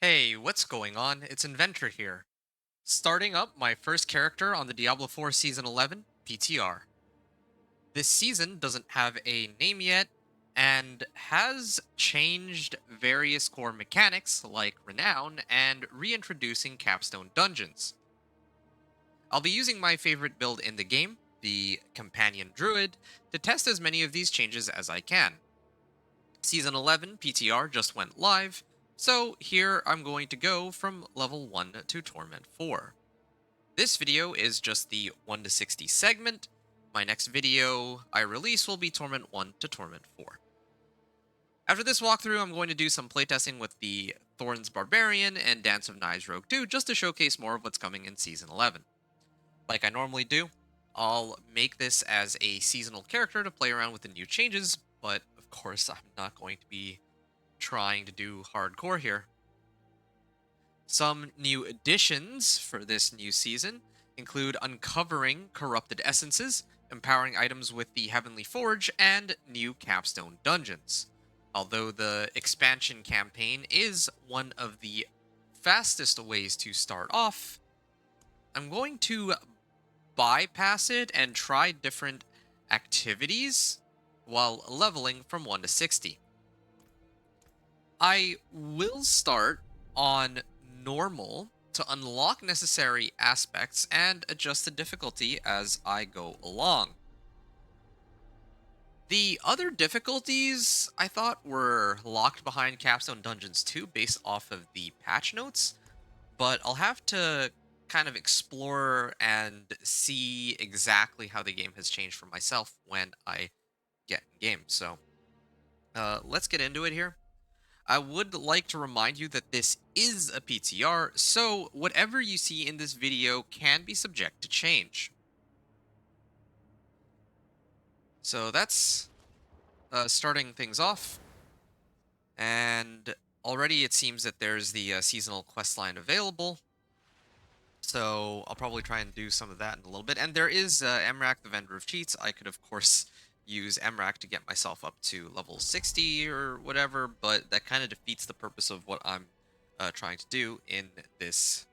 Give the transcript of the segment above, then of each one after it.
Hey, what's going on? It's Inventor here. Starting up my first character on the Diablo 4 Season 11 PTR. This season doesn't have a name yet and has changed various core mechanics like Renown and reintroducing capstone dungeons. I'll be using my favorite build in the game, the Companion Druid, to test as many of these changes as I can. Season 11 PTR just went live, so here I'm going to go from level 1 to Torment 4. This video is just the 1 to 60 segment. My next video I release will be Torment 1 to Torment 4. After this walkthrough, I'm going to do some playtesting with the Thorns Barbarian and Dance of Knives Rogue 2 just to showcase more of what's coming in Season 11. Like I normally do, I'll make this as a seasonal character to play around with the new changes, but of course I'm not going to be trying to do hardcore here. Some new additions for this new season include uncovering corrupted essences, empowering items with the Heavenly Forge, and new capstone dungeons. Although the expansion campaign is one of the fastest ways to start off, I'm going to bypass it and try different activities while leveling from 1 to 60. I will start on normal to unlock necessary aspects and adjust the difficulty as I go along. The other difficulties I thought were locked behind Capstone Dungeons 2 based off of the patch notes, but I'll have to kind of explore and see exactly how the game has changed for myself when I get in game. So let's get into it here. I would like to remind you that this is a PTR, so whatever you see in this video can be subject to change. So that's starting things off, and already it seems that there's the seasonal quest line available, so I'll probably try and do some of that in a little bit. And there is Emrak, the Vendor of Cheats. I could, of course, use Emrak to get myself up to level 60 or whatever, but that kind of defeats the purpose of what I'm trying to do in this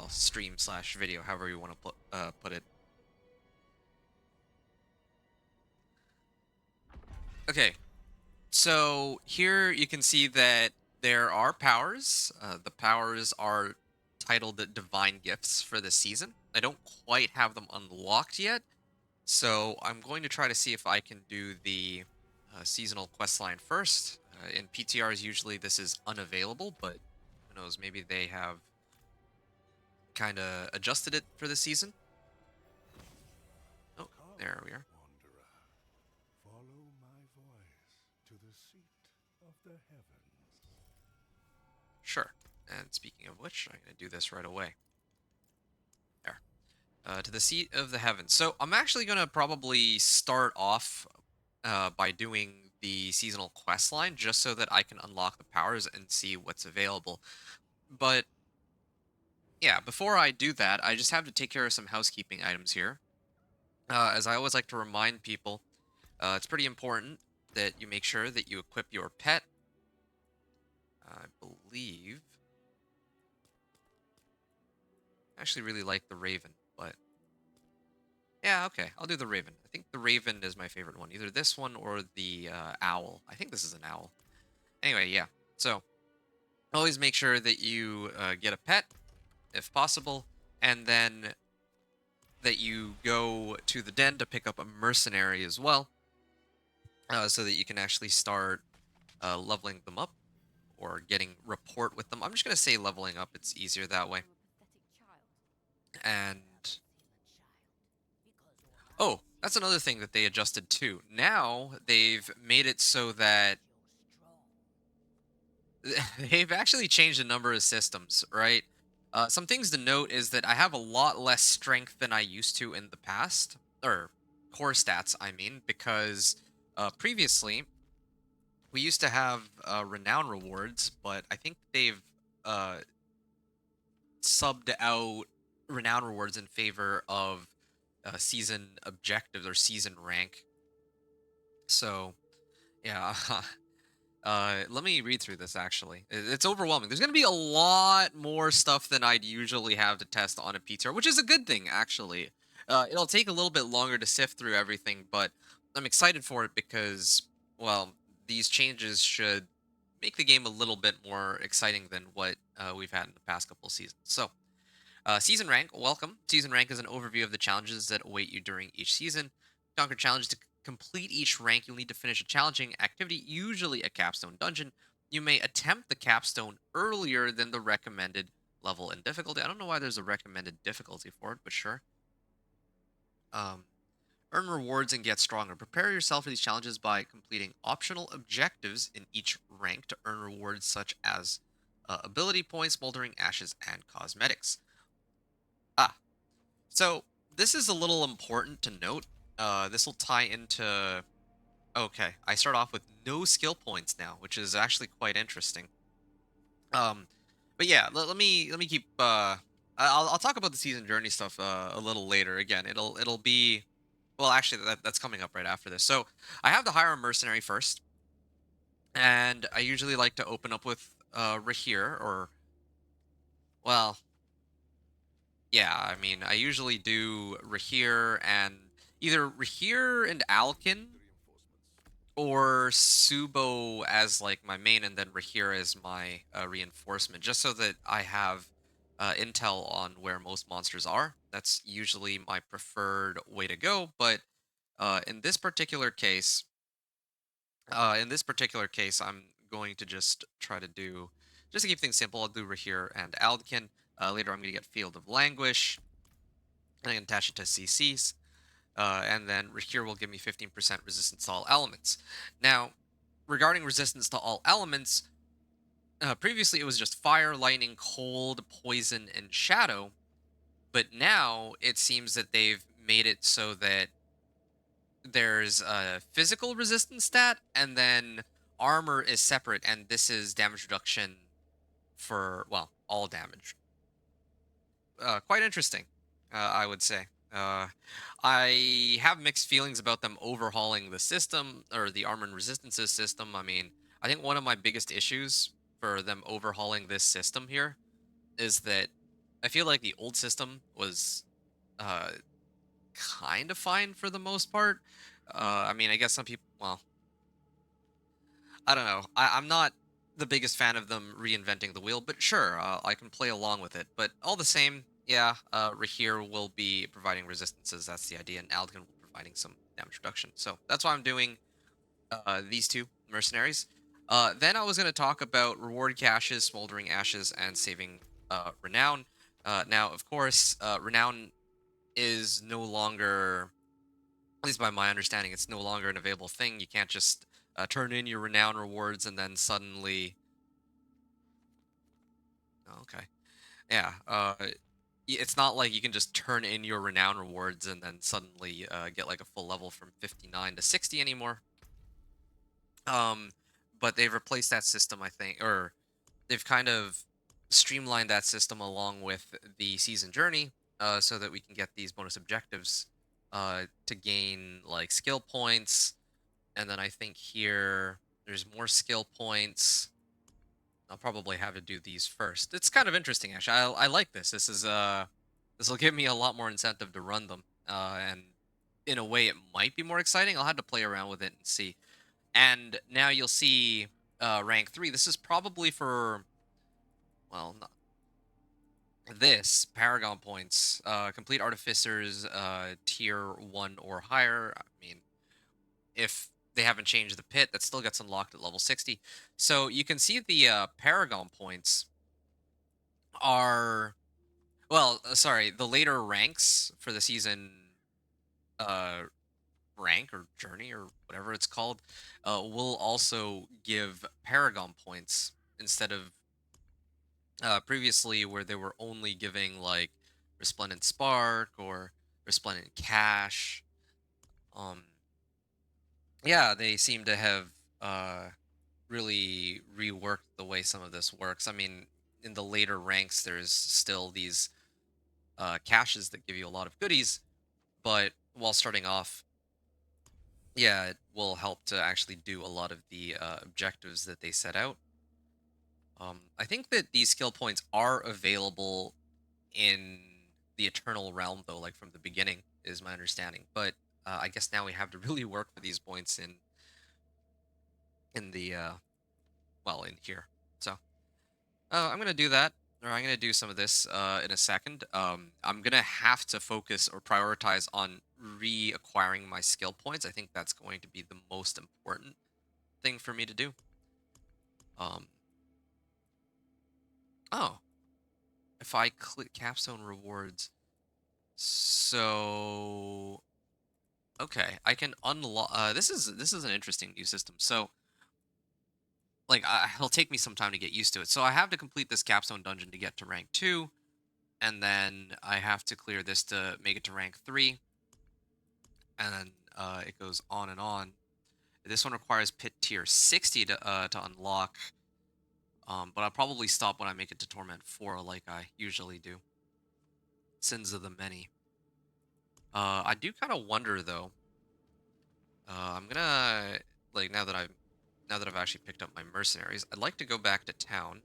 stream slash video, however you want to put it. Okay, so here you can see that there are powers. The powers are titled Divine Gifts for this season. I don't quite have them unlocked yet, so I'm going to try to see if I can do the seasonal quest line first. In PTRs, usually this is unavailable, but who knows, maybe they have kind of adjusted it for the season. Oh, there we are. Wanderer, follow my voice to the seat of the heavens. Sure. And speaking of which, I'm going to do this right away. There. To the seat of the heavens. So I'm actually going to probably start off by doing the seasonal quest line just so that I can unlock the powers and see what's available. But yeah, before I do that, I just have to take care of some housekeeping items here. As I always like to remind people, it's pretty important that you make sure that you equip your pet. I believe. I actually really like the Raven, but yeah, okay, I'll do the Raven. I think the Raven is my favorite one, either this one or the Owl. I think this is an Owl. Anyway, yeah. So always make sure that you get a pet, if possible, and then that you go to the den to pick up a mercenary as well, so that you can actually start leveling them up or getting rapport with them. I'm just going to say leveling up. It's easier that way. And oh, that's another thing that they adjusted too. Now they've made it so that they've actually changed a number of systems, right? Some things to note is that I have a lot less strength than I used to in the past, or core stats, I mean, because previously we used to have renown rewards, but I think they've uh, subbed out renown rewards in favor of season objectives or season rank. So, yeah, Let me read through this actually. It's overwhelming. There's going to be a lot more stuff than I'd usually have to test on a PTR, which is a good thing actually. It'll take a little bit longer to sift through everything, but I'm excited for it because, well, these changes should make the game a little bit more exciting than what we've had in the past couple of seasons. So, season rank, welcome. Season rank is an overview of the challenges that await you during each season. To conquer challenges to complete each rank, you'll need to finish a challenging activity, usually a capstone dungeon. You may attempt the capstone earlier than the recommended level and difficulty. I don't know why there's a recommended difficulty for it, but sure. Um, Earn rewards and get stronger. Prepare yourself for these challenges by completing optional objectives in each rank to earn rewards such as ability points, smoldering ashes, and cosmetics. Ah, so this is a little important to note. This will tie into. Okay, I start off with no skill points now, which is actually quite interesting. Um, but yeah, let me keep. I'll talk about the season journey stuff a little later. Again, it'll be. Well, actually, that's coming up right after this. So I have to hire a mercenary first, and I usually like to open up with Rahir or, well, yeah, I mean, I usually do Rahir and either Rahir and Alkin or Subo as like my main, and then Rahir as my reinforcement, just so that I have intel on where most monsters are. That's usually my preferred way to go. But in this particular case, I'm going to just try to do, just to keep things simple. I'll do Rahir and Aldkin. Later, I'm going to get Field of Languish. And I can attach it to CCs. And then Rahir will give me 15% resistance to all elements. Now, regarding resistance to all elements, previously it was just fire, lightning, cold, poison, and shadow. But now it seems that they've made it so that there's a physical resistance stat, and then armor is separate, and this is damage reduction for, well, all damage. Quite interesting, I would say. I have mixed feelings about them overhauling the system or the armor and resistances system. I mean, I think one of my biggest issues for them overhauling this system here is that I feel like the old system was uh, kind of fine for the most part. I mean, I guess some people, well, I don't know. I'm not the biggest fan of them reinventing the wheel, but sure, I can play along with it. But all the same, yeah, Rahir will be providing resistances. That's the idea, and Aldkin will be providing some damage reduction. So that's why I'm doing these two mercenaries. Then I was going to talk about reward caches, smoldering ashes, and saving renown. Now, of course, renown is no longer, at least by my understanding, it's no longer an available thing. You can't just turn in your renown rewards and then suddenly. Oh, okay, yeah. It's not like you can just turn in your renown rewards and then suddenly get like a full level from 59 to 60 anymore. Um, but they've replaced that system, I think, or they've kind of streamlined that system along with the season journey, so that we can get these bonus objectives to gain like skill points. And then I think here there's more skill points. I'll probably have to do these first. It's kind of interesting, actually. I like this. This will give me a lot more incentive to run them. And in a way, it might be more exciting. I'll have to play around with it and see. And now you'll see rank 3. This is probably for, well, not this Paragon points. Complete Artificers tier 1 or higher. I mean, if they haven't changed the pit, that still gets unlocked at level 60. So you can see the Paragon points are, well, sorry, the later ranks for the season uh, rank or journey or whatever it's called will also give Paragon points instead of previously where they were only giving like Resplendent Spark or Resplendent Cash. Um, yeah, they seem to have really reworked the way some of this works. I mean, in the later ranks, there's still these caches that give you a lot of goodies, but while starting off, Yeah, it will help to actually do a lot of the objectives that they set out. I think that these skill points are available in the Eternal Realm, though, like from the beginning, is my understanding. But I guess now we have to really work for these points in the well, in here. So I'm gonna do that, or I'm gonna do some of this in a second. I'm gonna have to focus or prioritize on reacquiring my skill points. I think that's going to be the most important thing for me to do. Um, oh, if I click capstone rewards, so okay, I can unlock. This is an interesting new system. So like, it'll take me some time to get used to it. So I have to complete this capstone dungeon to get to rank 2, and then I have to clear this to make it to rank 3, and then it goes on and on. This one requires pit tier 60 to unlock, but I'll probably stop when I make it to torment 4, like I usually do. Sins of the many. I do kind of wonder though. I'm gonna like now that I've actually picked up my mercenaries, I'd like to go back to town.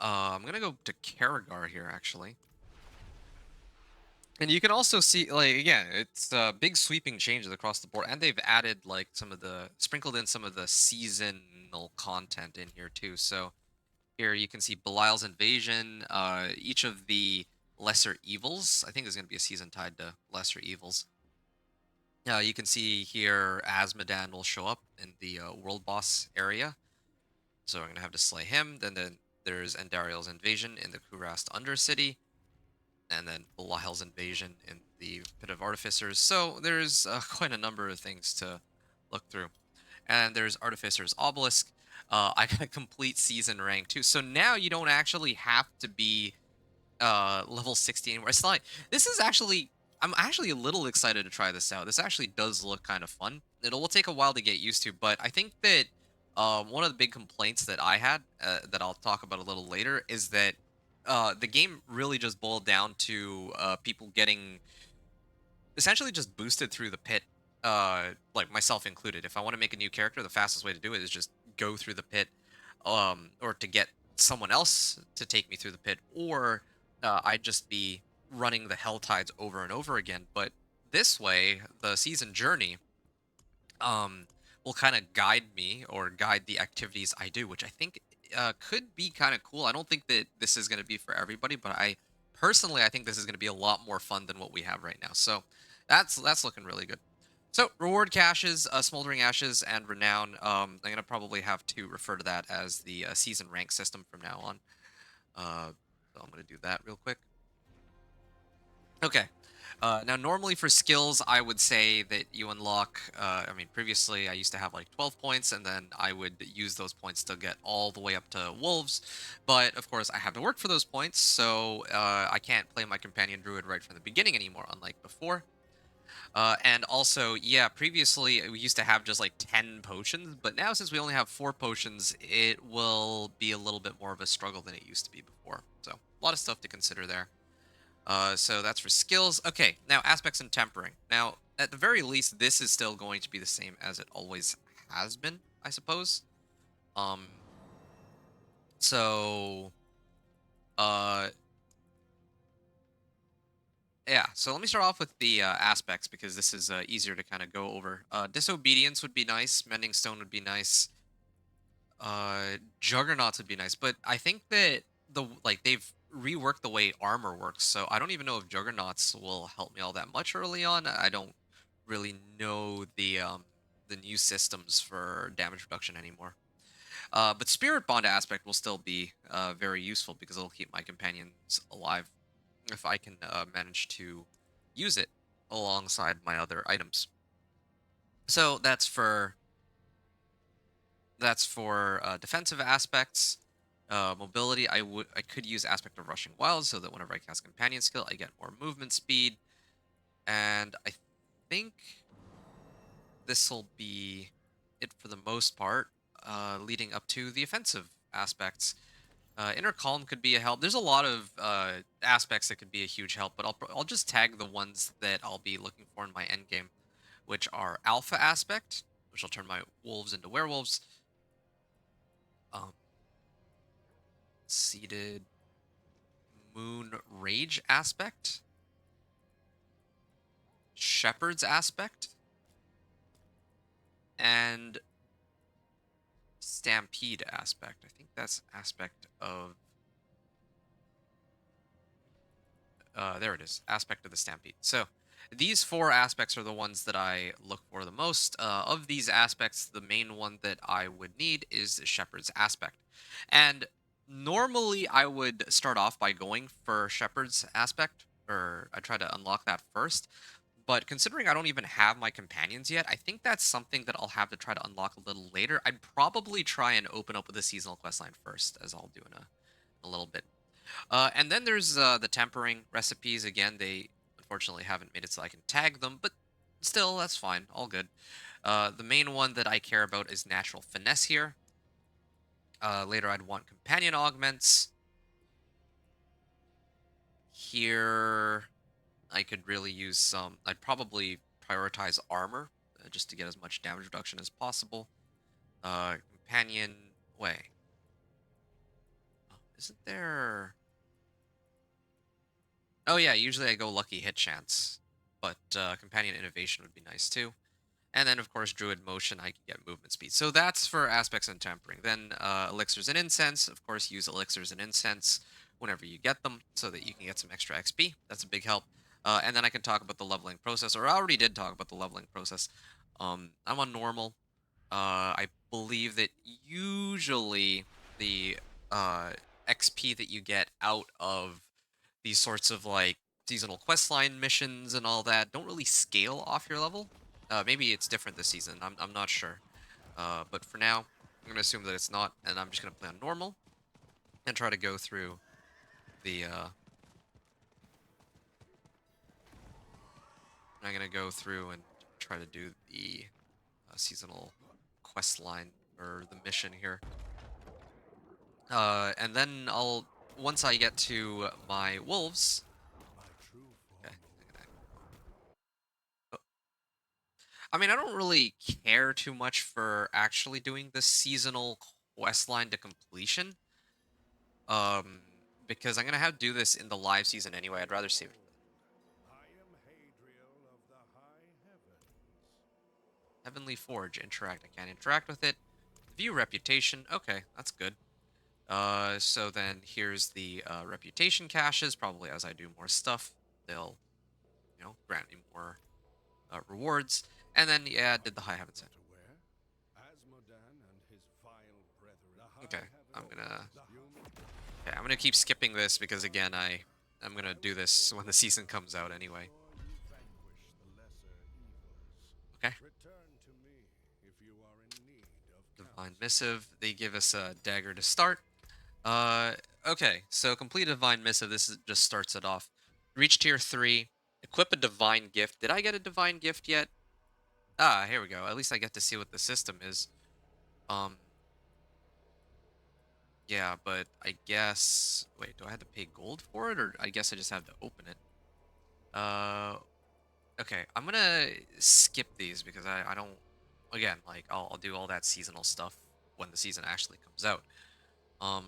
I'm gonna go to Karagar here actually. And you can also see, like, again, it's big sweeping changes across the board, and they've added like sprinkled in some of the seasonal content in here too. So here you can see Belial's invasion. Each of the lesser evils, I think, there's going to be a season tied to lesser evils. You can see here Asmodan will show up in the world boss area, so I'm going to have to slay him. Then there's Endariel's invasion in the Kurast Undercity, and then Belial's invasion in the Pit of Artificers. So there's quite a number of things to look through. And there's Artificer's Obelisk. I got a complete season rank too. So now you don't actually have to be level 60 anymore. It's like, this is actually, I'm actually a little excited to try this out. This actually does look kind of fun. It will take a while to get used to, but I think that one of the big complaints that I had that I'll talk about a little later is that the game really just boiled down to people getting essentially just boosted through the pit, like myself included. If I want to make a new character, the fastest way to do it is just go through the pit, or to get someone else to take me through the pit, or I'd just be running the hell tides over and over again. But this way, the season journey um, will kind of guide me or guide the activities I do, which I think could be kind of cool. I don't think that this is going to be for everybody, but I think this is going to be a lot more fun than what we have right now. So that's looking really good. So reward caches, smoldering ashes, and renown. I'm gonna probably have to refer to that as the season rank system from now on. Uh, so I'm gonna do that real quick. Okay. Now, normally for skills, I would say that you unlock. I mean, previously I used to have like 12 points, and then I would use those points to get all the way up to wolves. But of course, I have to work for those points, so I can't play my companion druid right from the beginning anymore, unlike before. And also, yeah, previously we used to have just like 10 potions, but now since we only have 4 potions, it will be a little bit more of a struggle than it used to be before. So, a lot of stuff to consider there. So that's for skills. Okay, now aspects and tempering. Now, at the very least, this is still going to be the same as it always has been, I suppose. Um, so, uh, yeah. So let me start off with the aspects because this is easier to kind of go over. Disobedience would be nice. Mending stone would be nice. Juggernauts would be nice, but I think that they've reworked the way armor works, so I don't even know if Juggernauts will help me all that much early on. I don't really know the new systems for damage reduction anymore. But Spirit Bond aspect will still be very useful because it'll keep my companions alive if I can manage to use it alongside my other items. So that's for defensive aspects. Mobility, I could use aspect of rushing wild so that whenever I cast companion skill, I get more movement speed. And I think this will be it for the most part, leading up to the offensive aspects. Inner Calm could be a help. There's a lot of aspects that could be a huge help, but I'll just tag the ones that I'll be looking for in my end game, which are Alpha Aspect, which will turn my wolves into werewolves. Um, Seated Moon Rage Aspect, Shepherd's Aspect, and Stampede Aspect. I think that's aspect of there it is, aspect of the Stampede. So these four aspects are the ones that I look for the most. Of these aspects, the main one that I would need is the Shepherd's aspect. And normally I would start off by going for Shepherd's aspect, or I try to unlock that first. But considering I don't even have my companions yet, I think that's something that I'll have to try to unlock a little later. I'd probably try and open up with the seasonal questline first, as I'll do in a little bit. And then there's the tempering recipes. Again, they unfortunately haven't made it so I can tag them, but still, that's fine. All good. The main one that I care about is natural finesse here. Later, I'd want companion augments. Here, I could really use some. I'd probably prioritize armor just to get as much damage reduction as possible. Companion. Wait. Isn't there. Oh, yeah, usually I go lucky hit chance, but companion innovation would be nice too. And then, of course, Druid Motion, I can get movement speed. So that's for aspects and tempering. Then Elixirs and Incense. Of course, use Elixirs and Incense whenever you get them so that you can get some extra XP. That's a big help. And then I can talk about the leveling process, or I already did talk about the leveling process. I'm on normal. I believe that usually the uh, XP that you get out of these sorts of like seasonal questline missions and all that don't really scale off your level. Maybe it's different this season. I'm not sure. But for now, I'm gonna assume that it's not, and I'm just gonna play on normal and try to go through the. I'm gonna go through and try to do the seasonal quest line or the mission here. And then I'll once I get to my wolves. My true Okay, form look at that. Oh, I mean, I don't really care too much for actually doing the seasonal quest line to completion. Um, because I'm gonna have to do this in the live season anyway. I'd rather save it for I am Hadriel of the high heavens. Heavenly Forge. Interact. I can't interact with it. View reputation. Okay, that's good. So then here's the reputation caches. Probably as I do more stuff, they'll grant me more rewards. And then yeah, did the High Heavens. To where? Asmodan and his vile brethren. The Okay, high I'm heavens. gonna The human okay, I'm gonna keep skipping this because again I'm gonna do this when the season comes out anyway. before you vanquish the lesser evils. Okay. Return to me if you are in need of Divine counsel. Missive. They give us a dagger to start. Okay, so complete a Divine Missive. Just starts it off. Reach tier 3. Equip a Divine Gift. Did I get a Divine Gift yet? Ah, here we go. At least I get to see what the system is. Um, yeah, but I guess... Wait, do I have to pay gold for it? Or I guess I just have to open it. Okay, I'm gonna skip these because I don't... Again, like, I'll do all that seasonal stuff when the season actually comes out. Um,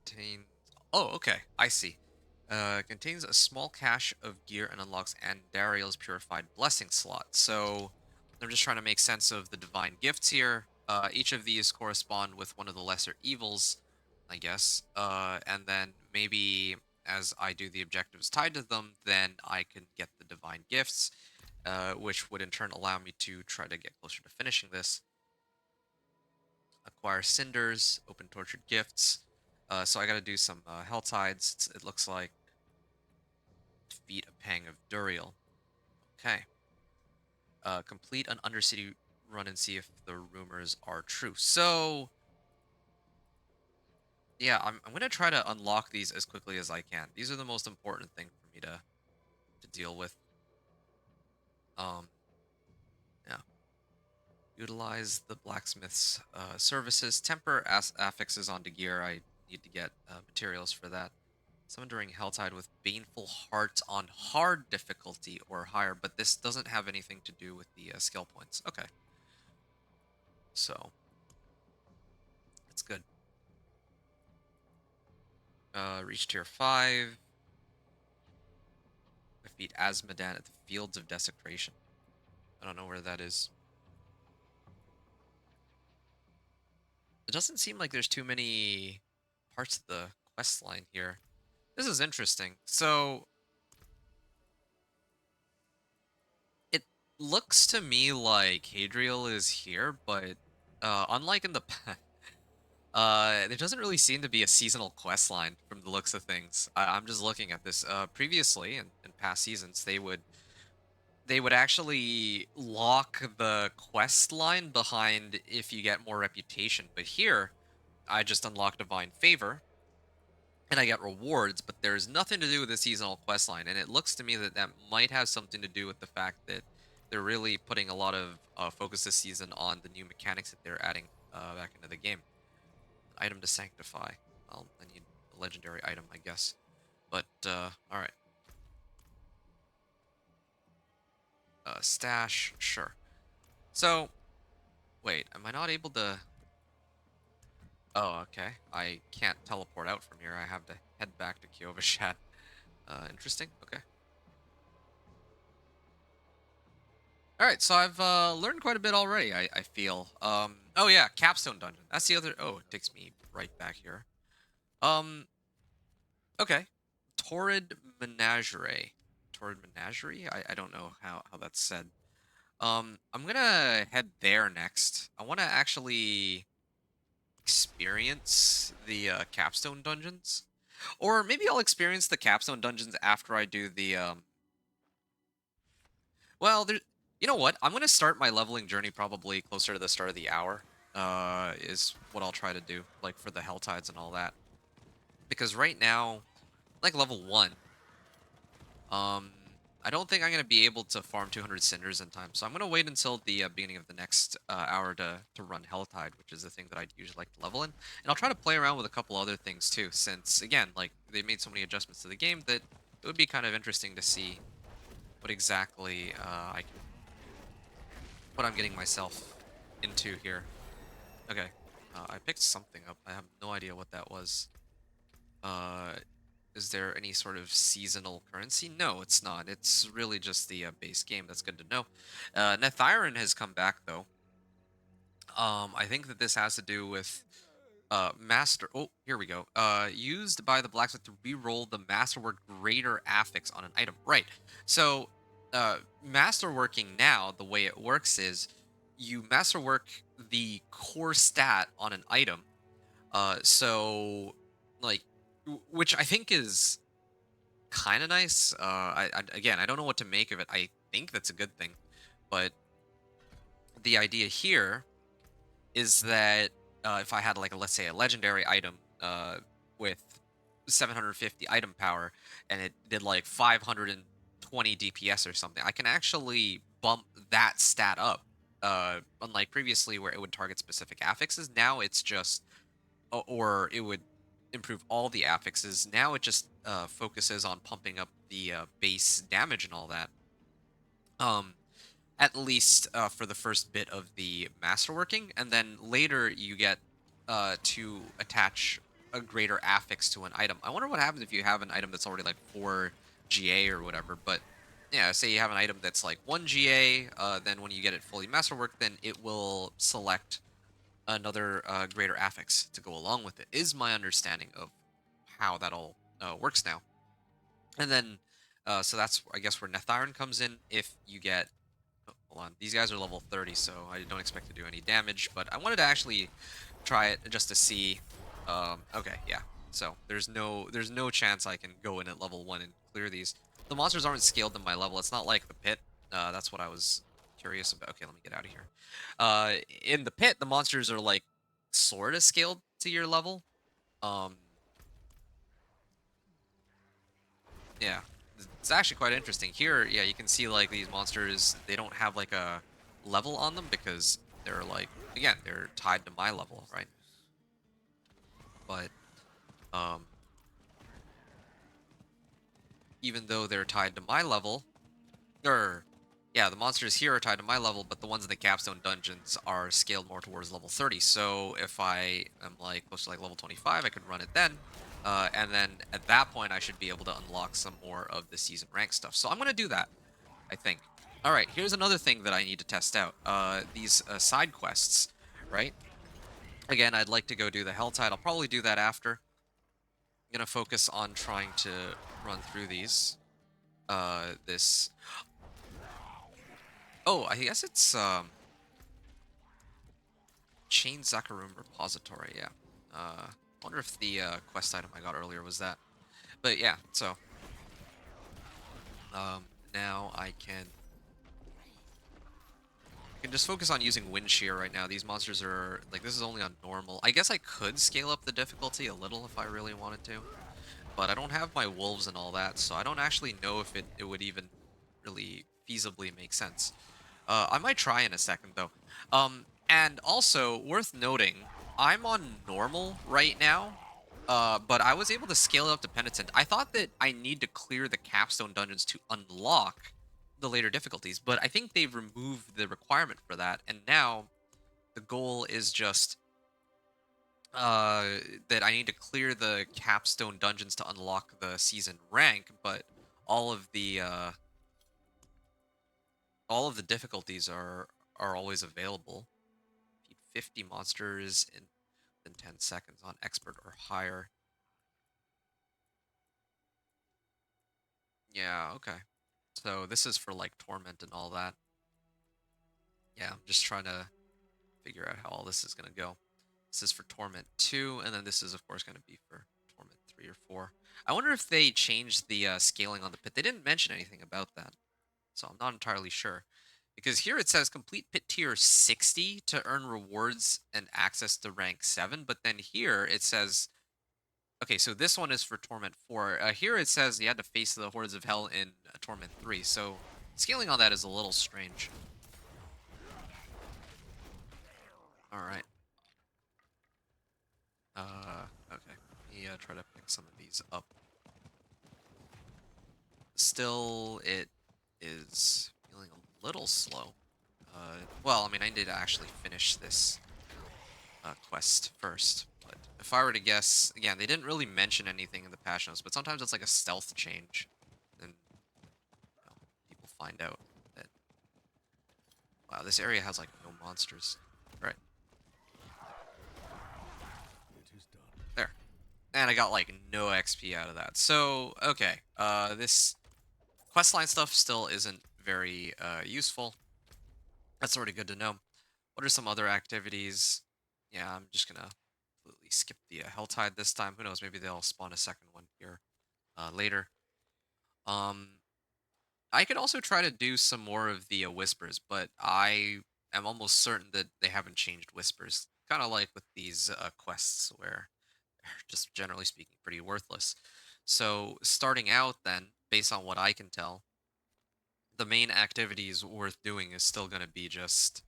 Contains. Oh, okay. I see. Contains a small cache of gear and unlocks Andariel's Purified Blessing slot. So I'm just trying to make sense of the divine gifts here. Each of these correspond with one of the lesser evils, I guess. And then maybe as I do the objectives tied to them, then I can get the divine gifts, which would in turn allow me to try to get closer to finishing this. Acquire cinders, open tortured gifts. So I got to do some hell tides. It looks like defeat a pang of Duriel. Okay. Complete an undercity run and see if the rumors are true. So yeah, I'm gonna try to unlock these as quickly as I can. These are the most important thing for me to deal with. Um, yeah. Utilize the blacksmith's services. Temper affixes onto gear. I need to get materials for that. Summon during Helltide with Baneful Heart on hard difficulty or higher, but this doesn't have anything to do with the skill points. Okay, so that's good. Reach tier 5. Defeat Asmodan at the Fields of Desecration. I don't know where that is. It doesn't seem like there's too many parts of the quest line here. This is interesting. So it looks to me like Hadriel is here, but unlike in the past, there doesn't really seem to be a seasonal quest line from the looks of things. I'm just looking at this. Previously, in past seasons, they would actually lock the quest line behind if you get more reputation. But here, I just unlocked Divine Favor, and I get rewards, but there's nothing to do with the seasonal quest line. And it looks to me that that might have something to do with the fact that they're really putting a lot of focus this season on the new mechanics that they're adding back into the game. An item to sanctify. Well, I need a legendary item, I guess. But, alright. Stash, sure. So, wait, am I not able to... Oh, okay. I can't teleport out from here. I have to head back to Kyovashat. Interesting. Okay. All right, so I've learned quite a bit already, I feel. Oh yeah, Capstone Dungeon. That's the other... Oh, it takes me right back here. Um, okay. Torrid Menagerie. Torrid Menagerie? I don't know how that's said. I'm gonna head there next. I want to actually experience the Capstone Dungeons. Or maybe I'll experience the Capstone Dungeons after I do the well, there. You know what? I'm gonna start my leveling journey probably closer to the start of the hour. Is what I'll try to do, like for the Hell Tides and all that. Because right now, like level 1, um, I don't think I'm gonna be able to farm 200 cinders in time. So I'm gonna wait until the beginning of the next hour to run Hell Tide, which is the thing that I usually like to level in. And I'll try to play around with a couple other things too, since again, like they made so many adjustments to the game that it would be kind of interesting to see what exactly what I'm getting myself into here. Okay, I picked something up. I have no idea what that was. Uh, is there any sort of seasonal currency? No, it's not. It's really just the base game. That's good to know. Nethyron has come back though. I think that this has to do with master. Oh, here we go. Used by the blacksmith to re-roll the masterwork greater affix on an item. Right. So, masterworking now, the way it works is you masterwork the core stat on an item. So, like, which I think is kind of nice. Again, I don't know what to make of it. I think that's a good thing, but the idea here is that if I had like let's say a legendary item with 750 item power and it did like 520 DPS or something, I can actually bump that stat up. Unlike previously where it would target specific affixes, now it's just or it would improve all the affixes. Now it just focuses on pumping up the base damage and all that. Um, at least for the first bit of the masterworking, and then later you get to attach a greater affix to an item. I wonder what happens if you have an item that's already like 4 GA or whatever, but yeah, say you have an item that's like 1 GA, then when you get it fully masterworked, then it will select another greater affix to go along with it, is my understanding of how that all works now. And then, so that's, I guess, where Nethyron comes in. If you get hold on. These guys are level 30, so I don't expect to do any damage, but I wanted to actually try it just to see. Okay, yeah. So there's no chance I can go in at level 1 and clear these. The monsters aren't scaled to my level. It's not like the pit. That's what I was curious about. Okay, let me get out of here. In the pit, the monsters are like sort of scaled to your level. Um, yeah, it's actually quite interesting. Here, yeah, you can see like these monsters, they don't have like a level on them because they're like, again, they're tied to my level, right? But um, even though they're tied to my level, or yeah, the monsters here are tied to my level, but the ones in the capstone dungeons are scaled more towards level 30. So if I am like close to like level 25, I could run it then. And then at that point, I should be able to unlock some more of the season rank stuff. So I'm going to do that, I think. All right, here's another thing that I need to test out. These side quests, right? Again, I'd like to go do the Helltide. I'll probably do that after. I'm going to focus on trying to run through these. This Oh, I guess it's Chain Zakarum repository, yeah. Wonder if the quest item I got earlier was that. But yeah, so now I can just focus on using Wind Shear right now. These monsters are like, this is only on normal. I guess I could scale up the difficulty a little if I really wanted to, but I don't have my wolves and all that, so I don't actually know if it would even really feasibly make sense. I might try in a second though. And also worth noting, I'm on normal right now. But I was able to scale it up to penitent. I thought that I need to clear the capstone dungeons to unlock the later difficulties, but I think they've removed the requirement for that, and now the goal is just that I need to clear the capstone dungeons to unlock the season rank, but all of the uh all of the difficulties are always available. Beat 50 monsters in 10 seconds on expert or higher. Yeah, okay. So this is for like torment and all that. Yeah, I'm just trying to figure out how all this is going to go. This is for torment 2, and then this is of course going to be for torment 3 or 4. I wonder if they changed the scaling on the pit. They didn't mention anything about that, so I'm not entirely sure. Because here it says complete pit tier 60 to earn rewards and access to rank 7, but then here it says, okay, so this one is for Torment 4. Here it says you had to face the Hordes of Hell in Torment 3, so scaling on that is a little strange. Alright. Okay. Let me try to pick some of these up. Still, it is feeling a little slow. Well, I mean, I need to actually finish this quest first. But if I were to guess, again, they didn't really mention anything in the patch notes, but sometimes it's like a stealth change, and people find out that, wow, this area has like no monsters. All right, It is done. there, and I got like no XP out of that. So okay, this questline stuff still isn't very useful. That's already good to know. What are some other activities? Yeah, I'm just gonna completely skip the Helltide this time. Who knows? Maybe they'll spawn a second one here later. Um, I could also try to do some more of the whispers, but I am almost certain that they haven't changed whispers. Kind of like with these quests, where they're just generally speaking pretty worthless. So starting out, then, based on what I can tell, the main activities worth doing is still going to be just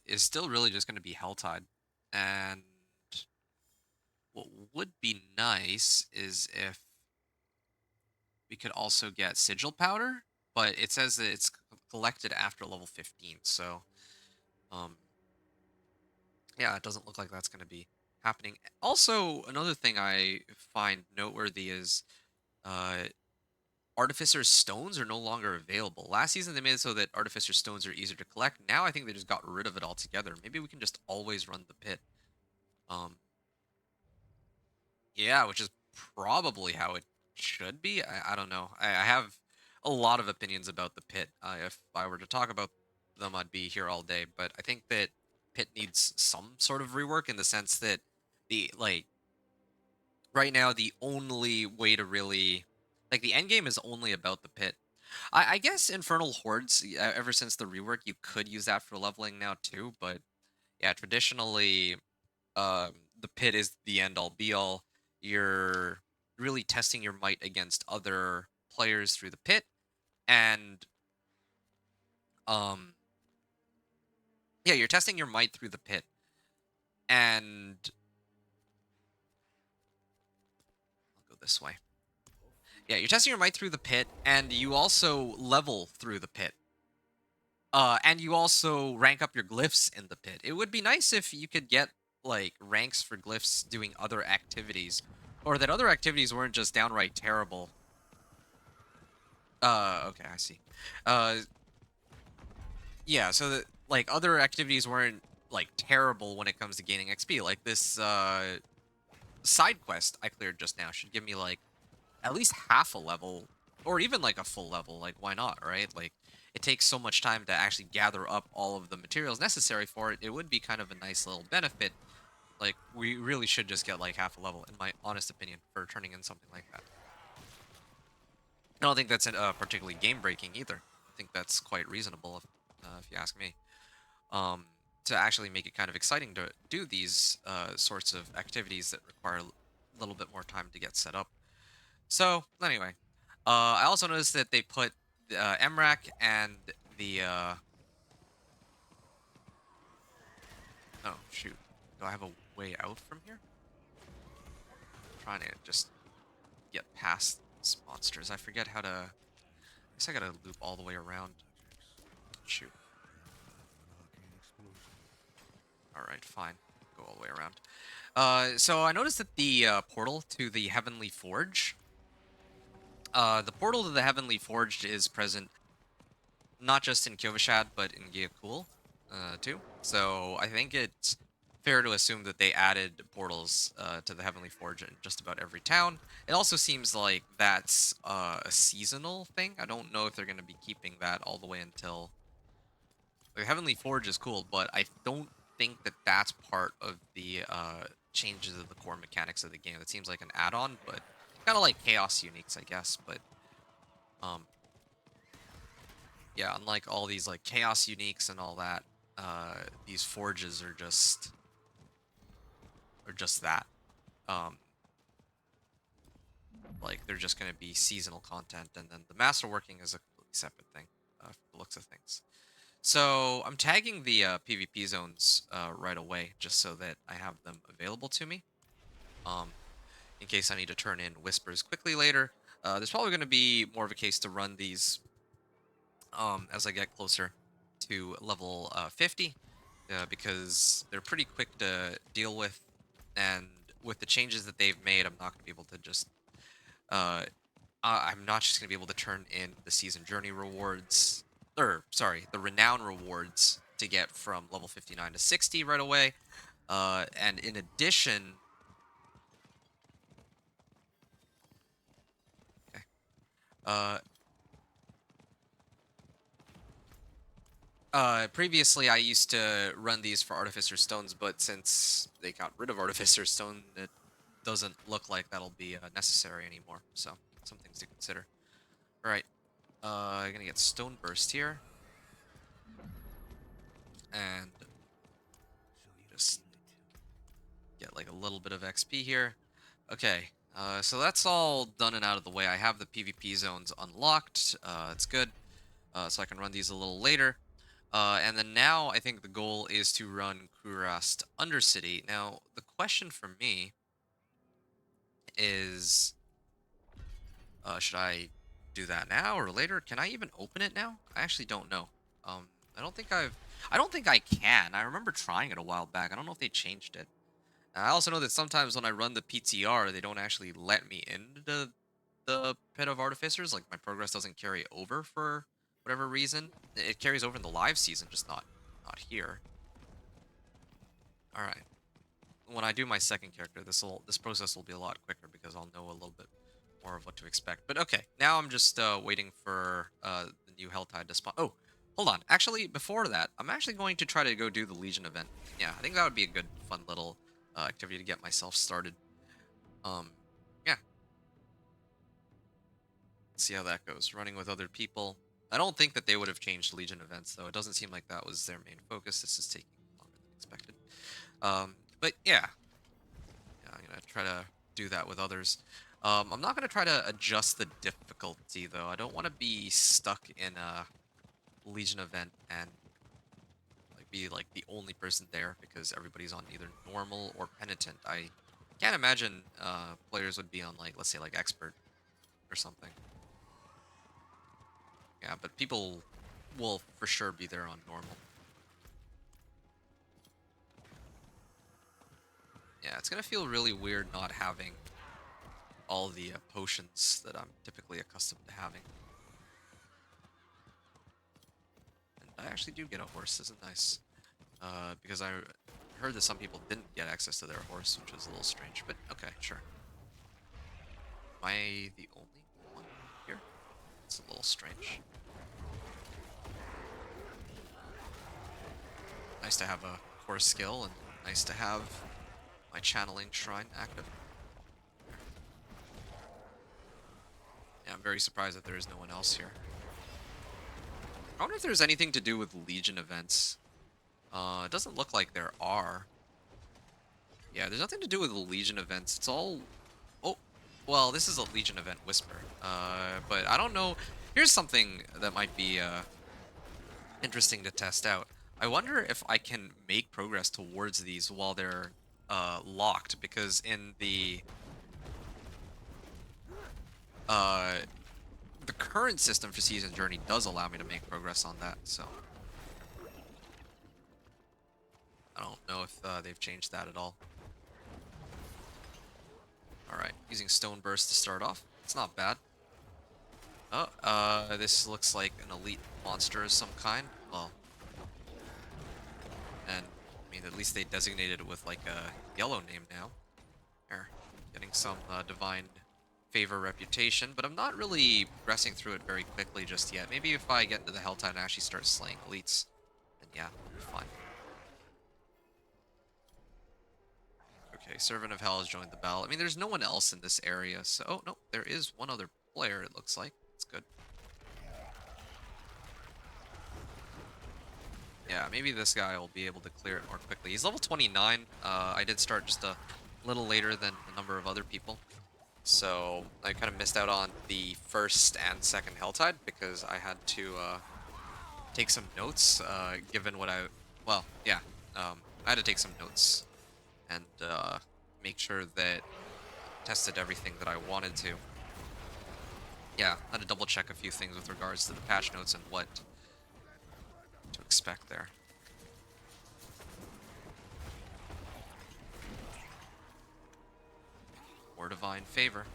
is still really just going to be Helltide. And what would be nice is if we could also get sigil powder, but it says that it's collected after level 15. So, um, yeah, it doesn't look like that's going to be happening. Also, another thing I find noteworthy is uh, Artificer's stones are no longer available. Last season, they made it so that Artificer stones are easier to collect. Now, I think they just got rid of it altogether. Maybe we can just always run the pit. Um, Yeah, which is probably how it should be. I don't know. I have a lot of opinions about the pit. If I were to talk about them, I'd be here all day. But I think that pit needs some sort of rework in the sense that right now the only way to really the end game is only about the pit. I guess Infernal Hordes, ever since the rework, you could use that for leveling now too. But yeah, traditionally the pit is the end all be all. You're really testing your might against other players through the pit, and um, Yeah, you're testing your might through the pit, and I'll go this way. Yeah, you're testing your might through the pit, and you also level through the pit. And you also rank up your glyphs in the pit. It would be nice if you could get like ranks for glyphs doing other activities, or that other activities weren't just downright terrible. Okay, I see. Uh, yeah, so that like other activities weren't like terrible when it comes to gaining XP. Like this side quest I cleared just now should give me like at least half a level or even like a full level. Like why not, right? Like it takes so much time to actually gather up all of the materials necessary for it. It would be kind of a nice little benefit. Like we really should just get like half a level in my honest opinion for turning in something like that. I don't think that's particularly game breaking either. I think that's quite reasonable if you ask me. Um, to actually make it kind of exciting to do these sorts of activities that require a little bit more time to get set up. So anyway, I also noticed that they put MRAC and the oh shoot, do I have a way out from here? I'm trying to just get past these monsters. I forget how to. I guess I gotta loop all the way around. Shoot. All right, fine. Go all the way around. So I noticed that the portal to the Heavenly Forge. The portal to the Heavenly Forge is present not just in Kyovashad, but in Gyakul, too. So I think it's fair to assume that they added portals to the Heavenly Forge in just about every town. It also seems like that's a seasonal thing. I don't know if they're going to be keeping that all the way until... The Heavenly Forge is cool, but I don't think that that's part of the changes of the core mechanics of the game. It seems like an add-on, but kind of like Chaos Uniques, I guess. But um, yeah, unlike all these like chaos uniques and all that, these forges are just that. Um, like they're just going to be seasonal content, and then the masterworking is a completely separate thing from the looks of things. So I'm tagging the PvP zones right away, just so that I have them available to me, um, in case I need to turn in whispers quickly later. There's probably going to be more of a case to run these as I get closer to level 50, because they're pretty quick to deal with, and with the changes that they've made, I'm not going to be able to just I'm not just going to be able to turn in the season journey rewards, or sorry, the renown rewards to get from level 59 to 60 right away. And in addition, okay, uh, previously I used to run these for Artificer Stones, but since they got rid of Artificer Stone, it doesn't look like that'll be necessary anymore. So, some things to consider. All right, I'm gonna get Stone Burst here, and just get like a little bit of XP here. Okay, so that's all done and out of the way. I have the PvP zones unlocked. It's good. So I can run these a little later. And then now I think the goal is to run Kurast Undercity. Now, the question for me is, should I do that now or later? Can I even open it now? I actually don't know. Um, I don't think I can. I remember trying it a while back. I don't know if they changed it. I also know that sometimes when I run the PTR, they don't actually let me into the Pit of Artificers. Like, my progress doesn't carry over for whatever reason. It carries over in the live season, just not here. All right. When I do my second character, this process will be a lot quicker because I'll know a little bit more of what to expect. But okay, now I'm just waiting for the new Helltide to spawn. Oh, hold on. Actually, before that, I'm actually going to try to go do the Legion event. Yeah, I think that would be a good, fun little activity to get myself started. Um, yeah, let's see how that goes. Running with other people. I don't think that they would have changed Legion events, though. It doesn't seem like that was their main focus. This is taking longer than expected. But yeah, I'm gonna try to do that with others. I'm not gonna try to adjust the difficulty though. I don't want to be stuck in a Legion event and like be like the only person there because everybody's on either normal or penitent. I can't imagine players would be on like, let's say like expert or something. Yeah, but people will for sure be there on normal. Yeah, it's gonna feel really weird not having all the potions that I'm typically accustomed to having. And I actually do get a horse. This is nice. Because I heard that some people didn't get access to their horse, which was a little strange. But okay, sure. Am I the only one here? It's a little strange. Nice to have a core skill, and nice to have my channeling shrine active. Yeah, I'm very surprised that there is no one else here. I wonder if there's anything to do with Legion events. It doesn't look like there are. Yeah, there's nothing to do with the Legion events. It's all... Oh, well, this is a Legion event Whisper. But I don't know. Here's something that might be interesting to test out. I wonder if I can make progress towards these while they're locked, because in uh, the current system for Season Journey does allow me to make progress on that, so... I don't know if they've changed that at all. Alright, using Stone Burst to start off. It's not bad. Oh, this looks like an elite monster of some kind. Well, and, I mean, at least they designated it with, like, a yellow name now. There, getting some divine favor reputation, but I'm not really progressing through it very quickly just yet. Maybe if I get into the Helltide and actually start slaying elites, then yeah, it'll be fine. Okay, Servant of Hell has joined the battle. I mean, there's no one else in this area, so... Oh, no, there is one other player, it looks like. That's good. Yeah, maybe this guy will be able to clear it more quickly. He's level 29. I did start just a little later than a number of other people. So I kind of missed out on the first and second Helltide because I had to take some notes, given what I... Well, yeah. I had to take some notes and make sure that tested everything that I wanted to. Yeah, I had to double check a few things with regards to the patch notes and what to expect there. Or divine favor.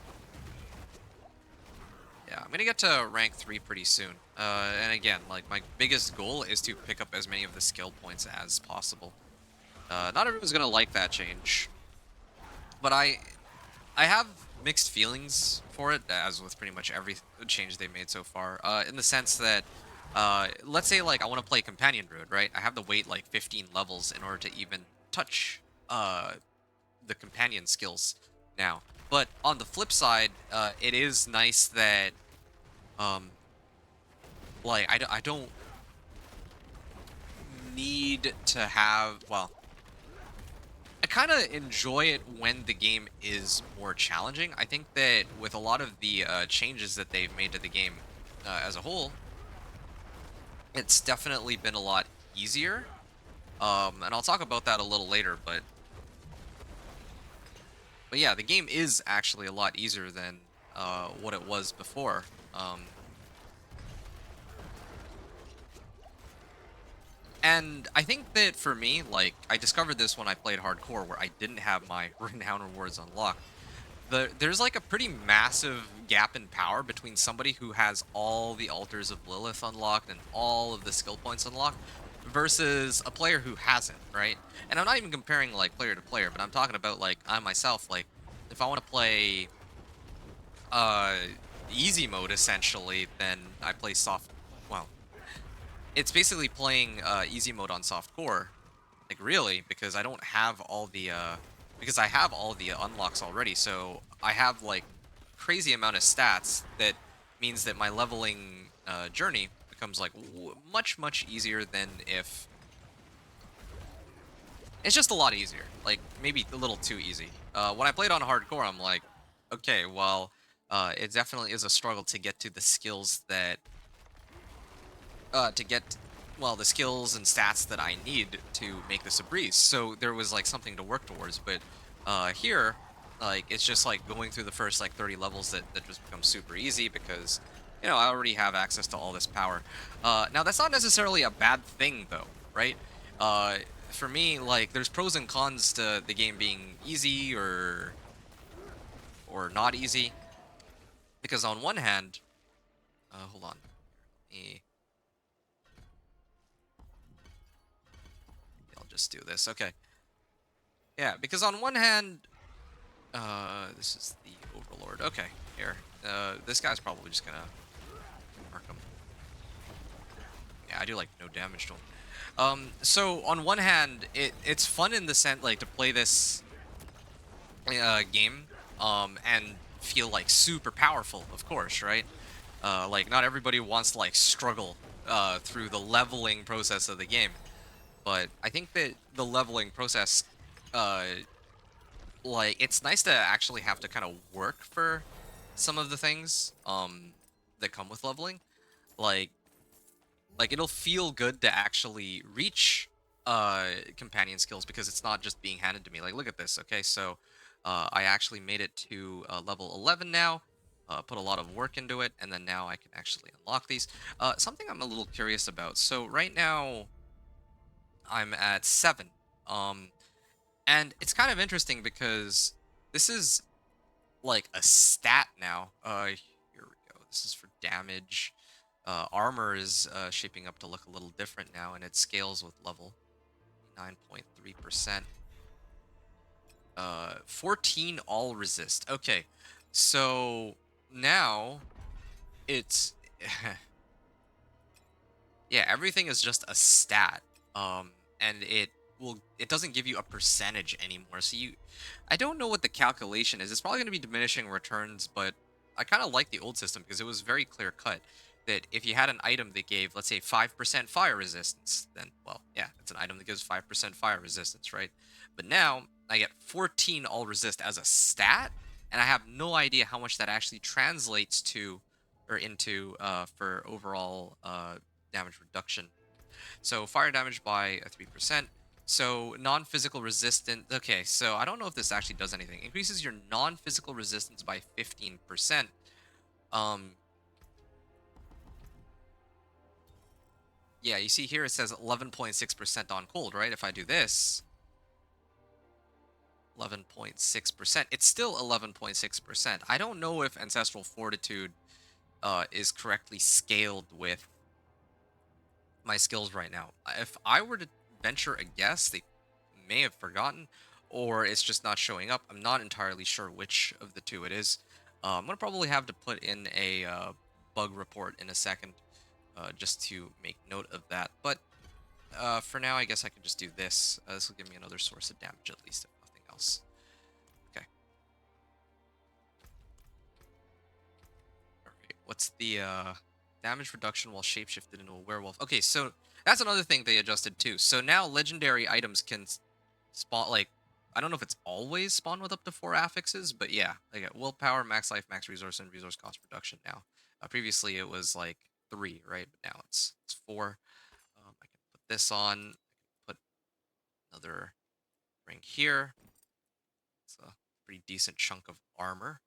Yeah, I'm gonna get to rank 3 pretty soon. And again, like, my biggest goal is to pick up as many of the skill points as possible. Not everyone's gonna like that change, but I have mixed feelings for it, as with pretty much every change they've made so far. In the sense that, let's say like I want to play Companion Druid, right? I have to wait like 15 levels in order to even touch the companion skills now. But on the flip side, it is nice that like I don't need to have, well, I kind of enjoy it when the game is more challenging. I think that with a lot of the changes that they've made to the game as a whole, it's definitely been a lot easier. And I'll talk about that a little later, but yeah, the game is actually a lot easier than what it was before. And I think that for me, like, I discovered this when I played hardcore, where I didn't have my renown rewards unlocked. There's like a pretty massive gap in power between somebody who has all the altars of Lilith unlocked and all of the skill points unlocked versus a player who hasn't, right? And I'm not even comparing like player to player, but I'm talking about like I myself, like if I want to play uh easy mode essentially, then I play soft, well, it's basically playing easy mode on soft core, like really, because I don't have all the because I have all the unlocks already, so I have like crazy amount of stats that means that my leveling journey becomes like much easier than if it's just a lot easier, like maybe a little too easy. When I played on hardcore, I'm like, okay, well, it definitely is a struggle to get to the skills that to get well, the skills and stats that I need to make this a breeze. So there was like something to work towards. But here, like it's just like going through the first like 30 levels that just becomes super easy because I already have access to all this power. Now that's not necessarily a bad thing though, right? Uh, for me, like there's pros and cons to the game being easy or not easy. Because on one hand, hold on, me, I'll just do this. Okay, yeah, because on one hand, this is the Overlord. Okay, here. This guy's probably just gonna mark him. Yeah, I do like no damage to him. So on one hand, it's fun in the sense like to play this game, and feel like super powerful, of course, right? Like not everybody wants to like struggle through the leveling process of the game, but I think that the leveling process, uh, like it's nice to actually have to kind of work for some of the things that come with leveling. Like it'll feel good to actually reach companion skills because it's not just being handed to me. Like look at this. Okay, so I actually made it to level 11 now. Put a lot of work into it, and then now I can actually unlock these. Something I'm a little curious about. So right now I'm at 7. Um, and it's kind of interesting because this is like a stat now. Here we go. This is for damage. Armor is shaping up to look a little different now, and it scales with level 9.3%. 14 all resist. Okay, so now it's yeah, everything is just a stat. And it doesn't give you a percentage anymore. So I don't know what the calculation is. It's probably going to be diminishing returns, but I kind of like the old system because it was very clear cut that if you had an item that gave, let's say, 5% fire resistance, then well, yeah, it's an item that gives 5% fire resistance, right? But now I get 14 all resist as a stat, and I have no idea how much that actually translates to or into for overall damage reduction. So fire damage by 3%. So non-physical resistance. Okay, so I don't know if this actually does anything. Increases your non-physical resistance by 15%. Um, yeah, you see here it says 11.6% on cold, right? If I do this, 11.6%. It's still 11.6%. I don't know if Ancestral Fortitude is correctly scaled with my skills right now. If I were to venture a guess, they may have forgotten, or it's just not showing up. I'm not entirely sure which of the two it is. I'm gonna probably have to put in a bug report in a second, just to make note of that. But for now, I guess I can just do this. This will give me another source of damage at least, if nothing else. Okay. All right. What's the damage reduction while shapeshifted into a werewolf? Okay, so that's another thing they adjusted too. So now legendary items can spawn like I don't know if it's always spawn with up to 4 affixes, but yeah, I got willpower, max life, max resource, and resource cost reduction now. Previously it was like 3, right? But now it's 4. I can put this on. I can put another ring here. It's a pretty decent chunk of armor.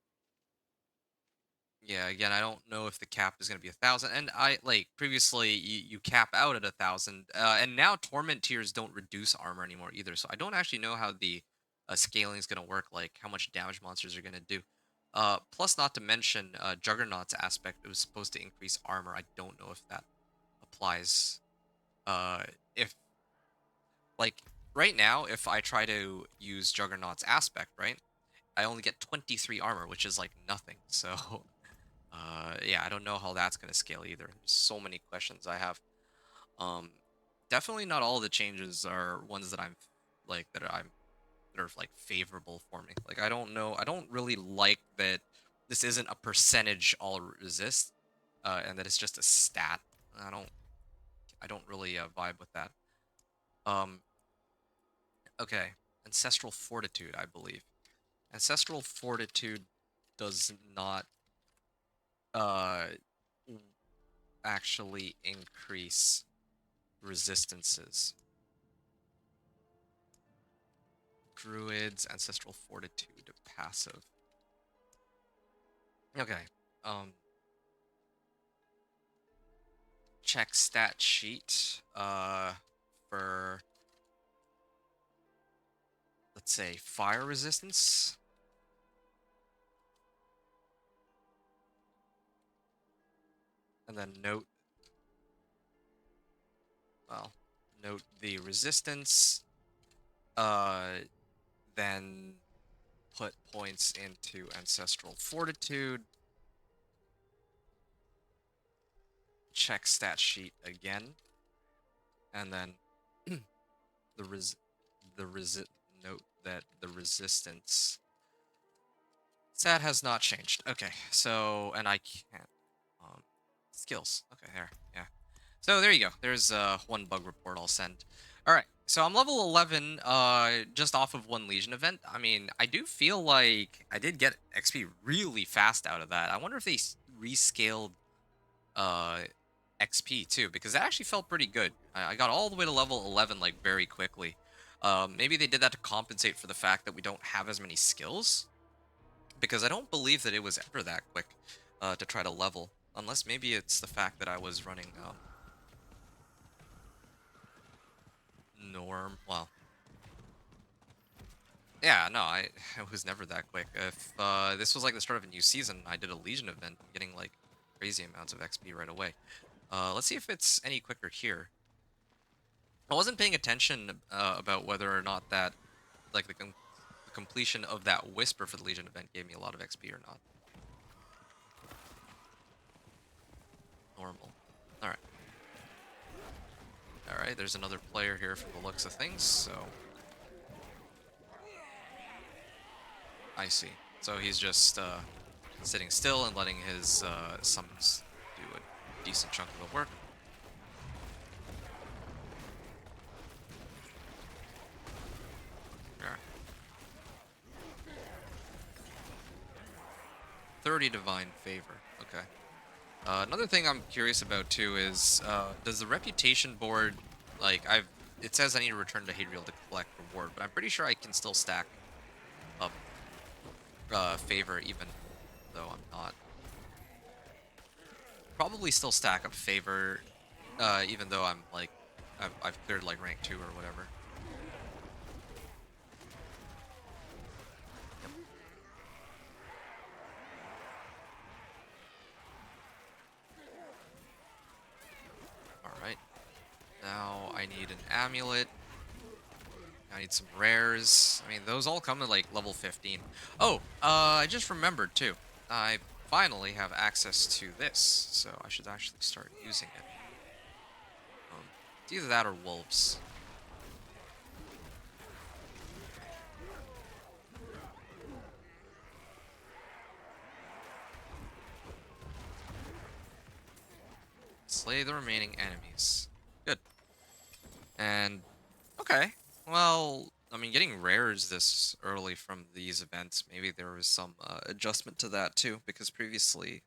Yeah, again, I don't know if the cap is going to be 1,000, and I like previously you cap out at 1,000, and now torment tiers don't reduce armor anymore either. So I don't actually know how the scaling is going to work, like how much damage monsters are going to do. Plus, not to mention Juggernaut's aspect. It was supposed to increase armor. I don't know if that applies. If like right now, if I try to use Juggernaut's aspect, right, I only get 23 armor, which is like nothing. So. Yeah, I don't know how that's gonna scale either. There's so many questions I have. Um, Definitely not all the changes are ones that that are like favorable for me. Like I don't know, I don't really like that this isn't a percentage all resist, and that it's just a stat. I don't really vibe with that. Um, okay, Ancestral Fortitude, I believe. Ancestral Fortitude does not uh actually increase. resistances. Druids, Ancestral Fortitude, passive. Okay. Check stat sheet. For let's say fire resistance. And then note the resistance. Then put points into Ancestral Fortitude. Check stat sheet again. And then note that the resistance stat has not changed. Okay, so and I can't skills. Okay, yeah. So there you go. There's one bug report I'll send. All right, so I'm level 11, just off of one Legion event. I mean, I do feel like I did get XP really fast out of that. I wonder if they rescaled uh XP too, because that actually felt pretty good. I got all the way to level 11 like very quickly. Maybe they did that to compensate for the fact that we don't have as many skills, because I don't believe that it was ever that quick to try to level, unless maybe it's the fact that I was running norm. Well, yeah, no, it was never that quick. If this was like the start of a new season, I did a Legion event, I'm getting like crazy amounts of XP right away. Let's see if it's any quicker here. I wasn't paying attention about whether or not that, like the completion of that Whisper for the Legion event gave me a lot of XP or not. Normal. Alright. Alright, there's another player here from the looks of things, so... I see. So he's just sitting still and letting his summons do a decent chunk of the work. Yeah. 30 Divine Favor. Okay. Another thing I'm curious about too is, does the reputation board, like, it says I need to return to Hadriel to collect reward, but I'm pretty sure I can still stack up favor even though I'm not. Probably still stack up favor, even though I'm like, I've cleared like rank 2 or whatever. Alright. Now I need an amulet. I need some rares. I mean, those all come at like level 15. Oh, I just remembered too. I finally have access to this, so I should actually start using it. It's either that or wolves. Slay the remaining enemies. Good. And, okay. Well, I mean, getting rares this early from these events, maybe there was some adjustment to that too, because previously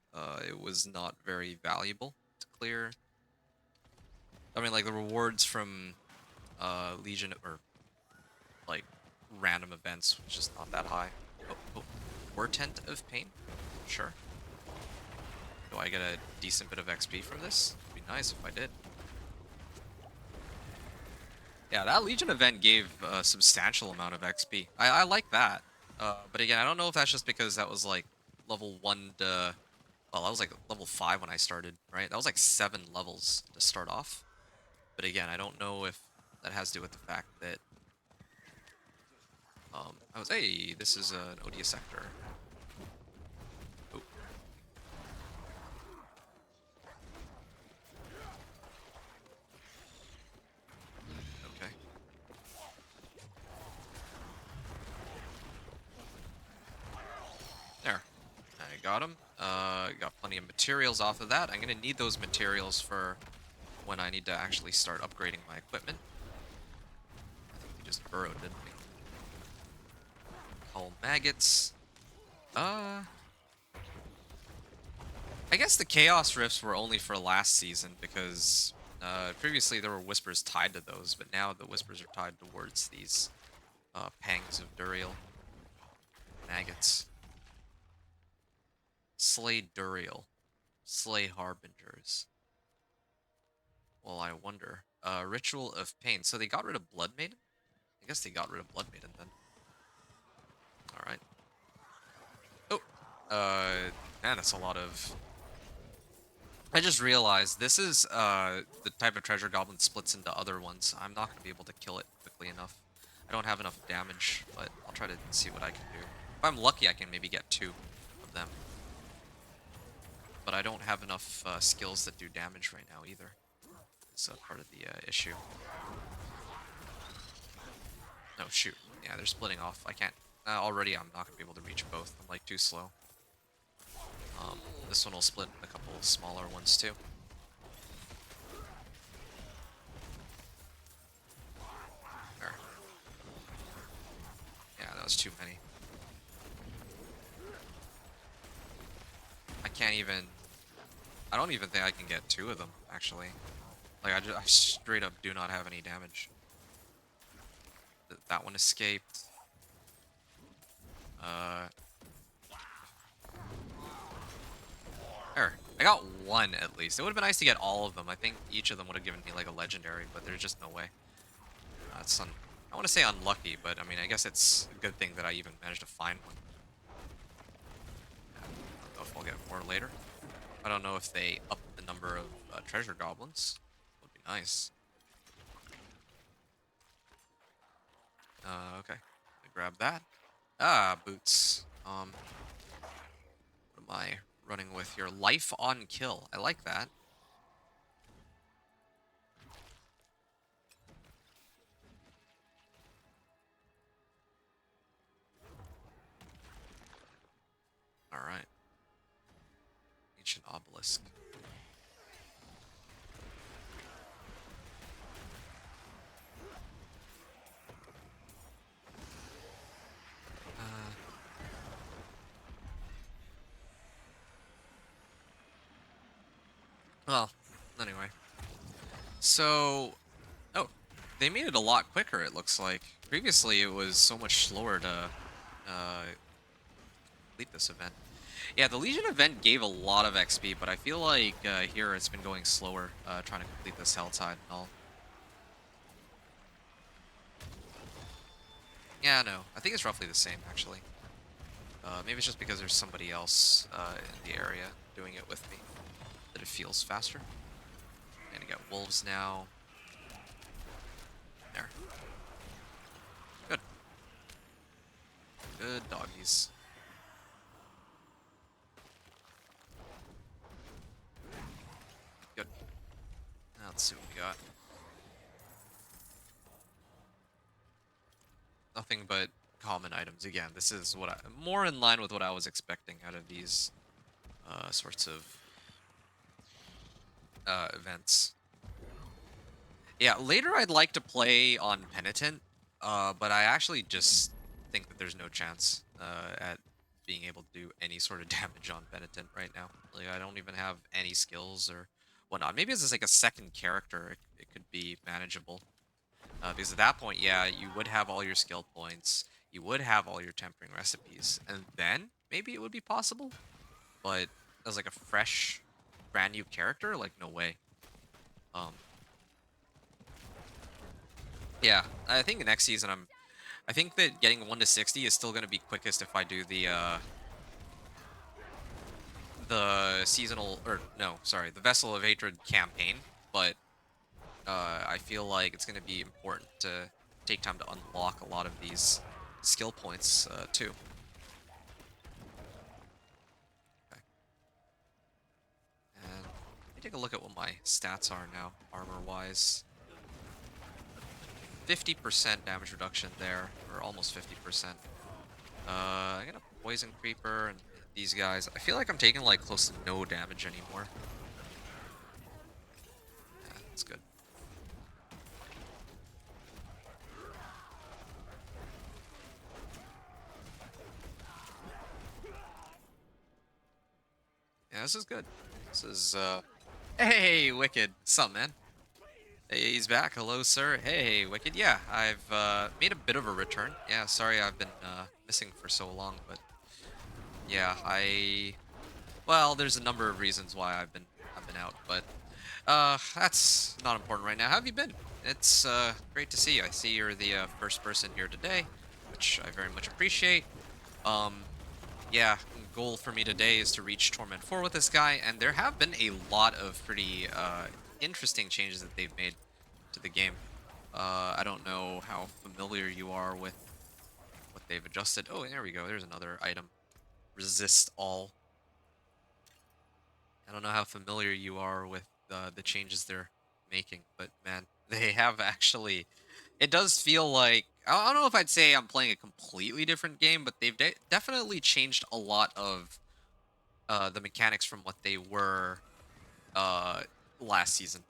it was not very valuable to clear. I mean, like the rewards from Legion or like random events was just not that high. Oh, Portent of Pain? Sure. Do I get a decent bit of XP for this? It'd be nice if I did. Yeah, that Legion event gave a substantial amount of XP. I like that. But again, I don't know if that's just because that was like level 1 to... Well, that was like level 5 when I started, right? That was like 7 levels to start off. But again, I don't know if that has to do with the fact that... Hey, this is an Odia sector. Oh. Okay. There. I got him. Got plenty of materials off of that. I'm gonna need those materials for when I need to actually start upgrading my equipment. I think we just burrowed, didn't we? Hull maggots. I guess the Chaos Rifts were only for last season because Previously, there were whispers tied to those, but now the whispers are tied towards these pangs of Duriel. Maggots. Slay Duriel. Slay Harbingers. Well, I wonder. Ritual of Pain. So they got rid of Blood Maiden? I guess they got rid of Blood Maiden then. Alright. Oh! Man, that's a lot of... I just realized this is the type of treasure goblin splits into other ones. I'm not going to be able to kill it quickly enough. I don't have enough damage, but I'll try to see what I can do. If I'm lucky, I can maybe get 2 of them. But I don't have enough skills that do damage right now either. It's part of the issue. No, shoot. Yeah, they're splitting off. I can't... already, I'm not going to be able to reach both. I'm, like, too slow. This one will split a couple smaller ones, too. There. Yeah, that was too many. I can't even... I don't even think I can get 2 of them, actually. Like, I straight up do not have any damage. That one escaped. There. I got 1 at least. It would have been nice to get all of them. I think each of them would have given me like a legendary, but there's just no way. It's I want to say unlucky, but I mean, I guess it's a good thing that I even managed to find one. I don't know if I'll get more later. I don't know if they up the number of treasure goblins. Would be nice. Okay. Grab that. Ah, boots. What am I running with here? Life on kill. I like that. Alright. Ancient obelisk. Well, anyway. So, oh, they made it a lot quicker, it looks like. Previously, it was so much slower to complete this event. Yeah, the Legion event gave a lot of XP, but I feel like here it's been going slower, trying to complete this Helltide and all. Yeah, no, I think it's roughly the same, actually. Maybe it's just because there's somebody else in the area doing it with me that it feels faster. And you got wolves now. There. Good. Good doggies. Good. Now let's see what we got. Nothing but common items. Again, this is what more in line with what I was expecting out of these sorts of events. Yeah, later I'd like to play on Penitent, but I actually just think that there's no chance at being able to do any sort of damage on Penitent right now. Like, I don't even have any skills or whatnot. Maybe as just like a second character, it could be manageable. Because at that point, yeah, you would have all your skill points, you would have all your tempering recipes, and then maybe it would be possible. But as like a fresh, brand new character, like no way. Um, yeah, I think next season I think that getting 1 to 60 is still gonna be quickest if I do the seasonal, or no, sorry, the Vessel of Hatred campaign. But I feel like it's gonna be important to take time to unlock a lot of these skill points too. Okay. And let me take a look at what my stats are now, armor-wise. 50% damage reduction there, or almost 50%. I got a Poison Creeper and these guys. I feel like I'm taking like close to no damage anymore. Yeah, that's good. Yeah, this is good. This is, Hey, Wicked. What's up, man? Hey, he's back. Hello, sir. Hey, Wicked. Yeah, I've made a bit of a return. Yeah, sorry I've been missing for so long, but yeah, well, there's a number of reasons why I've been out, but that's not important right now. How have you been? It's great to see you. I see you're the first person here today, which I very much appreciate. Um, yeah, goal for me today is to reach Torment 4 with this guy, and there have been a lot of pretty interesting changes that they've made to the game. I don't know how familiar you are with what they've adjusted. Oh, there we go. There's another item. Resist all. I don't know how familiar you are with the changes they're making, but man, they have actually. It does feel like I don't know if I'd say I'm playing a completely different game, but they've definitely changed a lot of the mechanics from what they were uh, last season.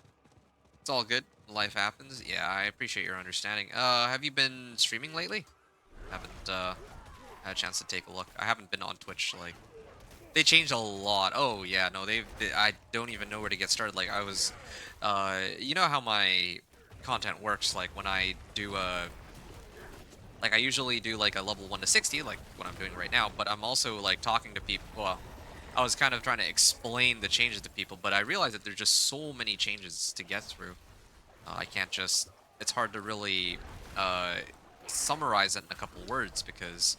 It's all good. Life happens. Yeah, I appreciate your understanding. Have you been streaming lately? Haven't had a chance to take a look. I haven't been on Twitch. Like they changed a lot. Oh yeah, no, I don't even know where to get started. Like I was, you know how my content works. Like when I do like I usually do like a level 1 to 60, like what I'm doing right now. But I'm also like talking to people. Well, I was kind of trying to explain the changes to people, but I realized that there's just so many changes to get through. I can't just. It's hard to really uh, summarize it in a couple words because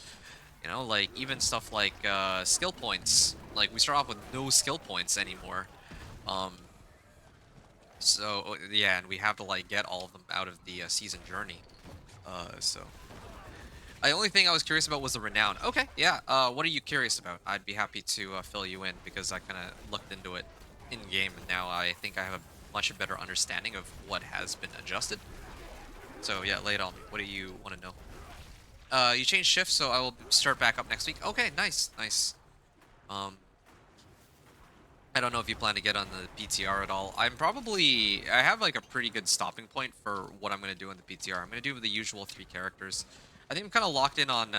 like even stuff like skill points. Like we start off with no skill points anymore. Um, so yeah, and we have to like get all of them out of the season journey. So the only thing I was curious about was the renown. Okay, yeah. What are you curious about? I'd be happy to fill you in because I kind of looked into it in game, and now I think I have a much better understanding of what has been adjusted. So yeah, lay it on me. What do you want to know? You changed shifts, so I will start back up next week. Okay, nice, nice. Um, I don't know if you plan to get on the PTR at all. I have like a pretty good stopping point for what I'm going to do in the PTR. I'm going to do the usual 3 characters. I think I'm kind of locked in on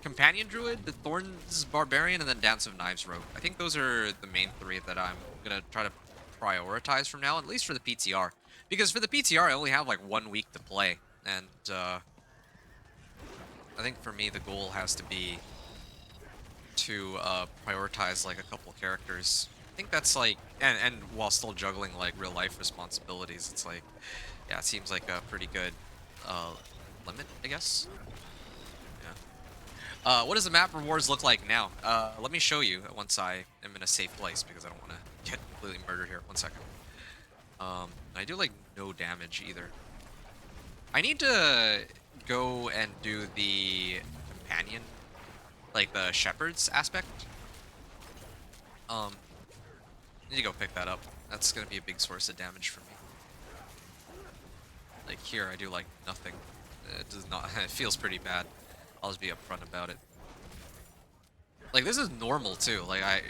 Companion Druid, the Thorns Barbarian, and then Dance of Knives Rogue. I think those are the main 3 that I'm going to try to prioritize from now, at least for the PTR. Because for the PTR, I only have like 1 week to play. And I think for me, the goal has to be to prioritize like a couple characters. I think that's like, and while still juggling like real life responsibilities, it's like, yeah, it seems like a pretty good uh, limit, I guess. Yeah. What does the map rewards look like now? Let me show you once I am in a safe place because I don't want to get completely murdered here. 1 second. I do like no damage either. I need to go and do the companion, like the shepherd's aspect. Um, Need to go pick that up. That's gonna be a big source of damage for me. Like here, I do like nothing. It does not. It feels pretty bad. I'll just be upfront about it. Like this is normal too. Like I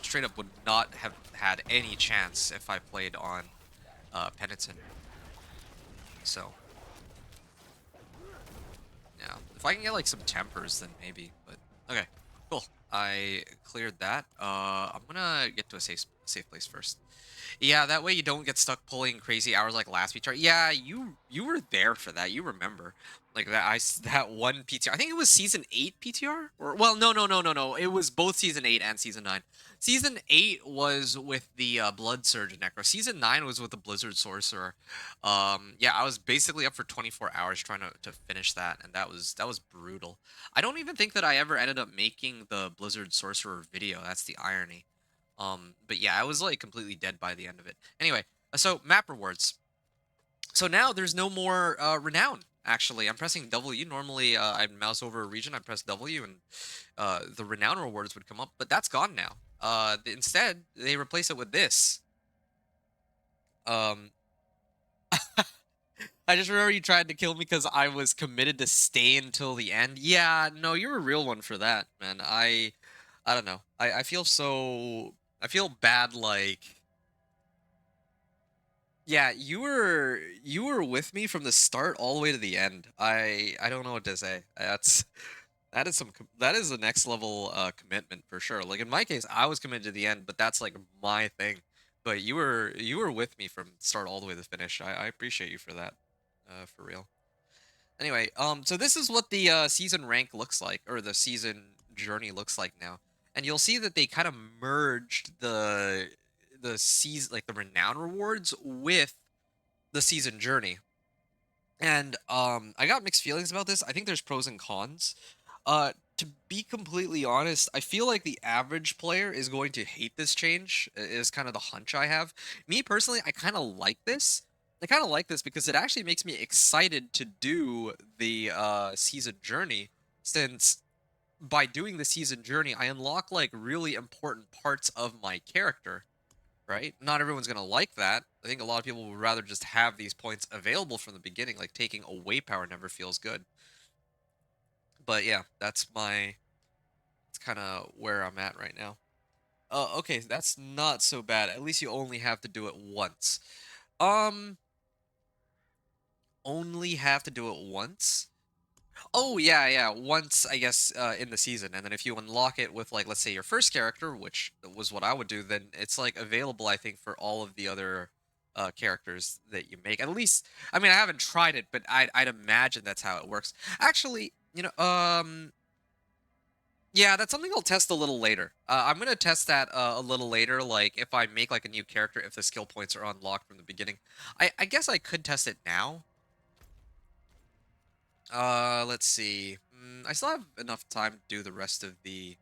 straight up would not have had any chance if I played on Penitent. So yeah, if I can get like some tempers, then maybe. But okay, cool. I cleared that. I'm gonna get to a safe place first. Yeah, that way you don't get stuck pulling crazy hours like last PTR. Yeah, you were there for that. You remember, like that one PTR. I think it was season 8 PTR. Or well, no. It was both season 8 and season 9. Season 8 was with the Blood Surge Necro. Season 9 was with the Blizzard Sorcerer. Yeah, I was basically up for 24 hours trying to finish that, and that was brutal. I don't even think that I ever ended up making the Blizzard Sorcerer video. That's the irony. But yeah, I was like completely dead by the end of it. Anyway, so map rewards. So now there's no more renown. Actually, I'm pressing W. Normally, I'd mouse over a region, I press W, and the renown rewards would come up. But that's gone now. Instead, they replace it with this. Um, I just remember you tried to kill me because I was committed to stay until the end. Yeah, no, you're a real one for that, man. I don't know. I feel so. I feel bad. Like yeah, you were with me from the start all the way to the end. I don't know what to say. That is the next level commitment for sure. Like in my case, I was committed to the end, but that's like my thing. But you were with me from start all the way to finish. I appreciate you for that, for real. Anyway, so this is what the season rank looks like, or the season journey looks like now, and you'll see that they kind of merged the season, like the renown rewards, with the season journey. And I got mixed feelings about this. I think there's pros and cons. To be completely honest, I feel like the average player is going to hate this change. Is kind of the hunch I have. Me personally, I kind of like this. I kind of like this because it actually makes me excited to do the season journey, since by doing the season journey, I unlock like really important parts of my character, right? Not everyone's going to like that. I think a lot of people would rather just have these points available from the beginning. Like taking away power never feels good. But yeah, it's kind of where I'm at right now. Okay, that's not so bad. At least you only have to do it once. Um, only have to do it once? Oh yeah, yeah. Once I guess in the season, and then if you unlock it with like let's say your first character, which was what I would do, then it's like available I think for all of the other characters that you make. At least I mean I haven't tried it, but I'd imagine that's how it works. Actually, yeah, that's something I'll test a little later. I'm gonna test that a little later, like if I make like a new character, if the skill points are unlocked from the beginning. I guess I could test it now. Let's see. I still have enough time to do the rest of the.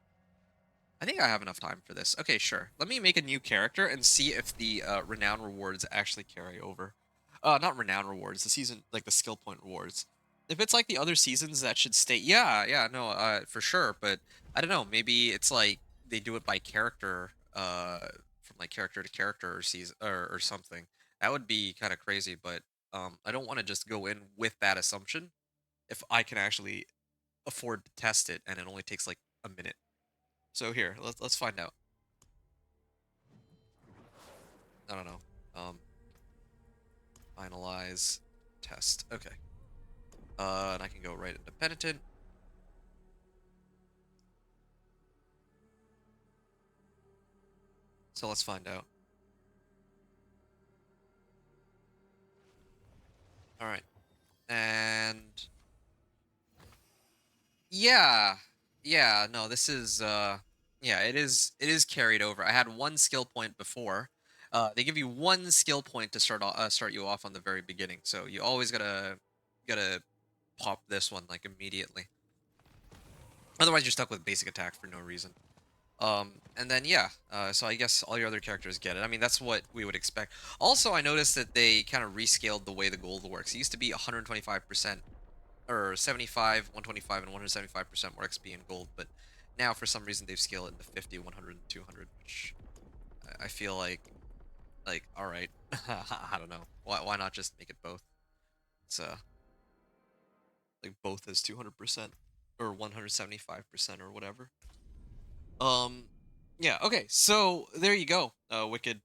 I think I have enough time for this. Okay, sure. Let me make a new character and see if the renown rewards actually carry over. Not renown rewards. The season, like the skill point rewards. If it's like the other seasons, that should stay. Yeah, yeah, no, for sure. But I don't know. Maybe it's like they do it by character, from like character to character or season or something. That would be kind of crazy. But I don't want to just go in with that assumption if I can actually afford to test it and it only takes like a minute. So here, let's find out. I don't know. Um, finalize test. Okay. And I can go right into penitent. So let's find out. All right. And yeah, yeah. No, this is yeah. It is carried over. I had one skill point before. They give you one skill point to start you off on the very beginning. So you always gotta pop this one like immediately. Otherwise, you're stuck with basic attack for no reason. And then yeah, so I guess all your other characters get it. I mean, that's what we would expect. Also, I noticed that they kind of rescaled the way the gold works. It used to be 125% or 75, 125, and 175% more XP in gold, but now for some reason they've scaled it into 50, 100, and 200, which I feel like all right, I don't know. Why not just make it both? It's like both as 200% or 175% or whatever. Um, yeah, okay, so there you go, Wicked.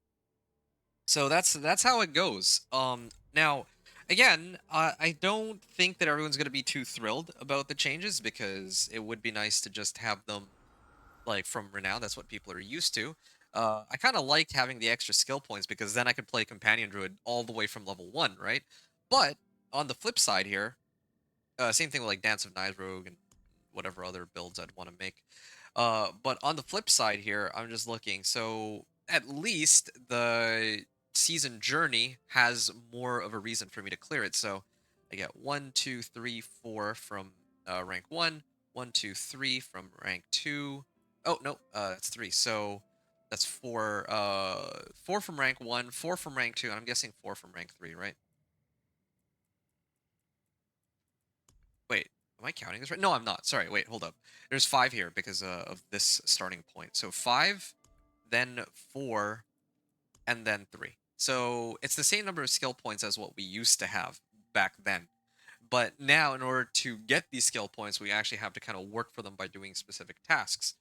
So that's how it goes. Now, again, I don't think that everyone's gonna be too thrilled about the changes because it would be nice to just have them like from renown. That's what people are used to. I kind of liked having the extra skill points because then I could play Companion Druid all the way from level 1, right? But on the flip side here, same thing with like Dance of Knives Rogue and whatever other builds I'd want to make. But on the flip side here, I'm just looking. So at least the season journey has more of a reason for me to clear it. So I get 1, 2, 3, 4 from rank 1, 1, 2, 3 from rank 2. Oh no, that's 3. So that's 4. 4 from rank 1, 4 from rank 2, and I'm guessing 4 from rank 3, right? Wait, am I counting this right? No, I'm not. Sorry, wait, hold up. There's 5 here because of this starting point. So 5, then 4, and then 3. So it's the same number of skill points as what we used to have back then. But now, in order to get these skill points, we actually have to kind of work for them by doing specific tasks.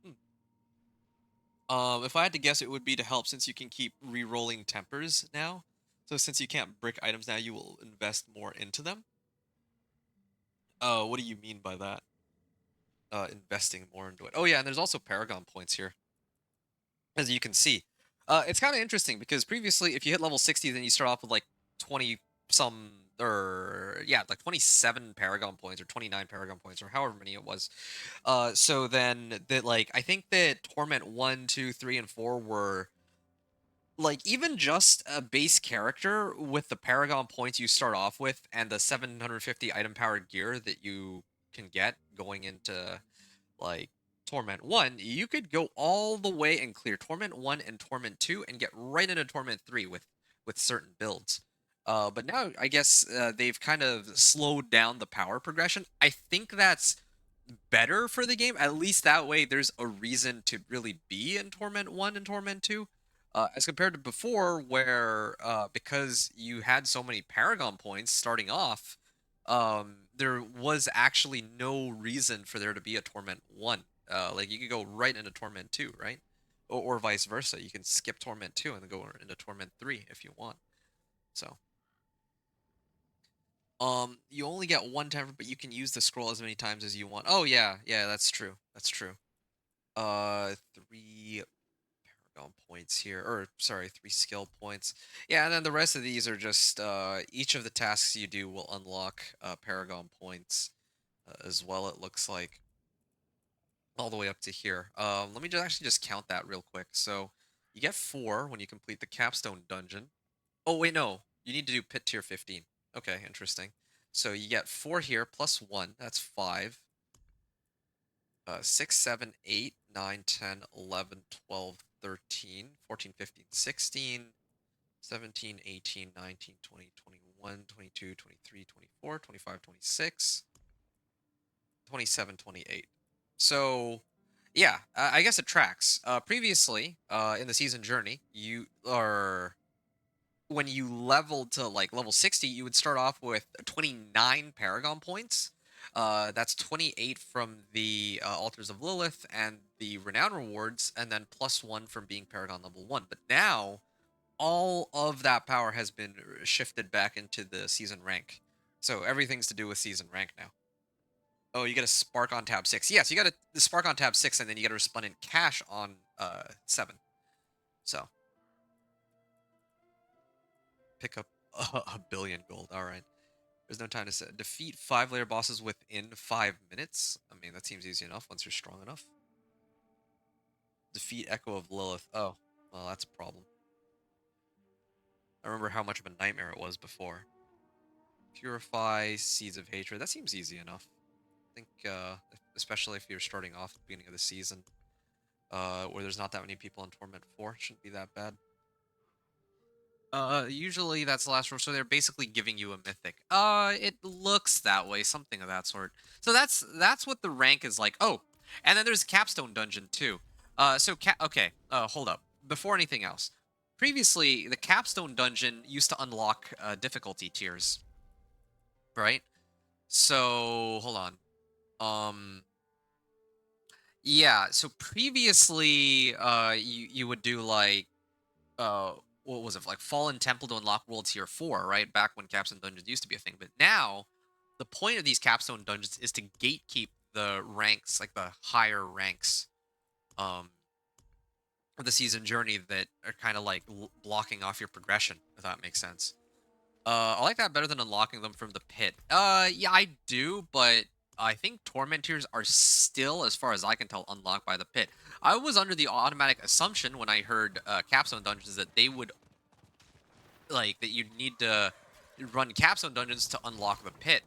Hmm. If I had to guess, it would be to help since you can keep re-rolling tempers now. So since you can't brick items now, you will invest more into them. What do you mean by that? Investing more into it. Oh yeah, and there's also Paragon points here, as you can see. It's kind of interesting because previously, if you hit level 60, then you start off with like 20 some, or yeah, like 27 Paragon points or 29 Paragon points or however many it was. So then that, like, I think that Torment 1, 2, 3, and 4 were like even just a base character with the Paragon points you start off with and the 750 item powered gear that you can get going into like Torment 1, you could go all the way and clear Torment 1 and Torment 2 and get right into Torment 3 with certain builds. But now I guess they've kind of slowed down the power progression. I think that's better for the game. At least that way there's a reason to really be in Torment 1 and Torment 2. As compared to before, where because you had so many Paragon points starting off, there was actually no reason for there to be a Torment 1. Like you could go right into Torment 2, right? Or vice versa. You can skip Torment 2 and then go into Torment 3 if you want. So, you only get one time, but you can use the scroll as many times as you want. Oh yeah, yeah, that's true. That's true. 3 Paragon points here, or sorry, 3 skill points. Yeah, and then the rest of these are just each of the tasks you do will unlock Paragon points as well. It looks like all the way up to here. Let me just actually just count that real quick. So you get 4 when you complete the capstone dungeon. Oh wait, no, you need to do pit tier 15. Okay, interesting. So you get 4 here plus 1. That's 5. 6, 7, 8, 9, 10, 11, 12, 13, 14, 15, 16, 17, 18, 19, 20, 21, 22, 23, 24, 25, 26, 27, 28. So, yeah, I guess it tracks. Previously, in the season journey, you are when you leveled to like level 60, you would start off with 29 Paragon points. That's 28 from the Altars of Lilith and the Renown rewards, and then plus 1 from being Paragon level 1. But now, all of that power has been shifted back into the season rank. So everything's to do with season rank now. Oh, you get a spark on tab 6. Yes, you got the spark on tab 6, and then you get a resplendent cash on 7. So pick up a billion gold. All right. There's no time to set. Defeat 5 layer bosses within 5 minutes. I mean, that seems easy enough once you're strong enough. Defeat Echo of Lilith. Oh, well, that's a problem. I remember how much of a nightmare it was before. Purify Seeds of Hatred. That seems easy enough. I think, especially if you're starting off at the beginning of the season, where there's not that many people in Torment 4, shouldn't be that bad. Usually that's the last row, so they're basically giving you a mythic. It looks that way, something of that sort. So that's what the rank is like. Oh, and then there's Capstone Dungeon too. Okay, hold up. Before anything else, previously the Capstone Dungeon used to unlock difficulty tiers, right? So hold on. Yeah. So previously, you would do like uh what was it, like Fallen Temple to unlock World Tier 4, right? Back when Capstone Dungeons used to be a thing. But now the point of these Capstone Dungeons is to gatekeep the ranks, like the higher ranks um of the season journey that are kind of like blocking off your progression, if that makes sense. I like that better than unlocking them from the pit. Yeah, I do, but I think torment tiers are still, as far as I can tell, unlocked by the pit. I was under the automatic assumption when I heard capstone dungeons that they would like that you'd need to run capstone dungeons to unlock the pit.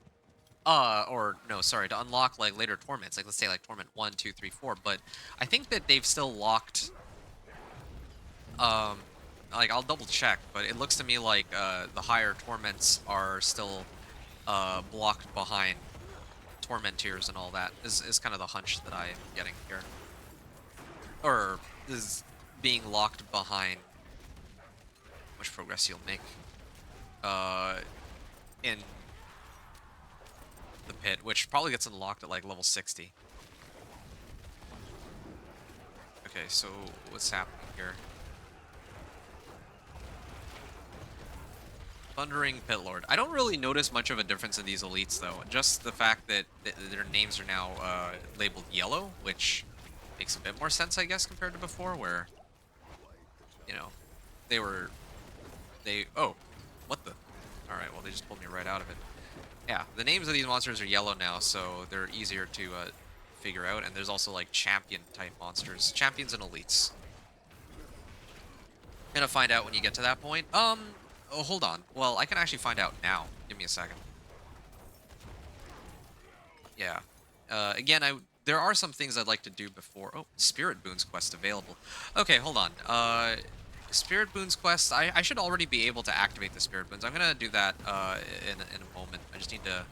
Or no, sorry, to unlock like later torments, like let's say like torment 1, 2, 3, 4. But I think that they've still locked um like I'll double check, but it looks to me like the higher torments are still blocked behind torment tiers and all that is kind of the hunch that I am getting here. Or is being locked behind how much progress you'll make uh in the pit, which probably gets unlocked at like level 60. Okay, so what's happening here? Thundering Pit Lord. I don't really notice much of a difference in these elites, though. Just the fact that their names are now labeled yellow, which makes a bit more sense, I guess, compared to before, where you know, they were they. Oh, what the? All right, well they just pulled me right out of it. Yeah, the names of these monsters are yellow now, so they're easier to figure out. And there's also like champion type monsters, champions and elites. Gonna find out when you get to that point. Oh, hold on. Well, I can actually find out now. Give me a second. Yeah. Again, there are some things I'd like to do before. Oh, Spirit Boons quest available. Okay, hold on. Spirit Boons quest. I should already be able to activate the Spirit Boons. I'm gonna do that in a moment. I just need to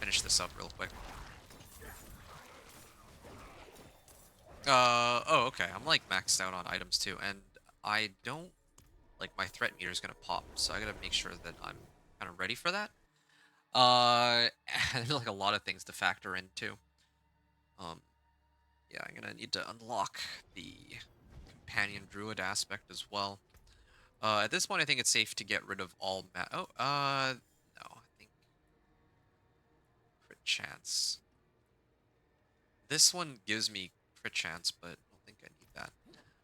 finish this up real quick. Oh, okay. I'm like maxed out on items too, and I don't like my threat meter is gonna pop, so I gotta make sure that I'm kind of ready for that. There's like a lot of things to factor into. Um, yeah, I'm gonna need to unlock the companion druid aspect as well. At this point, I think it's safe to get rid of all no, I think crit chance. This one gives me crit chance, but I don't think I need that.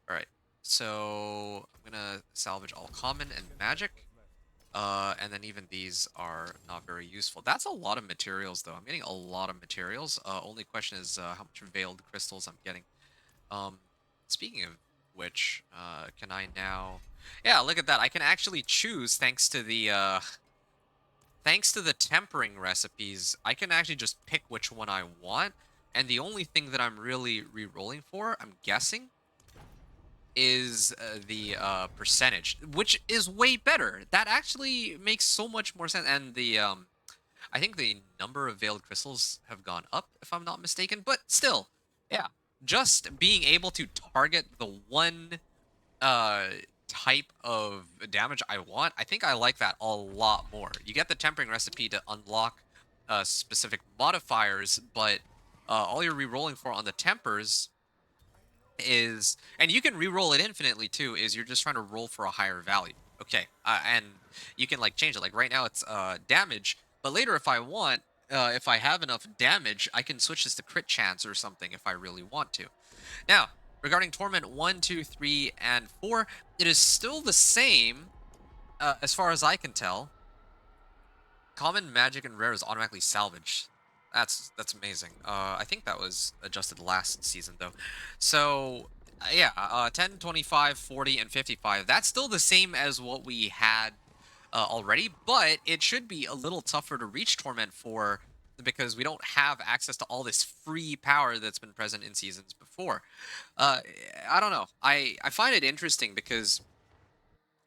All right, so I'm gonna salvage all common and magic. And then even these are not very useful. That's a lot of materials, though. I'm getting a lot of materials. Only question is how much veiled crystals I'm getting. Um, Speaking of which, can I now? Yeah, look at that. I can actually choose thanks to the tempering recipes. I can actually just pick which one I want. And the only thing that I'm really re-rolling for, I'm guessing, is the percentage, which is way better. That actually makes so much more sense. And the I think the number of veiled crystals have gone up, if I'm not mistaken. But still, yeah, just being able to target the one uh type of damage I want, I think I like that a lot more. You get the tempering recipe to unlock specific modifiers, but all you're re-rolling for on the tempers is, and you can re-roll it infinitely too, is you're just trying to roll for a higher value. Okay, and you can like change it. Like right now it's damage, but later if I want, if I have enough damage, I can switch this to crit chance or something if I really want to. Now, regarding Torment 1, 2, 3, and 4, it is still the same as far as I can tell. Common, magic, and rare is automatically salvaged. That's amazing. I think that was adjusted last season though. So yeah, 10, 25, 40, and 55. That's still the same as what we had already, but it should be a little tougher to reach Torment 4 because we don't have access to all this free power that's been present in seasons before. Uh, I don't know. I find it interesting because,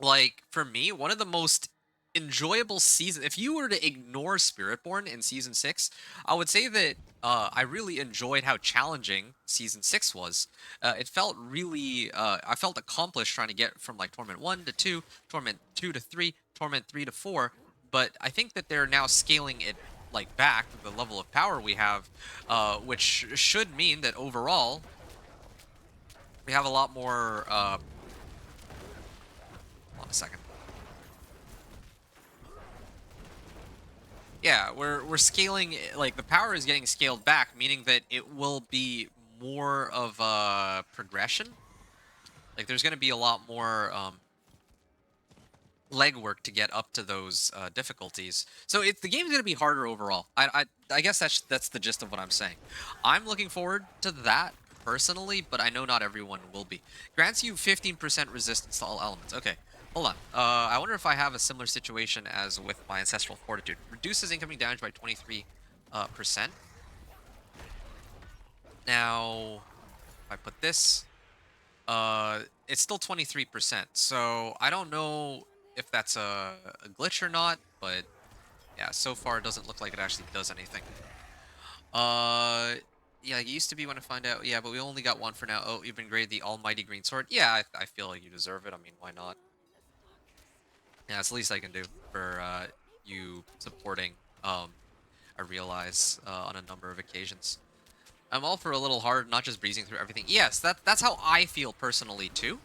like, for me, one of the most enjoyable seasons, if you were to ignore Spiritborn in season 6, I would say that I really enjoyed how challenging season 6 was. It felt really, I felt accomplished trying to get from like Torment 1 to 2, Torment 2 to 3, Torment 3 to 4. But I think that they're now scaling it like back to the level of power we have, which should mean that overall we have a lot more. Hold on a second. Yeah, we're scaling, like the power is getting scaled back, meaning that it will be more of a progression. Like there's going to be a lot more legwork to get up to those difficulties. So the game's going to be harder overall. I guess that's the gist of what I'm saying. I'm looking forward to that personally, but I know not everyone will be. Grants you 15% resistance to all elements. Okay, hold on. I wonder if I have a similar situation as with my Ancestral Fortitude. Reduces incoming damage by 23%. Now, if I put this, it's still 23%. So I don't know if that's a glitch or not, but yeah, so far it doesn't look like it actually does anything. Uh, yeah, it used to be when I find out. Yeah, but we only got one for now. Oh, you've been graded the Almighty Green Sword. Yeah, I feel like you deserve it. I mean, why not? Yeah, it's the least I can do for you supporting. I realize on a number of occasions. I'm all for a little hard, not just breezing through everything. Yes, that's how I feel personally too.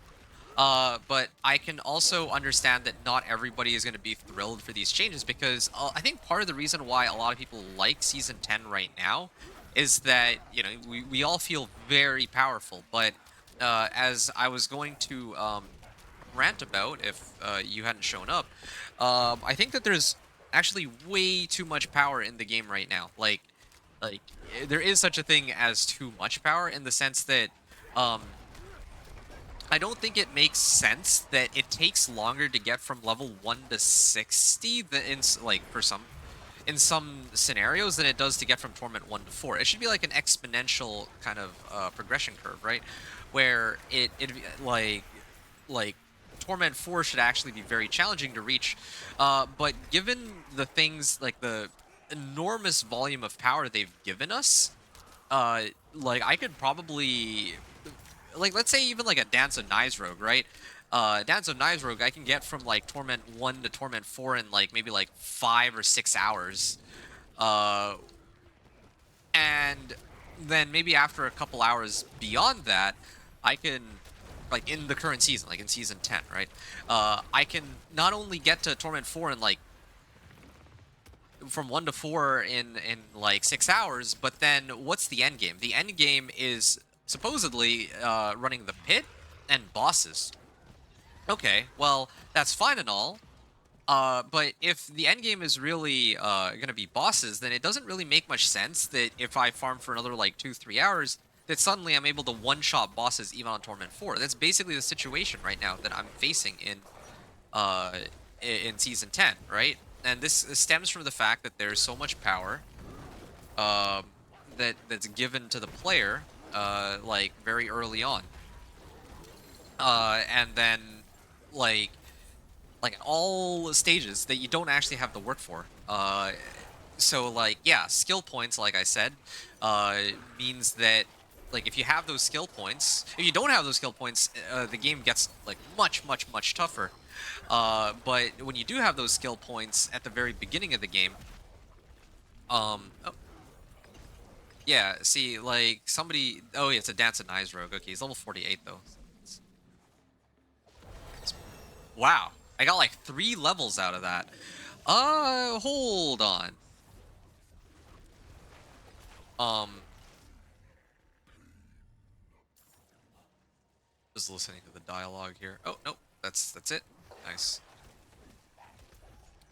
But I can also understand that not everybody is going to be thrilled for these changes because I think part of the reason why a lot of people like Season 10 right now is that, you know, we all feel very powerful. But as I was going to rant about if you hadn't shown up. I think that there's actually way too much power in the game right now. There is such a thing as too much power in the sense that um, I don't think it makes sense that it takes longer to get from level 1 to 60 than like for some in some scenarios than it does to get from torment 1 to 4. It should be like an exponential kind of progression curve, right? Where like torment 4 should actually be very challenging to reach. But given the things like the enormous volume of power they've given us, like I could probably like let's say even like a Dance of Rogue, right? Dance of Rogue, I can get from like Torment 1 to Torment 4 in like maybe like 5 or 6 hours. Uh and then maybe after a couple hours beyond that, I can like in the current season, like in season 10, right? I can not only get to Torment 4 in like from 1 to 4 in like 6 hours, but then what's the end game? The end game is supposedly running the pit and bosses. Okay, well, that's fine and all. But if the end game is really gonna be bosses, then it doesn't really make much sense that if I farm for another like 2-3 hours, that suddenly I'm able to one-shot bosses even on Torment 4. That's basically the situation right now that I'm facing uh in season 10, right? And this stems from the fact that there's so much power that's given to the player like very early on. And then like in all stages that you don't actually have to work for. So like yeah, skill points, like I said, uh, means that like if you have those skill points, if you don't have those skill points, the game gets like much tougher. But when you do have those skill points at the very beginning of the game, oh, yeah, see, like somebody, oh yeah, it's a Dance and Eyes rogue. Okay, he's level 48 though. Wow, I got like 3 levels out of that. Hold on. Um, just listening to the dialogue here. Oh, nope, that's it. Nice.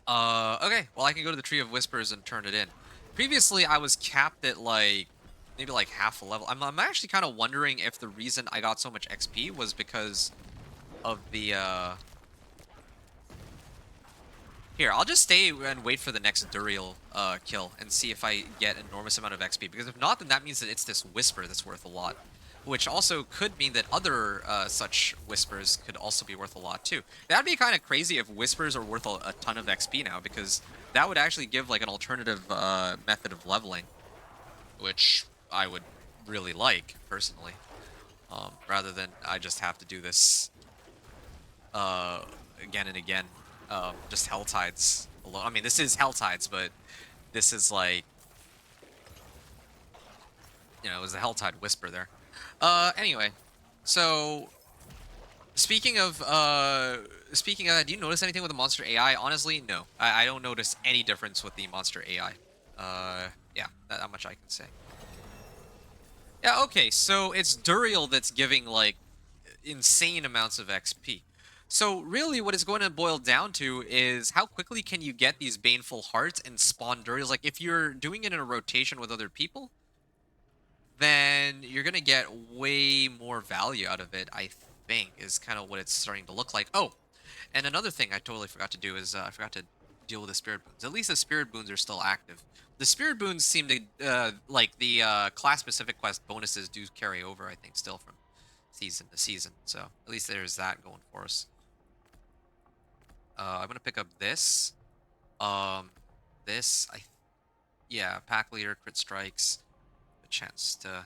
Okay, well I can go to the Tree of Whispers and turn it in. Previously, I was capped at like maybe like half a level. I'm actually kind of wondering if the reason I got so much XP was because of the Here, I'll just stay and wait for the next Duriel kill and see if I get enormous amount of XP. Because if not, then that means that it's this Whisper that's worth a lot. Which also could mean that other such Whispers could also be worth a lot too. That'd be kind of crazy if Whispers are worth a ton of XP now, because that would actually give like an alternative method of leveling, which I would really like, personally. Rather than I just have to do this uh, again and again. Just Hell Tides alone. I mean, this is Hell Tides, but this is like, it was the Hell Tide Whisper there. Anyway, so speaking of that, do you notice anything with the monster AI? Honestly, no. I don't notice any difference with the monster AI. Yeah, that much I can say. Yeah, okay, so it's Duriel that's giving like insane amounts of XP. So really what it's going to boil down to is how quickly can you get these Baneful Hearts and spawn Duriels. Like if you're doing it in a rotation with other people, then you're going to get way more value out of it, I think, is kind of what it's starting to look like. Oh, and another thing I totally forgot to do is I forgot to deal with the Spirit Boons. At least the Spirit Boons are still active. The Spirit Boons seem to, like the class-specific quest bonuses do carry over, I think, still from season to season. So at least there's that going for us. I'm gonna pick up this. Um, this yeah, pack leader, crit strikes, a chance to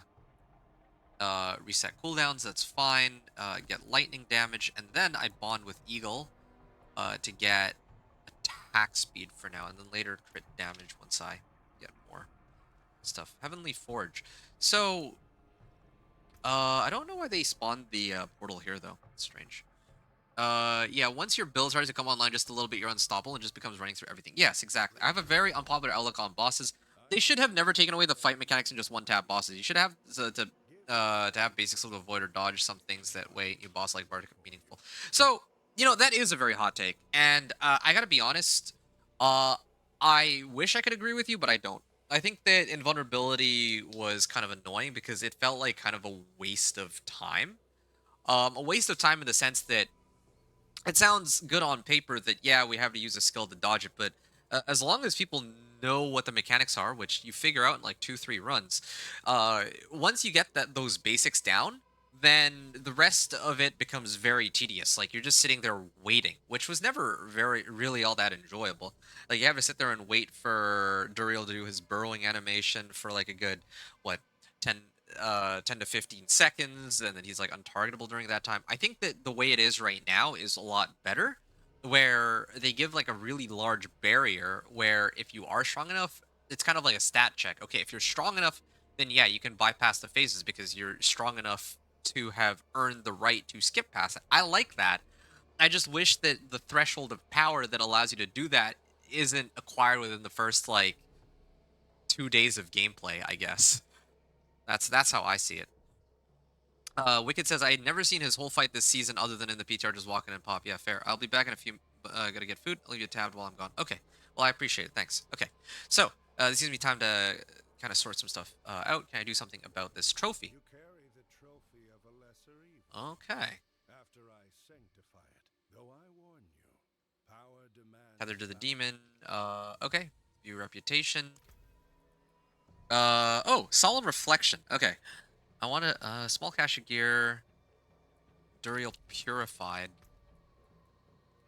reset cooldowns. That's fine. Get lightning damage, and then I bond with Eagle to get attack speed for now, and then later crit damage once I get more stuff. Heavenly Forge. So I don't know why they spawned the portal here though. It's strange. Yeah, once your build starts to come online just a little bit, you're unstoppable and just becomes running through everything. Yes, exactly. I have a very unpopular outlook on bosses. They should have never taken away the fight mechanics and just one-tap bosses. You should have to have basics to avoid or dodge some things that way new boss like Bardic are meaningful. So You know, that is a very hot take. And I gotta be honest, uh, I wish I could agree with you, but I don't. I think that invulnerability was kind of annoying because it felt like kind of a waste of time. A waste of time in the sense that it sounds good on paper that yeah we have to use a skill to dodge it, but as long as people know what the mechanics are, which you figure out in like 2 3 runs, once you get those basics down, then the rest of it becomes very tedious. Like you're just sitting there waiting, which was never very really all that enjoyable. Like you have to sit there and wait for Duriel to do his burrowing animation for like a good what 10 10 to 15 seconds, and then he's like untargetable during that time. I think that the way it is right now is a lot better, where they give like a really large barrier where if you are strong enough, it's kind of like a stat check. Okay, if you're strong enough, then yeah, you can bypass the phases because you're strong enough to have earned the right to skip past it. I like that. I just wish that the threshold of power that allows you to do that isn't acquired within the first like 2 days of gameplay, I guess. That's how I see it. Wicked says, I had never seen his whole fight this season other than in the PTR just walking and pop. Yeah, fair. I'll be back in a few. Gotta get food. I'll leave you tabbed while I'm gone. Okay. Well, I appreciate it. Thanks. Okay. So, this gives me time to kind of sort some stuff out. Can I do something about this trophy? You carry the trophy of a lesser evil. Okay. After I sanctify it, though I warn you, power demands. Tethered to the demon. Okay. View reputation. Oh, solemn reflection. Okay. I want a small cache of gear. Duriel purified.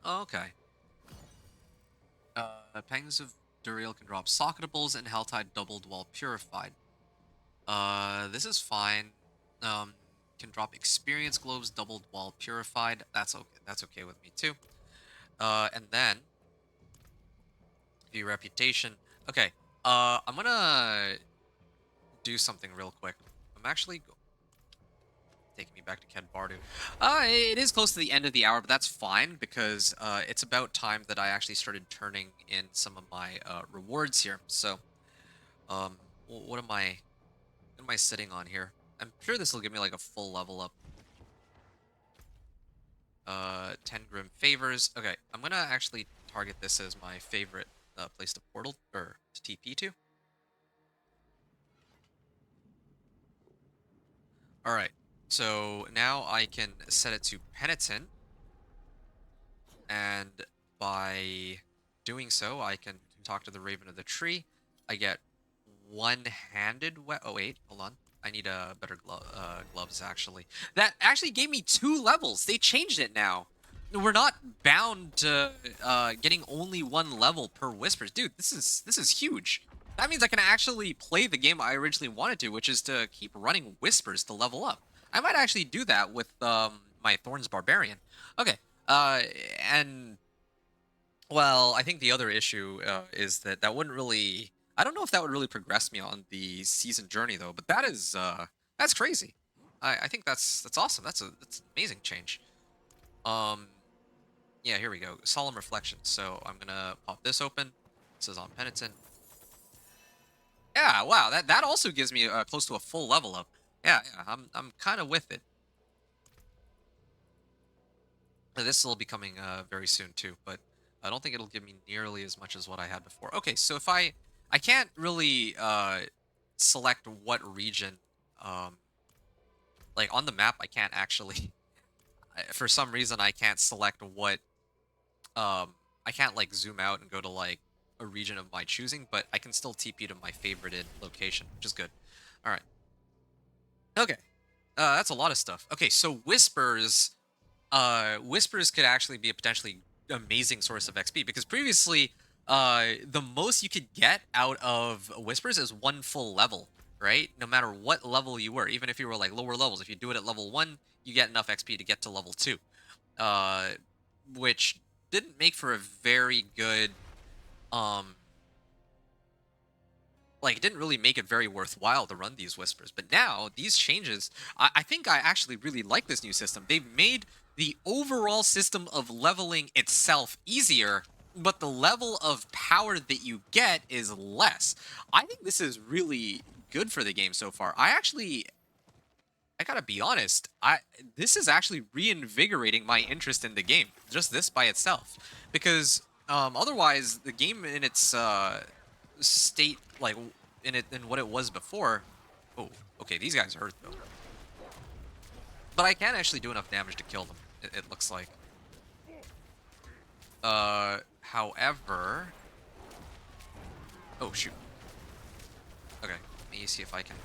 Oh, okay. Pangs of Duriel can drop socketables and Helltide doubled while purified. This is fine. Can drop experience globes doubled while purified. That's okay. That's okay with me too. And then view reputation. Okay. I'm gonna do something real quick. I'm actually taking me back to Ken Bardu. It is close to the end of the hour, but that's fine because it's about time that I actually started turning in some of my rewards here. So, what am I sitting on here? I'm sure this will give me like a full level up. 10 Grim Favors. Okay, I'm gonna actually target this as my favorite place to portal or to TP to. All right, so now I can set it to Penitent, and by doing so, I can talk to the Raven of the Tree. I get one-handed. Oh wait, hold on. I need a better gloves actually. That actually gave me 2 levels. They changed it now. We're not bound to getting only 1 level per whispers, dude. This is huge. That means I can actually play the game I originally wanted to, which is to keep running whispers to level up. I might actually do that with my Thorns Barbarian. Okay, and well, I think the other issue is that that wouldn't really. I don't know if that would really progress me on the season journey though. But that's crazy. I think that's awesome. That's an amazing change. Um, yeah, here we go. Solemn reflection. So I'm gonna pop this open. It says on penitent. Yeah, wow. That also gives me close to a full level up. Yeah, yeah. I'm kind of with it. This will be coming very soon too, but I don't think it'll give me nearly as much as what I had before. Okay, so if I can't really select what region, um, like on the map, I can't actually. For some reason, I can't select what. I can't like zoom out and go to like a region of my choosing, but I can still TP to my favorited location, which is good. All right. Okay. That's a lot of stuff. Okay, so whispers could actually be a potentially amazing source of XP because previously the most you could get out of whispers is 1 full level, right? No matter what level you were, even if you were like lower levels, if you do it at level 1, you get enough XP to get to level 2, uh which didn't make for a very good um like it didn't really make it very worthwhile to run these whispers. But now these changes, I think I actually really like this new system. They've made the overall system of leveling itself easier, but the level of power that you get is less. I think this is really good for the game so far. I actually I gotta be honest, I this is actually reinvigorating my interest in the game. Just this by itself, because otherwise the game in its state, like in what it was before. Oh, okay, these guys hurt though, but I can actually do enough damage to kill them. It looks like. However, oh shoot. Okay, let me see if I can.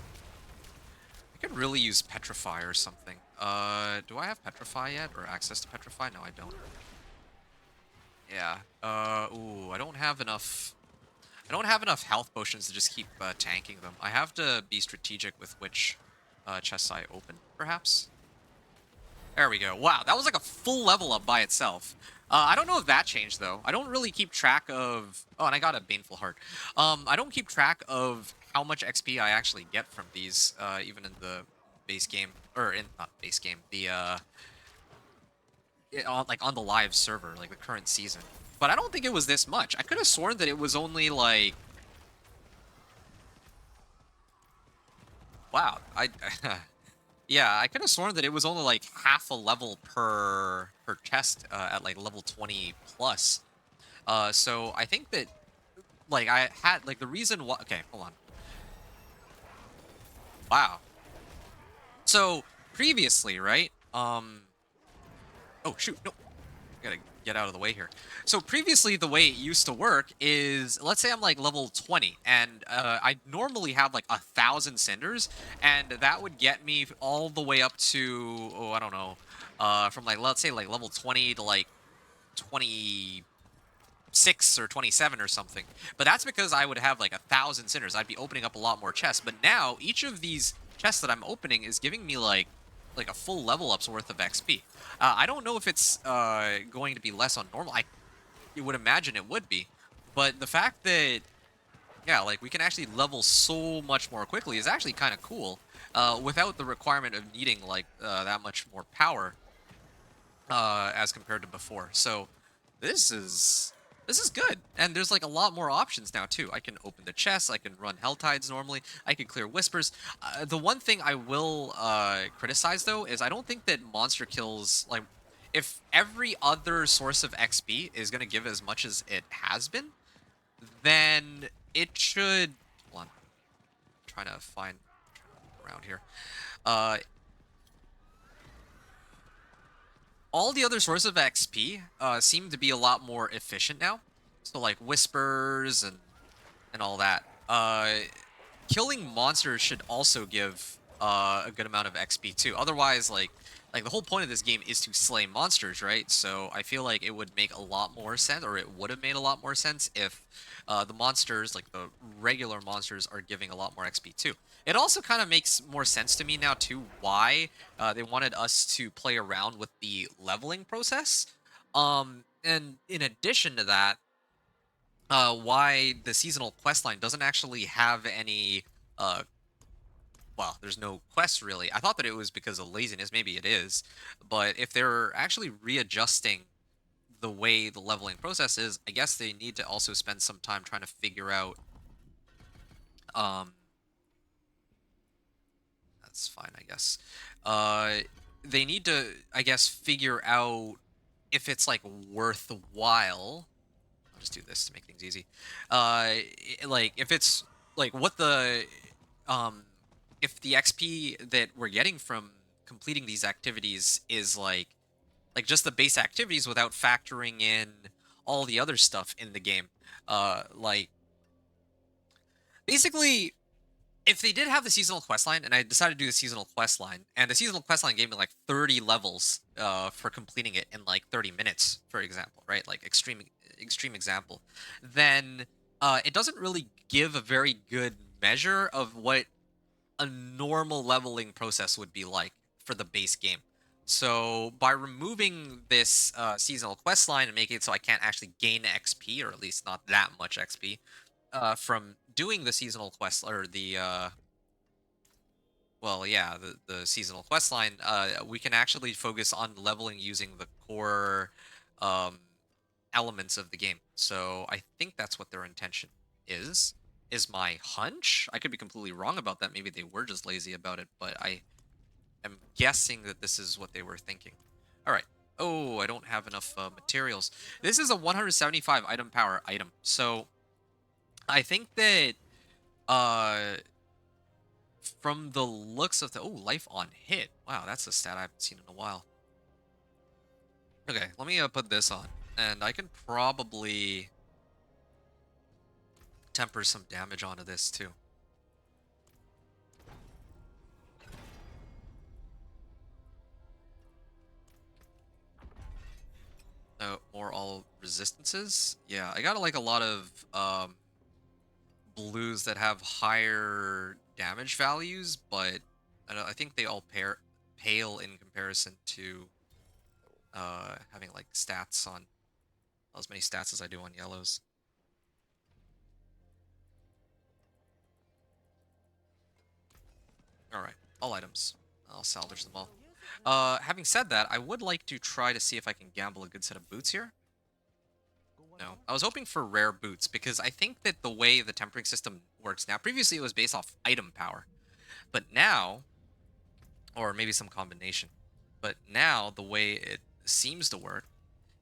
I could really use Petrify or something. Do I have Petrify yet, or access to Petrify? No, I don't. Yeah. Ooh, I don't have enough. I don't have enough health potions to just keep tanking them. I have to be strategic with which chests I open, perhaps. There we go. Wow, that was like a full level up by itself. I don't know if that changed though. I don't really keep track of. Oh, and I got a Baneful Heart. I don't keep track of how much XP I actually get from these, even in the base game, or in not base game, the like on the live server, like the current season. But I don't think it was this much. I could have sworn that it was only like, wow, I yeah, I could have sworn that it was only like half a level per chest at like level 20 plus. So I think that like I had like the reason why. Okay, hold on. Wow. So previously, right? Oh shoot, no, gotta get out of the way here. So previously, the way it used to work is, let's say I'm like level 20, and I normally have like 1,000 cinders, and that would get me all the way up to, oh, I don't know, from like, let's say like level 20 to like 26 or 27 or something. But that's because I would have like 1,000 cinders. I'd be opening up a lot more chests. But now each of these chests that I'm opening is giving me like a full level up's worth of XP. I don't know if it's going to be less on normal. You would imagine it would be, but the fact that, yeah, like we can actually level so much more quickly is actually kind of cool, without the requirement of needing like that much more power as compared to before. So this is this is good, and there's like a lot more options now too. I can open the chests, I can run Hell Tides normally, I can clear Whispers. The one thing I will criticize though is I don't think that monster kills, like, if every other source of XP is going to give as much as it has been, then it should. Hold on, trying to find around here. Uh, all the other sources of XP seem to be a lot more efficient now. So like whispers and all that. Killing monsters should also give a good amount of XP too. Otherwise, like the whole point of this game is to slay monsters, right? So I feel like it would make a lot more sense, or it would have made a lot more sense if the monsters, like the regular monsters, are giving a lot more XP too. It also kind of makes more sense to me now too why they wanted us to play around with the leveling process. And in addition to that, why the seasonal quest line doesn't actually have any uh well, there's no quests really. I thought that it was because of laziness, maybe it is, but if they're actually readjusting the way the leveling process is, I guess they need to also spend some time trying to figure out, um that's fine, I guess. uh they need to, I guess, figure out if it's like worthwhile. I'll just do this to make things easy. Like if it's like what the um if the XP that we're getting from completing these activities is like just the base activities without factoring in all the other stuff in the game. Like basically, if they did have the seasonal quest line, and I decided to do the seasonal quest line, and the seasonal quest line gave me like 30 levels for completing it in like 30 minutes, for example, right? Like extreme example, then it doesn't really give a very good measure of what a normal leveling process would be like for the base game. So by removing this seasonal quest line and making it so I can't actually gain XP, or at least not that much XP, from doing the seasonal quest, or the well, yeah, the seasonal quest line, we can actually focus on leveling using the core um, elements of the game. So I think that's what their intention is. Is my hunch? I could be completely wrong about that. Maybe they were just lazy about it, but I I'm guessing that this is what they were thinking. All right. Oh, I don't have enough materials. This is a 175 item power item. So I think that uh from the looks of the life on hit. Wow, that's a stat I haven't seen in a while. Okay, let me put this on, and I can probably temper some damage onto this too. More all resistances. Yeah, I got like a lot of blues that have higher damage values, but I think they all pale in comparison to having like stats on as many stats as I do on yellows. All right, all items. I'll salvage them all. Having said that, I would like to try to see if I can gamble a good set of boots here. No, I was hoping for rare boots because I think that the way the tempering system works now, previously it was based off item power, but now, or maybe some combination, but now the way it seems to work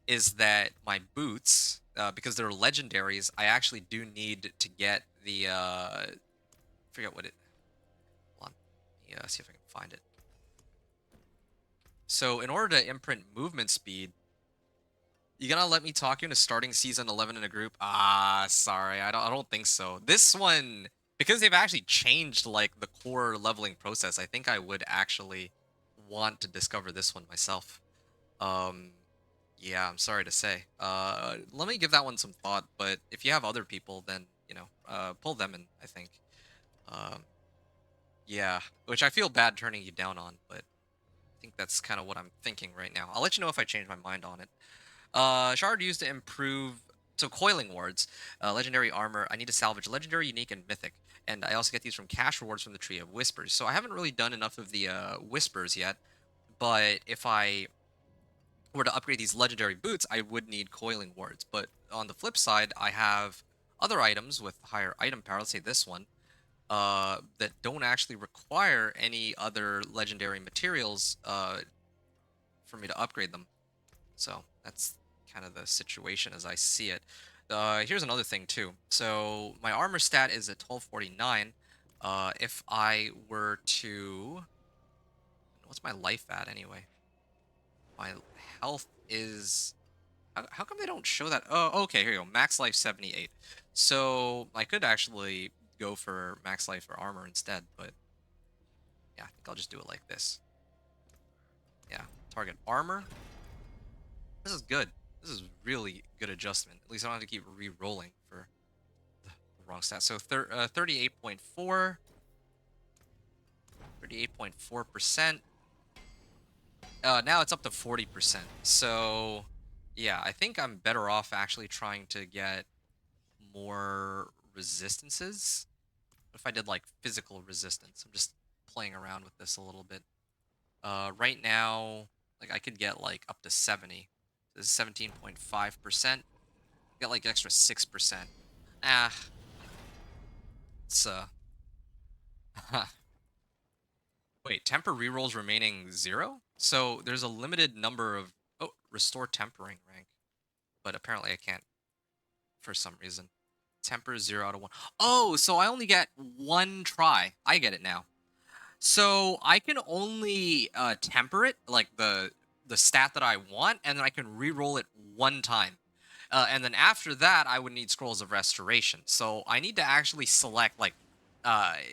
is that my boots, because they're legendaries, I actually do need to get the, forget what it, hold on, let me see if I can find it. So in order to imprint movement speed, you gonna let me talk you into starting season 11 in a group? Ah, sorry, I don't think so. This one, because they've actually changed like the core leveling process, I think I would actually want to discover this one myself. Um, yeah, I'm sorry to say. Let me give that one some thought, but if you have other people, then, pull them in, I think. Um, yeah, which I feel bad turning you down on, but I think that's kind of what I'm thinking right now. I'll let you know if I change my mind on it. Shard used to improve. So coiling wards, legendary armor. I need to salvage legendary, unique, and mythic. And I also get these from cash rewards from the Tree of Whispers. So I haven't really done enough of the Whispers yet. But if I were to upgrade these legendary boots, I would need coiling wards. But on the flip side, I have other items with higher item power. Let's say this one, that don't actually require any other legendary materials for me to upgrade them. So that's kind of the situation as I see it. Here's another thing too. So my armor stat is at 1249. If I were to, what's my life at anyway? My health is. How come they don't show that? Oh, okay. Here you go. Max life 78. So I could actually go for max life or armor instead, but yeah, I think I'll just do it like this. Yeah, target armor. This is good. This is really good adjustment. At least I don't have to keep re-rolling for the wrong stat. So 38.4, 38.4%. Now it's up to 40%. So yeah, I think I'm better off actually trying to get more resistances. What if I did like physical resistance? I'm just playing around with this a little bit. Right now, like I could get like up to 70. This is 17.5%. Get like an extra 6%. Ah, it's wait, temper rerolls remaining 0? So there's a limited number of restore tempering rank. But apparently I can't for some reason. Temper 0 out of 1. Oh, so I only get one try. I get it now. So I can only temper it, like the stat that I want, and then I can re-roll it one time. And then after that, I would need Scrolls of Restoration. So I need to actually select, like,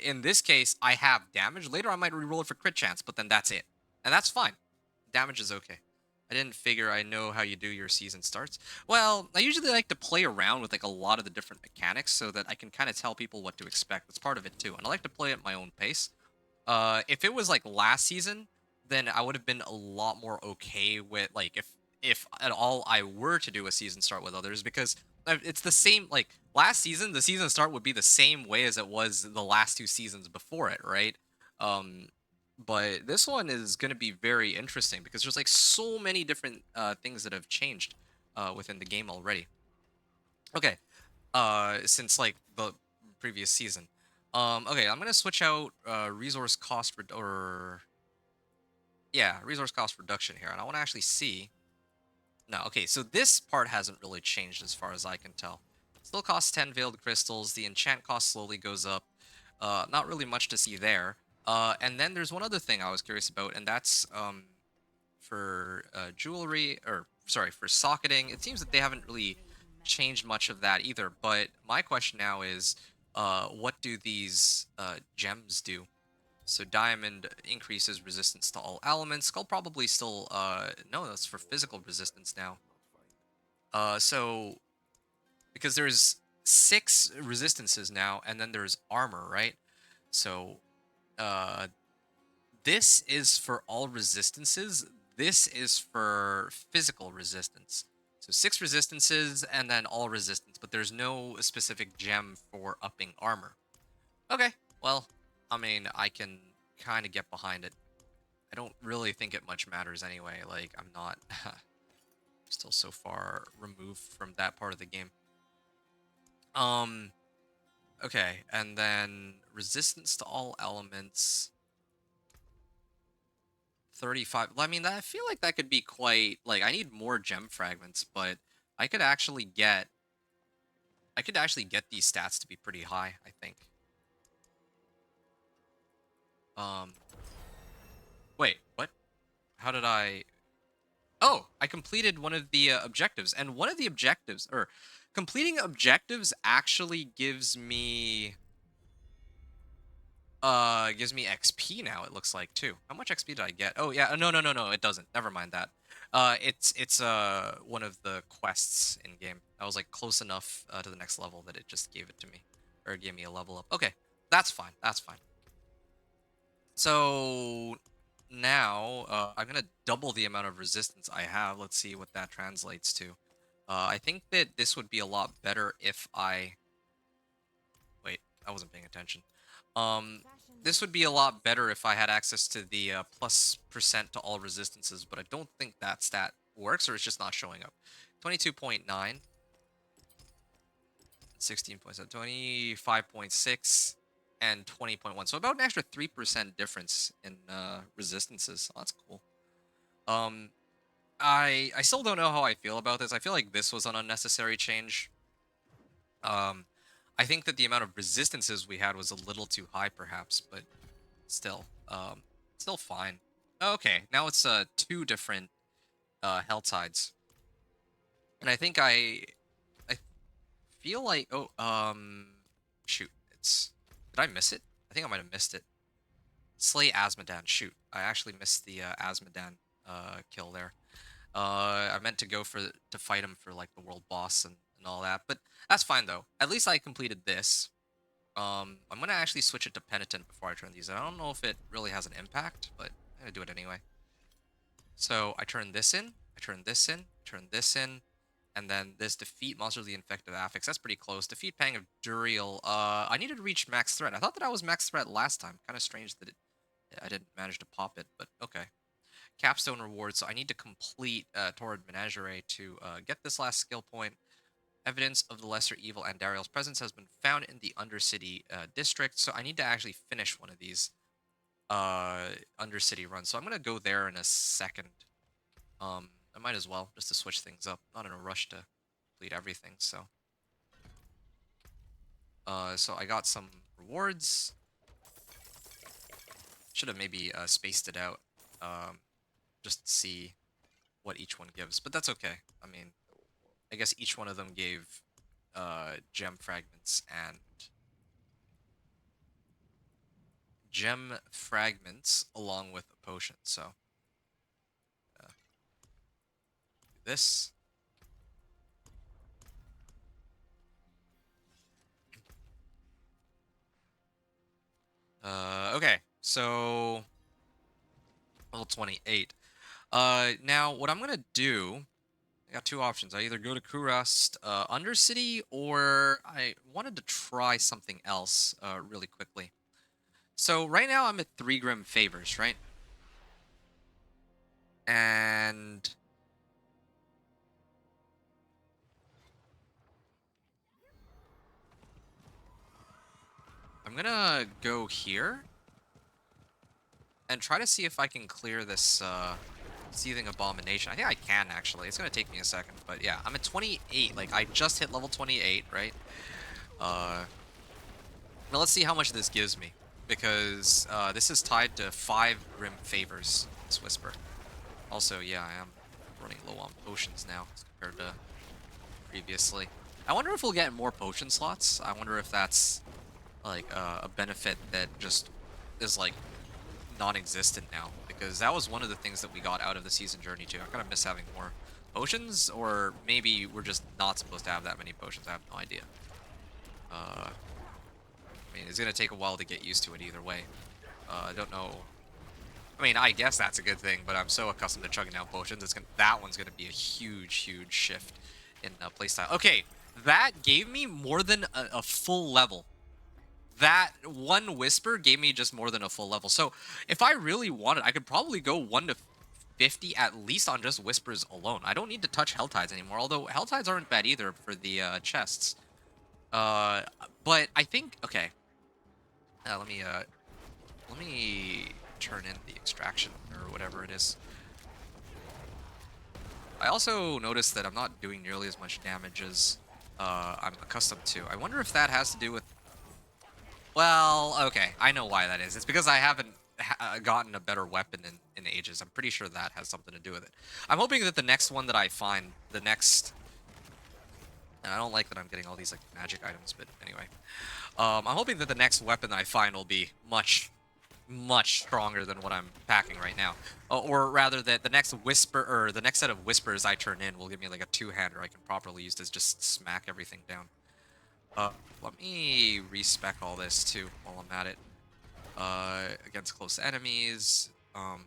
in this case, I have damage. Later, I might re-roll it for crit chance, but then that's it. And that's fine. Damage is okay. I didn't figure I know how you do your season starts. Well, I usually like to play around with, like, a lot of the different mechanics so that I can kind of tell people what to expect. That's part of it, too. And I like to play at my own pace. If it was like last season, then I would have been a lot more okay with like if at all I were to do a season start with others because it's the same like last season, the season start would be the same way as it was the last two seasons before it, right? Um but this one is going to be very interesting because there's like so many different things that have changed within the game already. Okay. Since like the previous season. Okay, I'm gonna switch out resource cost or Yeah, resource cost reduction here, and I want to actually see. No, okay, so this part hasn't really changed as far as I can tell. Still costs 10 veiled crystals. The enchant cost slowly goes up. Not really much to see there. And then there's one other thing I was curious about, and that's for jewelry, or sorry, for socketing. It seems that they haven't really changed much of that either. But my question now is, what do these gems do? So diamond increases resistance to all elements. Skull probably still no, that's for physical resistance now. So because there's 6 resistances now, and then there's armor, right? So uh this is for all resistances. This is for physical resistance. So 6 resistances and then all resistance, but there's no specific gem for upping armor. Okay, well, I mean, I can kind of get behind it. I don't really think it much matters anyway. Like, I'm not still so far removed from that part of the game. Um, okay, and then resistance to all elements. 35. I mean, I feel like that could be quite like I need more gem fragments, but I could actually get these stats to be pretty high, I think. Um wait, what? How did I Oh, I completed one of the objectives, and one of the objectives, or completing objectives, actually gives me XP now, it looks like, too. How much XP did I get? Oh yeah, no, it doesn't. Never mind that. It's one of the quests in game. I was like close enough to the next level that it just gave it to me, or it gave me a level up. Okay, that's fine. That's fine. So now I'm gonna double the amount of resistance I have. Let's see what that translates to. I think that this would be a lot better if I wait. I wasn't paying attention. This would be a lot better if I had access to the plus percent to all resistances, but I don't think that stat works, or it's just not showing up. 22.9, 16.7, 25.6, and 20.1. So about an extra 3% difference in resistances. Oh, that's cool. Um, I still don't know how I feel about this. I feel like this was an unnecessary change. Um, I think that the amount of resistances we had was a little too high, perhaps, but still, still fine. Okay, now it's 2 different health tides, and I think I feel like shoot, it's did I miss it? I think I might have missed it. Slay Asmodan. Shoot, I actually missed the Asmodan kill there. I meant to go to fight him for like the world boss and all that, but that's fine though. At least I completed this. I'm gonna actually switch it to Penitent before I turn these in. I don't know if it really has an impact, but I'm gonna do it anyway. So I turn this in, I turn this in, turn this in, and then this defeat monster of the infected affix. That's pretty close. Defeat Pang of Duriel. I needed to reach max threat. I thought that I was max threat last time. Kind of strange that I didn't manage to pop it, but okay. Capstone reward. So I need to complete Torrid Menagerie to get this last skill point. Evidence of the lesser evil Andariel's presence has been found in the Undercity district. So I need to actually finish one of these Undercity runs. So I'm gonna go there in a second. I might as well just to switch things up. Not in a rush to complete everything. So I got some rewards. Should have maybe spaced it out, just to see what each one gives. But that's okay. I mean, I guess each one of them gave gem fragments along with a potion. So do this. Okay, so level 28. Now what I'm gonna do, I got 2 options. I either go to Kurast Undercity, or I wanted to try something else really quickly. So right now I'm at 3 Grim Favors, right? And I'm gonna go here. and try to see if I can clear this seething abomination. I think I can actually. It's gonna take me a second, but yeah, I'm at 28. Like I just hit level 28, right? Uh, now let's see how much this gives me because this is tied to 5 grim favors. This whisper. Also, yeah, I am running low on potions now as compared to previously. I wonder if we'll get more potion slots. I wonder if that's like a benefit that just is like non-existent now, because that was one of the things that we got out of the season journey too. I kind of miss having more potions, or maybe we're just not supposed to have that many potions. I have no idea. I mean, it's gonna take a while to get used to it either way. I don't know. I mean, I guess that's a good thing, but I'm so accustomed to chugging down potions. That one's gonna be a huge shift in playstyle. Okay, that gave me more than a full level. That one whisper gave me just more than a full level. So if I really wanted, I could probably go 1 to 50 at least on just whispers alone. I don't need to touch hell tides anymore, although hell tides aren't bad either for the chests. Uh, but I think okay. Let me turn in the extraction or whatever it is. I also noticed that I'm not doing nearly as much damage as I'm accustomed to. I wonder if that has to do with. Well, okay, I know why that is. It's because I haven't gotten a better weapon in ages. I'm pretty sure that has something to do with it. I'm hoping that the next one that I find, the next. I don't like that I'm getting all these like magic items, but anyway. I'm hoping that the next weapon I find will be much stronger than what I'm packing right now. Or rather that the next whisper, or the next set of whispers I turn in will give me like a two-hander I can properly use to just smack everything down. Uh, Let me respec all this too while I'm at it. Against close enemies. And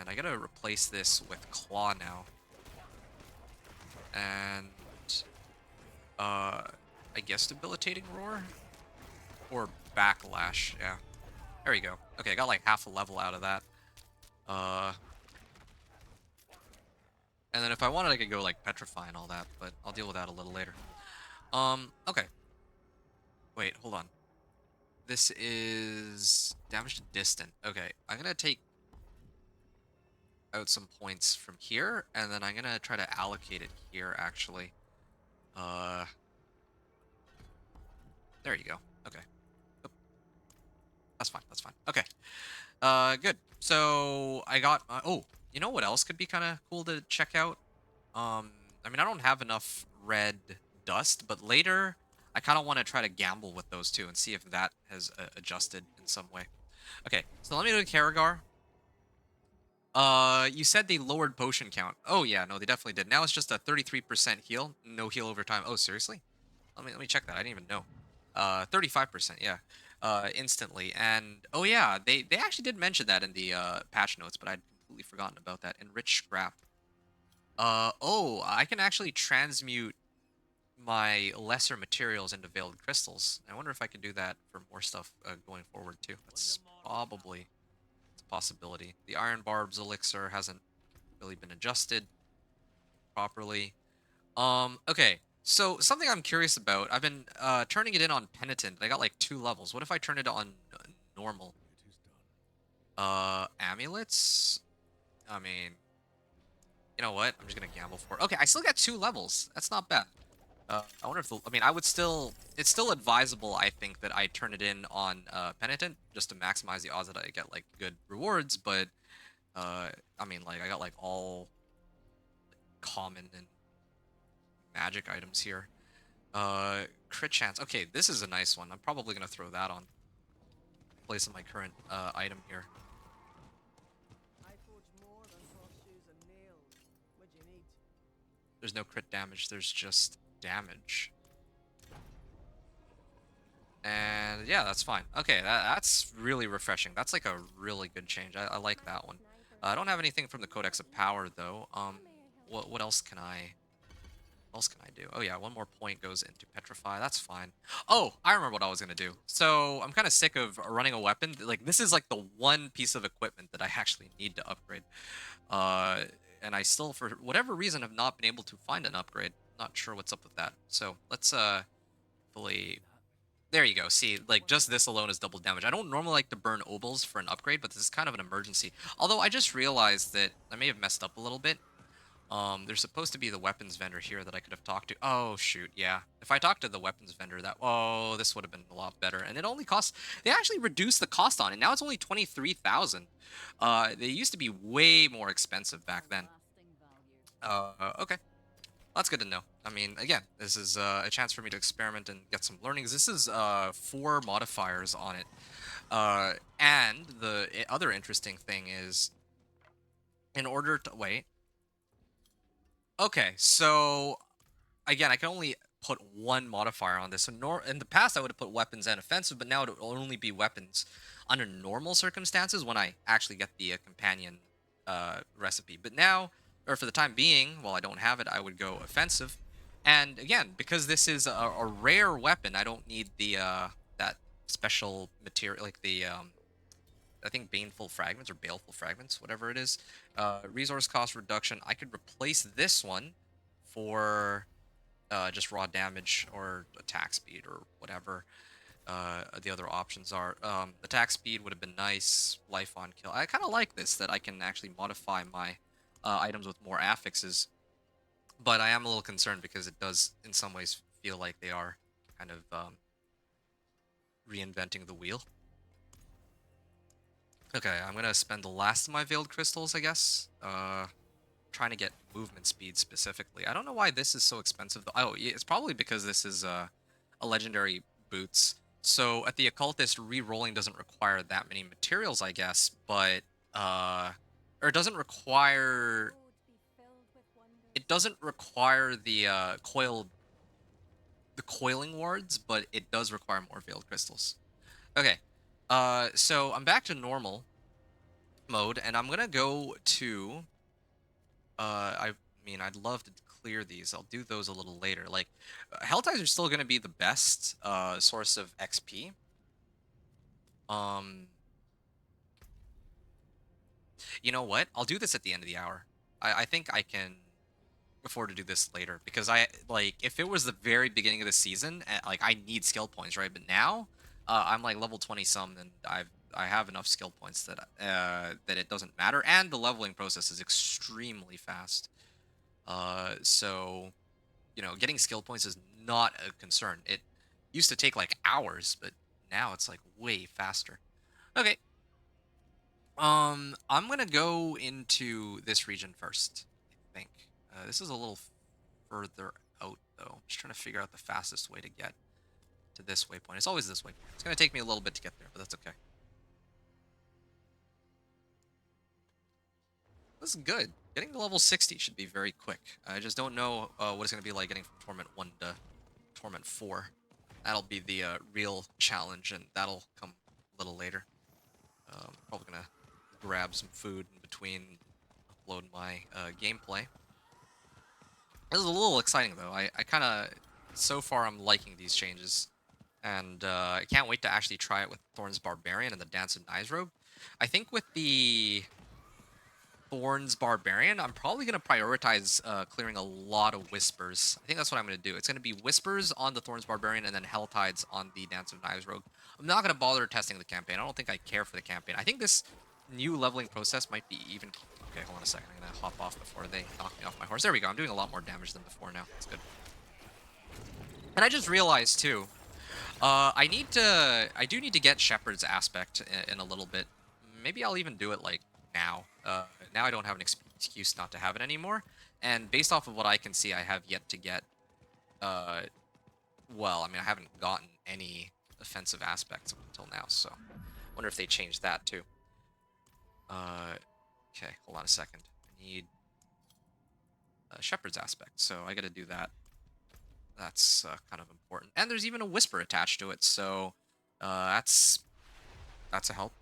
I gotta replace this with Claw now. And I guess Debilitating Roar? Or Backlash, yeah. There you go. Okay, I got like half a level out of that. And then if I wanted, I could go like Petrify and all that, but I'll deal with that a little later. Okay. Wait, hold on. This is damage to distant. Okay, I'm gonna take out some points from here, and then I'm gonna try to allocate it here, actually. Uh, there you go. Okay. Oop, that's fine, that's fine. Okay. Good. So, I got, oh, you know what else could be kind of cool to check out? I mean, I don't have enough red dust, but later I kind of want to try to gamble with those two and see if that has adjusted in some way. Okay, so let me do a Karagar. You said they lowered potion count. Oh yeah, no, they definitely did. Now it's just a 33% heal, no heal over time. Oh, seriously? Let me check that. I didn't even know. 35%, yeah. Instantly. And oh yeah, they actually did mention that in the patch notes, but I'd completely forgotten about that. Enriched scrap. Oh, I can actually transmute my lesser materials into veiled crystals. I wonder if I can do that for more stuff going forward too. That's probably it's a possibility. The Iron Barbs elixir hasn't really been adjusted properly. Okay. So something I'm curious about. I've been turning it in on Penitent. I got like 2 levels. What if I turn it on normal? It is done. Amulets? I mean, you know what? I'm just gonna gamble for it. Okay, I still got 2 levels. That's not bad. I wonder if I mean, I would still, it's still advisable, I think, that I turn it in on Penitent just to maximize the odds that I get like good rewards. But I mean, like I got like all common and magic items here. Crit chance. Okay, this is a nice one. I'm probably gonna throw that on place of my current item here. I forge more than horseshoes and nails. What do you need? There's no crit damage. There's just damage. And yeah, that's fine. Okay, that's really refreshing. That's like a really good change. I like that one. I don't have anything from the Codex of Power though. What else can I? What else can I do? Oh yeah, 1 more point goes into Petrify. That's fine. Oh, I remember what I was gonna do. So I'm kind of sick of running a weapon. Like this is like the one piece of equipment that I actually need to upgrade. Uh, and I still, for whatever reason, have not been able to find an upgrade. Not sure what's up with that. So let's hopefully There you go. See, like, just this alone is double damage. I don't normally like to burn obols for an upgrade, but this is kind of an emergency. Although I just realized that I may have messed up a little bit. There's supposed to be the weapons vendor here that I could have talked to. Oh, shoot, yeah. If I talked to the weapons vendor, oh, this would have been a lot better. And it only costs, they actually reduced the cost on it. Now it's only 23,000. They used to be way more expensive back then. Okay. That's good to know. I mean, again, this is a chance for me to experiment and get some learnings. This is 4 modifiers on it. And the other interesting thing is, in order to wait. Okay, so again, I can only put one modifier on this. So in the past, I would have put weapons and offensive, but now it will only be weapons under normal circumstances when I actually get the companion recipe. But now, or for the time being, while I don't have it, I would go offensive. And again, because this is a rare weapon, I don't need the that special material, like the I think baneful fragments or baleful fragments, whatever it is. Resource cost reduction. I could replace this one for just raw damage or attack speed or whatever the other options are. Attack speed would have been nice. Life on kill. I kind of like this, that I can actually modify my items with more affixes. But I am a little concerned because it does, in some ways, feel like they are kind of reinventing the wheel. Okay, I'm gonna spend the last of my Veiled Crystals, I guess. Trying to get movement speed specifically. I don't know why this is so expensive though. Oh, yeah, it's probably because this is a legendary boots. So at the occultist, re-rolling doesn't require that many materials, I guess, but or it doesn't require the coiling wards, but it does require more veiled crystals. Okay. So I'm back to normal mode, and I'm gonna go to I mean, I'd love to clear these. I'll do those a little later. Like, Helltides are still going to be the best source of XP. Um, you know what? I'll do this at the end of the hour. I think I can afford to do this later because like if it was the very beginning of the season, like I need skill points, right? But now, I'm like level 20 some, and I have enough skill points that that it doesn't matter, and the leveling process is extremely fast. So getting skill points is not a concern. It used to take like hours, but now it's like way faster. Okay. I'm gonna go into this region first, I think. This is a little further out, though. I'm just trying to figure out the fastest way to get to this waypoint. It's always this waypoint. It's gonna take me a little bit to get there, but that's okay. This is good. Getting to level 60 should be very quick. I just don't know what it's gonna be like getting from Torment 1 to Torment 4. That'll be the real challenge, and that'll come a little later. Probably gonna grab some food in between, upload my gameplay. This is a little exciting though. I kind of, so far I'm liking these changes, and I can't wait to actually try it with Thorn's Barbarian and the Dance of Nightrobe. I think with the Thorn's Barbarian, I'm probably going to prioritize clearing a lot of Whispers. I think that's what I'm going to do. It's going to be Whispers on the Thorn's Barbarian and then Helltides on the Dance of Knives Rogue. I'm not going to bother testing the campaign. I don't think I care for the campaign. I think this new leveling process might be even... Okay, hold on a second. I'm going to hop off before they knock me off my horse. There we go. I'm doing a lot more damage than before now. That's good. And I just realized, too, I do need to get Shepherd's Aspect in a little bit. Maybe I'll even do it, like, now. Now I don't have an excuse not to have it anymore. And based off of what I can see, I have yet to get, well, I mean, I haven't gotten any offensive aspects up until now, so wonder if they changed that, too. Okay, hold on a second. I need a Shepherd's Aspect, so I gotta do that. That's kind of important. And there's even a Whisper attached to it, so that's a help.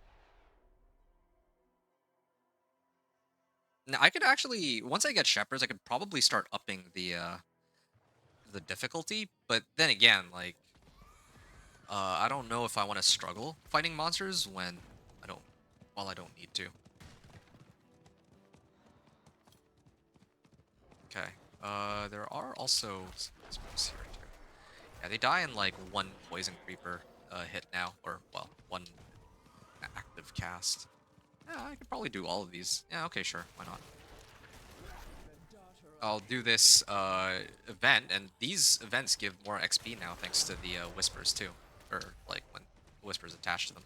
Now, I could actually, once I get Shepherds, I could probably start upping the difficulty, but then again, like, I don't know if I want to struggle fighting monsters when I don't need to. Okay, there are also some here too. Yeah, they die in like one poison creeper hit now, or well, one active cast. Yeah, I could probably do all of these. Yeah, okay, sure, why not? I'll do this event, and these events give more XP now thanks to the whispers too, or like when the whispers attached to them.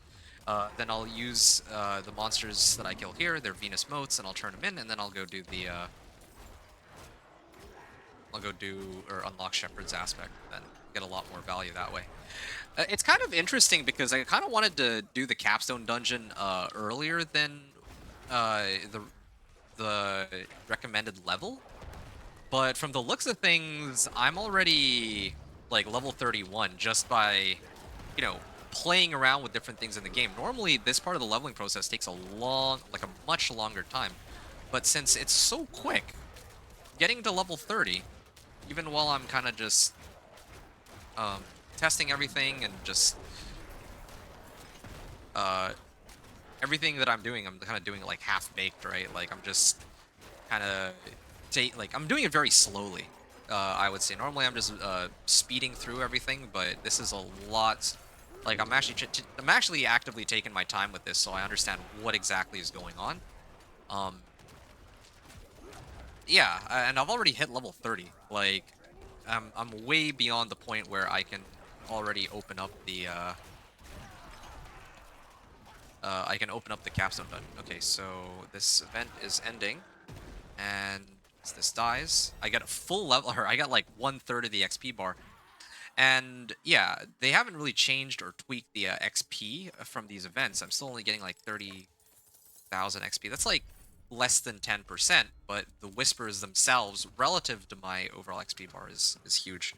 Then I'll use the monsters that I kill here, their Venus motes, and I'll turn them in, and then I'll go do the I'll go do or unlock Shepherd's aspect, then get a lot more value that way. It's kind of interesting because I kind of wanted to do the capstone dungeon earlier than uh, the the recommended level. But from the looks of things, I'm already like level 31 just by, you know, playing around with different things in the game. Normally, this part of the leveling process takes a much longer time. But since it's so quick, getting to level 30, even while I'm kind of just um, testing everything and just uh, everything that I'm doing, I'm kind of doing it like half baked, right? Like I'm just kind of I'm doing it very slowly. I would say normally I'm just speeding through everything, but this is a lot. Like I'm actually actively taking my time with this, so I understand what exactly is going on. Um, yeah, and I've already hit level 30. Like I'm way beyond the point where I can already open up the I can open up the capstone dungeon. Okay, so this event is ending. And as this dies, I get a full level, or I got like 1/3 of the XP bar. And yeah, they haven't really changed or tweaked the XP from these events. I'm still only getting like 30,000 XP. That's like less than 10%, but the whispers themselves, relative to my overall XP bar, is huge.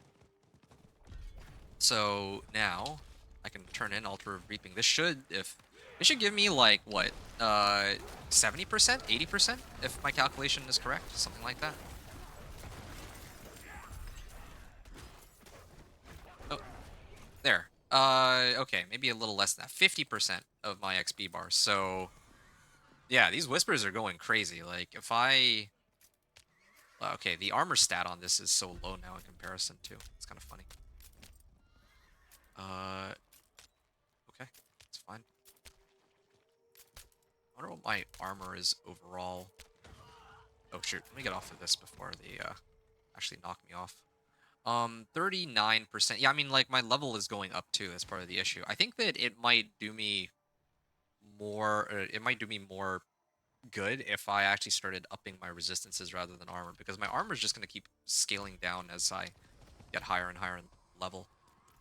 So now I can turn in Altar of Reaping. This should give me like what, 70%, 80%, if my calculation is correct, something like that. Oh, there. Okay, maybe a little less than that. 50% of my XP bar. So yeah, these whispers are going crazy. Like if I, okay, the armor stat on this is so low now in comparison too. It's kind of funny. Uh, okay, it's fine. I wonder what my armor is overall. Oh shoot, let me get off of this before they actually knock me off. 39%. Yeah, I mean, like, my level is going up too. That's part of the issue. I think that it might do me more good if I actually started upping my resistances rather than armor, because my armor is just going to keep scaling down as I get higher and higher in level.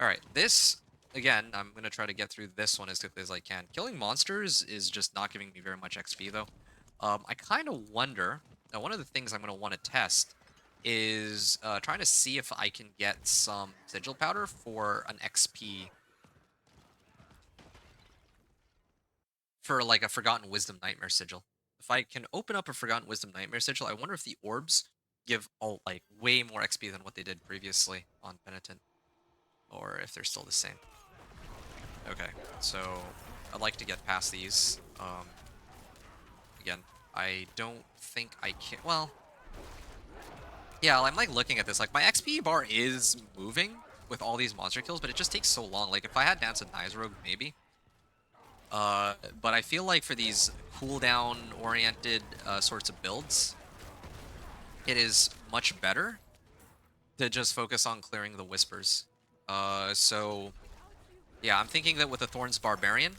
All right, this, again, I'm going to try to get through this one as quickly as I can. Killing monsters is just not giving me very much XP, though. I kind of wonder, now one of the things I'm going to want to test is trying to see if I can get some sigil powder for an XP for like a Forgotten Wisdom Nightmare sigil. If I can open up a Forgotten Wisdom Nightmare sigil, I wonder if the orbs give all like way more XP than what they did previously on Penitent, or if they're still the same. Okay, so I'd like to get past these. Again, I don't think I can. Well, yeah, I'm like looking at this. Like my XP bar is moving with all these monster kills, but it just takes so long. Like if I had Dance of Nightrogue, maybe. But I feel like for these cooldown oriented sorts of builds, it is much better to just focus on clearing the whispers. So yeah, I'm thinking that with the Thorns Barbarian,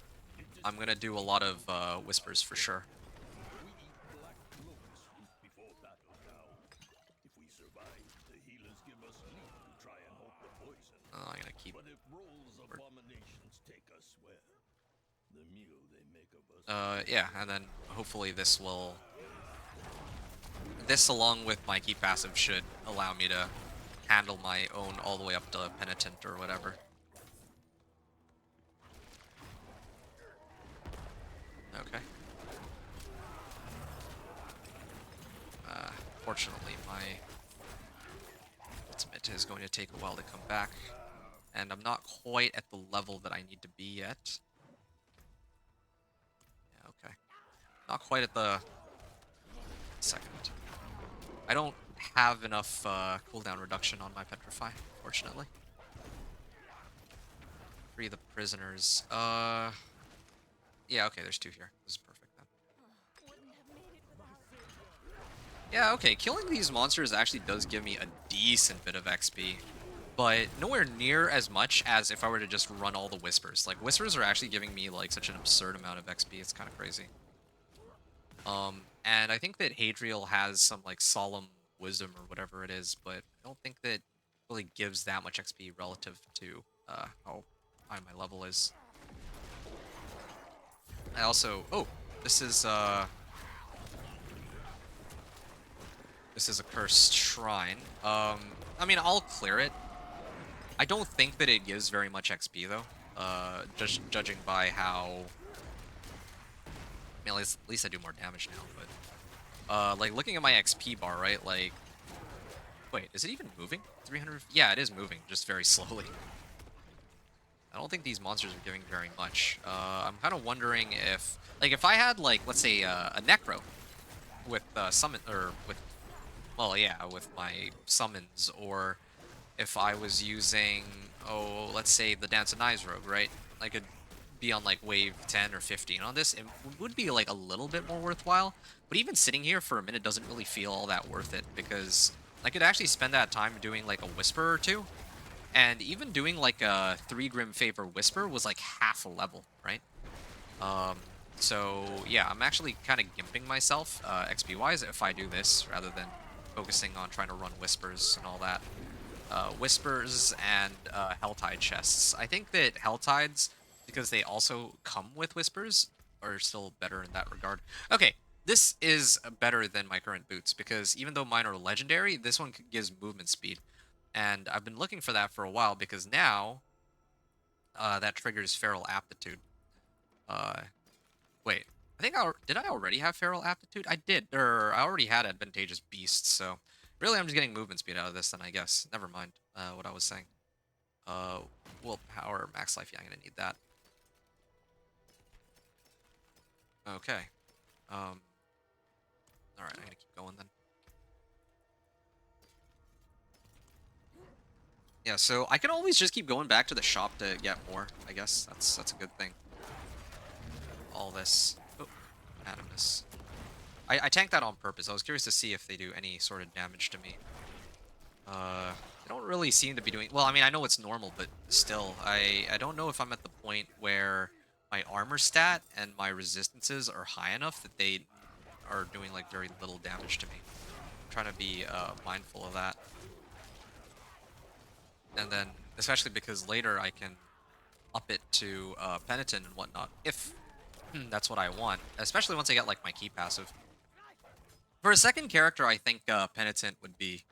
I'm gonna do a lot of whispers for sure. We eat black lotus root before battle now. If we survive, the healers give us leave to try and halt the poison. I'm gonna keep. But if Roll's abominations take us where? The meal they make of us. Yeah, and then hopefully this will. This, along with my key passive, should allow me to handle my own all the way up to Penitent or whatever. Okay. Fortunately, my ultimate is going to take a while to come back, and I'm not quite at the level that I need to be yet. Yeah, okay. Not quite at the second. I don't have enough cooldown reduction on my Petrify, fortunately. Free the prisoners. Yeah, okay, there's 2 here. This is perfect then. Wouldn't have made it without. Yeah, okay, killing these monsters actually does give me a decent bit of XP, but nowhere near as much as if I were to just run all the whispers. Like, whispers are actually giving me like such an absurd amount of XP. It's kind of crazy. And I think that Hadriel has some like solemn wisdom or whatever it is, but I don't think that really gives that much XP relative to how high my level is. I also, oh, this is a cursed shrine. I mean, I'll clear it. I don't think that it gives very much XP though. Just judging by how, I mean, at least I do more damage now. But like looking at my XP bar, right? Like, wait, is it even moving? 300? Yeah, it is moving, just very slowly. I don't think these monsters are giving very much. I'm kind of wondering if, like, if I had like, let's say, a Necro with summon or with, well, yeah, with my summons, or if I was using, oh, let's say the Dance of Knives Rogue, right? I could be on like wave 10 or 15 on this. It would be like a little bit more worthwhile, but even sitting here for a minute doesn't really feel all that worth it because I could actually spend that time doing like a Whisper or two, and even doing like a 3 Grim Favor Whisper was like half a level, right? Um, so yeah, I'm actually kind of gimping myself XP wise if I do this rather than focusing on trying to run Whispers and all that. Whispers and Helltide chests. I think that Helltides, because they also come with Whispers, are still better in that regard. Okay, this is better than my current boots, because even though mine are legendary, this one gives movement speed. And I've been looking for that for a while, because now that triggers Feral Aptitude. Uh, Wait, I think did I already have Feral Aptitude? I did, or I already had Advantageous Beasts, so really I'm just getting movement speed out of this then, I guess. Never mind what I was saying. Uh, Willpower, Max Life, yeah, I'm gonna need that. Okay. Alright, I'm gonna keep going then. Yeah, so I can always just keep going back to the shop to get more, I guess. That's a good thing. All this. Oh, Adamus. I tanked that on purpose. I was curious to see if they do any sort of damage to me. They don't really seem to be doing... Well, I mean, I know it's normal, but still, I don't know if I'm at the point where my armor stat and my resistances are high enough that they are doing, like, very little damage to me. I'm trying to be mindful of that. And then, especially because later I can up it to Penitent and whatnot, if that's what I want. Especially once I get, like, my key passive. For a second character, I think Penitent would be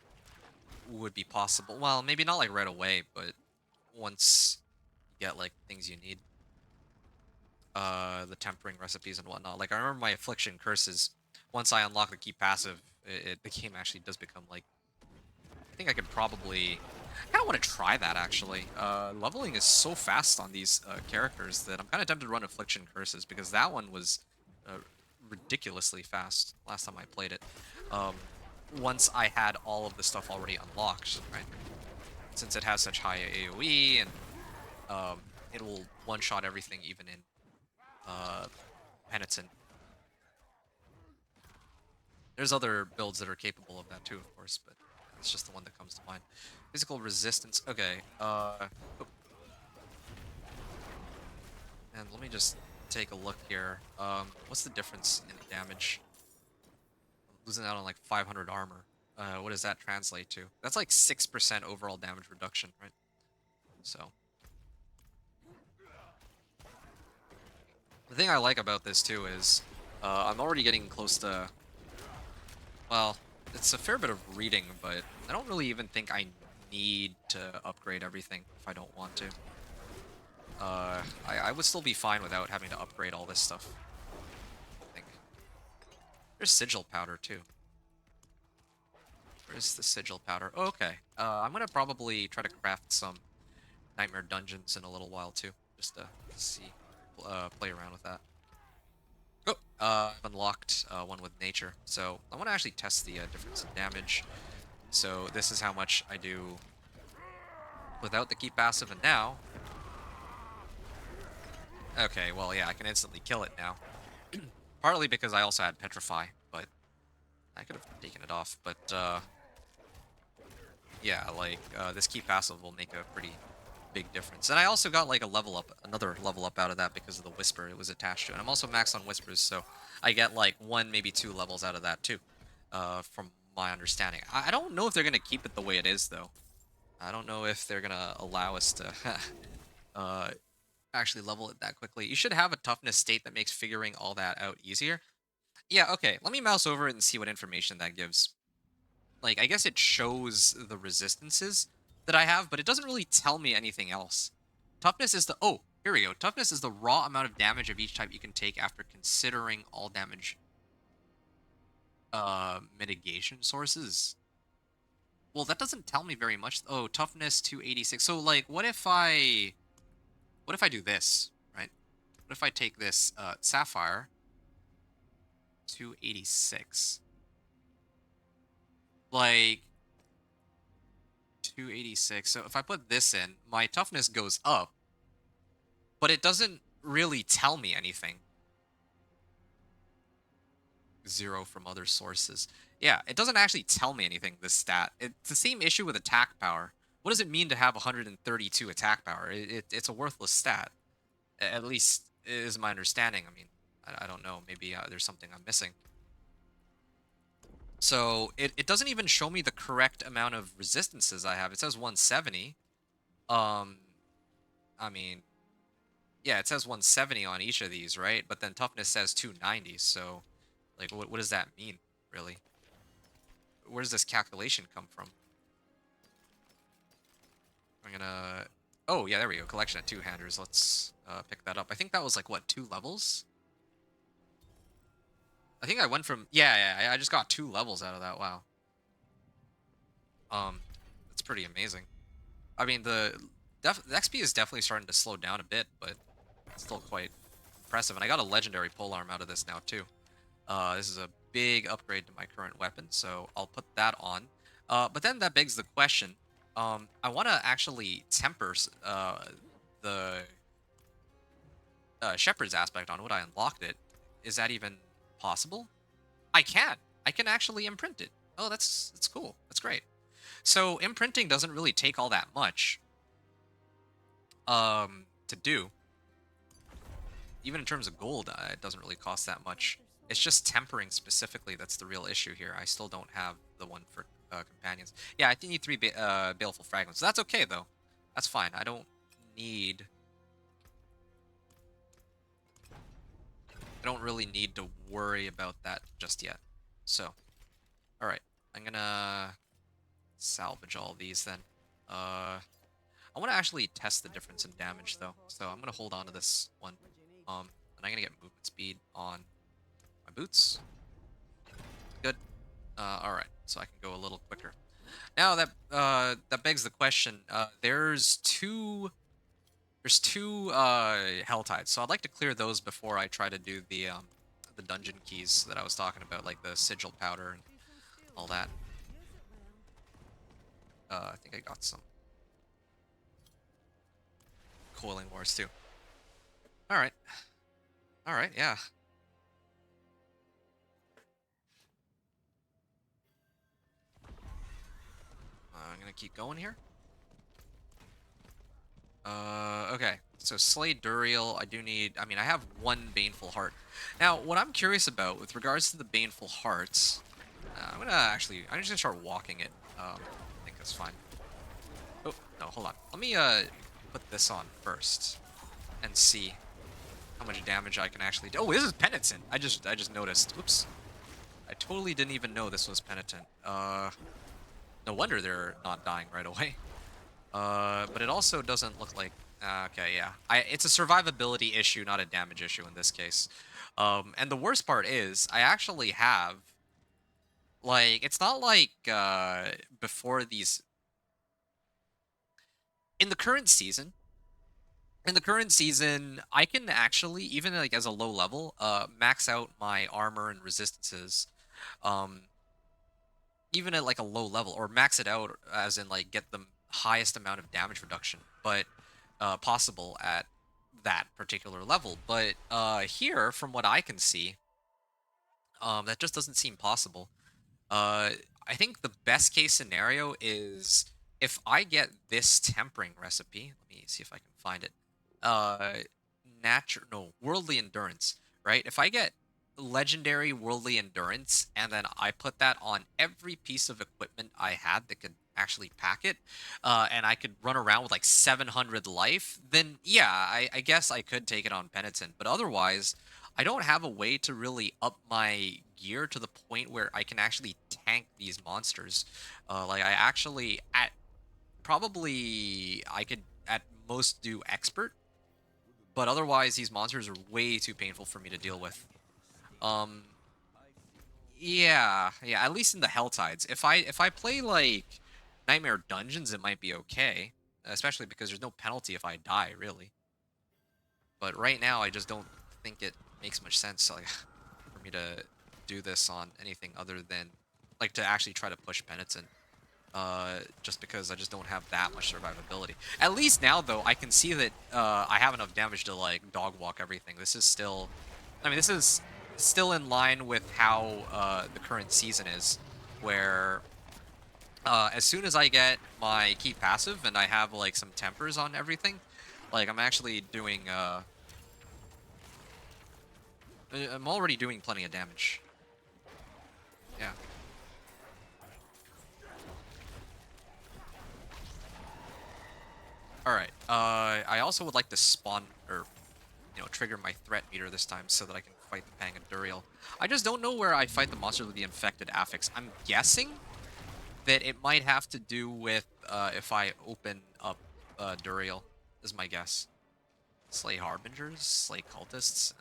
possible. Well, maybe not like right away, but once you get like things you need, the tempering recipes and whatnot. Like I remember my affliction curses. Once I unlock the key passive, the game actually does become like. I think I could probably. I kind of want to try that actually. Leveling is so fast on these characters that I'm kind of tempted to run affliction curses because that one was ridiculously fast last time I played it. Once I had all of the stuff already unlocked, right? Since it has such high AoE and it'll one-shot everything even in Penitent. There's other builds that are capable of that too, of course, but it's just the one that comes to mind. Physical resistance. Okay. Oh. And let me just take a look here. What's the difference in damage? I'm losing out on like 500 armor. What does that translate to? That's like 6% overall damage reduction, right? So. The thing I like about this too is I'm already getting close to, well, it's a fair bit of reading, but I don't really even think I need to upgrade everything if I don't want to. I would still be fine without having to upgrade all this stuff, I think. There's sigil powder too. Where's the sigil powder? Oh, okay. I'm gonna probably try to craft some nightmare dungeons in a little while too, just to see, play around with that. Oh, I've unlocked one with nature, so I want to actually test the difference in damage. So this is how much I do without the key passive, and now Okay, well, yeah, I can instantly kill it now. Partly because I also had Petrify, but I could have taken it off. But, yeah, like, this key passive will make a pretty big difference. And I also got, like, a level up, another level up out of that because of the Whisper it was attached to. And I'm also maxed on Whispers, so I get, like, 1, maybe 2 levels out of that, too, from my understanding. I don't know if they're going to keep it the way it is, though. I don't know if they're going to allow us to uh, actually level it that quickly. You should have a toughness state that makes figuring all that out easier. Yeah, okay. Let me mouse over it and see what information that gives. Like, I guess it shows the resistances that I have, but it doesn't really tell me anything else. Toughness is the... Oh, here we go. Toughness is the raw amount of damage of each type you can take after considering all damage mitigation sources. Well, that doesn't tell me very much. Oh, toughness 286. So, like, what if I do this, right? What if I take this Sapphire 286? Like, 286. So if I put this in, my toughness goes up, but it doesn't really tell me anything. 0 from other sources. Yeah, it doesn't actually tell me anything, this stat. It's the same issue with attack power. What does it mean to have 132 attack power? It's a worthless stat. At least is my understanding. I mean, I don't know. Maybe there's something I'm missing. So it doesn't even show me the correct amount of resistances I have. It says 170. I mean, yeah, it says 170 on each of these, right? But then toughness says 290. So, like, what does that mean, really? Where does this calculation come from? I'm gonna... Oh, yeah, there we go. Collection of two-handers. Let's pick that up. I think that was, like, what, 2 levels? I think I went from... Yeah, I just got 2 levels out of that. Wow. That's pretty amazing. I mean, the XP is definitely starting to slow down a bit, but it's still quite impressive. And I got a legendary polearm out of this now, too. This is a big upgrade to my current weapon, so I'll put that on. But then that begs the question. I want to actually temper the Shepherd's aspect on what I unlocked it. Is that even possible? I can. I can actually imprint it. Oh, that's cool. That's great. So imprinting doesn't really take all that much to do. Even in terms of gold, it doesn't really cost that much. It's just tempering specifically that's the real issue here. I still don't have the one for companions. Yeah, I think need 3 baleful fragments. That's okay, though. That's fine. I don't need... I don't really need to worry about that just yet. So, alright. I'm gonna salvage all these then. I want to actually test the difference in damage, though. So I'm gonna hold on to this one. And I'm gonna get movement speed on my boots. Good. Alright, so I can go a little quicker. Now that that begs the question, there's two hell tides, so I'd like to clear those before I try to do the dungeon keys that I was talking about, like the sigil powder and all that. I think I got some coiling wars too. Alright. Alright, yeah. I'm gonna keep going here. Okay. So Slay Duriel, I do need... I mean, I have 1 Baneful Heart. Now, what I'm curious about with regards to the Baneful Hearts... I'm just gonna start walking it. I think that's fine. Oh, no, hold on. Let me, put this on first. And see how much damage I can actually do. Oh, this is Penitent! I just noticed. Oops. I totally didn't even know this was Penitent. No wonder they're not dying right away. But it also doesn't look like... okay, yeah. It's a survivability issue, not a damage issue in this case. And the worst part is, I actually have... Like, it's not like before these... In the current season, I can actually, even like as a low level, max out my armor and resistances. Even at like a low level, or max it out as in like get the highest amount of damage reduction, but possible at that particular level. But here, from what I can see, that just doesn't seem possible. Uh, I think the best case scenario is if I get this tempering recipe. Let me see if I can find it. Uh, natural, no, worldly endurance. Right? If I get legendary worldly endurance and then I put that on every piece of equipment I had that could actually pack it, and I could run around with like 700 life, then yeah, I guess I could take it on Penitent. But otherwise, I don't have a way to really up my gear to the point where I can actually tank these monsters. Like I actually at probably I could at most do expert, but otherwise these monsters are way too painful for me to deal with. Um, yeah, at least in the Hell Tides. If I play like Nightmare Dungeons, it might be okay, especially because there's no penalty if I die, really. But right now, I just don't think it makes much sense, like, for me to do this on anything other than like to actually try to push Penitent. Just because I just don't have that much survivability. At least now, though, I can see that I have enough damage to like dog walk everything. This is still, I mean, this is still in line with how the current season is, where as soon as I get my key passive and I have like some tempers on everything, like I'm actually doing, I'm already doing plenty of damage. Yeah. All right. I also would like to spawn or trigger my threat meter this time so that I can fight the Pangadurial. I just don't know where I fight the monster with the infected affix. I'm guessing that it might have to do with if I open up Duriel, is my guess. Slay Harbingers? Slay Cultists?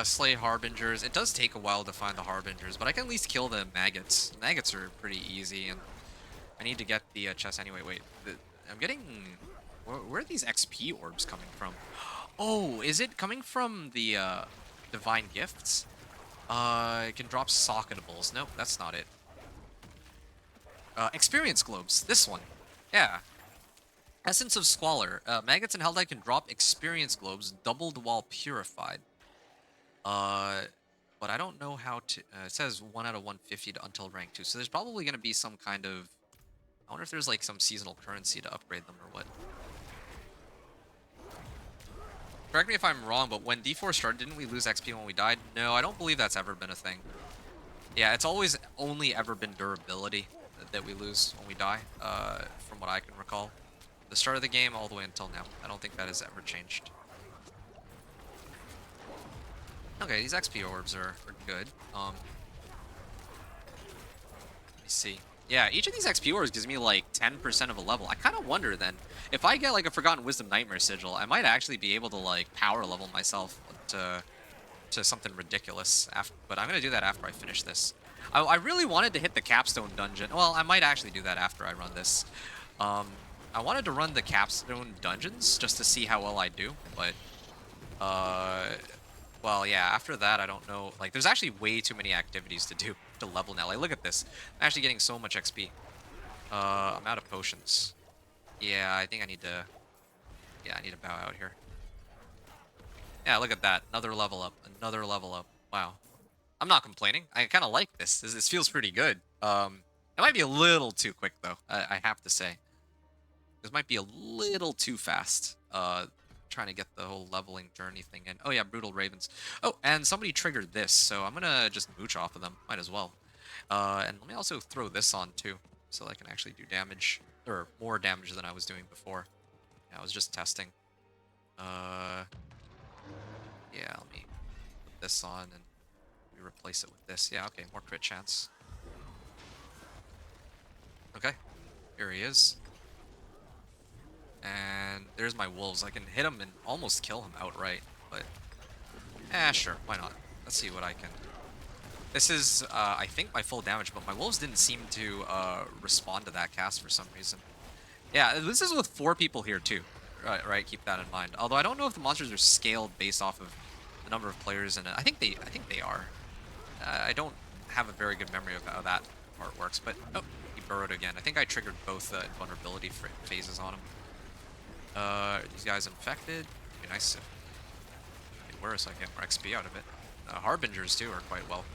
Slay Harbingers. It does take a while to find the Harbingers, but I can at least kill the Maggots. Maggots are pretty easy, and I need to get the chest anyway. Wait, I'm getting... Where are these XP orbs coming from? Oh, is it coming from the Divine Gifts? It can drop socketables. Nope, that's not it. Experience Globes. This one. Yeah. Essence of Squalor. Maggots and Helltide can drop Experience Globes, doubled while purified. But I don't know how to... it says 1 out of 150 until rank 2, so there's probably going to be some kind of... I wonder if there's like some seasonal currency to upgrade them or what. Correct me if I'm wrong, but when D4 started, didn't we lose XP when we died? No, I don't believe that's ever been a thing. Yeah, it's always only ever been durability that we lose when we die, from what I can recall. The start of the game all the way until now. I don't think that has ever changed. Okay, these XP orbs are good. Let me see. Yeah, each of these XP orbs gives me like 10% of a level. I kind of wonder then, if I get like a Forgotten Wisdom Nightmare Sigil, I might actually be able to like power level myself to something ridiculous. But I'm going to do that after I finish this. I really wanted to hit the capstone dungeon. Well, I might actually do that after I run this. I wanted to run the capstone dungeons just to see how well I do, but well, yeah, after that, I don't know. Like, there's actually way too many activities to do to level now. Like, look at this. I'm actually getting so much XP. I'm out of potions. Yeah, I think I need to... Yeah, I need to bow out here. Yeah, look at that. Another level up. Another level up. Wow. I'm not complaining. I kind of like this. This feels pretty good. It might be a little too quick, though. I have to say. This might be a little too fast. Trying to get the whole leveling journey thing in. Oh yeah, Brutal Ravens. Oh, and somebody triggered this, so I'm gonna just mooch off of them. Might as well. And let me also throw this on too, so I can actually do damage, or more damage than I was doing before. Yeah, I was just testing. Yeah, let me put this on and we replace it with this. Yeah, okay, more crit chance. Okay, here he is. And there's my wolves. I can hit him and almost kill him outright, but sure, why not? Let's see what I can This is, I think, my full damage, but my wolves didn't seem to respond to that cast for some reason. Yeah, this is with 4 people here too. Right, keep that in mind. Although I don't know if the monsters are scaled based off of the number of players in it. I think they are. I don't have a very good memory of how that part works, but oh, he burrowed again. I think I triggered both invulnerability phases on him. These guys infected. It'd be nice if they were, so I get more XP out of it. Harbingers too are quite well.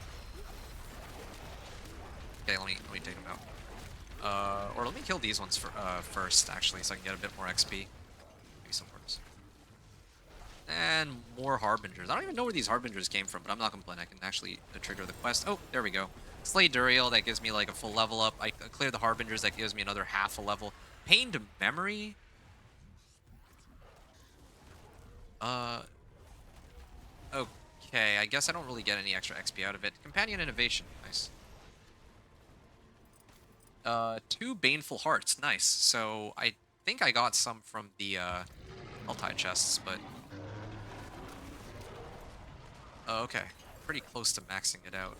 Okay, let me take them out. Or let me kill these ones first, actually, so I can get a bit more XP. Maybe some works. And more Harbingers. I don't even know where these Harbingers came from, but I'm not complaining. I can actually trigger the quest. Oh, there we go. Slay Duriel, that gives me like a full level up. I clear the Harbingers, that gives me another half a level. Pained Memory? Okay, I guess I don't really get any extra XP out of it. Companion Innovation, nice. 2 Baneful Hearts, nice. So I think I got some from the Helltide chests, but okay, pretty close to maxing it out.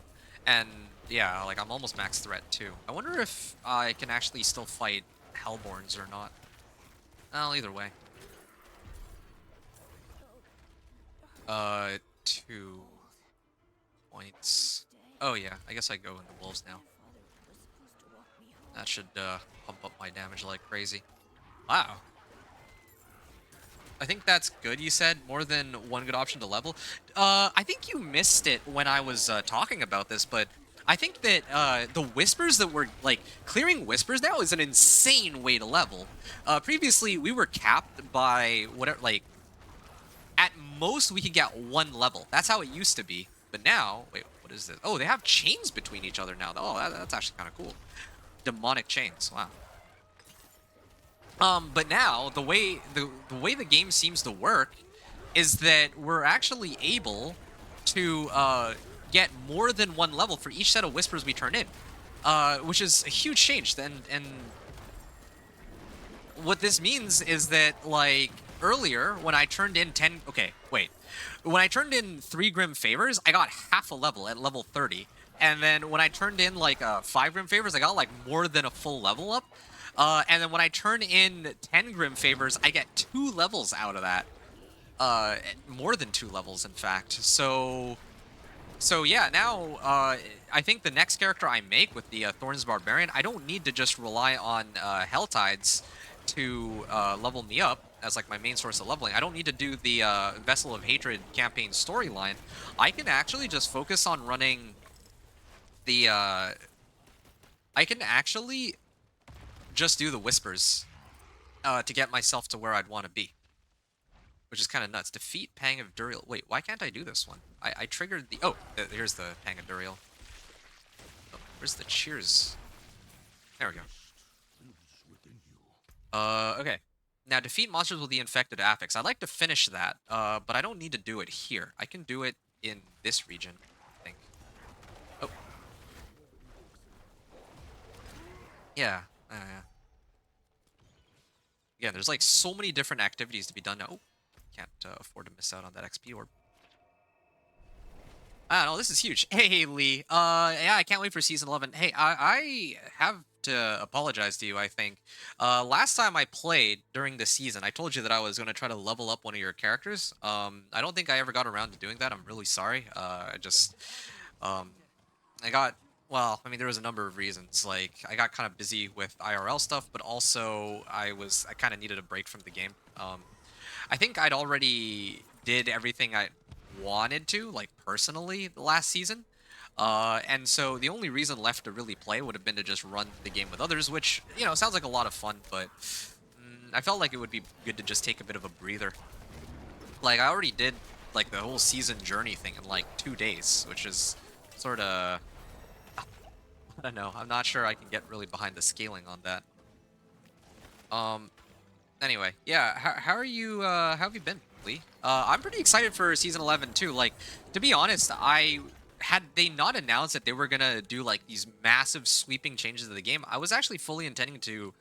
And yeah, like I'm almost max threat too. I wonder if I can actually still fight Hellborns or not. Well, either way. 2 points. Oh yeah, I guess I go into wolves now. That should pump up my damage like crazy. Wow. I think that's good, you said. More than one good option to level. I think you missed it when I was talking about this, but I think that the whispers that we're, like, clearing whispers now is an insane way to level. Previously, we were capped by whatever, like, at most we could get 1 level. That's how it used to be. But now, wait, what is this? Oh, they have chains between each other now. Oh, that's actually kind of cool. Demonic chains, wow. But now the way the game seems to work is that we're actually able to get more than 1 level for each set of whispers we turn in, which is a huge change. And what this means is that, like, earlier when I turned in 10, okay, wait, when I turned in 3 Grim Favors, I got half a level at level 30. And then when I turned in like 5 Grim Favors, I got like more than a full level up. And then when I turn in 10 Grim Favors, I get 2 levels out of that. More than 2 levels, in fact. So yeah, now I think the next character I make with the Thorns Barbarian, I don't need to just rely on Helltides to level me up as like my main source of leveling. I don't need to do the Vessel of Hatred campaign storyline. I can actually just focus on running the I can actually just do the whispers to get myself to where I'd want to be, which is kind of nuts. Defeat Pang of Duriel. Wait, why can't I do this one? I triggered the... Oh, here's the Pang of Duriel. Oh, where's the cheers? There we go. Okay. Now, defeat monsters with the infected affix. I'd like to finish that, but I don't need to do it here. I can do it in this region, I think. Oh. Yeah. Yeah. Again, there's like so many different activities to be done now. Oh, can't afford to miss out on that XP orb. I don't know, this is huge. Hey, Lee. Yeah, I can't wait for Season 11. Hey, I have to apologize to you, I think. Last time I played during the season, I told you that I was going to try to level up one of your characters. I don't think I ever got around to doing that. I'm really sorry. I got... Well, I mean, there was a number of reasons. Like, I got kind of busy with IRL stuff, but also I kind of needed a break from the game. I think I'd already did everything I wanted to, like, personally, the last season. And so the only reason left to really play would have been to just run the game with others, which, you know, sounds like a lot of fun, but I felt like it would be good to just take a bit of a breather. Like, I already did, like, the whole season journey thing in, like, 2 days, which is sort of... I don't know. I'm not sure I can get really behind the scaling on that. Anyway, yeah. How are you? How have you been, Lee? I'm pretty excited for Season 11 too. Like, to be honest, had they not announced that they were gonna do like these massive sweeping changes to the game, I was actually fully intending to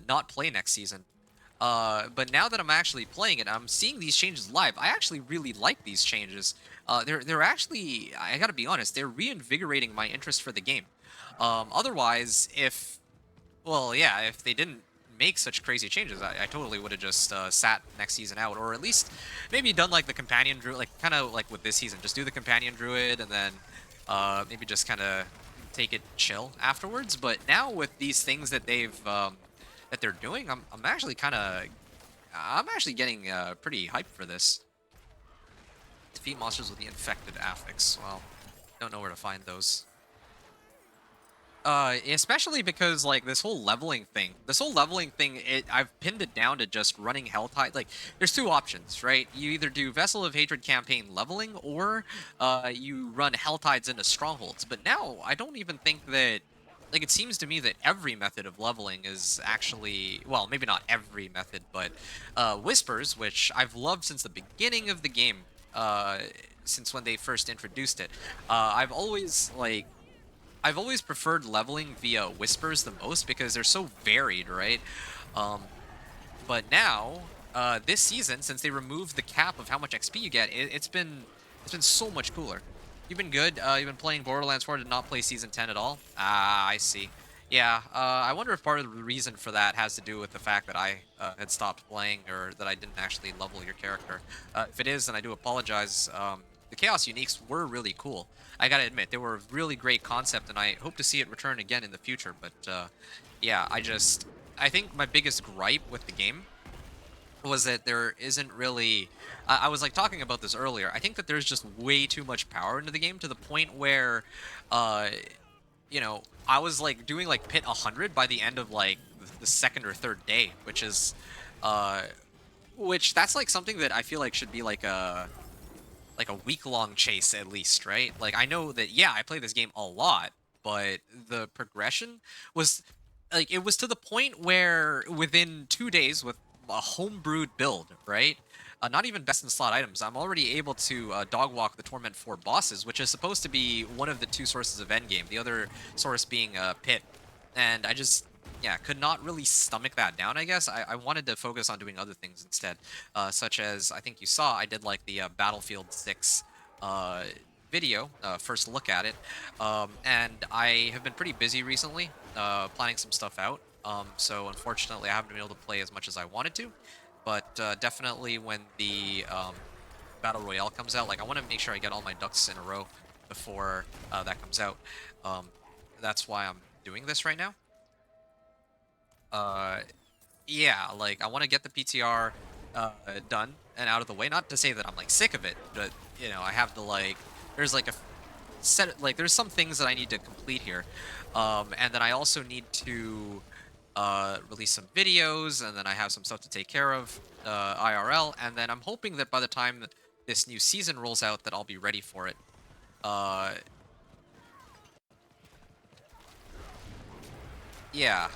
not play next season. But now that I'm actually playing it, I'm seeing these changes live. I actually really like these changes. They're actually, I gotta be honest, they're reinvigorating my interest for the game. Otherwise, if well, yeah, if they didn't make such crazy changes, I totally would have just sat next season out, or at least maybe done like the companion druid, like kind of like with this season, just do the companion druid and then maybe just kind of take it chill afterwards. But now with these things that that they're doing, I'm actually getting pretty hyped for this. Defeat monsters with the infected affix. Well, don't know where to find those. Especially because like this whole leveling thing, I've pinned it down to just running Hell Tide. Like, there's two options, right? You either do Vessel of Hatred campaign leveling, or you run Hell Tides into strongholds. But now I don't even think that. Like, it seems to me that every method of leveling is actually, well, maybe not every method, but Whispers, which I've loved since the beginning of the game, uh, since when they first introduced it. I've always preferred leveling via Whispers the most because they're so varied, right? Um, but now, this season, since they removed the cap of how much XP you get, it's been so much cooler. You've been good. You've been playing Borderlands 4, did not play Season 10 at all. Ah, I see. Yeah, I wonder if part of the reason for that has to do with the fact that I had stopped playing, or that I didn't actually level your character. If it is, then I do apologize. The Chaos Uniques were really cool. I gotta admit, they were a really great concept, and I hope to see it return again in the future. But yeah, I think my biggest gripe with the game was that there isn't really. I was like talking about this earlier. I think that there's just way too much power into the game, to the point where, uh, I was like doing like pit 100 by the end of like the second or third day, uh, which that's like something that I feel like should be like a week-long chase at least, right? Like, I know that, yeah, I play this game a lot, but the progression was like, it was to the point where within 2 days with a homebrewed build, right? Not even best in slot items, I'm already able to dog walk the Torment 4 bosses, which is supposed to be one of the two sources of endgame, the other source being Pit. And I just, yeah, could not really stomach that down, I guess. I wanted to focus on doing other things instead, such as, I think you saw, I did like the Battlefield 6 uh, video, first look at it, and I have been pretty busy recently, planning some stuff out, so unfortunately I haven't been able to play as much as I wanted to, but definitely when the Battle Royale comes out, like, I want to make sure I get all my ducks in a row before that comes out. Um, that's why I'm doing this right now. Uh, yeah, like, I want to get the PTR done and out of the way. Not to say that I'm like sick of it, but I have to like. There's like a set. Like, there's some things that I need to complete here, and then I also need to release some videos, and then I have some stuff to take care of IRL, and then I'm hoping that by the time that this new season rolls out, that I'll be ready for it. Uh, yeah,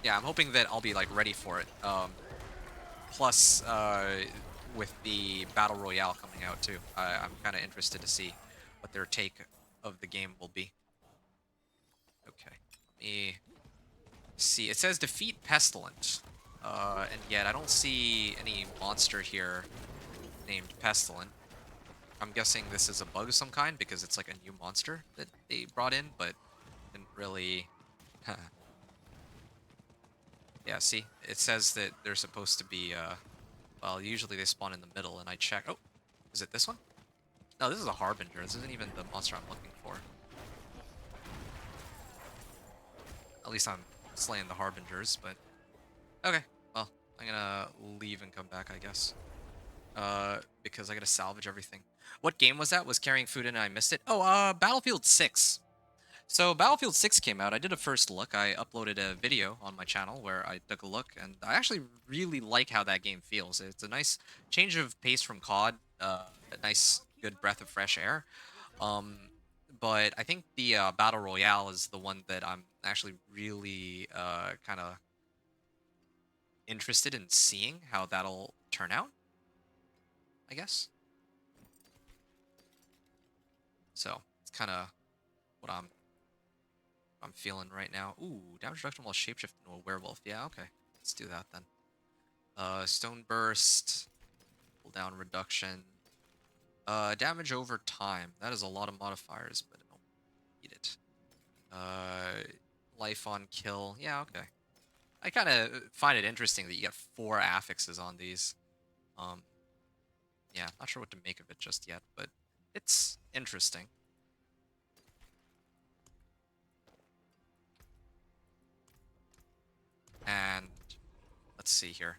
yeah, I'm hoping that I'll be like ready for it. Plus, with the Battle Royale coming out too, I'm kind of interested to see what their take of the game will be. Okay, let me see. It says defeat Pestilent, and yet I don't see any monster here named Pestilent. I'm guessing this is a bug of some kind because it's like a new monster that they brought in, but didn't really. Yeah, see, it says that they're supposed to be. Well, usually they spawn in the middle, and I check. Oh, is it this one? No, this is a Harbinger. This isn't even the monster I'm looking for. At least I'm slaying the Harbingers, but... Okay, well, I'm gonna leave and come back, I guess. Because I gotta salvage everything. What game was that? Was carrying food in and I missed it? Oh, Battlefield 6. So Battlefield 6 came out. I did a first look. I uploaded a video on my channel where I took a look, and I actually really like how that game feels. It's a nice change of pace from COD, a nice, good breath of fresh air. Um, but I think the Battle Royale is the one that I'm actually really kind of interested in seeing how that'll turn out, I guess. So it's kind of what I'm feeling right now. Ooh, damage reduction while shapeshift into a werewolf. Yeah, okay. Let's do that then. Stone burst, cooldown reduction. Damage over time. That is a lot of modifiers, but I don't need it. Life on kill. Yeah, okay. I kind of find it interesting that you get 4 affixes on these. Um, yeah, not sure what to make of it just yet, but it's interesting. And let's see here.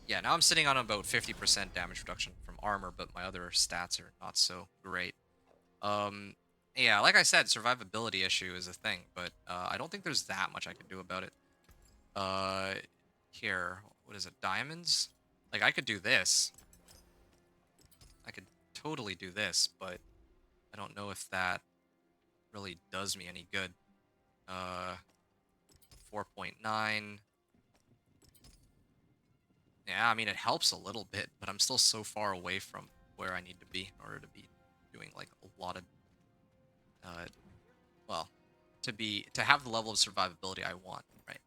Yeah, now I'm sitting on about 50% damage reduction from armor, but my other stats are not so great. Um, yeah, like I said, survivability issue is a thing, but I don't think there's that much I can do about it. Uh, here, what is it? Diamonds? Like I could do this. I could totally do this, but I don't know if that really does me any good. Uh, 4.9. Yeah, I mean it helps a little bit, but I'm still so far away from where I need to be in order to be doing like a lot of uh, well, to have the level of survivability I want, right?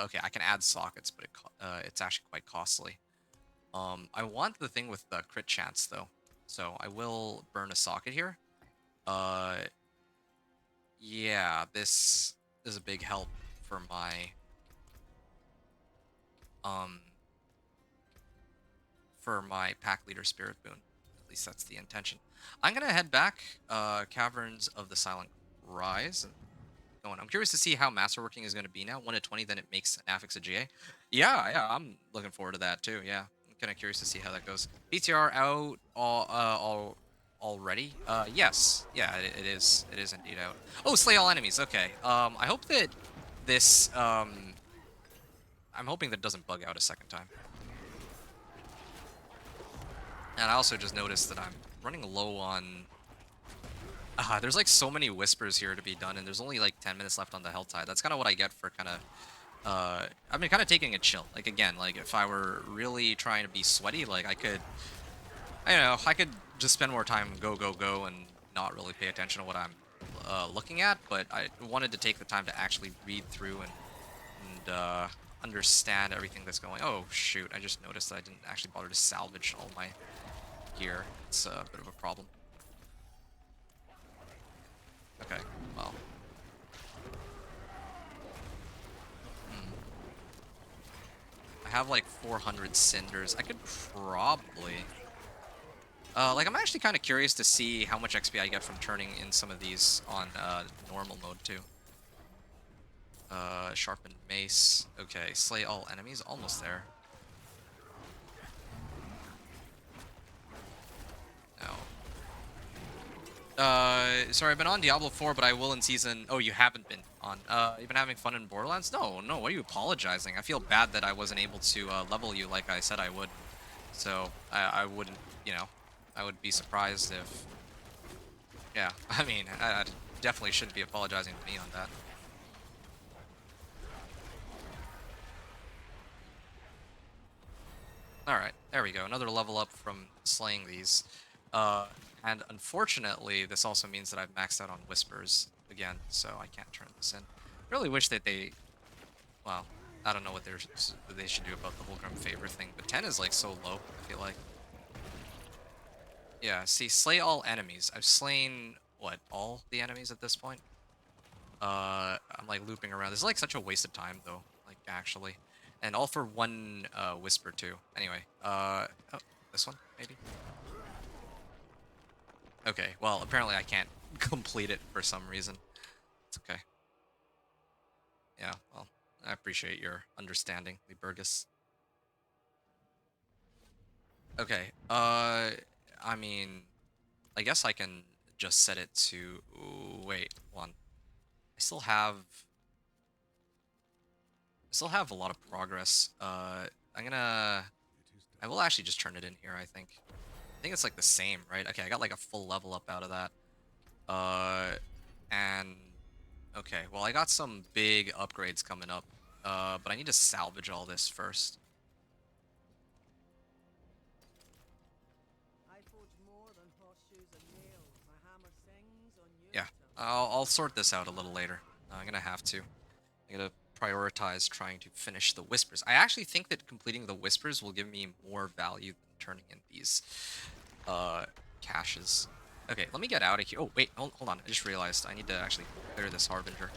Okay, I can add sockets, but it's actually quite costly. I want the thing with the crit chance though, so I will burn a socket here. Uh, yeah, this is a big help for um my pack leader spirit boon. At least that's the intention. I'm gonna head back, Caverns of the Silent Rise, and going. I'm curious to see how masterworking is going to be now. 1 to 20, then it makes an affix a GA. Yeah, I'm looking forward to that too. Yeah, I'm kind of curious to see how that goes. PTR out already? Yes. Yeah, it is. It is indeed out. Oh, slay all enemies. Okay. I hope that this I'm hoping that it doesn't bug out a second time. And I also just noticed that I'm running low on. There's like so many whispers here to be done, and there's only like 10 minutes left on the hell tide. That's kind of what I get for kind of I've been kind of taking a chill. Like again, like if I were really trying to be sweaty, like I could, I don't know, I could just spend more time go and not really pay attention to what I'm looking at. But I wanted to take the time to actually read through and understand everything that's going. Oh shoot! I just noticed that I didn't actually bother to salvage all my gear. It's a bit of a problem. Okay, well. I have like 400 cinders. I could probably like, I'm actually kind of curious to see how much XP I get from turning in some of these on normal mode too. Sharpened mace. Okay, slay all enemies. Almost there. No. Sorry, I've been on Diablo 4, but I will in season. Oh, you haven't been on. You've been having fun in Borderlands? No, no. What are you apologizing? I feel bad that I wasn't able to level you like I said I would. So I wouldn't, you know, I would be surprised if. Yeah, I mean, I definitely shouldn't be apologizing to me on that. Alright, there we go. Another level up from slaying these. And unfortunately, this also means that I've maxed out on Whispers again, so I can't turn this in. I really wish that they... Well, I don't know what they should do about the Holgrim favor thing, but 10 is like so low, I feel like. Yeah, see, slay all enemies. I've slain, what, all the enemies at this point? I'm like looping around. This is like such a waste of time though, like actually. And all for one whisper too. Anyway, oh, this one maybe. Okay, well apparently I can't complete it for some reason. It's okay. Yeah, well, I appreciate your understanding, Burgess. Okay, I mean, I guess I can just set it to. Ooh, wait, one. I still have a lot of progress. I'm gonna. I will actually just turn it in here. I think. I think it's like the same, right? Okay, I got like a full level up out of that. And okay, well I got some big upgrades coming up. But I need to salvage all this first. I forge more than horseshoes and nails. My hammer sings on your Yeah, tongue. I'll sort this out a little later. I'm gonna have to. I'm gonna prioritize trying to finish the whispers. I actually think that completing the whispers will give me more value than turning in these caches. Okay, let me get out of here. Oh, wait, hold on. I just realized I need to actually clear this Harbinger.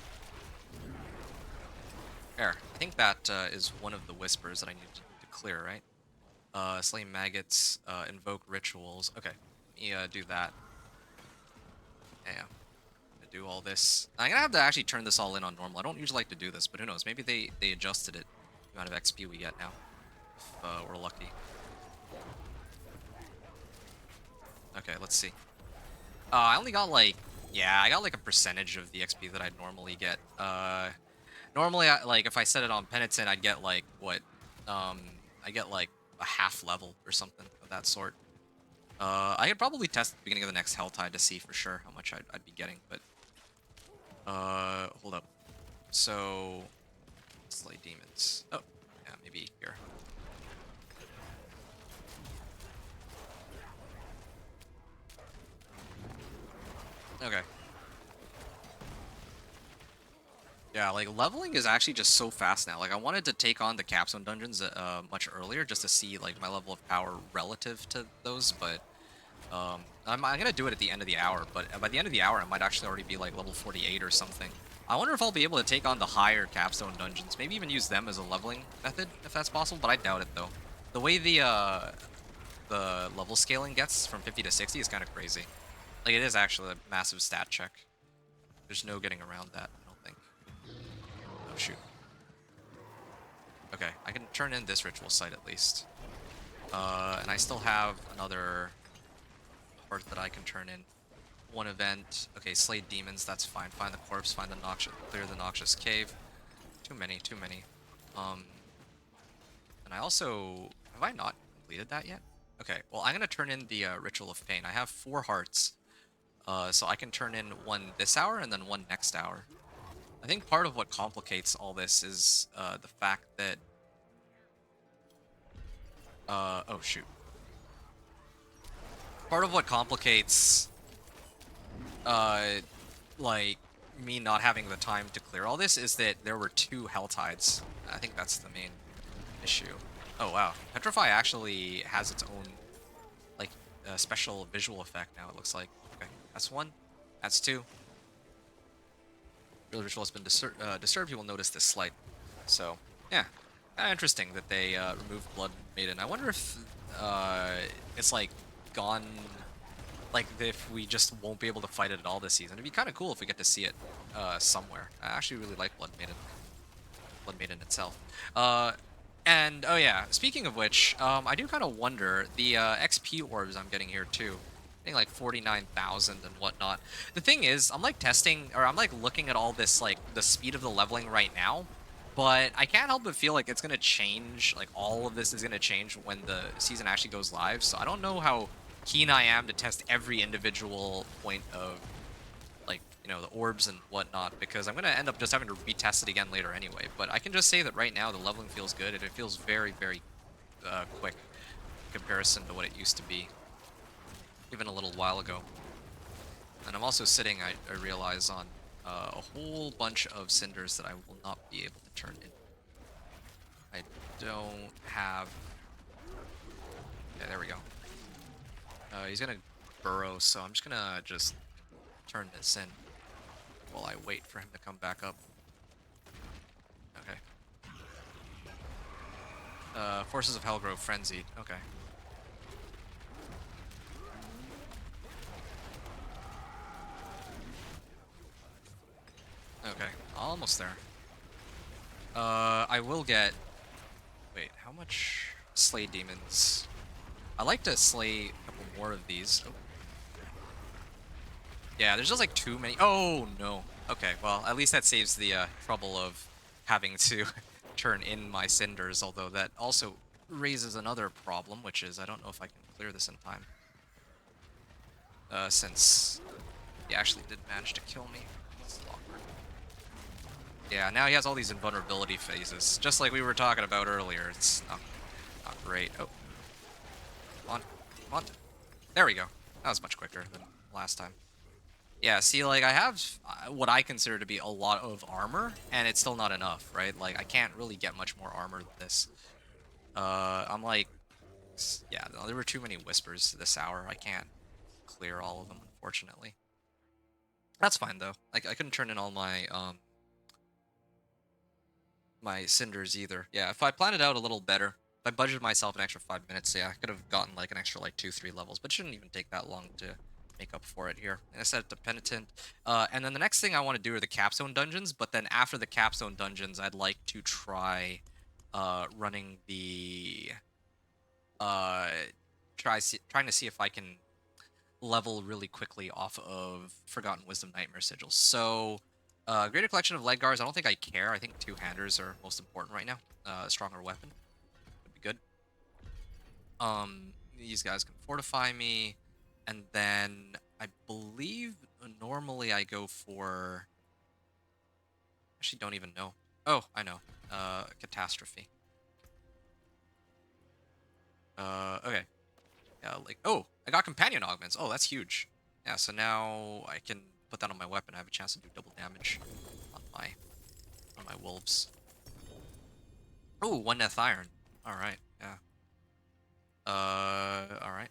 There. I think that is one of the whispers that I need to clear, right? Slay maggots, invoke rituals. Okay, let me do that. Yeah, do all this. I'm gonna have to actually turn this all in on normal. I don't usually like to do this, but who knows? Maybe they adjusted it. The amount of XP we get now, if we're lucky. Okay, let's see. I only got like, yeah, I got like a percentage of the XP that I'd normally get. Normally, like if I set it on Penitent, I'd get like what? I get like a half level or something of that sort. I could probably test at the beginning of the next Helltide to see for sure how much I'd be getting, but hold up. So, slay demons. Oh, yeah, maybe here. Okay. Yeah, like leveling is actually just so fast now. Like I wanted to take on the capstone dungeons much earlier just to see like my level of power relative to those, but I'm gonna do it at the end of the hour. But by the end of the hour, I might actually already be like level 48 or something. I wonder if I'll be able to take on the higher capstone dungeons. Maybe even use them as a leveling method if that's possible. But I doubt it though. The way the level scaling gets from 50 to 60 is kind of crazy. Like it is actually a massive stat check. There's no getting around that. I don't think. Oh, shoot. Okay, I can turn in this ritual site at least. And I still have another heart that I can turn in. One event. Okay, slay demons, that's fine. Find the corpse, find the noxious, clear the noxious cave. Too many, too many. And I also... Have I not completed that yet? Okay, well, I'm gonna turn in the Ritual of Pain. I have 4 hearts. So I can turn in one this hour and then one next hour. I think part of what complicates all this is the fact that... oh shoot. Part of what complicates, like, me not having the time to clear all this is that there were 2 Helltides. I think that's the main issue. Oh wow, Petrify actually has its own, like, special visual effect now, it looks like. Okay, that's 1. That's 2. Real ritual has been disturbed, you will notice this slight. So, yeah. Interesting that they removed Blood Maiden. I wonder if it's like gone, like if we just won't be able to fight it at all this season. It'd be kind of cool if we get to see it somewhere. I actually really like Blood Maiden itself. And oh yeah, speaking of which, I do kind of wonder the XP orbs I'm getting here too. I think like 49,000 and whatnot. The thing is, I'm like testing, or I'm like looking at all this, like the speed of the leveling right now, but I can't help but feel like it's gonna change. Like all of this is gonna change when the season actually goes live. So I don't know how keen I am to test every individual point of, like, you know, the orbs and whatnot, because I'm gonna end up just having to retest it again later anyway. But I can just say that right now the leveling feels good, and it feels very, very quick in comparison to what it used to be even a little while ago. And I'm also sitting, I realize, on a whole bunch of cinders that I will not be able to turn in. I don't have... Yeah, there we go. He's gonna burrow, so I'm just gonna turn this in while I wait for him to come back up. Okay. Forces of Hellgrove frenzied. Okay. Okay, almost there. I will get... Wait, how much slay demons? I like to slay a couple more of these. Oh. Yeah, there's just like too many. Oh, no. Okay, well, at least that saves the trouble of having to turn in my cinders, although that also raises another problem, which is I don't know if I can clear this in time. Since he actually did manage to kill me. This is awkward. Yeah, now he has all these invulnerability phases, just like we were talking about earlier. It's not great. Oh. Come on. Come on. There we go. That was much quicker than last time. Yeah, see, like, I have what I consider to be a lot of armor, and it's still not enough, right? Like, I can't really get much more armor than this. I'm like Yeah, no, there were too many whispers this hour. I can't clear all of them, unfortunately. That's fine though. I couldn't turn in all my my cinders either. Yeah, if I planned it out a little better, if I budgeted myself an extra 5 minutes, yeah, I could have gotten like an extra like 2-3 levels, but it shouldn't even take that long to make up for it here. And I set it to penitent. And then the next thing I want to do are the capstone dungeons, but then after the capstone dungeons, I'd like to try running the uh trying to see if I can level really quickly off of Forgotten Wisdom Nightmare Sigils. So, greater collection of leg guards. I don't think I care. I think two-handers are most important right now. A stronger weapon would be good. These guys can fortify me, and then I believe normally I go for. Actually, don't even know. Oh, I know. Catastrophe. Okay. Yeah, like I got companion augments. Oh, that's huge. Yeah, so now I can put that on my weapon. I have a chance to do double damage on my wolves. Oh, one Neth Iron. All right. Yeah. All right.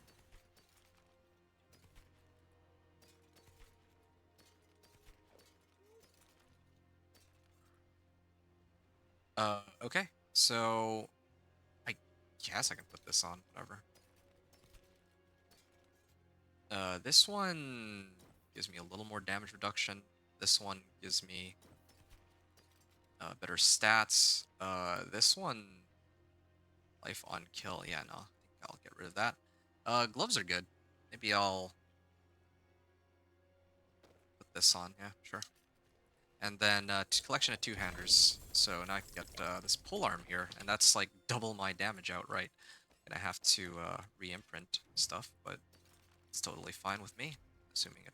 Okay. So I guess I can put this on. Whatever. This one gives me a little more damage reduction. This one gives me better stats. This one life on kill. Yeah, no, I think I'll get rid of that. Gloves are good. Maybe I'll put this on. Yeah, sure. And then collection of two-handers. So now I can get this pole arm here, and that's like double my damage outright. Gonna have to re-imprint stuff, but it's totally fine with me, assuming it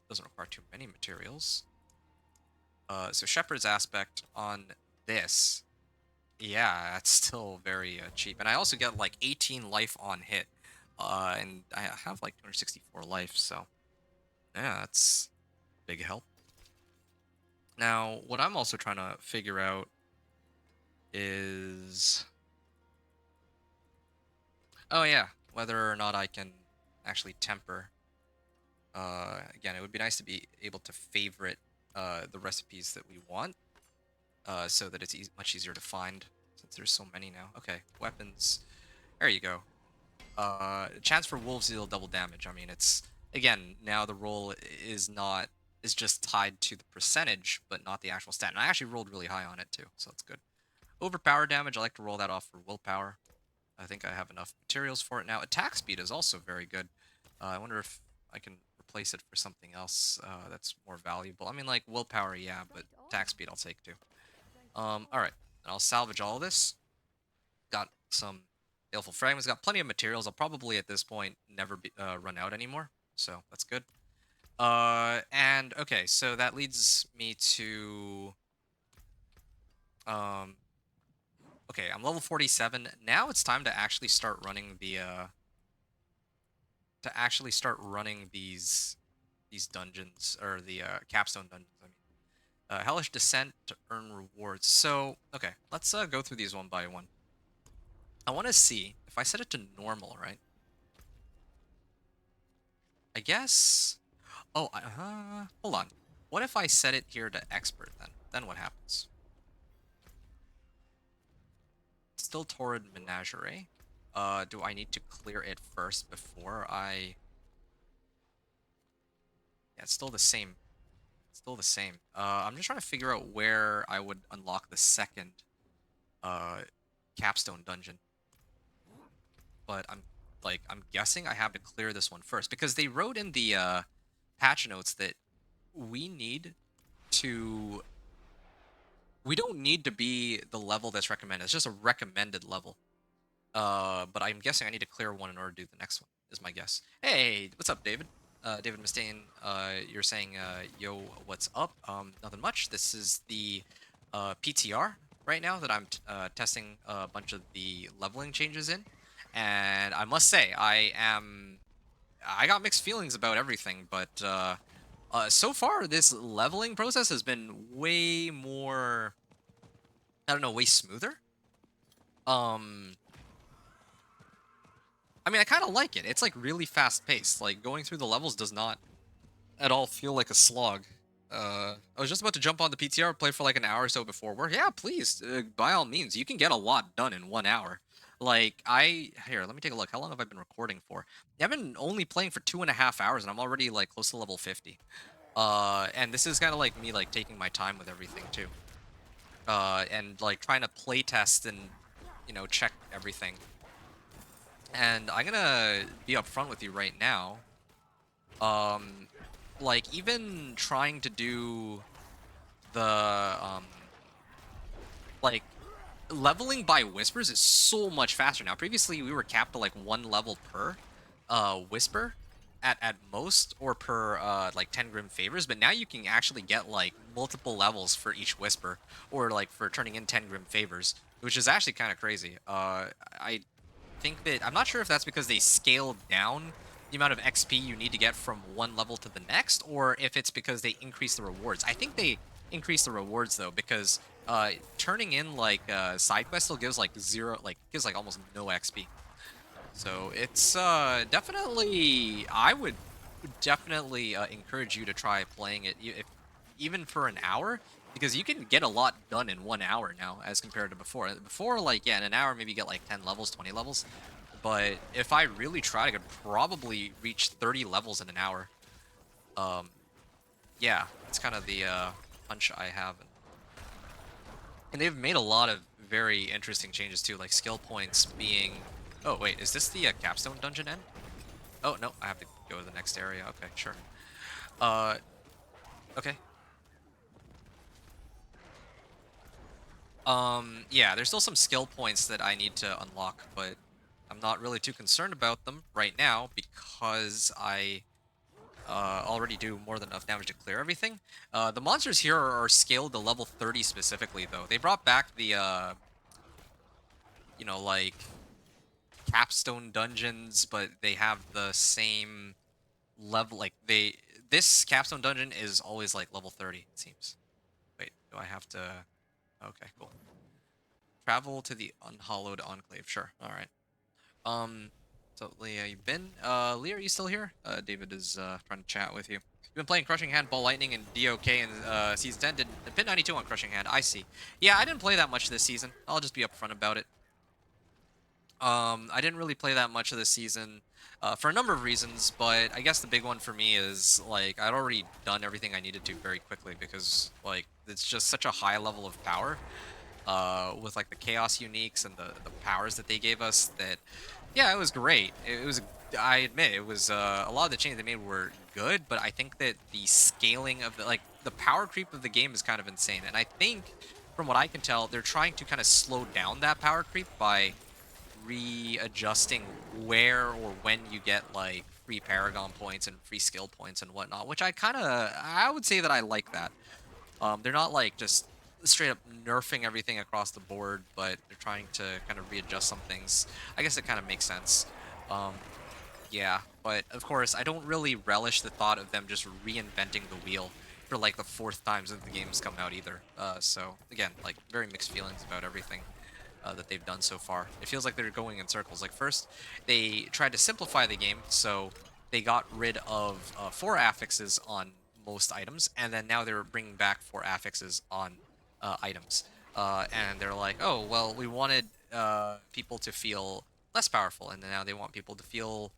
doesn't require too many materials. So Shepherd's Aspect on this, yeah, that's still very cheap. And I also get like 18 life on hit, and I have like 264 life, so yeah, that's big help. Now, what I'm also trying to figure out is, oh yeah, whether or not I can actually temper. Again, it would be nice to be able to favorite the recipes that we want, so that it's much easier to find since there's so many now. Okay, weapons. There you go. Chance for wolves deal double damage. I mean, it's again now the roll is just tied to the percentage, but not the actual stat. And I actually rolled really high on it too, so that's good. Overpower damage. I like to roll that off for willpower. I think I have enough materials for it now. Attack speed is also very good. I wonder if I can replace it for something else that's more valuable. I mean, like willpower, yeah, but attack speed I'll take too. All right, and I'll salvage all this. Got some baleful fragments. Got plenty of materials. I'll probably at this point never run out anymore, so that's good. And okay, so that leads me to um. Okay, I'm level 47. Now it's time to actually start running the these dungeons, or the capstone dungeons. I mean, hellish descent to earn rewards. So okay, let's go through these one by one. I want to see if I set it to normal, right? I guess. Oh, hold on. What if I set it here to expert then? Then what happens? Still Torrid Menagerie. Do I need to clear it first before I... Yeah, it's still the same. Still the same. I'm just trying to figure out where I would unlock the second capstone dungeon. But I'm guessing I have to clear this one first, because they wrote in the patch notes that we need to... We don't need to be the level that's recommended. It's just a recommended level. But I'm guessing I need to clear one in order to do the next one, is my guess. Hey, what's up, David? David Mustaine, you're saying, yo, what's up? Nothing much. This is the PTR right now that I'm testing a bunch of the leveling changes in. And I must say, I got mixed feelings about everything, but so far this leveling process has been way more, I don't know, way smoother. Um, I mean, I kind of like it. It's like really fast paced. Like going through the levels does not at all feel like a slog. I was just about to jump on the PTR, play for like an hour or so before work. Yeah, please, by all means, you can get a lot done in 1 hour. Like here, let me take a look. How long have I been recording for? Yeah, I've been only playing for 2.5 hours, and I'm already like close to level 50. And this is kind of like me like taking my time with everything too. And like trying to play test and check everything. And I'm gonna be upfront with you right now. Um, like even trying to do the like leveling by whispers is so much faster now. Previously we were capped to like 1 level per whisper at most, or per like 10 grim favors, but now you can actually get like multiple levels for each whisper, or like for turning in 10 grim favors, which is actually kind of crazy. I think that I'm not sure if that's because they scaled down the amount of XP you need to get from one level to the next, or if it's because they increase the rewards. I think they increase the rewards though, because turning in like side quest still gives like zero, like gives like almost no XP. So it's definitely, I would definitely encourage you to try playing it, if, even for an hour, because you can get a lot done in 1 hour now as compared to before. Before, like, yeah, in an hour maybe get like 10 levels, 20 levels. But if I really tried, I could probably reach 30 levels in an hour. Um, yeah, it's kind of the hunch I have. And they've made a lot of very interesting changes too, like skill points being... Oh, wait, is this the capstone dungeon end? Oh, no, I have to go to the next area. Okay, sure. Uh, okay. Yeah, there's still some skill points that I need to unlock, but I'm not really too concerned about them right now because I already do more than enough damage to clear everything. The monsters here are scaled to level 30 specifically, though. They brought back the, like, capstone dungeons, but they have the same level, like, this capstone dungeon is always, like, level 30, it seems. Wait, do I have to... Okay, cool. Travel to the Unhallowed Enclave. Sure. All right. So Leah, you've been. Leah, are you still here? David is trying to chat with you. You've been playing Crushing Hand, Ball Lightning, and DOK in season 10. Did Pit 92 on Crushing Hand? I see. Yeah, I didn't play that much this season. I'll just be upfront about it. I didn't really play that much of this season for a number of reasons, but I guess the big one for me is like I'd already done everything I needed to very quickly because like it's just such a high level of power with like the chaos uniques and the powers that they gave us, that yeah, it was great. It was, I admit, it was a lot of the changes they made were good, but I think that the scaling of the power creep of the game is kind of insane, and I think from what I can tell they're trying to kind of slow down that power creep by readjusting where or when you get like free paragon points and free skill points and whatnot, which I would say that I like that. They're not like just straight up nerfing everything across the board, but they're trying to kind of readjust some things. I guess it kind of makes sense. Um, yeah, but of course, I don't really relish the thought of them just reinventing the wheel for like the 4th time since the game's come out either. So again, like very mixed feelings about everything that they've done so far. It feels like they're going in circles. Like first, they tried to simplify the game, so they got rid of 4 affixes on most items, and then now they're bringing back 4 affixes on items. And they're like, oh, well, we wanted people to feel less powerful, and then now they want people to feel,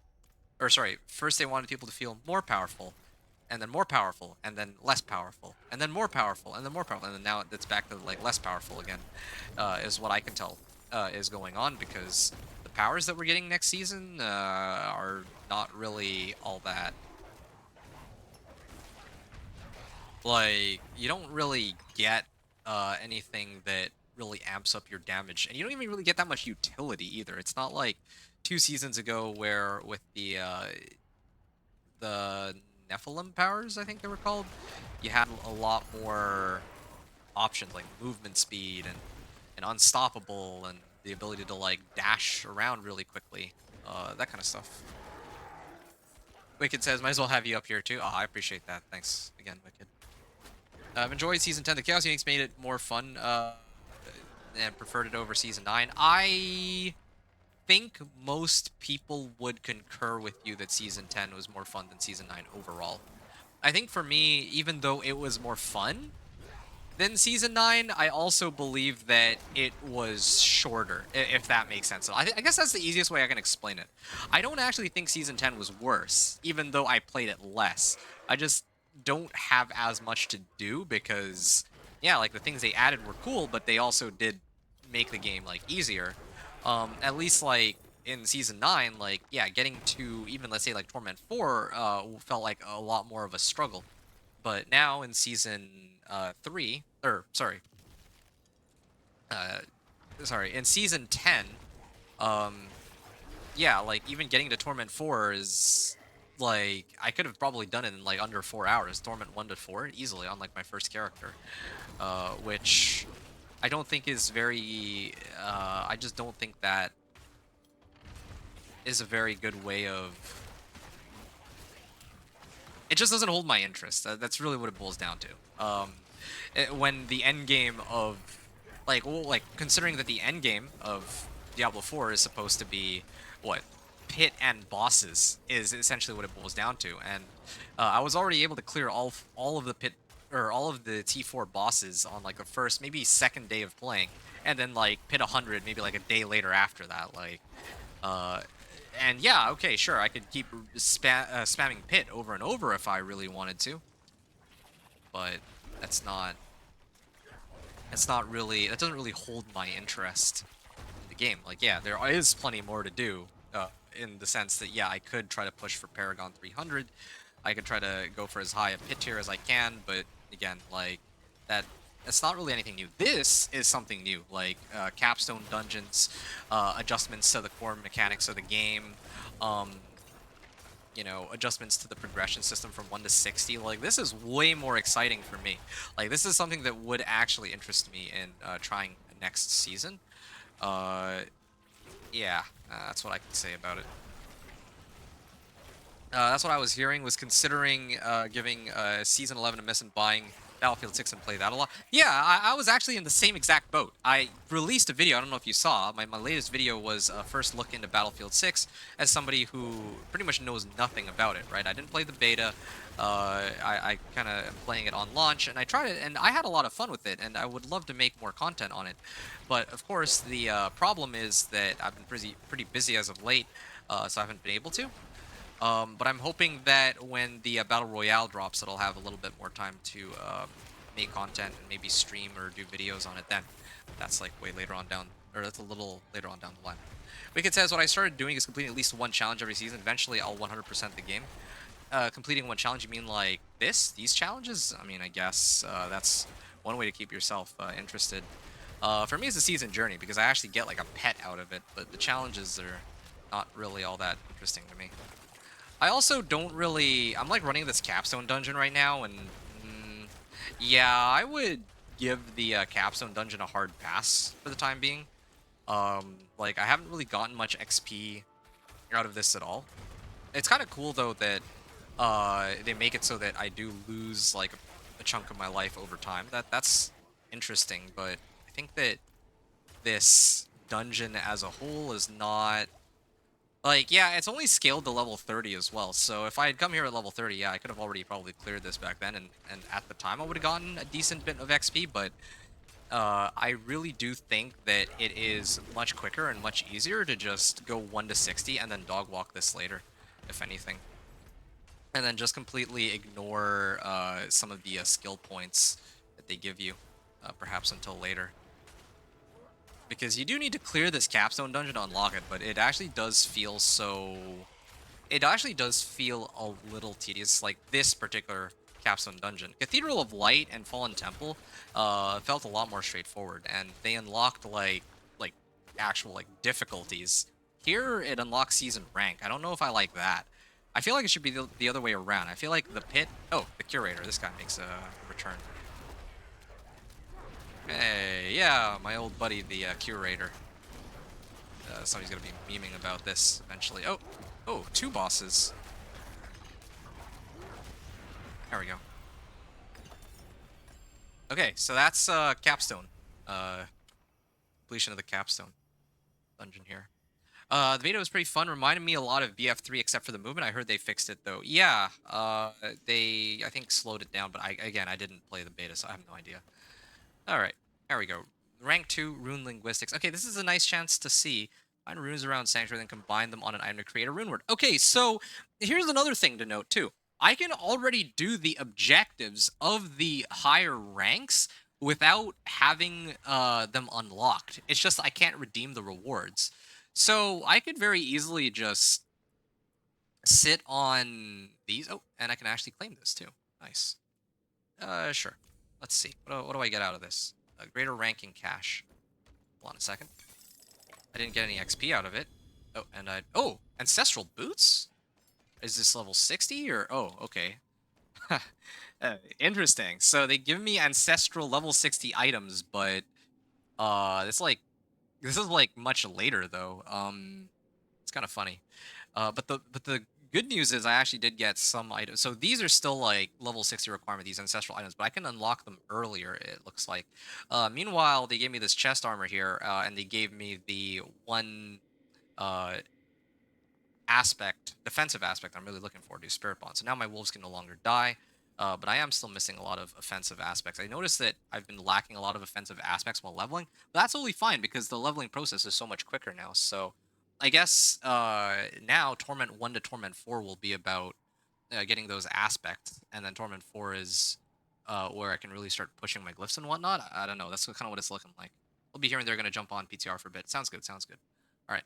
or sorry, first they wanted people to feel more powerful, and then more powerful, and then less powerful, and then more powerful, and then more powerful, and then now it's back to like less powerful again, is what I can tell is going on, because the powers that we're getting next season are not really all that. Like, you don't really get anything that really amps up your damage, and you don't even really get that much utility either. It's not like 2 seasons ago where with the Nephilim powers, I think they were called, you had a lot more options like movement speed and unstoppable and the ability to like dash around really quickly, that kind of stuff. Wicked says, might as well have you up here too. Oh, I appreciate that. Thanks again, Wicked. I've enjoyed Season 10. The Chaos Uniques made it more fun and preferred it over Season 9. I think most people would concur with you that Season 10 was more fun than Season 9 overall. I think for me, even though it was more fun than Season 9, I also believe that it was shorter, if that makes sense. So I guess that's the easiest way I can explain it. I don't actually think Season 10 was worse, even though I played it less. I just don't have as much to do because, yeah, like the things they added were cool, but they also did make the game like easier. At least like in Season 9, like, yeah, getting to even, let's say, like Torment 4 felt like a lot more of a struggle. But now in Season 3, or uh, sorry, in Season 10, um, yeah, like even getting to Torment 4 is like I could have probably done it in like under 4 hours. Torment 1 to 4 easily on like my first character, which I don't think is very. I just don't think that is a very good way of. It just doesn't hold my interest. That's really what it boils down to. When the end game of like considering that the end game of Diablo 4 is supposed to be what pit and bosses is essentially what it boils down to, and I was already able to clear all of the pit or all of the T4 bosses on like the first maybe second day of playing, and then like pit 100 maybe like a day later after that, like uh and yeah, okay, sure, I could keep spamming pit over and over if I really wanted to, but that's not really, that doesn't really hold my interest in the game. Like, yeah, there is plenty more to do, in the sense that, yeah, I could try to push for Paragon 300. I could try to go for as high a pit tier as I can, but again, like, that's not really anything new. This is something new, like capstone dungeons, adjustments to the core mechanics of the game, um, you know, adjustments to the progression system from 1 to 60. Like, this is way more exciting for me. Like, this is something that would actually interest me in trying next season. Uh, yeah, that's what I can say about it. That's what I was hearing, was considering giving Season 11 a miss and buying Battlefield 6 and play that a lot. Yeah, I was actually in the same exact boat. I released a video, I don't know if you saw, my latest video was a first look into Battlefield 6 as somebody who pretty much knows nothing about it, right? I didn't play the beta, I kind of am playing it on launch, and I tried it, and I had a lot of fun with it, and I would love to make more content on it. But, of course, the problem is that I've been pretty busy as of late, so I haven't been able to. But I'm hoping that when the Battle Royale drops, that I'll have a little bit more time to make content and maybe stream or do videos on it then. That's like way later on down, or that's a little later on down the line. Wicked says, what I started doing is completing at least one challenge every season. Eventually, I'll 100% the game. Completing one challenge, you mean like these challenges? I mean, I guess that's one way to keep yourself interested. For me, it's a season journey because I actually get like a pet out of it, but the challenges are not really all that interesting to me. I also don't really. I'm like running this capstone dungeon right now, and yeah, I would give the capstone dungeon a hard pass for the time being. Like I haven't really gotten much XP out of this at all. It's kind of cool though that they make it so that I do lose like a chunk of my life over time. That's interesting, but I think that this dungeon as a whole is not. Like, yeah, it's only scaled to level 30 as well, so if I had come here at level 30, yeah, I could have already probably cleared this back then, and at the time I would have gotten a decent bit of XP, but I really do think that it is much quicker and much easier to just go 1 to 60 and then dog walk this later, if anything. And then just completely ignore some of the skill points that they give you, perhaps until later. Because you do need to clear this capstone dungeon to unlock it, but it actually does feel so. It actually does feel a little tedious, like this particular capstone dungeon. Cathedral of Light and Fallen Temple felt a lot more straightforward, and they unlocked like actual like difficulties. Here it unlocks season rank. I don't know if I like that. I feel like it should be the other way around. I feel like the pit. Oh, the curator. This guy makes a return. Hey, yeah, my old buddy, the curator. Somebody's gonna be memeing about this eventually. Oh, two bosses. There we go. Okay, so that's capstone. Completion of the capstone dungeon here. The beta was pretty fun. Reminded me a lot of BF3, except for the movement. I heard they fixed it though. Yeah, they I think slowed it down, but I didn't play the beta, so I have no idea. All right, there we go. Rank 2, Rune Linguistics. Okay, this is a nice chance to see. Find runes around Sanctuary, then combine them on an item to create a rune word. Okay, so here's another thing to note too. I can already do the objectives of the higher ranks without having them unlocked. It's just I can't redeem the rewards. So I could very easily just sit on these. Oh, and I can actually claim this too. Nice. Sure. Let's see. What do I get out of this? A greater ranking cache. Hold on a second. I didn't get any XP out of it. Oh, and oh, ancestral boots? Is this level 60 or oh, okay. Interesting. So they give me ancestral level 60 items, but this is like much later though. It's kind of funny. But the good news is I actually did get some items. So these are still like level 60 requirement, these ancestral items, but I can unlock them earlier, it looks like. Meanwhile, they gave me this chest armor here, and they gave me the one uh, defensive aspect I'm really looking forward to, Spirit Bond. So now my wolves can no longer die, but I am still missing a lot of offensive aspects. I noticed that I've been lacking a lot of offensive aspects while leveling, but that's totally fine because the leveling process is so much quicker now. So I guess now Torment 1 to Torment 4 will be about getting those aspects, and then Torment 4 is where I can really start pushing my glyphs and whatnot. I don't know. That's kind of what it's looking like. We'll be hearing they're going to jump on PTR for a bit. Sounds good. Sounds good. All right.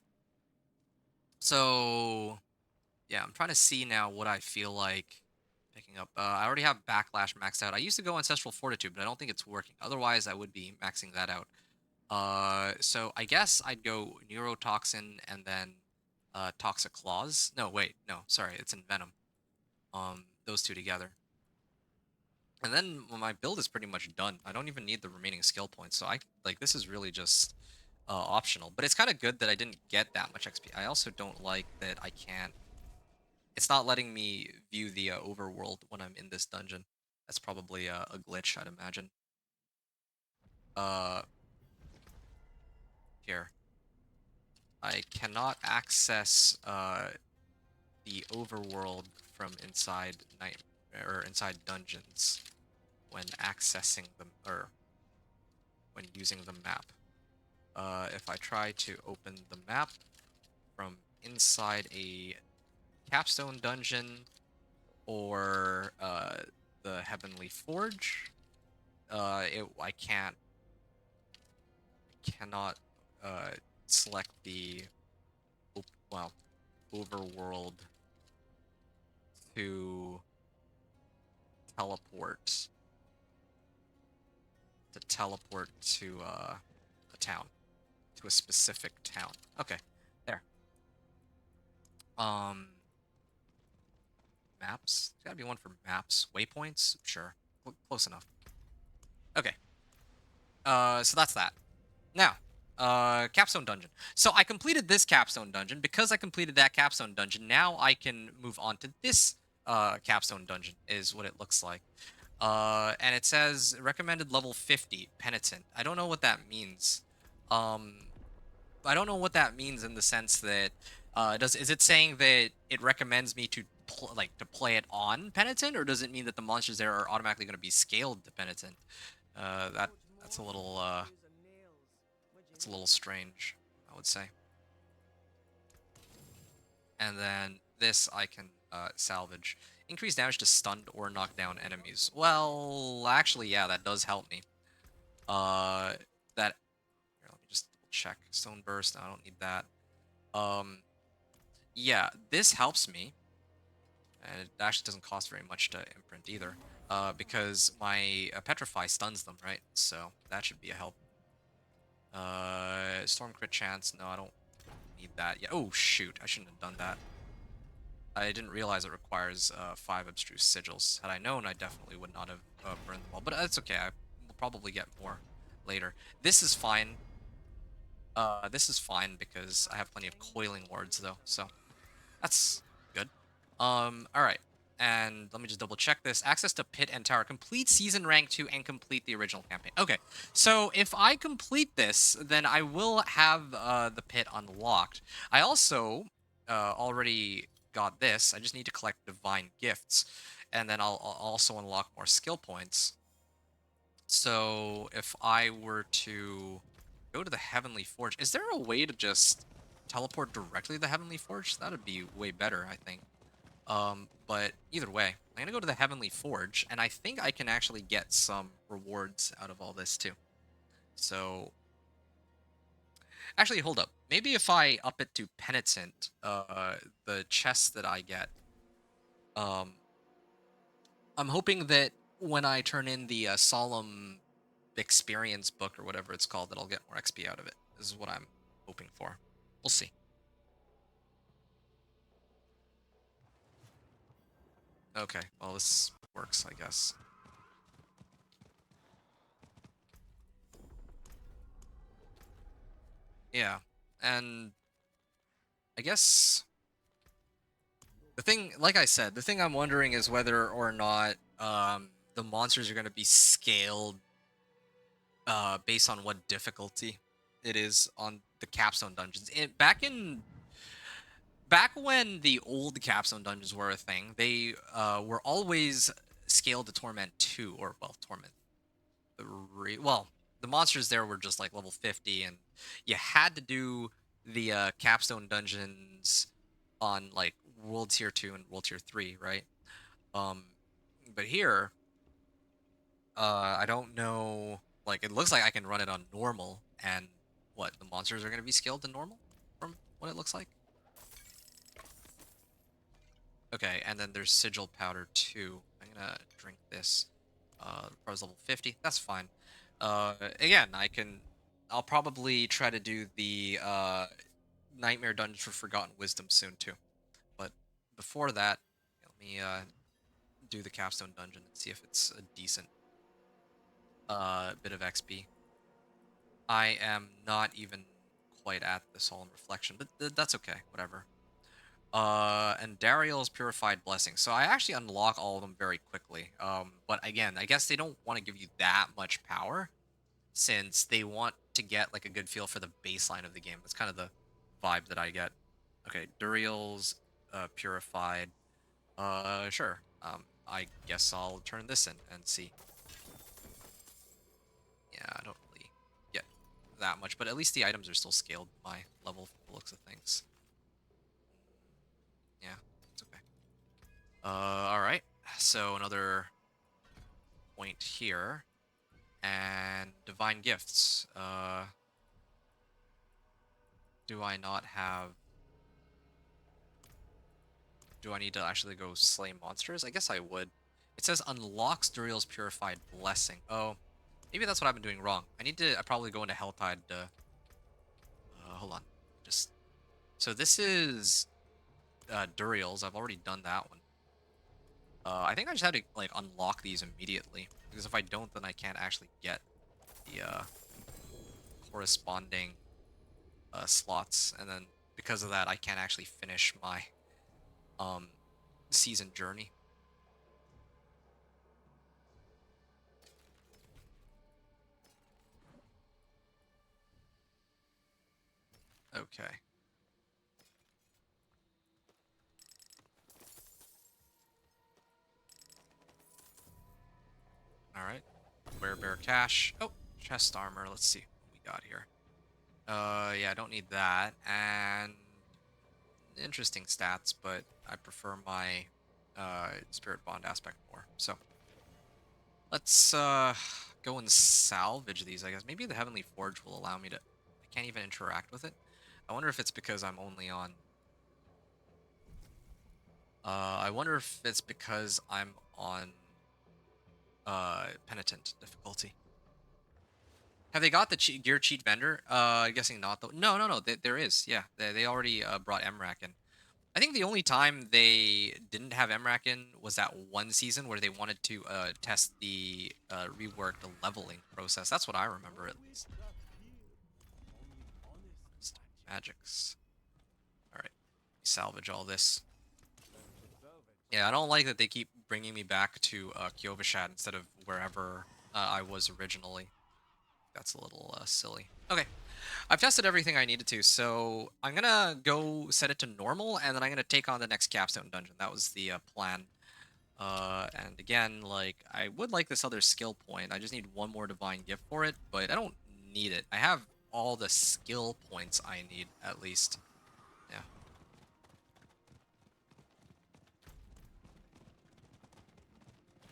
So yeah, I'm trying to see now what I feel like picking up. I already have Backlash maxed out. I used to go Ancestral Fortitude, but I don't think it's working. Otherwise, I would be maxing that out. So I guess I'd go Neurotoxin and then Toxic Claws. No, wait, no, sorry, it's in Venom. Those two together. And then my build is pretty much done. I don't even need the remaining skill points, so this is really just optional. But it's kind of good that I didn't get that much XP. I also don't like that I can't. It's not letting me view the overworld when I'm in this dungeon. That's probably a glitch, I'd imagine. Uh, Here. I cannot access the overworld from inside inside dungeons when accessing them or when using the map. If I try to open the map from inside a capstone dungeon or the Heavenly Forge, I cannot select the overworld to teleport to a town, to a specific town. Okay, there. Maps. There's gotta be one for maps. Waypoints. Sure, close enough. Okay. So that's that. Now, capstone dungeon. So I completed this capstone dungeon. Because I completed that capstone dungeon, now I can move on to this capstone dungeon, is what it looks like. And it says recommended level 50 penitent. I don't know what that means. I don't know what that means in the sense that is it saying that it recommends me to play it on penitent, or does it mean that the monsters there are automatically going to be scaled to penitent? That's a little that's a little strange, I would say. And then this I can salvage. Increase damage to stunned or knocked down enemies. Well, actually, yeah, that does help me. That here, let me just double check. Stone burst. No, I don't need that. Yeah, this helps me, and it actually doesn't cost very much to imprint either. Because my petrify stuns them, right? So that should be a help. Storm crit chance. No, I don't need that yet. Oh shoot, I shouldn't have done that. I didn't realize it requires 5 abstruse sigils. Had I known, I definitely would not have burned them all. But that's okay. I will probably get more later. This is fine. This is fine because I have plenty of coiling wards though, so that's good. All right. and let me just double check this. Access to Pit and Tower. Complete Season Rank 2 and complete the original campaign. Okay, so if I complete this, then I will have the Pit unlocked. I also already got this. I just need to collect Divine Gifts, and then I'll also unlock more skill points. So if I were to go to the Heavenly Forge, is there a way to just teleport directly to the Heavenly Forge? That would be way better, I think. But either way, I'm gonna go to the Heavenly Forge, and I think I can actually get some rewards out of all this too. So, actually, hold up. Maybe if I up it to Penitent, the chests that I get, um, I'm hoping that when I turn in the Solemn Experience book or whatever it's called, that I'll get more XP out of it. This is what I'm hoping for. We'll see. Okay, well, this works, I guess. Yeah, and I guess the thing, like I said, the thing I'm wondering is whether or not the monsters are going to be scaled based on what difficulty it is on the capstone dungeons. Back when the old capstone dungeons were a thing, they were always scaled to Torment 2, or well, Torment 3. Well, the monsters there were just like level 50, and you had to do the capstone dungeons on like World Tier 2 and World Tier 3, right? Um, but here, I don't know. Like, it looks like I can run it on normal, and what, the monsters are going to be scaled to normal from what it looks like? Okay, and then there's Sigil Powder too. I'm gonna drink this. Pro's level 50. That's fine. Again, I'll probably try to do the Nightmare Dungeons for Forgotten Wisdom soon too. But before that, let me do the Capstone Dungeon and see if it's a decent bit of XP. I am not even quite at the Solemn Reflection, but that's okay. Whatever. And Dariel's Purified Blessing. So I actually unlock all of them very quickly. But again, I guess they don't want to give you that much power, since they want to get like a good feel for the baseline of the game. That's kind of the vibe that I get. Okay, Duriel's Purified. Sure. I guess I'll turn this in and see. Yeah, I don't really get that much, but at least the items are still scaled by level from the looks of things. Yeah, it's okay. Alright. So another point here. And Divine Gifts. Do I not have... Do I need to actually go slay monsters? I guess I would. It says unlocks Duriel's Purified Blessing. Oh, maybe that's what I've been doing wrong. I need to probably go into Helltide to... hold on. Just... So this is Duriel's. I've already done that one. I think I just had to like unlock these immediately, because if I don't, then I can't actually get the corresponding slots, and then because of that, I can't actually finish my season journey. Okay. All right. Werebear cash. Oh, chest armor. Let's see what we got here. Yeah, I don't need that. And interesting stats, but I prefer my spirit bond aspect more. So let's go and salvage these, I guess. Maybe the Heavenly Forge will allow me to... I can't even interact with it. I wonder if it's because I'm only on... I wonder if it's because I'm on Penitent difficulty. Have they got the gear cheat vendor? I'm guessing not though. No. There is. Yeah, they already brought MRAC in. I think the only time they didn't have MRAC in was that one season where they wanted to test the reworked leveling process. That's what I remember at least. Magics. All right, salvage all this. Yeah, I don't like that they keep bringing me back to Kyovashad instead of wherever I was originally. That's a little silly. Okay, I've tested everything I needed to, so I'm gonna go set it to normal, and then I'm gonna take on the next capstone dungeon. That was the plan. And again, like, I would like this other skill point. I just need one more divine gift for it, but I don't need it. I have all the skill points I need, at least. Yeah.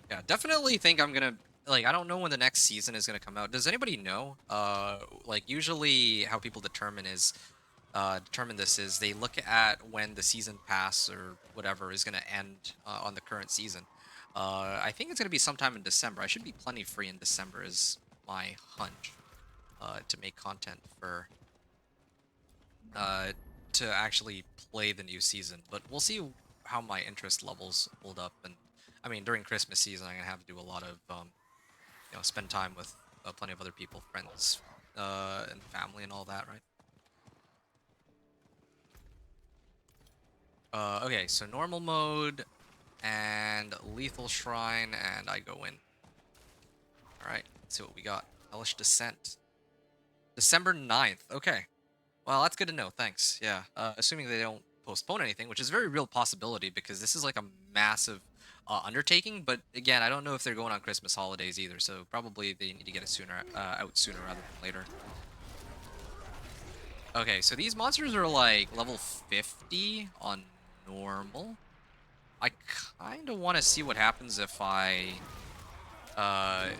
Yeah, definitely think I'm gonna like I don't know when the next season is gonna come out. Does anybody know? Like usually how people determine this is they look at when the season pass or whatever is gonna end on the current season. I think it's gonna be sometime in December. I should be plenty free in December is my hunch to make content for uh to actually play the new season. But we'll see how my interest levels hold up. And I mean during Christmas season I'm gonna have to do a lot of spend time with plenty of other people, friends, and family and all that, right? Okay, so normal mode and lethal shrine, and I go in. All right, let's see what we got. Hellish Descent, December 9th. Okay, well that's good to know. Thanks. Yeah, assuming they don't postpone anything, which is a very real possibility because this is like a massive undertaking. But again, I don't know if they're going on Christmas holidays either, so probably they need to get it sooner out sooner rather than later. Okay, so these monsters are like level 50 on normal. I kind of want to see what happens if I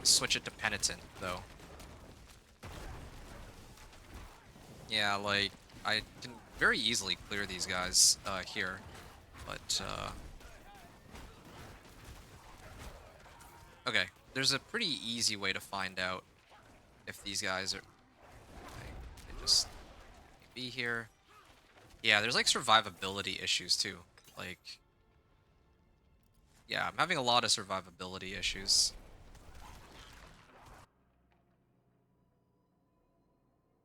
switch it to Penitent, though. Yeah, like, I can very easily clear these guys here, but okay, there's a pretty easy way to find out if these guys are... Okay, they just be here. Yeah, there's like survivability issues too. Like, yeah, I'm having a lot of survivability issues.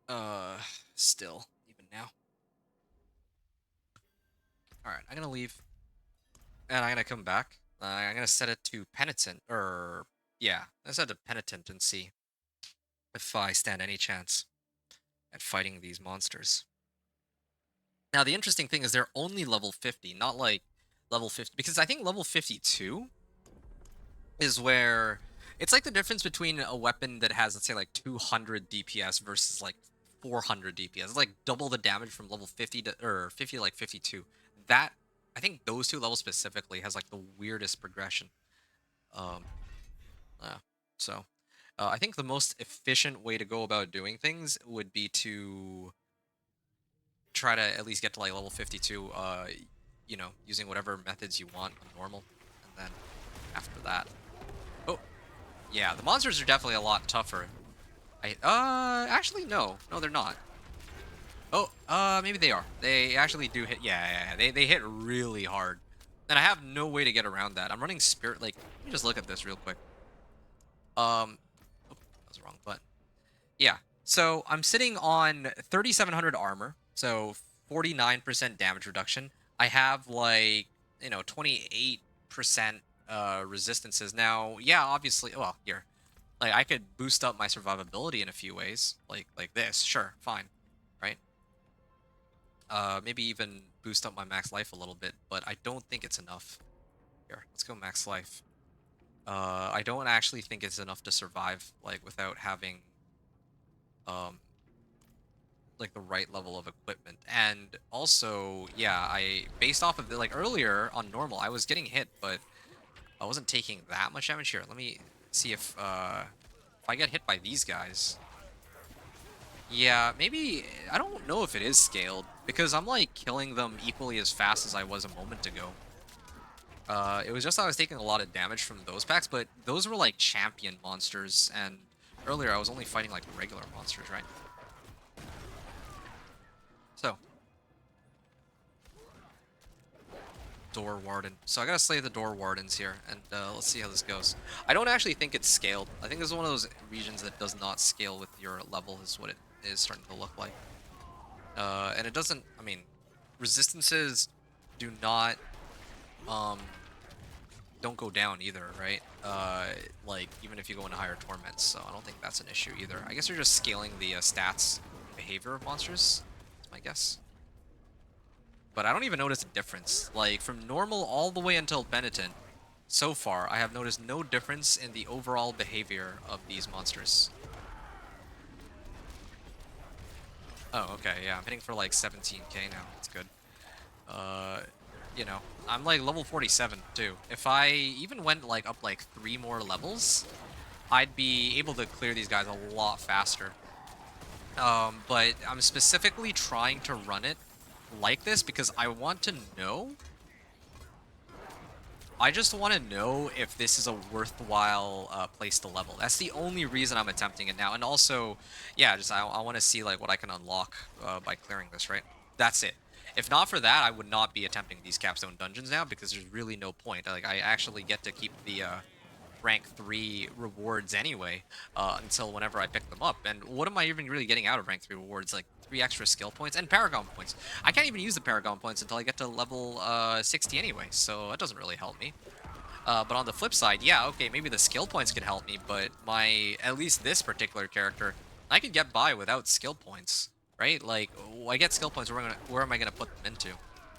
Uh, still, even now. Alright, I'm gonna leave. And I'm gonna come back. I'm gonna set it to Penitent, or... Yeah, I set it to Penitent and see if I stand any chance at fighting these monsters. Now, the interesting thing is they're only level 50, not like level 50, because I think level 52 is where it's like the difference between a weapon that has, let's say, like 200 DPS versus like 400 DPS. It's like double the damage from level 50 to, or 50 to like 52. That, I think those two levels specifically has like the weirdest progression. Um, yeah. So, I think the most efficient way to go about doing things would be to try to at least get to like level 52, using whatever methods you want on normal. And then after that, oh, yeah, the monsters are definitely a lot tougher. Actually, no. No, they're not. Oh, maybe they are. They actually do hit. Yeah. They hit really hard. And I have no way to get around that. I'm running Spirit, like, let me just look at this real quick. Oh, that was the wrong button. Yeah. So I'm sitting on 3,700 armor, so 49% damage reduction. I have like 28% resistances. Now, yeah, obviously, well, here, like I could boost up my survivability in a few ways, like this. Sure, fine, right? Maybe even boost up my max life a little bit, but I don't think it's enough. Here, let's go max life. I don't actually think it's enough to survive like without having um like the right level of equipment. And also, yeah, I based off of the, like earlier on normal, I was getting hit, but I wasn't taking that much damage. Here, let me see if I get hit by these guys. Yeah, maybe I don't know if it is scaled because I'm like killing them equally as fast as I was a moment ago. It was just I was taking a lot of damage from those packs, but those were like champion monsters, and earlier I was only fighting like regular monsters, right? So, Door Warden. So I gotta slay the Door Wardens here, and let's see how this goes. I don't actually think it's scaled. I think this is one of those regions that does not scale with your level, is what it is starting to look like. And it doesn't, I mean, resistances do not, don't go down either, right? Like even if you go into higher torments, so I don't think that's an issue either. I guess you're just scaling the stats behavior of monsters. That's my guess. But I don't even notice a difference. Like from normal all the way until penitent, so far I have noticed no difference in the overall behavior of these monsters. Oh, okay, yeah, I'm hitting for like 17k now. That's good. Uh, you know, I'm like level 47 too. If I even went like up like 3 more levels, I'd be able to clear these guys a lot faster. But I'm specifically trying to run it like this because I want to know. I just want to know if this is a worthwhile place to level. That's the only reason I'm attempting it now. And also, yeah, just I want to see like what I can unlock by clearing this, right? That's it. If not for that, I would not be attempting these capstone dungeons now because there's really no point. Like I actually get to keep the rank 3 rewards anyway until whenever I pick them up. And what am I even really getting out of rank 3 rewards? Like 3 extra skill points and Paragon points. I can't even use the Paragon points until I get to level 60 anyway, so that doesn't really help me. But on the flip side, yeah, okay, maybe the skill points could help me, but at least this particular character, I could get by without skill points, right? Like, I get skill points, where am I gonna put them into?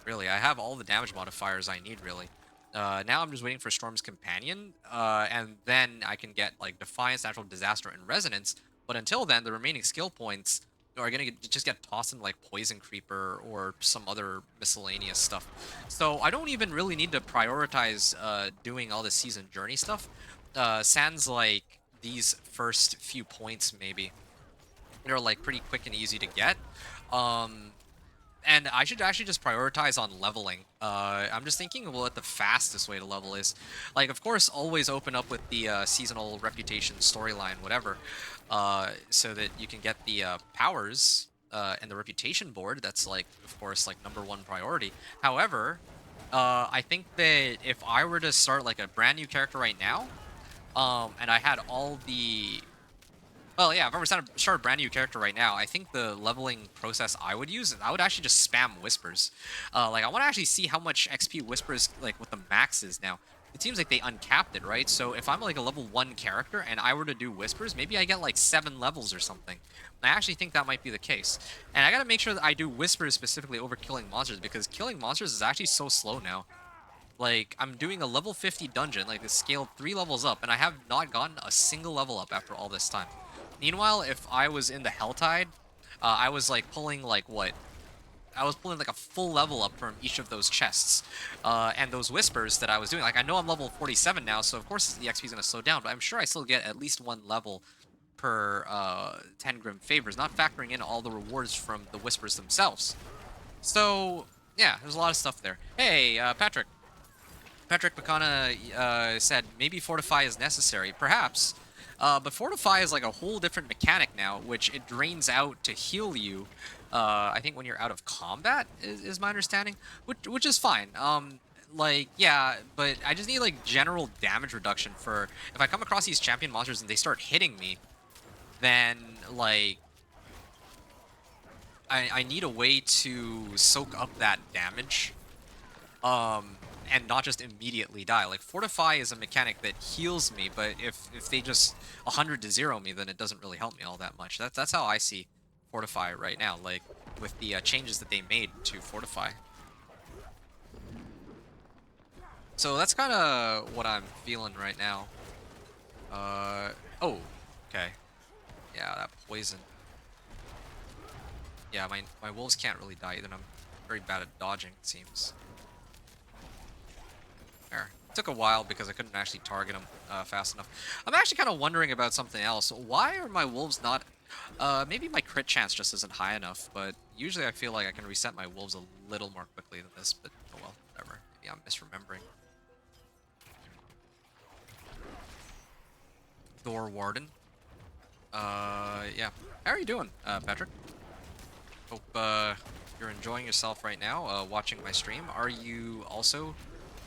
Really, I have all the damage modifiers I need, really. Now I'm just waiting for Storm's Companion, and then I can get, like, Defiance, Natural Disaster, and Resonance, but until then, the remaining skill points are gonna just get tossed in, like, Poison Creeper or some other miscellaneous stuff. So I don't even really need to prioritize doing all the season journey stuff. Sans, like, these first few points, maybe. They're, like, pretty quick and easy to get. And I should actually just prioritize on leveling. I'm just thinking what the fastest way to level is. Like, of course, always open up with the seasonal reputation storyline, whatever, so that you can get the powers and the reputation board. That's, like, of course, like, #1 priority. However, I think that if I were to start, like, a brand new character right now, and I had all the well, yeah, if I were to start a brand new character right now, I think the leveling process I would use, I would actually just spam Whispers. Like, I want to actually see how much XP Whispers, like, what the max is now. It seems like they uncapped it, right? So if I'm, like, a level 1 character and I were to do Whispers, maybe I get, like, 7 levels or something. I actually think that might be the case. And I gotta make sure that I do Whispers specifically over killing monsters, because killing monsters is actually so slow now. Like, I'm doing a level 50 dungeon, like, it's scaled 3 levels up, and I have not gotten a single level up after all this time. Meanwhile, if I was in the Helltide, I was, like, pulling, like, what? I was pulling, like, a full level up from each of those chests. And those Whispers that I was doing, like, I know I'm level 47 now, so of course the XP is going to slow down, but I'm sure I still get at least 1 level per 10 Grim Favors, not factoring in all the rewards from the Whispers themselves. So, yeah, there's a lot of stuff there. Hey, Patrick. Patrick Bacana said maybe Fortify is necessary. Perhaps. But Fortify is like a whole different mechanic now, which it drains out to heal you. I think when you're out of combat is my understanding, which is fine. Like, yeah, but I just need like general damage reduction for if I come across these champion monsters and they start hitting me, then like I need a way to soak up that damage. And not just immediately die. Like, Fortify is a mechanic that heals me, but if they just 100 to 0 me, then it doesn't really help me all that much. That's how I see Fortify right now, like, with the changes that they made to Fortify. So that's kind of what I'm feeling right now. Oh, okay. Yeah, that poison. Yeah, my wolves can't really die either, and I'm very bad at dodging, it seems. There. It took a while because I couldn't actually target them fast enough. I'm actually kind of wondering about something else. Why are my wolves not... maybe my crit chance just isn't high enough, but usually I feel like I can reset my wolves a little more quickly than this, but oh well, whatever. Maybe I'm misremembering. Thor Warden. Yeah. How are you doing, Patrick? Hope you're enjoying yourself right now, watching my stream. Are you also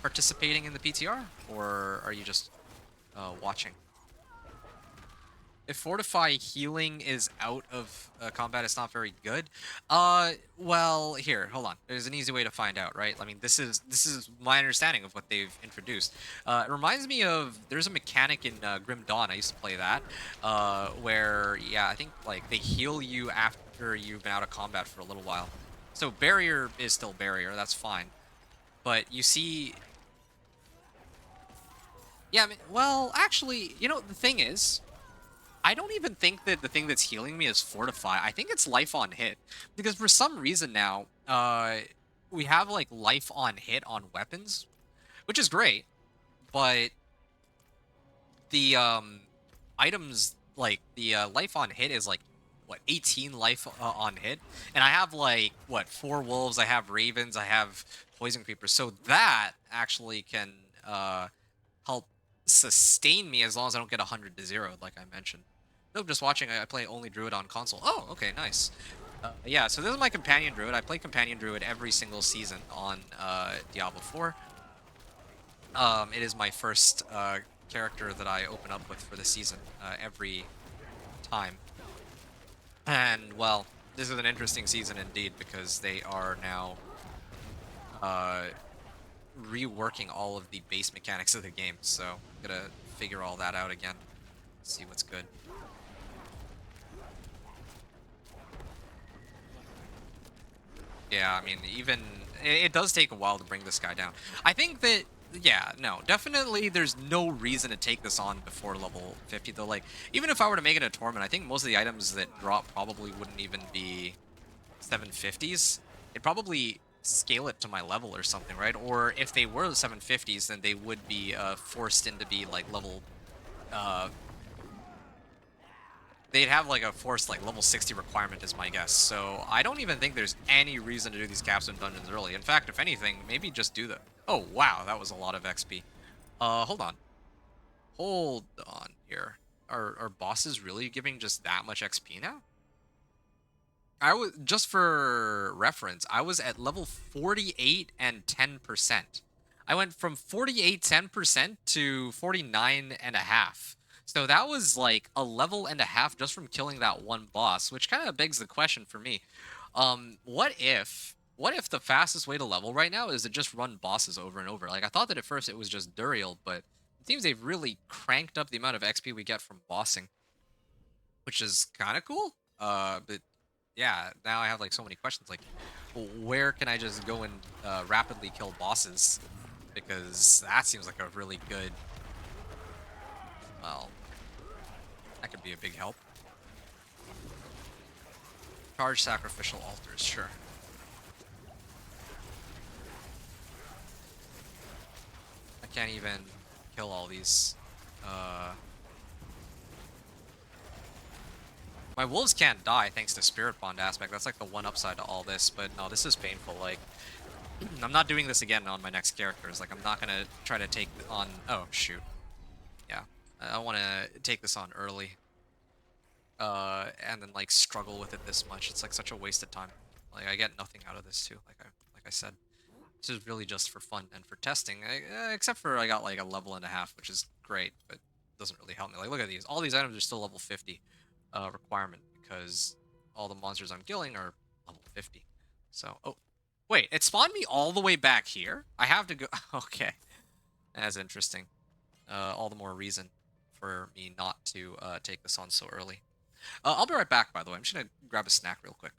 participating in the PTR, or are you just watching? If Fortify healing is out of combat, it's not very good. Well, here, hold on. There's an easy way to find out, right? I mean, this is my understanding of what they've introduced. It reminds me of there's a mechanic in Grim Dawn. I used to play that, where yeah, I think like they heal you after you've been out of combat for a little while. So barrier is still barrier. That's fine. But you see, yeah, I mean, well, actually, the thing is, I don't even think that the thing that's healing me is Fortify. I think it's Life on Hit. Because for some reason now, we have like Life on Hit on weapons, which is great, but the items like the Life on Hit is like what 18 life on hit, and I have like what 4 wolves, I have ravens, I have poison creepers, so that actually can help sustain me as long as I don't get 100 to 0, like I mentioned. Nope, just watching. I play only Druid on console. Oh, okay, nice. Yeah, so this is my Companion Druid. I play Companion Druid every single season on Diablo 4. It is my first character that I open up with for the season every time. And, well, this is an interesting season indeed because they are now uh, reworking all of the base mechanics of the game. So I'm gonna figure all that out again. See what's good. Yeah, I mean, even it does take a while to bring this guy down. I think that yeah, no, definitely there's no reason to take this on before level 50 though. Like even if I were to make it a tournament, I think most of the items that drop probably wouldn't even be 750s. It'd probably scale it to my level or something, right? Or if they were 750s, then they would be forced into be like level uh they'd have like a forced like level 60 requirement is my guess. So I don't even think there's any reason to do these capstone dungeons early. In fact, if anything, maybe just do the oh wow, that was a lot of XP. Hold on. Hold on here. Are bosses really giving just that much XP now? I was just for reference, I was at level 48 and 10%. I went from 48 10% to 49 and a half. So that was like a level and a half just from killing that one boss, which kind of begs the question for me. What if the fastest way to level right now is to just run bosses over and over? Like I thought that at first it was just Duriel, but it seems they've really cranked up the amount of XP we get from bossing, which is kind of cool. But yeah, now I have like so many questions. Like, where can I just go and rapidly kill bosses? Because that seems like a really good. Well, that could be a big help. Charge sacrificial altars, sure. I can't even kill all these. Uh, my wolves can't die thanks to Spirit Bond aspect. That's like the one upside to all this. But no, this is painful. Like, I'm not doing this again on my next characters. Like, I'm not gonna try to take on. Oh shoot. Yeah, I want to take this on early. And then like struggle with it this much. It's like such a waste of time. Like I get nothing out of this too. Like I said, this is really just for fun and for testing. Except for I got like a level and a half, which is great, but doesn't really help me. Like look at these. All these items are still level 50 requirement because all the monsters I'm killing are level 50. So oh wait, it spawned me all the way back here. I have to go. Okay, that's interesting. All the more reason for me not to take this on so early. I'll be right back, by the way. I'm just gonna grab a snack real quick.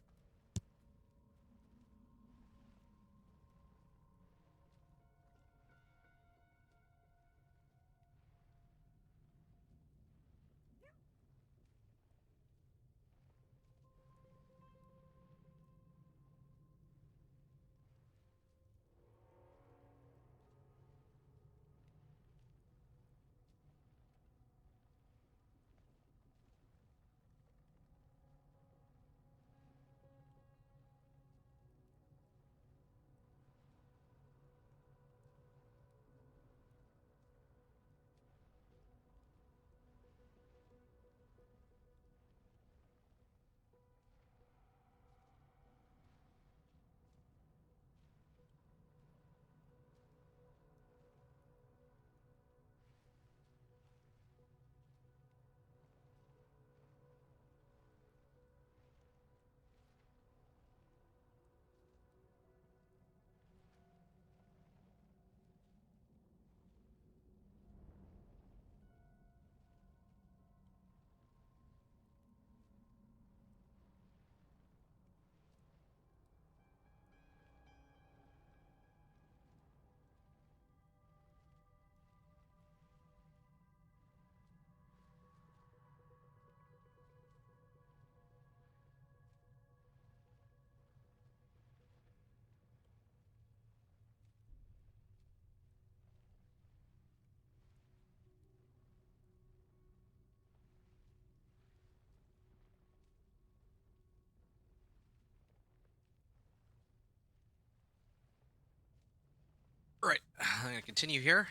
I'm gonna continue here.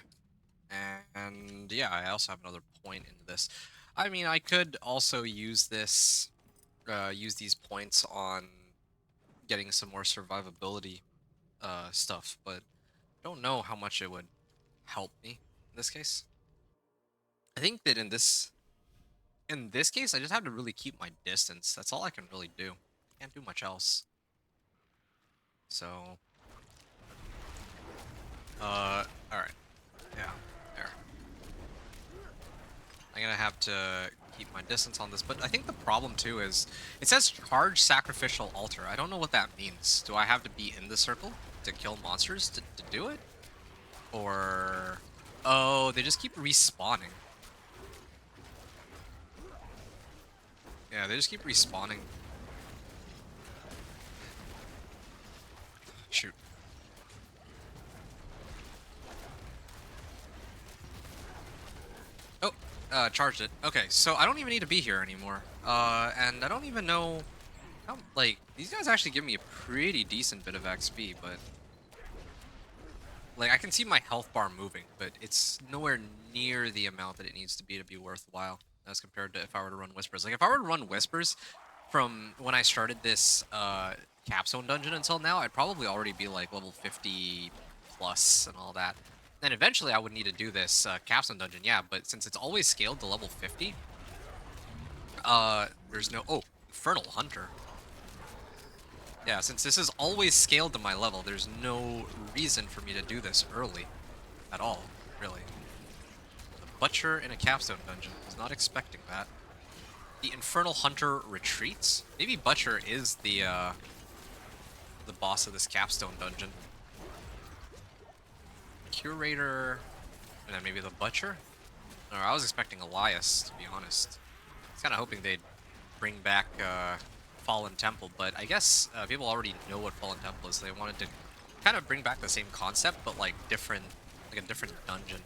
And yeah, I also have another point into this. I mean, I could also use this, use these points on getting some more survivability stuff, but I don't know how much it would help me in this case. I think that in this case, I just have to really keep my distance. That's all I can really do. Can't do much else. So, all right, yeah, there. I'm gonna have to keep my distance on this, but I think the problem too is it says charge sacrificial altar. I don't know what that means. Do I have to be in the circle to kill monsters to do it? Or oh, they just keep respawning. Yeah, they just keep respawning. Shoot. Oh, charged it. Okay, so I don't even need to be here anymore. And I don't even know how, like, these guys actually give me a pretty decent bit of XP, but like, I can see my health bar moving, but it's nowhere near the amount that it needs to be worthwhile as compared to if I were to run Whispers. Like, if I were to run Whispers from when I started this capstone dungeon until now, I'd probably already be like level 50 plus and all that. Then eventually I would need to do this capstone dungeon, yeah, but since it's always scaled to level 50, there's no... Oh, Infernal Hunter. Yeah, since this is always scaled to my level, there's no reason for me to do this early at all, really. The Butcher in a capstone dungeon. Was not expecting that. The Infernal Hunter retreats. Maybe Butcher is the boss of this capstone dungeon. Curator, and then maybe the Butcher? Or I was expecting Elias, to be honest. I was kind of hoping they'd bring back Fallen Temple, but I guess people already know what Fallen Temple is. So they wanted to kind of bring back the same concept, but like different, like a different dungeon.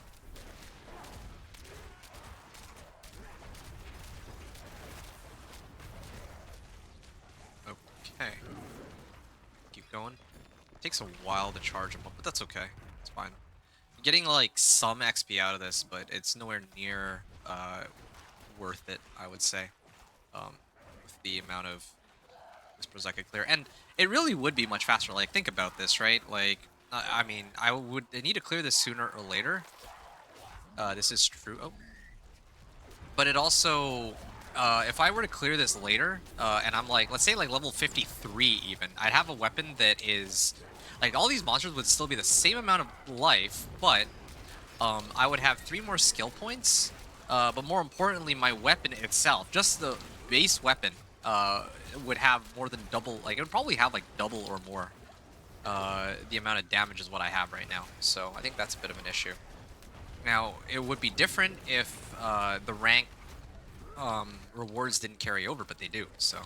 Okay. Keep going. It takes a while to charge them up, but that's okay. It's fine. Getting like some XP out of this, but it's nowhere near worth it, I would say, with the amount of whispers I could clear. And it really would be much faster. Like, think about this, right? Like, I mean, I need to clear this sooner or later. This is true. Oh. But it also, if I were to clear this later, and I'm like, let's say like level 53 even, I'd have a weapon that is, like, all these monsters would still be the same amount of life, but I would have 3 more skill points, but more importantly, my weapon itself, just the base weapon, would have more than double, like, it would probably have like double or more the amount of damage is what I have right now. So I think that's a bit of an issue. Now, it would be different if the rank rewards didn't carry over, but they do. So,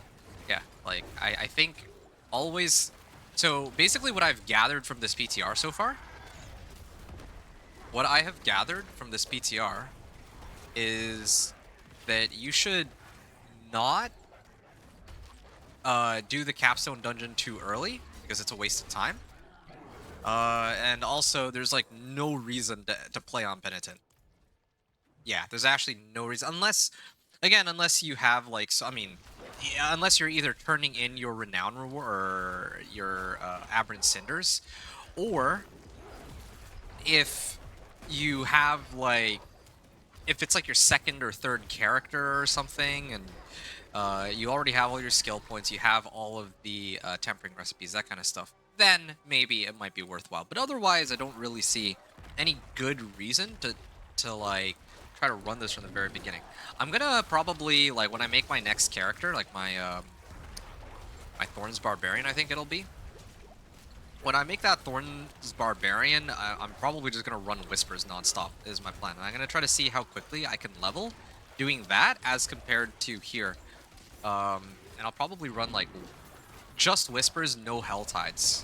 yeah, like, I think always... So, basically what I've gathered from this PTR so far, is that you should not do the capstone dungeon too early, because it's a waste of time. And also, there's like no reason to play on Penitent. Yeah, there's actually no reason, unless, again, unless you have like, so, I mean, yeah, unless you're either turning in your Renown reward or your Aberrant Cinders, or if you have like, if it's like your second or third character or something, and you already have all your skill points, you have all of the tempering recipes, that kind of stuff, then maybe it might be worthwhile. But otherwise, I don't really see any good reason to like try to run this from the very beginning. I'm gonna probably, like, when I make my next character, like my my Thorns Barbarian, I think it'll be. When I make that Thorns Barbarian, I'm probably just gonna run Whispers nonstop, is my plan. And I'm gonna try to see how quickly I can level doing that as compared to here. And I'll probably run like just Whispers, no Helltides.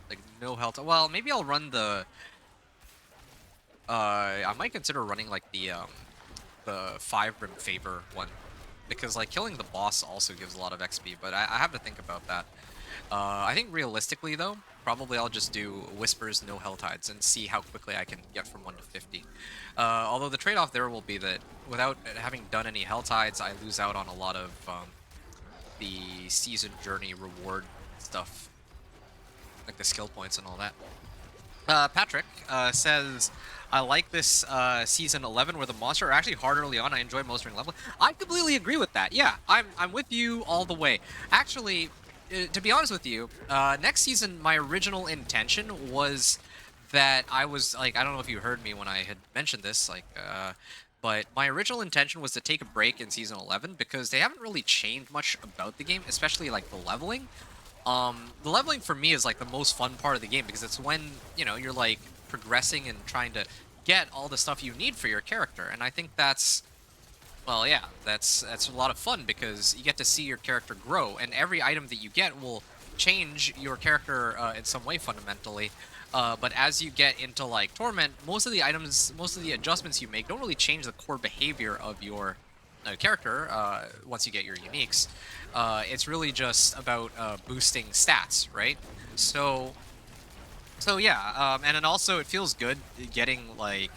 Like, no Helltide. Well, maybe I'll run the... I might consider running like the 5-Rim Favor one. Because like killing the boss also gives a lot of XP, but I have to think about that. I think realistically though, probably I'll just do Whispers, no Helltides, and see how quickly I can get from 1 to 50. Although the trade-off there will be that without having done any Helltides, I lose out on a lot of the season journey reward stuff, like the skill points and all that. Patrick says, I like this season 11 where the monster are actually hard early on. I enjoy mostering level. I completely agree with that. Yeah, I'm with you all the way. Actually, to be honest with you, next season my original intention was that I was like, I don't know if you heard me when I had mentioned this, like, but my original intention was to take a break in season 11 because they haven't really changed much about the game, especially like the leveling. The leveling for me is like the most fun part of the game because it's when, you know, you're like progressing and trying to get all the stuff you need for your character. And I think that's, well, yeah, that's a lot of fun because you get to see your character grow, and every item that you get will change your character in some way fundamentally. But as you get into like Torment, most of the items, most of the adjustments you make don't really change the core behavior of your character once you get your uniques. It's really just about boosting stats, right? So, so yeah, and then also it feels good getting like,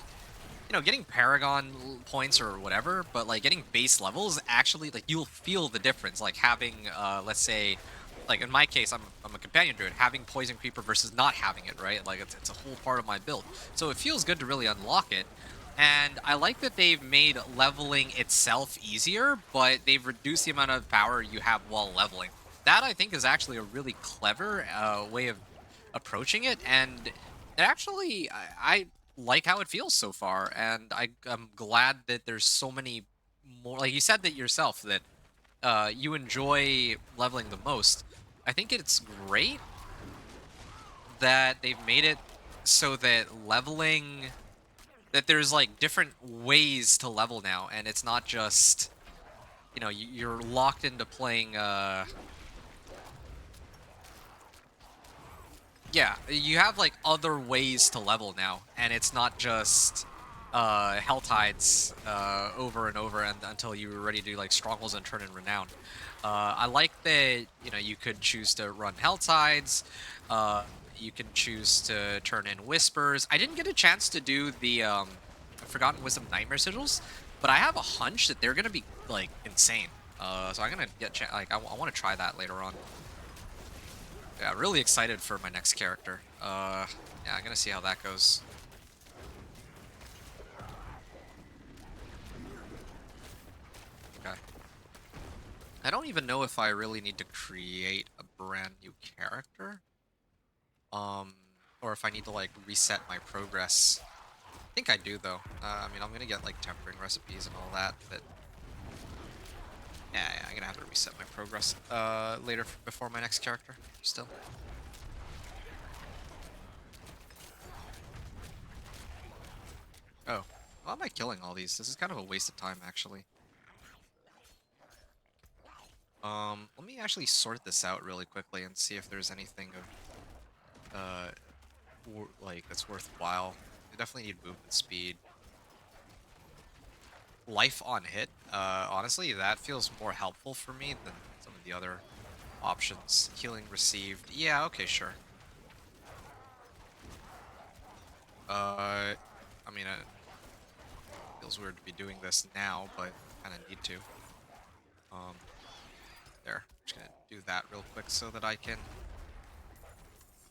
you know, getting Paragon points or whatever, but like getting base levels actually, like you'll feel the difference. Like having, let's say, like in my case, I'm a companion druid, having poison creeper versus not having it, right? Like it's a whole part of my build, so it feels good to really unlock it. And I like that they've made leveling itself easier, but they've reduced the amount of power you have while leveling. That I think is actually a really clever way of approaching it, and it actually I like how it feels so far, and I'm glad that there's so many more. Like you said that yourself that you enjoy leveling the most. I think it's great that they've made it so that leveling, that there's like different ways to level now, and it's not just, you know, you're locked into playing yeah, you have like other ways to level now, and it's not just hell tides over and over and until you're ready to do like strongholds and turn in renown. I like that, you know, you could choose to run hell tides. You can choose to turn in whispers. I didn't get a chance to do the Forgotten Wisdom Nightmare sigils, but I have a hunch that they're gonna be like insane. So I'm gonna get like I want to try that later on. Yeah, really excited for my next character. Yeah, I'm gonna see how that goes. Okay. I don't even know if I really need to create a brand new character. Um, or if I need to like reset my progress. I think I do though. I mean, I'm gonna get like tempering recipes and all that, but yeah, I'm gonna have to reset my progress later before my next character. Still. Oh, why am I killing all these? This is kind of a waste of time, actually. Let me actually sort this out really quickly and see if there's anything of, like, that's worthwhile. I definitely need movement speed. Life on hit, honestly, that feels more helpful for me than some of the other options. Healing received. Yeah, okay, sure. I mean, it feels weird to be doing this now, but kind of need to. Um, there. I'm just gonna do that real quick so that I can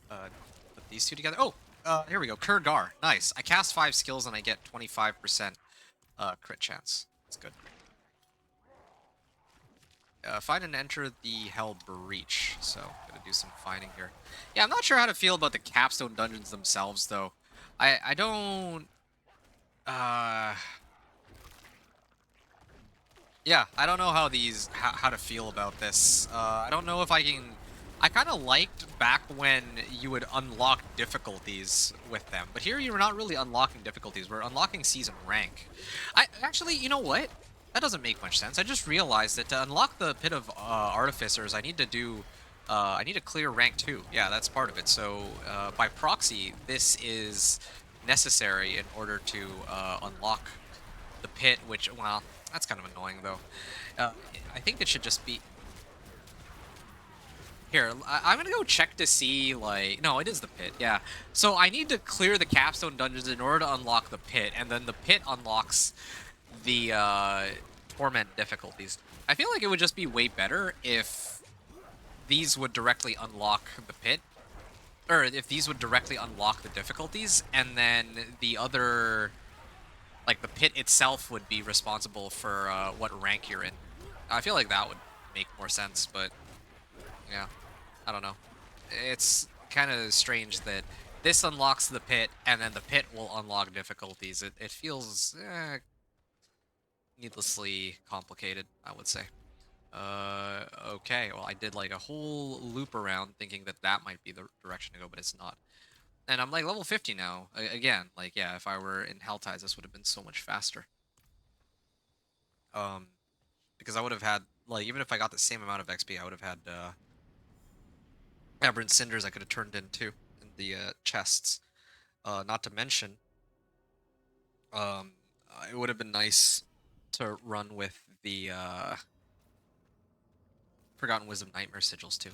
put these two together. Oh, here we go. Kurgar. Nice. I cast 5 skills and I get 25% crit chance. That's good. Find and enter the Hell Breach. So, gonna do some finding here. Yeah, I'm not sure how to feel about the capstone dungeons themselves, though. I don't... Yeah, I don't know how these... How to feel about this. I don't know if I can... I kind of liked back when you would unlock difficulties with them, but here you're not really unlocking difficulties. We're unlocking season rank. I actually, you know what? That doesn't make much sense. I just realized that to unlock the Pit of Artificers, I need to do, I need to clear rank 2. Yeah, that's part of it. So by proxy, this is necessary in order to unlock the pit, which, well, that's kind of annoying though. I think it should just be... Here, I'm gonna go check to see, like... No, it is the pit, yeah. So I need to clear the capstone dungeons in order to unlock the pit, and then the pit unlocks the torment difficulties. I feel like it would just be way better if these would directly unlock the pit, or if these would directly unlock the difficulties, and then the other, like the pit itself, would be responsible for what rank you're in. I feel like that would make more sense, but yeah, I don't know. It's kind of strange that this unlocks the pit, and then the pit will unlock difficulties. It feels needlessly complicated, I would say. Okay, well, I did like a whole loop around thinking that that might be the direction to go, but it's not. And I'm like level 50 now. Again, like, yeah, if I were in Helltides, this would have been so much faster. Um, because I would have had, like, even if I got the same amount of XP, I would have had, Aberrant Cinders I could have turned in too, in the, chests. Not to mention, um, it would have been nice to run with the, Forgotten Wisdom Nightmare Sigils too.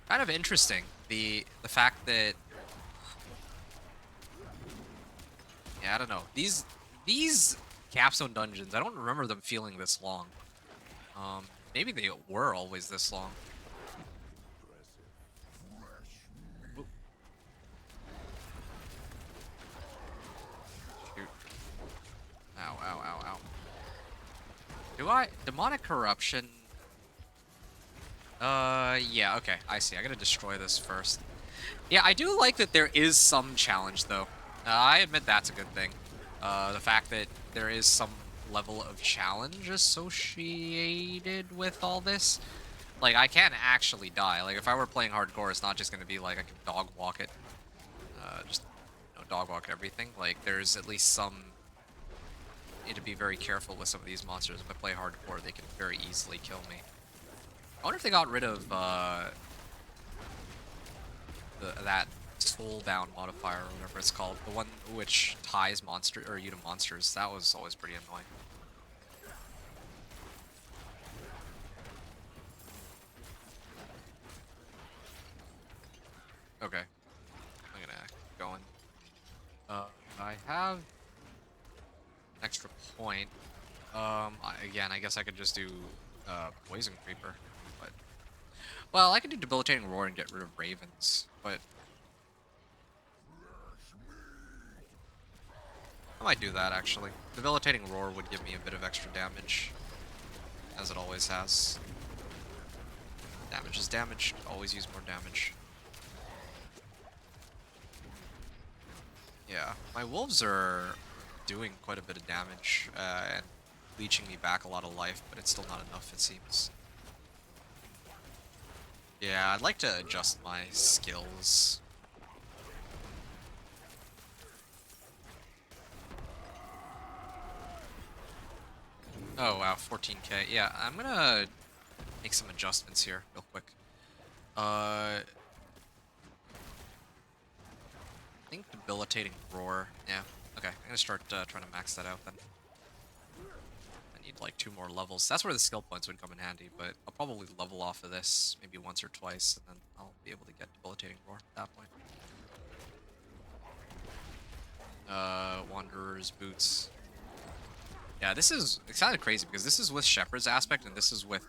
Kind of interesting, the fact that... Yeah, I don't know. These capstone dungeons, I don't remember them feeling this long. Maybe they were always this long. Oop. Shoot. Ow, ow, ow, ow. Do I... Demonic Corruption... yeah, okay, I see. I gotta destroy this first. Yeah, I do like that there is some challenge, though. I admit that's a good thing. The fact that there is some level of challenge associated with all this. Like, I can actually die. Like, if I were playing hardcore, it's not just gonna be like I can dog walk it. Just, you know, dog walk everything. Like, there's at least some... You need to be very careful with some of these monsters. If I play hardcore, they can very easily kill me. I wonder if they got rid of, that soul down modifier or whatever it's called. The one which ties monster or you to monsters. That was always pretty annoying. Okay. I'm gonna keep going. I have an extra point. Again, I guess I could just do Poison Creeper, but... Well, I could do Debilitating Roar and get rid of Ravens, but... I might do that, actually. Debilitating Roar would give me a bit of extra damage, as it always has. Damage is damage. Always use more damage. Yeah, my wolves are doing quite a bit of damage, and leeching me back a lot of life, but it's still not enough, it seems. Yeah, I'd like to adjust my skills. Oh wow, 14k. Yeah, I'm gonna make some adjustments here real quick. I think Debilitating Roar. Yeah, okay. I'm gonna start trying to max that out then. I need like 2 more levels. That's where the skill points would come in handy, but I'll probably level off of this maybe once or twice, and then I'll be able to get Debilitating Roar at that point. Wanderer's Boots. Yeah, this is... It's kind of crazy, because this is with Shepherd's Aspect, and this is with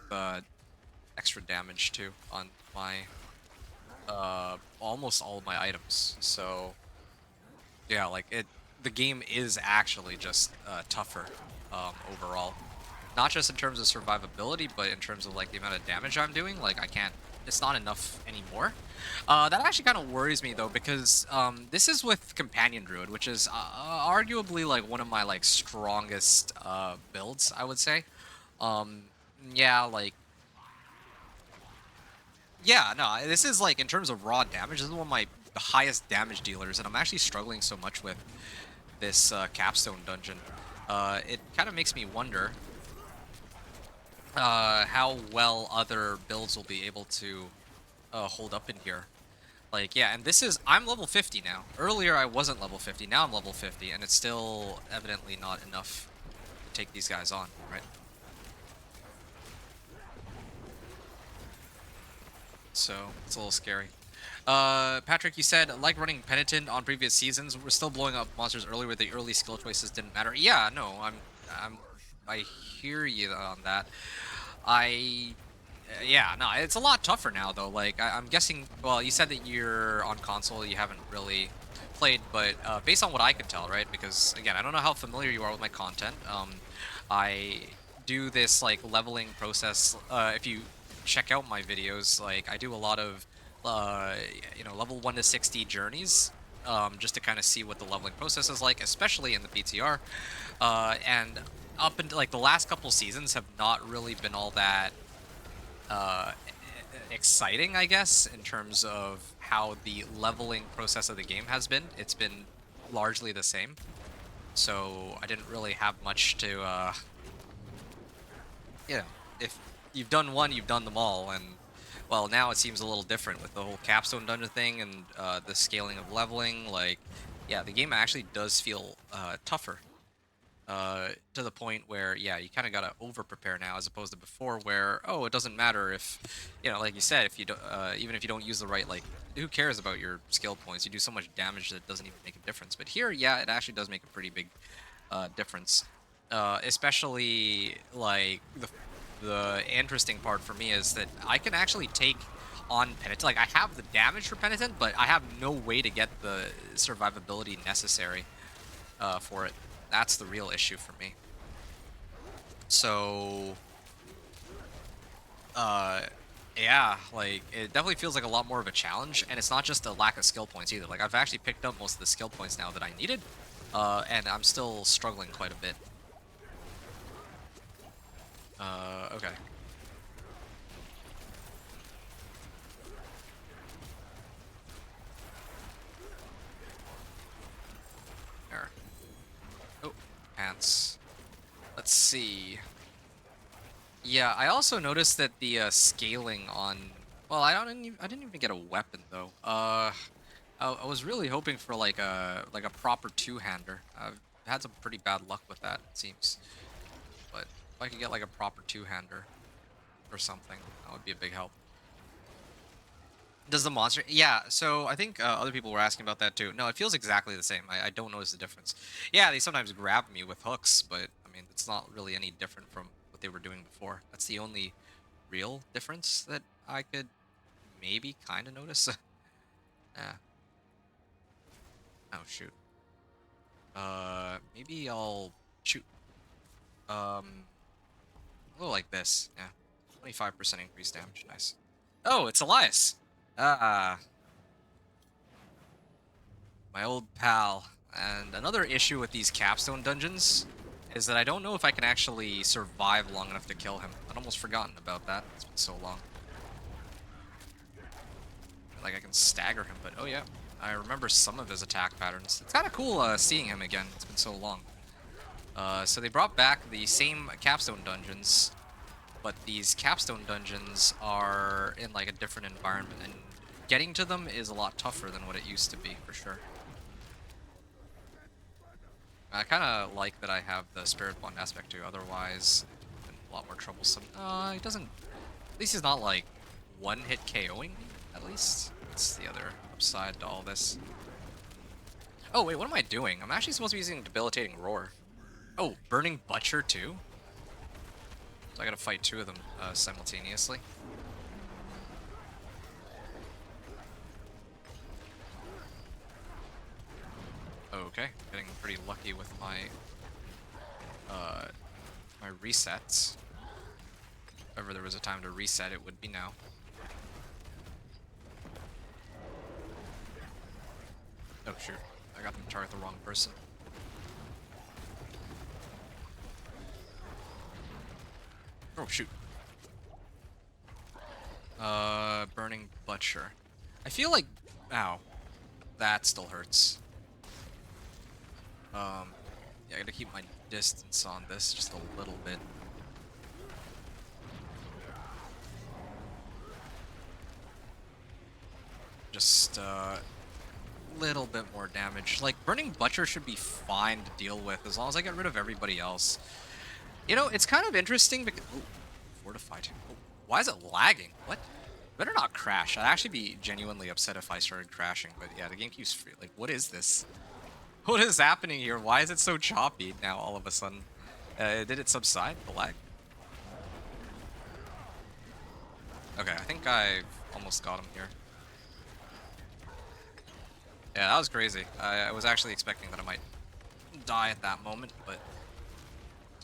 extra damage, too, on my... almost all of my items. So, yeah, like, the game is actually just tougher overall. Not just in terms of survivability, but in terms of, like, the amount of damage I'm doing. Like, I can't... It's not enough anymore. That actually kind of worries me, though, because this is with Companion Druid, which is arguably, like, one of my, like, strongest builds, I would say. Yeah, like... Yeah, no, this is, like, in terms of raw damage, this is one of my highest damage dealers, and I'm actually struggling so much with this capstone dungeon. It kind of makes me wonder how well other builds will be able to hold up in here. Like, yeah, and this is... I'm level 50 now. Earlier I wasn't level 50, now I'm level 50, and it's still evidently not enough to take these guys on, right? so it's a little scary. Patrick, you said like running Penitent on previous seasons. We're still blowing up monsters early where the early skill choices didn't matter. Yeah, no, I'm, I hear you on that. I, yeah, no, it's a lot tougher now though. Like I'm guessing. Well, you said that you're on console. You haven't really played, but based on what I can tell, right? Because again, I don't know how familiar you are with my content. I do this like leveling process. If you check out my videos, like I do a lot of uh, level 1 to 60 journeys, just to kind of see what the leveling process is like, especially in the PTR. And up until like the last couple seasons have not really been all that uh, exciting, I guess, in terms of how the leveling process of the game has been. It's been largely the same. So I didn't really have much to, if you've done one, you've done them all. And well, now it seems a little different with the whole capstone dungeon thing and the scaling of leveling. Like, yeah, the game actually does feel tougher. To the point where, yeah, you kind of gotta over prepare now, as opposed to before, where it doesn't matter if, like you said, if you don't, even if you don't use the right, like, who cares about your skill points? You do so much damage that it doesn't even make a difference. But here, yeah, it actually does make a pretty big difference. Especially like the interesting part for me is that I can actually take on Penitent. Like I have the damage for Penitent, but I have no way to get the survivability necessary for it. That's the real issue for me. So, uh, yeah, like it definitely feels like a lot more of a challenge, and it's not just a lack of skill points either. Like I've actually picked up most of the skill points now that I needed, and I'm still struggling quite a bit. Okay. There. Oh, pants. Let's see. Yeah, I also noticed that the scaling on. Well, I didn't even get a weapon though. I was really hoping for like a proper two-hander. I've had some pretty bad luck with that, it seems. But if I could get like a proper two-hander or something, that would be a big help. Does the monster? Yeah, so I think other people were asking about that too. No, it feels exactly the same. I don't notice the difference. Yeah, they sometimes grab me with hooks, but I mean, it's not really any different from what they were doing before. That's the only real difference that I could maybe kind of notice. Yeah. Oh, shoot. Maybe I'll shoot. A little like this. Yeah. 25% increased damage. Nice. Oh, it's Elias. Ah. My old pal. And another issue with these capstone dungeons is that I don't know if I can actually survive long enough to kill him. I'd almost forgotten about that. It's been so long. Like I can stagger him, but oh yeah, I remember some of his attack patterns. It's kind of cool seeing him again. It's been so long. So they brought back the same capstone dungeons, but these capstone dungeons are in like a different environment, and getting to them is a lot tougher than what it used to be, for sure. I kind of like that I have the Spirit Bond aspect too, otherwise it's been a lot more troublesome. He doesn't... At least he's not like one-hit KOing me, at least. That's the other upside to all this. Oh wait, what am I doing? I'm actually supposed to be using Debilitating Roar. Oh, Burning Butcher too? So I gotta fight two of them simultaneously. Okay, getting pretty lucky with my my resets. If ever there was a time to reset, it would be now. Oh shoot, I got them to target the wrong person. Oh shoot. Burning Butcher. I feel like, ow, that still hurts. Yeah, I gotta keep my distance on this just a little bit. Just little bit more damage. Like, Burning Butcher should be fine to deal with as long as I get rid of everybody else. You know, it's kind of interesting because... Oh, fortified. Oh, why is it lagging? What? Better not crash. I'd actually be genuinely upset if I started crashing. But yeah, the game keeps free. Like, what is this? What is happening here? Why is it so choppy now all of a sudden? Did it subside, the lag? Okay, I think I've almost got him here. Yeah, that was crazy. I was actually expecting that I might die at that moment, but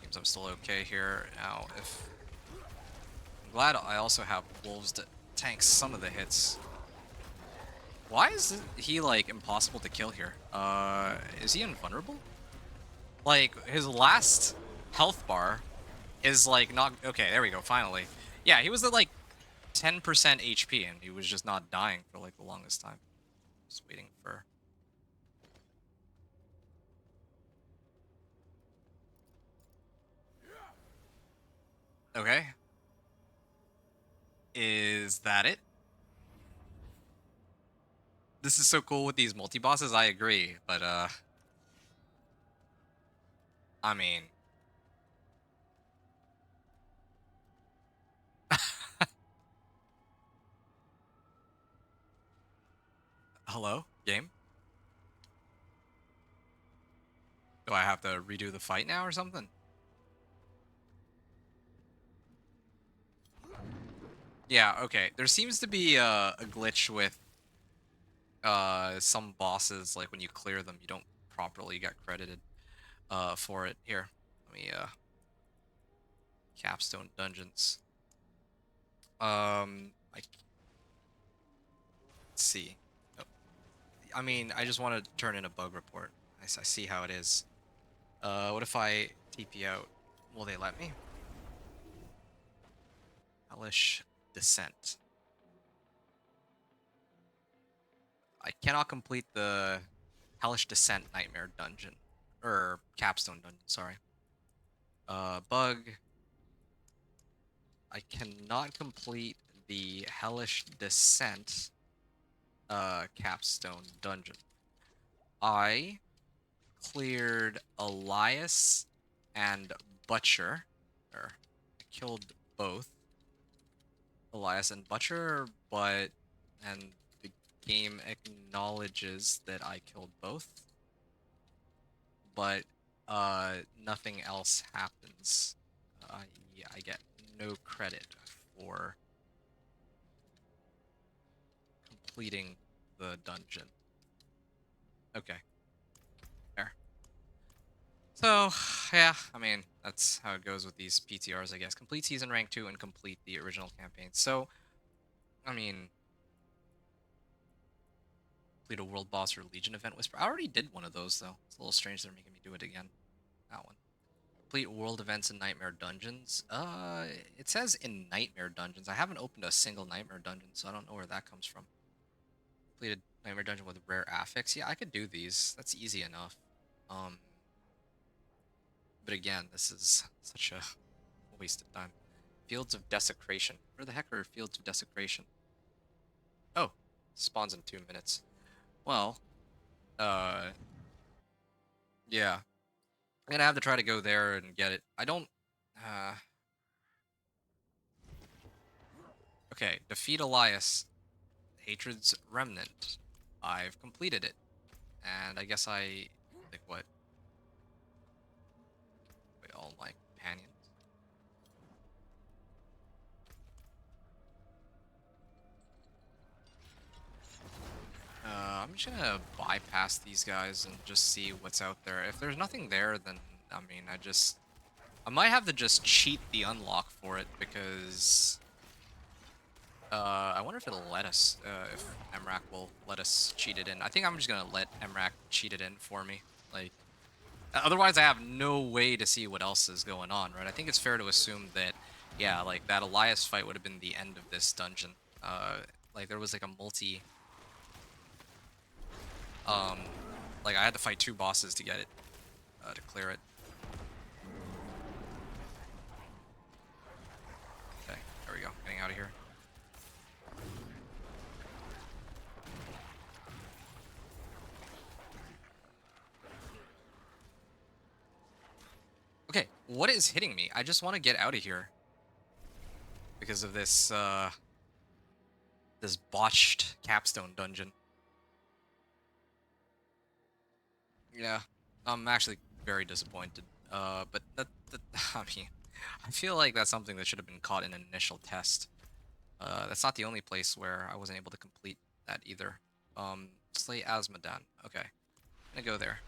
seems I'm still okay here. Now, if... I'm glad I also have wolves to tank some of the hits. Why is he, like, impossible to kill here? Is he invulnerable? Like, his last health bar is, like, not... Okay, there we go, finally. Yeah, he was at, like, 10% HP, and he was just not dying for, like, the longest time. Just waiting for... Okay. Is that it? This is so cool with these multi-bosses, I agree, but, I mean... Hello? Game? Do I have to redo the fight now or something? Yeah, okay. There seems to be a glitch with some bosses, like when you clear them, you don't properly get credited for it. Here, let me capstone dungeons. Let's see. Oh, I mean, I just want to turn in a bug report. I see how it is. What if I TP out? Will they let me? Hellish Descent. I cannot complete the Hellish Descent Nightmare Dungeon. Or Capstone Dungeon, sorry. Bug. I cannot complete the Hellish Descent Capstone Dungeon. I cleared Elias and Butcher. Or, I killed both. Elias and Butcher, but... And the game acknowledges that I killed both. But nothing else happens. I get no credit for completing the dungeon. Okay. Fair. So, yeah, I mean, that's how it goes with these PTRs, I guess. Complete season rank 2 and complete the original campaign. So, I mean, complete a world boss or Legion event whisper. I already did one of those, though. It's a little strange they're making me do it again. That one. Complete world events and nightmare dungeons. It says in nightmare dungeons. I haven't opened a single nightmare dungeon, so I don't know where that comes from. Completed nightmare dungeon with rare affix. Yeah, I could do these. That's easy enough. But again, this is such a waste of time. Fields of Desecration. Where the heck are Fields of Desecration? Oh, spawns in 2 minutes. Well, yeah. I'm gonna have to try to go there and get it. I don't, okay, defeat Elias. Hatred's Remnant. I've completed it. And I guess like what? Wait, all my companions. I'm just gonna bypass these guys and just see what's out there. If there's nothing there, then, I mean, I might have to just cheat the unlock for it, because... I wonder if it'll let us, if Emrak will let us cheat it in. I think I'm just gonna let Emrak cheat it in for me. Like, otherwise I have no way to see what else is going on, right? I think it's fair to assume that, yeah, like, that Elias fight would have been the end of this dungeon. Like, there was, like, a multi... like, I had to fight 2 bosses to get it, to clear it. Okay, there we go. Getting out of here. Okay, what is hitting me? I just want to get out of here. Because of this, this botched capstone dungeon. Yeah, I'm actually very disappointed. But that I mean, I feel like that's something that should have been caught in an initial test. That's not the only place where I wasn't able to complete that either. Slay Asmodan. Okay, I'm gonna go there.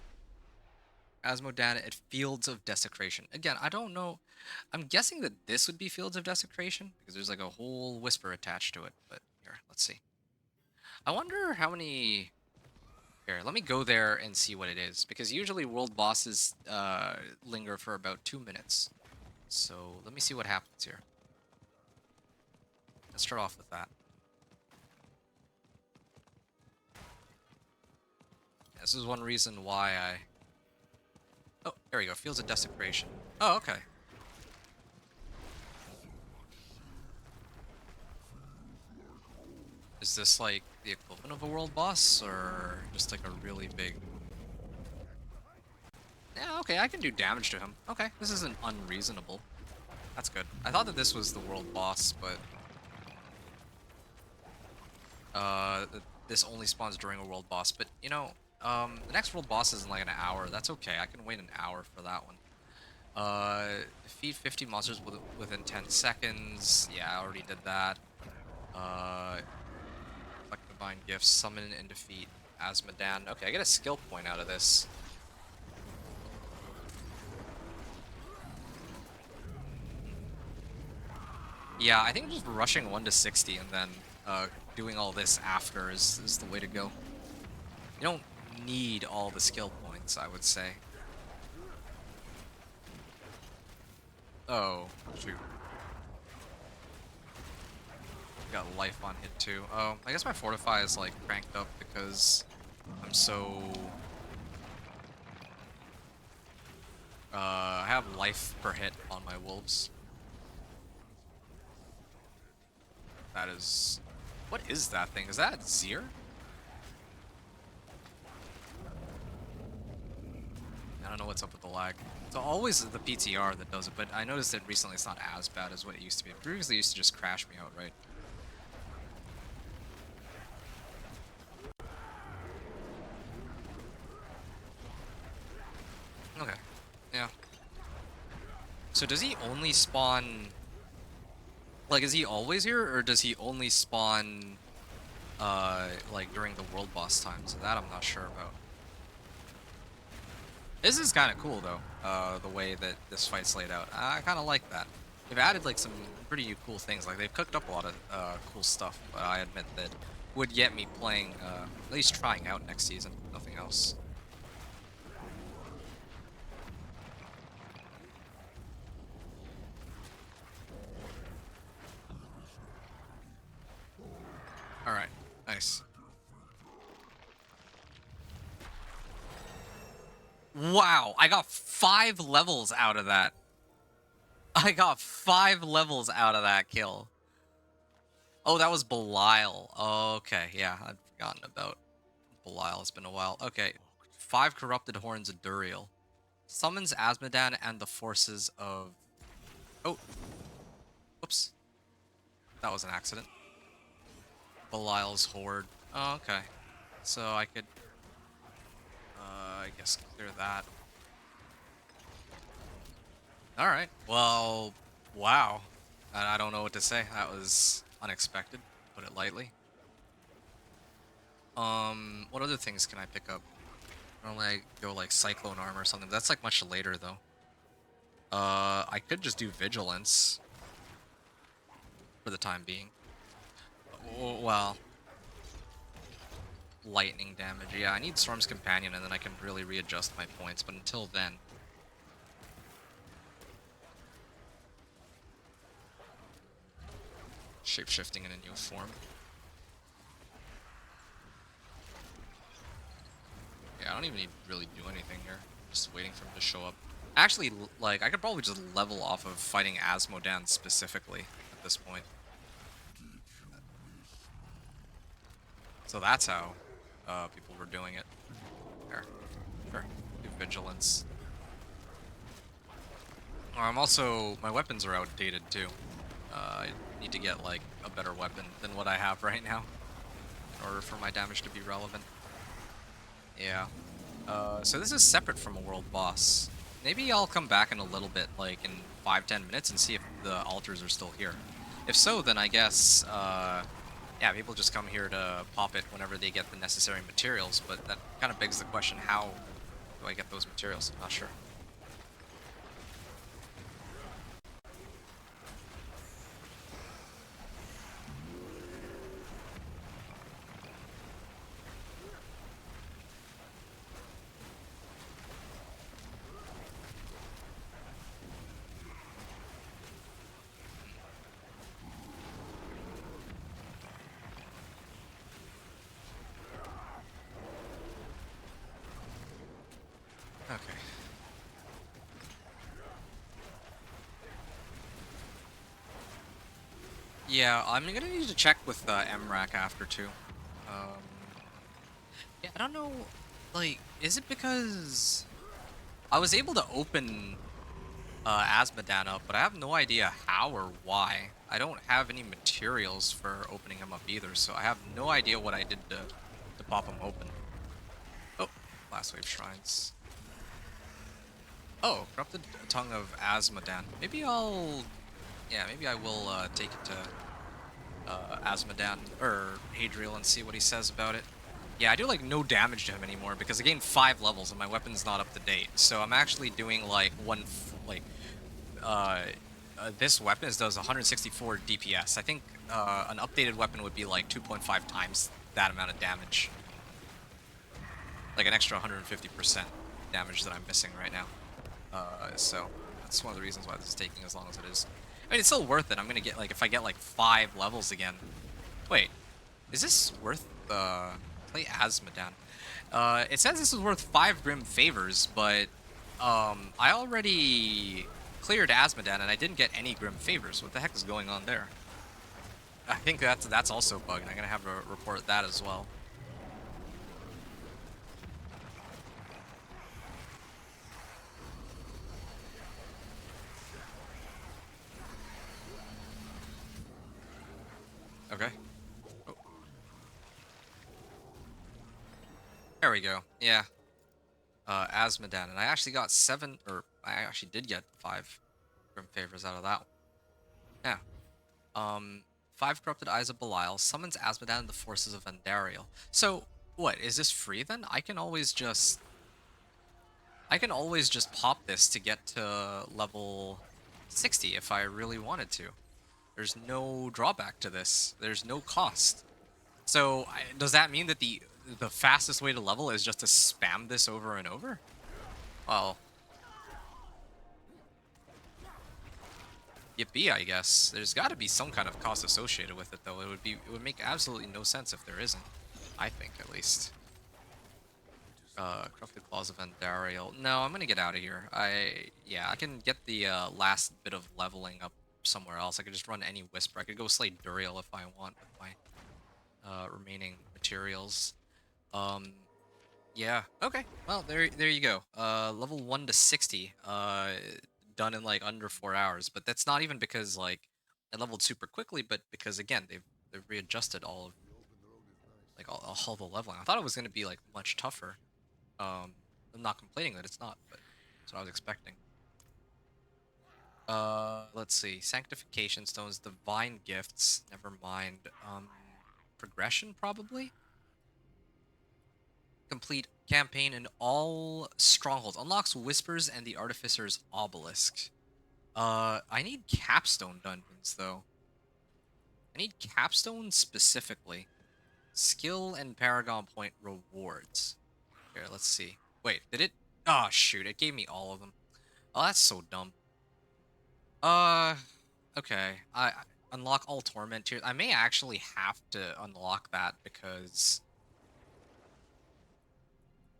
Asmodan at Fields of Desecration. Again, I don't know. I'm guessing that this would be Fields of Desecration because there's like a whole whisper attached to it. But here, let's see. I wonder how many. Here, let me go there and see what it is because usually world bosses linger for about 2 minutes. So let me see what happens here. Let's start off with that. This is one reason why I. Oh, there we go. Fields of Desecration. Oh, okay. Is this like the equivalent of a world boss or just like a really big... Yeah, okay, I can do damage to him. Okay, this isn't unreasonable. That's good. I thought that this was the world boss, but... this only spawns during a world boss. But, you know, the next world boss is in like an hour. That's okay. I can wait an hour for that one. Defeat 50 monsters within 10 seconds. Yeah, I already did that. Collect divine gifts, summon and defeat Asmodan. Okay, I get a skill point out of this. Yeah, I think just rushing 1 to 60 and then doing all this after is the way to go. You don't need all the skill points, I would say. Oh, shoot. Got life on hit too. Oh, I guess my fortify is like cranked up because I'm so... I have life per hit on my wolves. That is... What is that thing? Is that Zir? I don't know what's up with the lag. It's always the PTR that does it, but I noticed that recently it's not as bad as what it used to be. Previously it used to just crash me outright. Okay. Yeah. So does he only spawn... Like, is he always here, or does he only spawn, like, during the world boss time? So that I'm not sure about. This is kind of cool, though, the way that this fight's laid out. I kind of like that. They've added, like, some pretty cool things. Like, they've cooked up a lot of cool stuff, but I admit that would get me playing, at least trying out next season. Nothing else. Alright, nice. Wow, I got 5 levels out of that. I got 5 levels out of that kill. Oh, that was Belial. Okay, yeah, I'd forgotten about Belial. It's been a while. Okay, 5 Corrupted Horns of Duriel. Summons Asmodan and the forces of... Oh. Whoops. That was an accident. Belial's Horde. Oh, okay. So I could... I guess clear that. Alright. Well, wow. I don't know what to say. That was unexpected, put it lightly. What other things can I pick up? Normally I go like Cyclone Armor or something, but that's like much later though. I could just do Vigilance for the time being. Well, lightning damage. Yeah, I need Storm's Companion and then I can really readjust my points, but until then... Shape-shifting in a new form. Yeah, I don't even need to really do anything here. Just waiting for him to show up. Actually, like, I could probably just level off of fighting Asmodan specifically at this point. So that's how people were doing it. There. Sure. Do Vigilance. I'm also... My weapons are outdated, too. I need to get, like, a better weapon than what I have right now in order for my damage to be relevant. Yeah. So this is separate from a world boss. Maybe I'll come back in a little bit, like in 5-10 minutes, and see if the altars are still here. If so, then I guess, yeah, people just come here to pop it whenever they get the necessary materials, but that kind of begs the question, how do I get those materials? I'm not sure. Okay. Yeah, I'm gonna need to check with MRAC after too. Um, yeah, I don't know, like, is it because I was able to open Asmodan up, but I have no idea how or why. I don't have any materials for opening him up either, so I have no idea what I did to pop him open. Oh, last wave shrines. Oh, corrupted tongue of Asmodan. Maybe I'll, yeah, maybe I will take it to Asmodan or Hadriel and see what he says about it. Yeah, I do like no damage to him anymore because I gained 5 levels and my weapon's not up to date. So I'm actually doing like uh, this weapon does 164 DPS. I think an updated weapon would be like 2.5 times that amount of damage. Like an extra 150% damage that I'm missing right now. So that's one of the reasons why this is taking as long as it is. I mean, it's still worth it. I'm gonna get like, if I get like 5 levels again. Wait, is this worth play Asmodan? It says this is worth 5 Grim Favors, but I already cleared Asmodan and I didn't get any Grim Favors. What the heck is going on there? I think that's also bugged. I'm gonna have to report that as well. Okay. Oh. There we go. Yeah. Asmodan, and I actually got 7, or I actually did get 5 Grim Favors out of that one. Yeah. Um, 5 Corrupted Eyes of Belial summons Asmodan and the forces of Andariel. So, what, is this free then? I can always just pop this to get to level 60 if I really wanted to. There's no drawback to this. There's no cost. So, does that mean that the fastest way to level is just to spam this over and over? Well, yippee, I guess. There's got to be some kind of cost associated with it, though. It would make absolutely no sense if there isn't. I think, at least. Corrupted Claws of Andariel. No, I'm gonna get out of here. Yeah, I can get the last bit of leveling up somewhere else. I could just run any Whisper. I could go slay Duriel if I want with my remaining materials. Um, yeah. Okay. Well, there you go. Level 1 to 60. Done in like under 4 hours. But that's not even because like I leveled super quickly, but because again they've readjusted all of like all the leveling. I thought it was gonna be like much tougher. I'm not complaining that it's not, but that's what I was expecting. Let's see. Sanctification stones, divine gifts. Never mind. Progression probably. Complete campaign in all strongholds. Unlocks whispers and the artificer's obelisk. I need capstone dungeons though. I need capstone specifically. Skill and paragon point rewards. Here, let's see. Wait, did it? Oh shoot! It gave me all of them. Oh, that's so dumb. Uh, okay. I unlock all torment tiers. I may actually have to unlock that because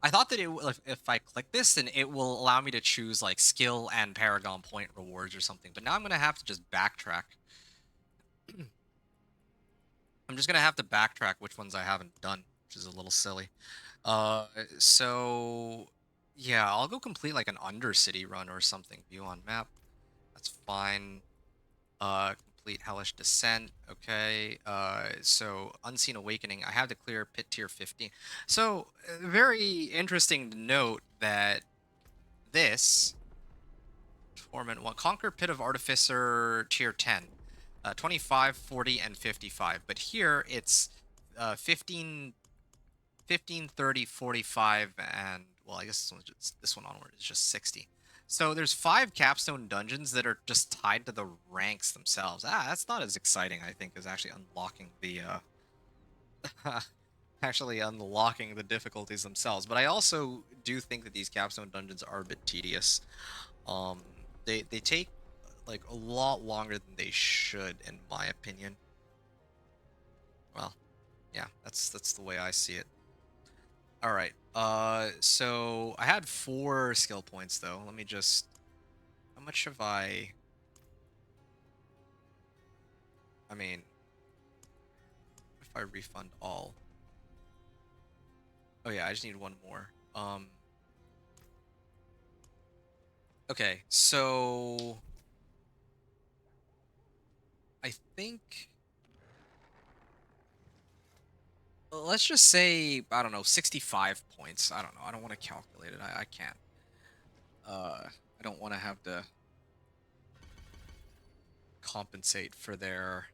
I thought that if I click this, then it will allow me to choose like skill and paragon point rewards or something. But now I'm gonna have to just backtrack. I'm just gonna have to backtrack which ones I haven't done, which is a little silly. Uh, so yeah, I'll go complete like an Undercity run or something. View on map. That's fine. Complete complete Hellish Descent. Okay. So Unseen Awakening. I have to clear Pit Tier 15. So very interesting to note that this Torment 1 Conquer Pit of Artificer Tier 10. 25, 40, and 55. But here it's 15, 15, 30, 45, and well, I guess this one onward is just 60. So there's 5 capstone dungeons that are just tied to the ranks themselves. That's not as exciting, I think, as actually unlocking the actually unlocking the difficulties themselves. But I also do think that these capstone dungeons are a bit tedious. Um, they take like a lot longer than they should, in my opinion. Well, yeah, that's the way I see it. All right. So I had 4 skill points though. Let me just. How much have I? I mean, if I refund all. Oh yeah, I just need 1 more. Okay, so I think let's just say I don't know 65 points. I don't know. I don't want to calculate it. I can't. I don't want to have to compensate for their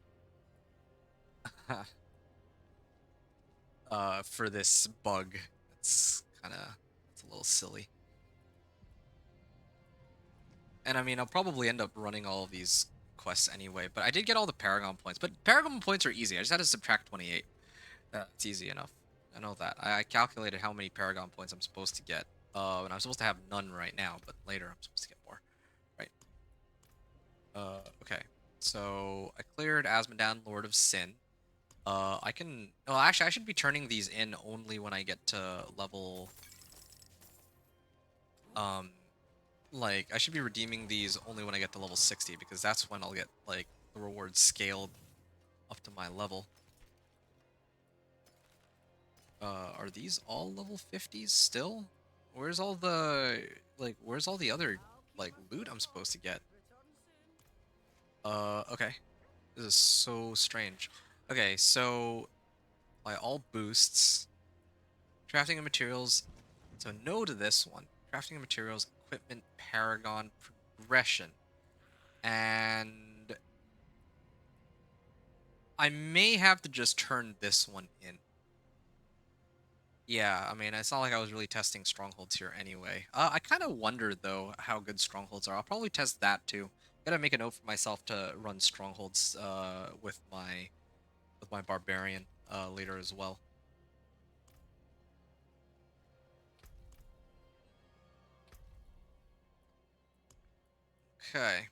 for this bug. It's a little silly. And I mean, I'll probably end up running all of these quests anyway, but I did get all the Paragon points. But Paragon points are easy. I just had to subtract 28. It's easy enough. I know that. I calculated how many Paragon points I'm supposed to get. And I'm supposed to have none right now, but later I'm supposed to get more. Right. Okay. So I cleared Asmodan, Lord of Sin. I can... Well, actually, I should be turning these in only when I get to level... Like, I should be redeeming these only when I get to level 60, because that's when I'll get, like, the rewards scaled up to my level. Are these all level 50s still? Where's all the, like, where's all the other, like, loot I'm supposed to get? Okay. This is so strange. Okay, so, by all boosts, crafting of materials, so no to this one. Crafting of materials, equipment, paragon, progression. And I may have to just turn this one in. Yeah, I mean, it's not like I was really testing strongholds here anyway. I kind of wonder, though, how good strongholds are. I'll probably test that, too. Gotta make a note for myself to run strongholds with my barbarian later as well. Okay.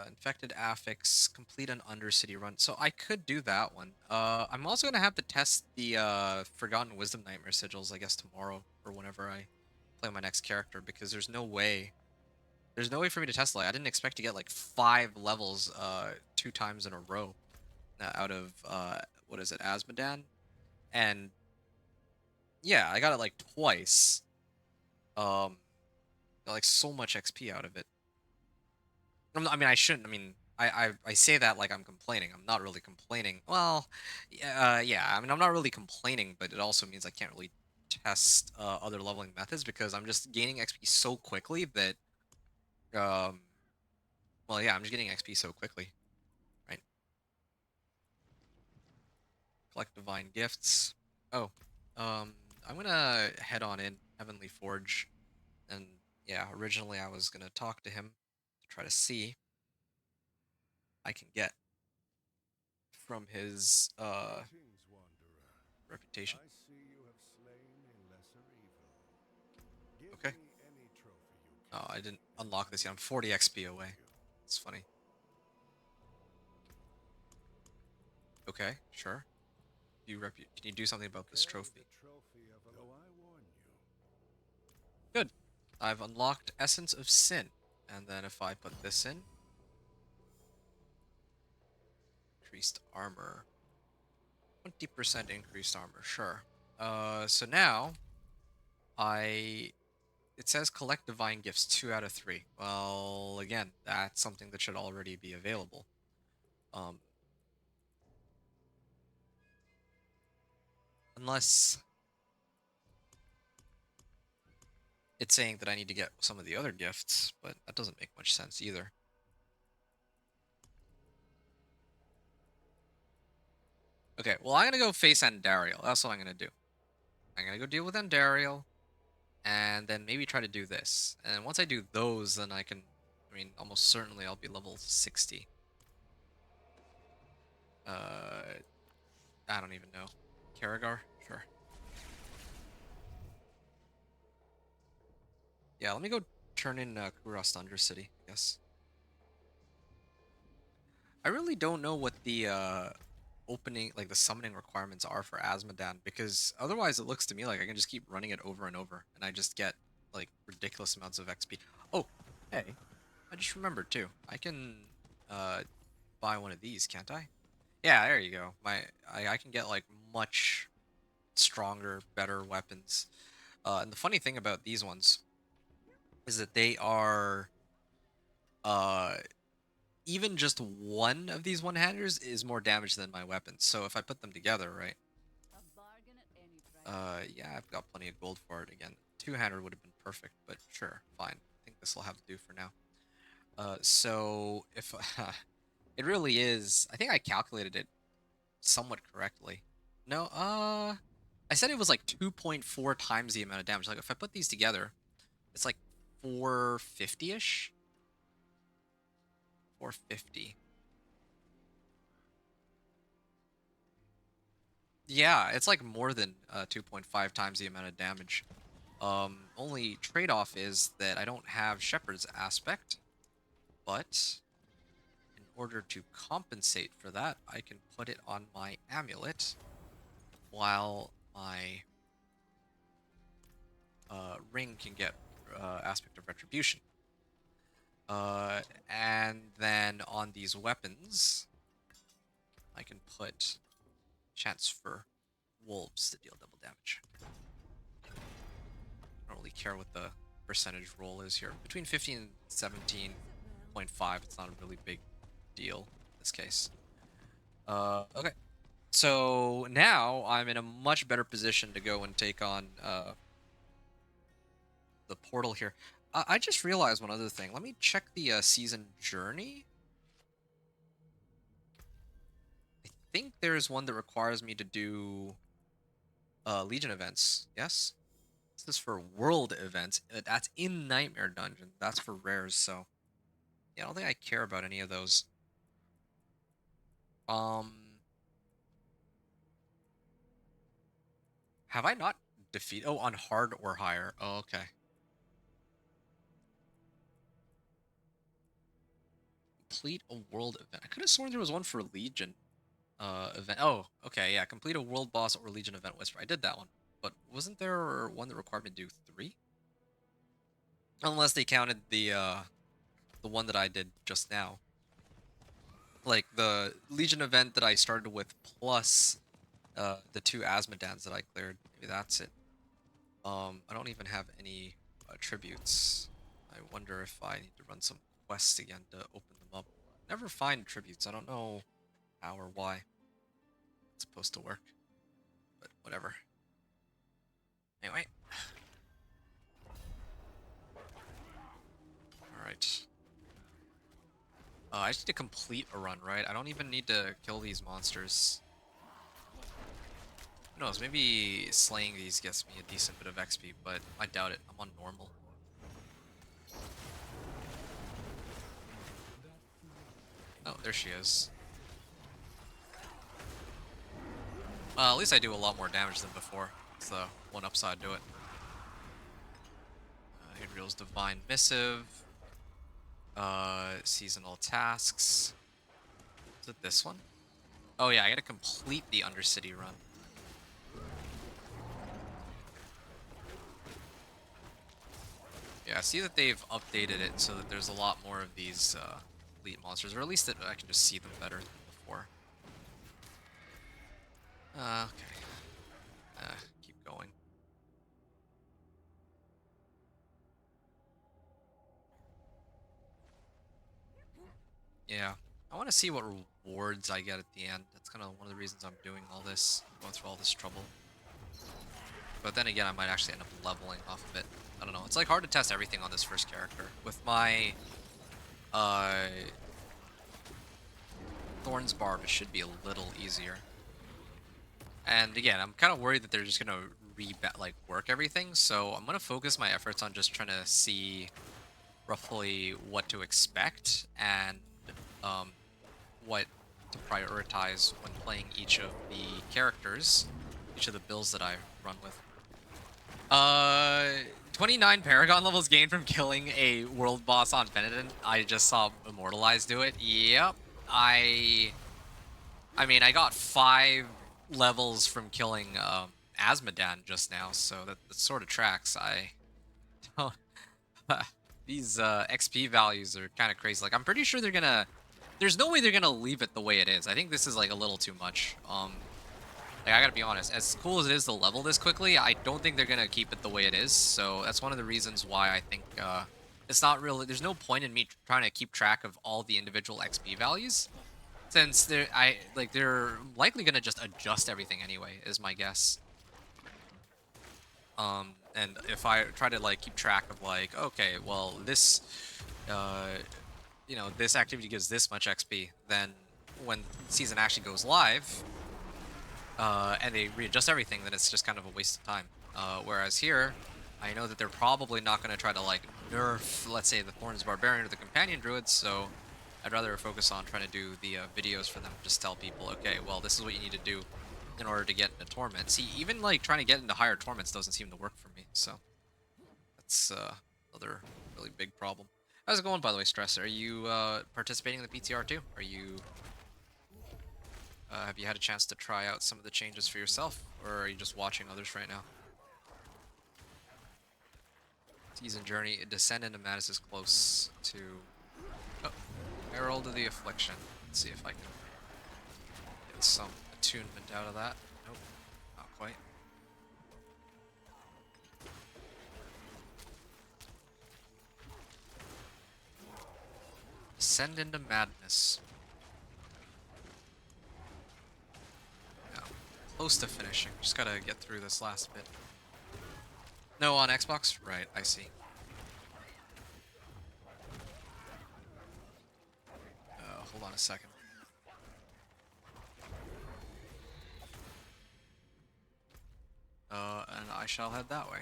Infected affix, complete an Undercity run. So I could do that one. I'm also gonna have to test the Forgotten Wisdom Nightmare sigils, I guess, tomorrow or whenever I play my next character, because there's no way. There's no way for me to test like I didn't expect to get like 5 levels 2 times in a row out of what is it, Asmodan? And yeah, I got it like twice. Got like so much XP out of it. I mean, I shouldn't. I mean, I say that like I'm complaining. I'm not really complaining. Well, yeah. I mean, I'm not really complaining, but it also means I can't really test other leveling methods because I'm just gaining XP so quickly that, um, well, yeah, I'm just getting XP so quickly, right? Collect divine gifts. Oh, I'm gonna head on in Heavenly Forge, and yeah, originally I was gonna talk to him to try to see I can get from his Greetings, wanderer. reputation. I see you have slain a lesser evil. Give Okay. me any trophy you Oh, I can, didn't and unlock I this yet. I'm will 40 XP reward away. you. It's funny. Okay, sure. Can you do something about this Carry trophy? the trophy of a... Though I warn you. Good. I've unlocked Essence of Sin. And then if I put this in, increased armor. 20% increased armor, sure. So now I it says collect divine gifts 2 out of 3. Well, again, that's something that should already be available. Um, unless it's saying that I need to get some of the other gifts, but that doesn't make much sense either. Okay, well, I'm gonna go face Andariel. That's what I'm gonna do. I'm gonna go deal with Andariel, and then maybe try to do this. And once I do those, then I can, I mean, almost certainly I'll be level 60. I don't even know. Karagar? Sure. Yeah, let me go turn in Kuros Thunder City, I guess. I really don't know what the opening, like the summoning requirements are for Asmodan, because otherwise it looks to me like I can just keep running it over and over, and I just get like ridiculous amounts of XP. Oh, hey, I just remembered too. I can buy one of these, can't I? Yeah, there you go. I can get like much stronger, better weapons. And the funny thing about these ones is that they are uh even just one of these one-handers is more damage than my weapons. So if I put them together, right? A bargain at any price. Yeah, I've got plenty of gold for it again. Two-hander would have been perfect, but sure, fine. I think this will have to do for now. So if it really is, I think I calculated it somewhat correctly. No, I said it was like 2.4 times the amount of damage. Like if I put these together, it's like 450-ish. 450. Yeah, it's like more than 2.5 times the amount of damage. Only trade-off is that I don't have Shepherd's Aspect, but in order to compensate for that, I can put it on my amulet while my ring can get Aspect of Retribution. And then on these weapons, I can put chance for wolves to deal double damage. I don't really care what the percentage roll is here. Between 15 and 17.5, it's not a really big deal in this case. Okay. So now I'm in a much better position to go and take on the portal here. I just realized one other thing. Let me check the season journey. I think there's one that requires me to do Legion events. Yes? This is for world events. That's in Nightmare Dungeon. That's for rares, so yeah, I don't think I care about any of those. Um, have I not defeated? Oh, on hard or higher. Oh, okay. Complete a world event. I could have sworn there was one for Legion event. Oh, okay, yeah. Complete a world boss or Legion event whisper. I did that one, but wasn't there one that required me to do 3? Unless they counted the one that I did just now, like the Legion event that I started with plus the 2 Asmodans that I cleared. Maybe that's it. I don't even have any tributes. I wonder if I need to run some quests again to open them up. Never find tributes. I don't know how or why it's supposed to work, but whatever. Anyway. Alright. I just need to complete a run, right? I don't even need to kill these monsters. Who knows, maybe slaying these gets me a decent bit of XP, but I doubt it. I'm on normal. Oh, there she is. At least I do a lot more damage than before. It's the one upside to it. Adriel's Divine Missive. Seasonal tasks. Is it this one? Oh yeah, I gotta complete the Undercity run. Yeah, I see that they've updated it so that there's a lot more of these elite monsters, or at least that I can just see them better than before. Okay. Keep going. Yeah, I want to see what wards I get at the end. That's kind of one of the reasons I'm doing all this, going through all this trouble. But then again, I might actually end up leveling off of it. I don't know. It's like hard to test everything on this first character. With my Thorn's Barb, it should be a little easier. And again, I'm kind of worried that they're just gonna work everything. So I'm gonna focus my efforts on just trying to see roughly what to expect and um, what to prioritize when playing each of the characters, each of the builds that I run with. 29 Paragon levels gained from killing a world boss on Benedin. I just saw Immortalize do it. Yep. I mean, I got 5 levels from killing Asmodan just now, so that sort of tracks. I don't... These XP values are kind of crazy. Like, I'm pretty sure they're gonna... There's no way they're gonna leave it the way it is. I think this is, like, a little too much. Like, I gotta be honest, as cool as it is to level this quickly, I don't think they're gonna keep it the way it is. So that's one of the reasons why I think it's not really... There's no point in me trying to keep track of all the individual XP values, since they're likely gonna just adjust everything anyway, is my guess. And if I try to like keep track of like, okay, well this, this activity gives this much XP, then when season actually goes live, and they readjust everything, then it's just kind of a waste of time. Whereas here, I know that they're probably not going to try to like nerf, let's say, the Thorns Barbarian or the Companion Druid, so I'd rather focus on trying to do the videos for them. Just tell people, okay, well, this is what you need to do in order to get into Torment. See, even like trying to get into higher Torments doesn't seem to work for me, so that's another really big problem. How's it going, by the way, Stress? Are you participating in the PTR too? Are you... have you had a chance to try out some of the changes for yourself, or are you just watching others right now? Season Journey, Descend into Madness is close to... Oh, Herald of the Affliction. Let's see if I can get some attunement out of that. Nope, not quite. Descend into Madness. Close to finishing. Just gotta get through this last bit. No, on Xbox? Right, I see. Hold on a second. And I shall head that way.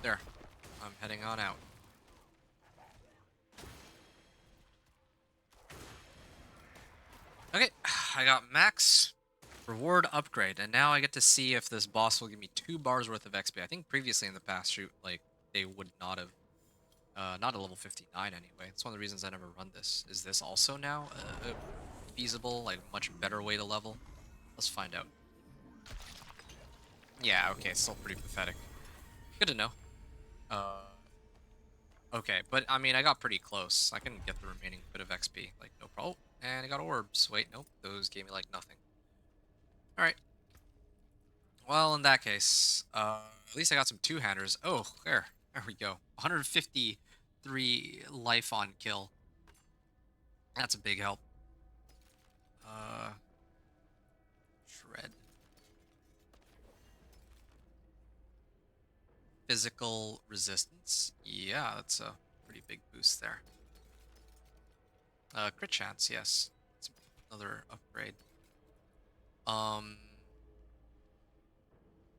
There. I'm heading on out. Okay, I got max reward upgrade, and now I get to see if this boss will give me 2 bars worth of XP. I think previously in the past, shoot, like, they would not have, not at level 59 anyway. It's one of the reasons I never run this. Is this also now a feasible, like, much better way to level? Let's find out. Yeah, okay, it's still pretty pathetic. Good to know. Okay, but I mean, I got pretty close. I can get the remaining bit of XP, like, no problem. And I got orbs. Wait, nope, those gave me, like, nothing. Alright. Well, in that case, at least I got some two-handers. Oh, there we go. 153 life on kill. That's a big help. Shred. Physical resistance. Yeah, that's a pretty big boost there. Crit chance, yes. It's another upgrade.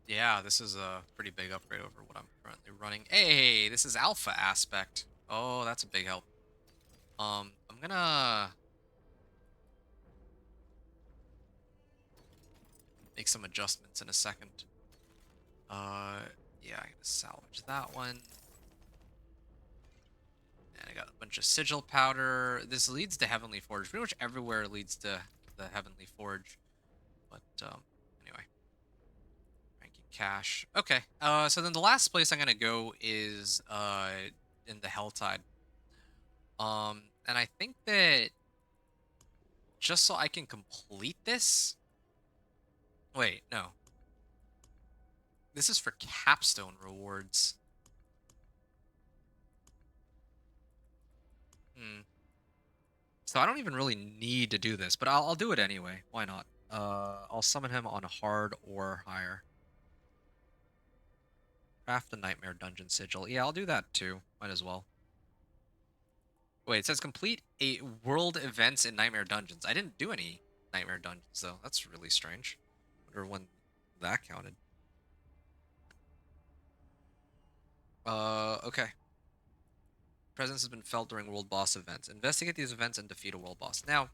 Yeah, this is a pretty big upgrade over what I'm currently running. Hey, this is alpha aspect. Oh, that's a big help. I'm gonna make some adjustments in a second. Yeah, I'm gonna salvage that one. And I got a bunch of sigil powder. This leads to Heavenly Forge. Pretty much everywhere leads to the Heavenly Forge. But, anyway. Ranking cash. Okay, so then the last place I'm gonna go is, in the Helltide. And I think that just so I can complete this... Wait, no. This is for capstone rewards. Hmm. So I don't even really need to do this, but I'll do it anyway. Why not? I'll summon him on hard or higher. Craft the Nightmare Dungeon Sigil. Yeah, I'll do that too. Might as well. Wait, it says complete a world events in Nightmare Dungeons. I didn't do any Nightmare Dungeons though. That's really strange. Wonder when that counted. Okay. Presence has been felt during world boss events. Investigate these events and defeat a world boss. Now,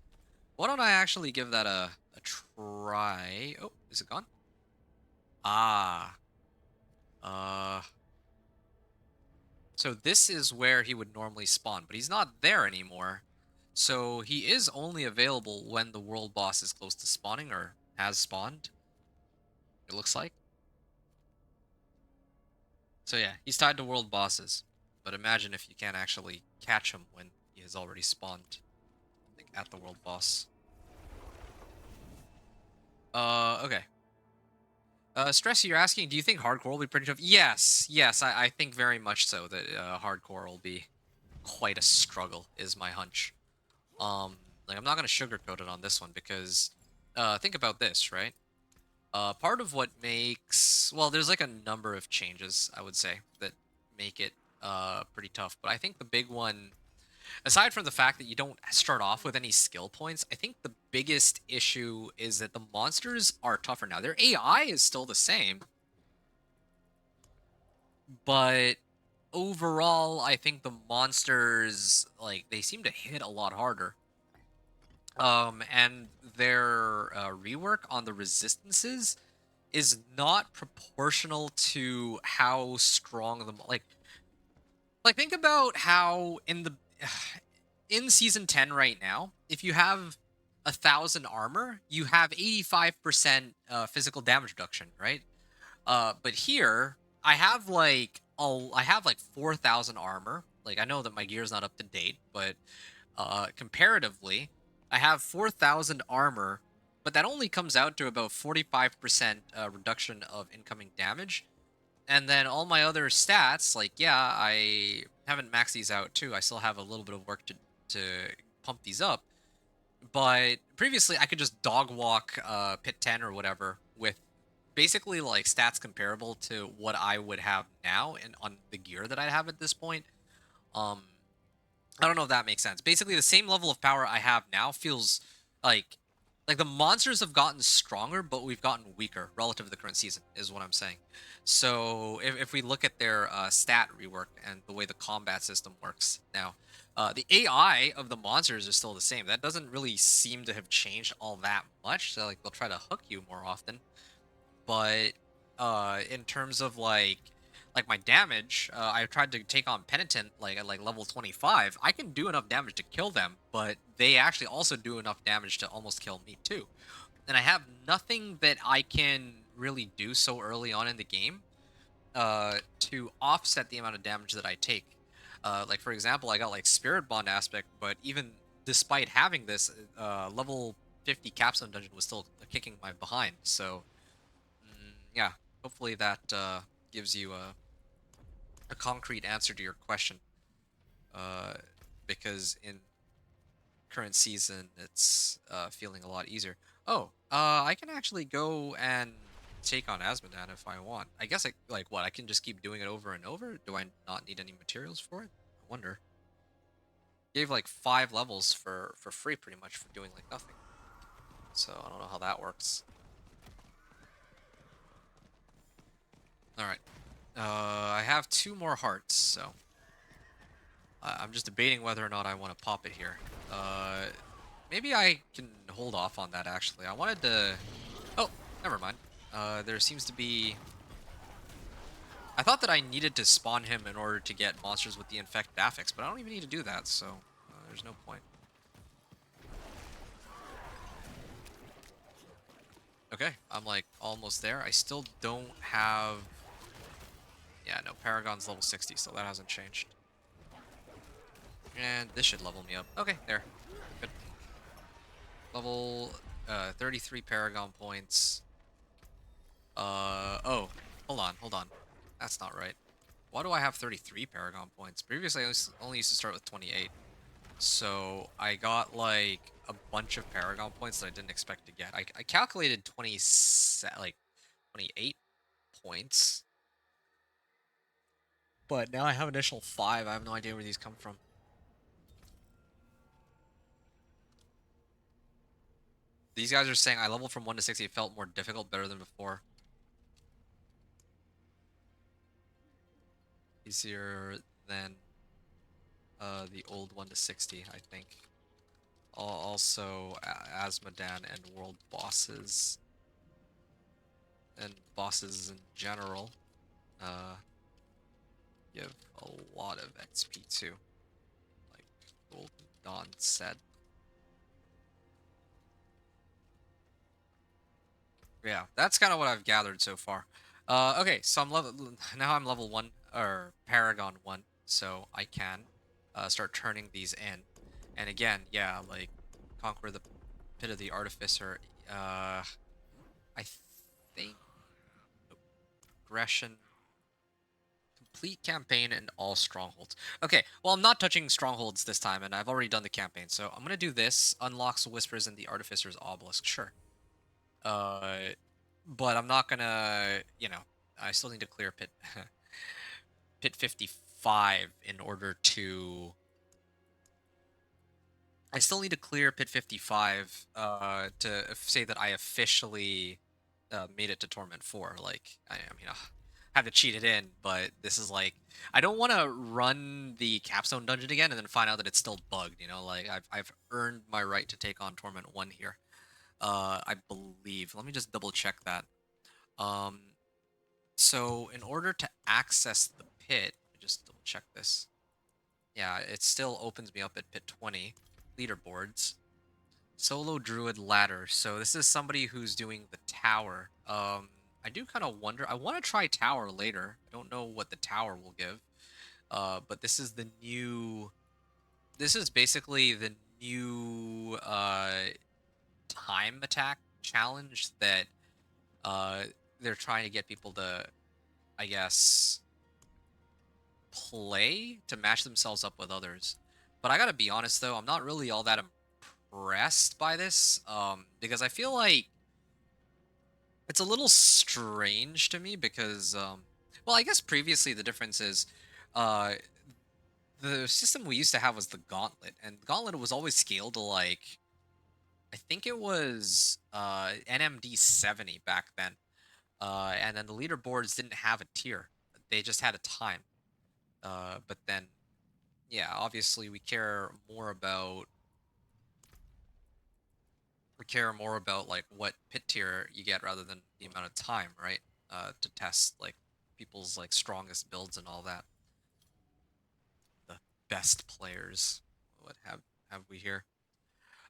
why don't I actually give that a try? Oh, is it gone? Ah. Uh, so this is where he would normally spawn, but he's not there anymore. So he is only available when the world boss is close to spawning or has spawned, it looks like. So yeah, he's tied to world bosses. But imagine if you can't actually catch him when he has already spawned, like at the world boss. Okay. Stress, you're asking, do you think hardcore will be pretty tough? Yes, yes, I think very much so that hardcore will be quite a struggle, is my hunch. Like, I'm not going to sugarcoat it on this one because, think about this, right? Part of what makes, well, there's like a number of changes, I would say, that make it pretty tough. But I think the big one, aside from the fact that you don't start off with any skill points, I think the biggest issue is that the monsters are tougher now. Their AI is still the same, but overall, I think the monsters, like, they seem to hit a lot harder. And their rework on the resistances is not proportional to how strong the like think about how in the in season 10 right now, if you have 1,000 armor, you have 85% physical damage reduction, right? But here I have like 4,000 armor. Like, I know that my gear is not up to date, but comparatively, I have 4,000 armor, but that only comes out to about 45% reduction of incoming damage. And then all my other stats, like, yeah, I haven't maxed these out too. I still have a little bit of work to pump these up. But previously, I could just dog walk Pit 10 or whatever with basically like stats comparable to what I would have now and on the gear that I have at this point. Um, I don't know if that makes sense. Basically, the same level of power I have now feels like the monsters have gotten stronger, but we've gotten weaker relative to the current season, is what I'm saying. So if we look at their stat rework and the way the combat system works now, the AI of the monsters is still the same. That doesn't really seem to have changed all that much. So like they'll try to hook you more often, but in terms of like my damage, I tried to take on Penitent like at like level 25. I can do enough damage to kill them, but they actually also do enough damage to almost kill me too. And I have nothing that I can really do so early on in the game to offset the amount of damage that I take. Like, for example, I got like Spirit Bond aspect, but even despite having this, level 50 capstone dungeon was still kicking my behind. So yeah, hopefully that gives you a concrete answer to your question. Uh, because in current season, it's feeling a lot easier. Oh, I can actually go and take on Asmodan if I want. I guess like what? I can just keep doing it over and over. Do I not need any materials for it? I wonder. Gave like 5 levels for free, pretty much, for doing like nothing. So I don't know how that works. All right. I have 2 more hearts, so I'm just debating whether or not I want to pop it here. Maybe I can hold off on that, actually. I wanted to... Oh, never mind. There seems to be... I thought that I needed to spawn him in order to get monsters with the infected affix, but I don't even need to do that, so there's no point. Okay, I'm like almost there. I still don't have... Yeah, no, Paragon's level 60, so that hasn't changed. And this should level me up. Okay, there. Good. Level 33 Paragon points. Oh, Hold on. That's not right. Why do I have 33 Paragon points? Previously, I only used to start with 28. So I got like a bunch of Paragon points that I didn't expect to get. I calculated 28 points. But now I have an initial 5. I have no idea where these come from. These guys are saying I leveled from 1 to 60. It felt more difficult, better than before. Easier than the old 1 to 60, I think. Also, Asmodan and world bosses. And bosses in general. Give a lot of XP too. Like Golden Dawn said. Yeah, that's kind of what I've gathered so far. Okay, so I'm level 1 or Paragon 1, so I can start turning these in. And again, yeah, like conquer the pit of the artificer. I think aggression, complete campaign, and all strongholds. Okay, well, I'm not touching strongholds this time, and I've already done the campaign, so I'm gonna do this. Unlocks whispers in the artificer's obelisk. Sure. Uh, but I'm not gonna, I still need to clear pit 55 in order to. I still need to clear pit 55 to say that I officially made it to Torment 4. Like, I mean, have to cheat it in, but this is like, I don't want to run the capstone dungeon again and then find out that it's still bugged. Like I've earned my right to take on Torment 1 here. I believe. Let me just double check that. Um, so in order to access the pit, let me just double check this. Yeah, it still opens me up at pit 20 leaderboards. Solo Druid ladder. So this is somebody who's doing the tower. I do kind of wonder. I want to try tower later. I don't know what the tower will give. But this is the new. This is basically the new time attack challenge that uh they're trying to get people to, I guess, play to match themselves up with others. But I gotta be honest though, I'm not really all that impressed by this, because I feel like it's a little strange to me because, well, I guess previously the difference is, uh, the system we used to have was the Gauntlet, and Gauntlet was always scaled to like, I think it was NMD 70 back then, and then the leaderboards didn't have a tier; they just had a time. But then, yeah, obviously we care more about like what pit tier you get rather than the amount of time, right? To test like people's like strongest builds and all that. The best players. What have we here?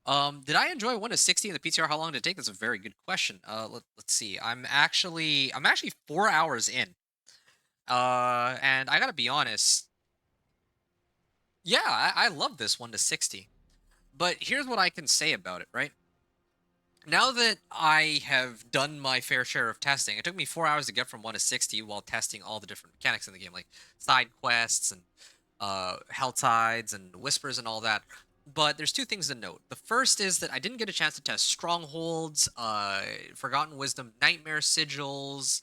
Did I enjoy 1 to 60 in the PTR? How long did it take? That's a very good question. Let's see. I'm actually 4 hours in. And I gotta be honest. Yeah, I love this 1 to 60. But here's what I can say about it, right? Now that I have done my fair share of testing, it took me 4 hours to get from 1 to 60 while testing all the different mechanics in the game, like side quests and hell tides and whispers and all that. But there's two things to note. The first is that I didn't get a chance to test strongholds, Forgotten Wisdom, Nightmare Sigils,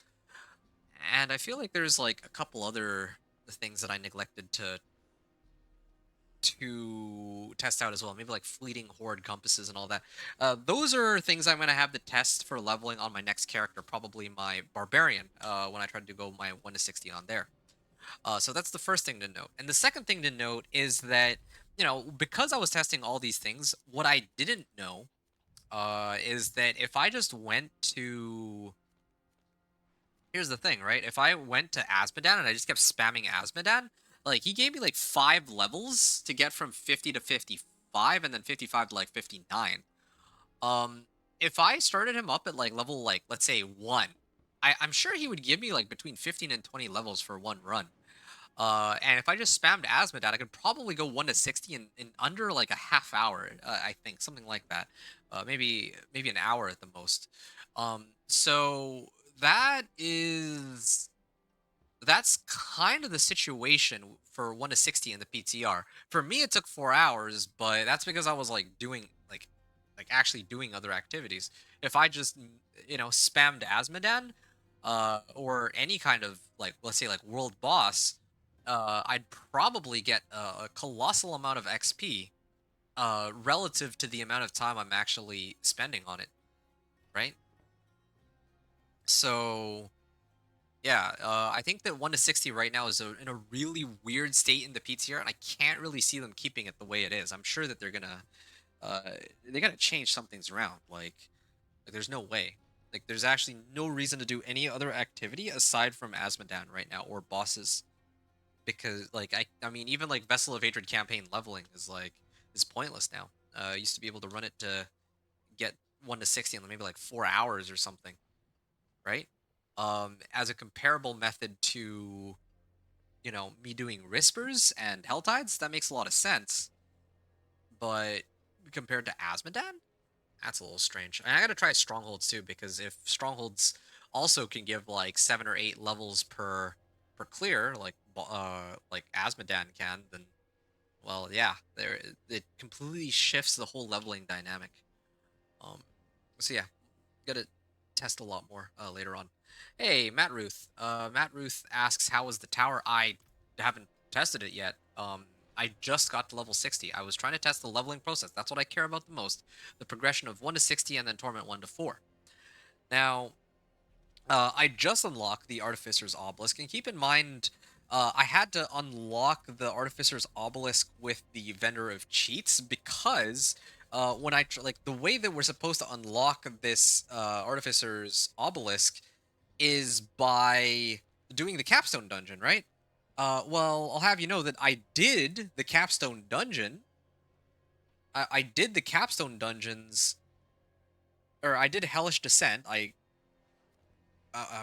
and I feel like there's like a couple other things that I neglected to test out as well. Maybe like fleeting horde compasses and all that. Those are things I'm gonna have to test for leveling on my next character, probably my barbarian. When I try to go my 1 to 60 on there. So that's the first thing to note. And the second thing to note is that, because I was testing all these things, what I didn't know is that if I just went to. Here's the thing, right? If I went to Asmodan and I just kept spamming Asmodan, like he gave me like 5 levels to get from 50 to 55 and then 55 to like 59. Um, if I started him up at like level, like let's say 1, I'm sure he would give me like between 15 and 20 levels for one run. And if I just spammed Asmodan, I could probably go 1 to 60 in under like a half hour. I think something like that. Maybe an hour at the most. So that is that's kind of the situation for 1 to 60 in the PTR. For me, it took 4 hours, but that's because I was like doing like actually doing other activities. If I just spammed Asmodan, or any kind of like let's say like world boss, I'd probably get a colossal amount of XP, relative to the amount of time I'm actually spending on it, right? So yeah, I think that 1 to 60 right now is in a really weird state in the PTR, and I can't really see them keeping it the way it is. I'm sure that uh, they're gonna change some things around. Like there's no way. Like there's actually no reason to do any other activity aside from Asmodan right now or bosses, because like I mean even like Vessel of Hatred campaign leveling is pointless now. I used to be able to run it to get 1 to 60 in maybe like 4 hours or something, right? As a comparable method to me doing Rispers and Helltides, that makes a lot of sense. But compared to Asmodan, that's a little strange. And I gotta try Strongholds too, because if Strongholds also can give like 7 or 8 levels per clear, like Asmodan can, then well, yeah, there it completely shifts the whole leveling dynamic. Um, so yeah, gotta test a lot more later on. Hey, Matt Ruth. Matt Ruth asks, "How was the tower?" I haven't tested it yet. I just got to level 60. I was trying to test the leveling process. That's what I care about the most: the progression of 1 to 60 and then Torment 1 to 4. Now, I just unlocked the Artificer's Obelisk, and keep in mind, I had to unlock the Artificer's Obelisk with the Vendor of Cheats because when like the way that we're supposed to unlock this Artificer's Obelisk is by doing the Capstone Dungeon, right? Well, I'll have you know that I did the Capstone Dungeon. I did the Capstone Dungeons, or I did Hellish Descent. I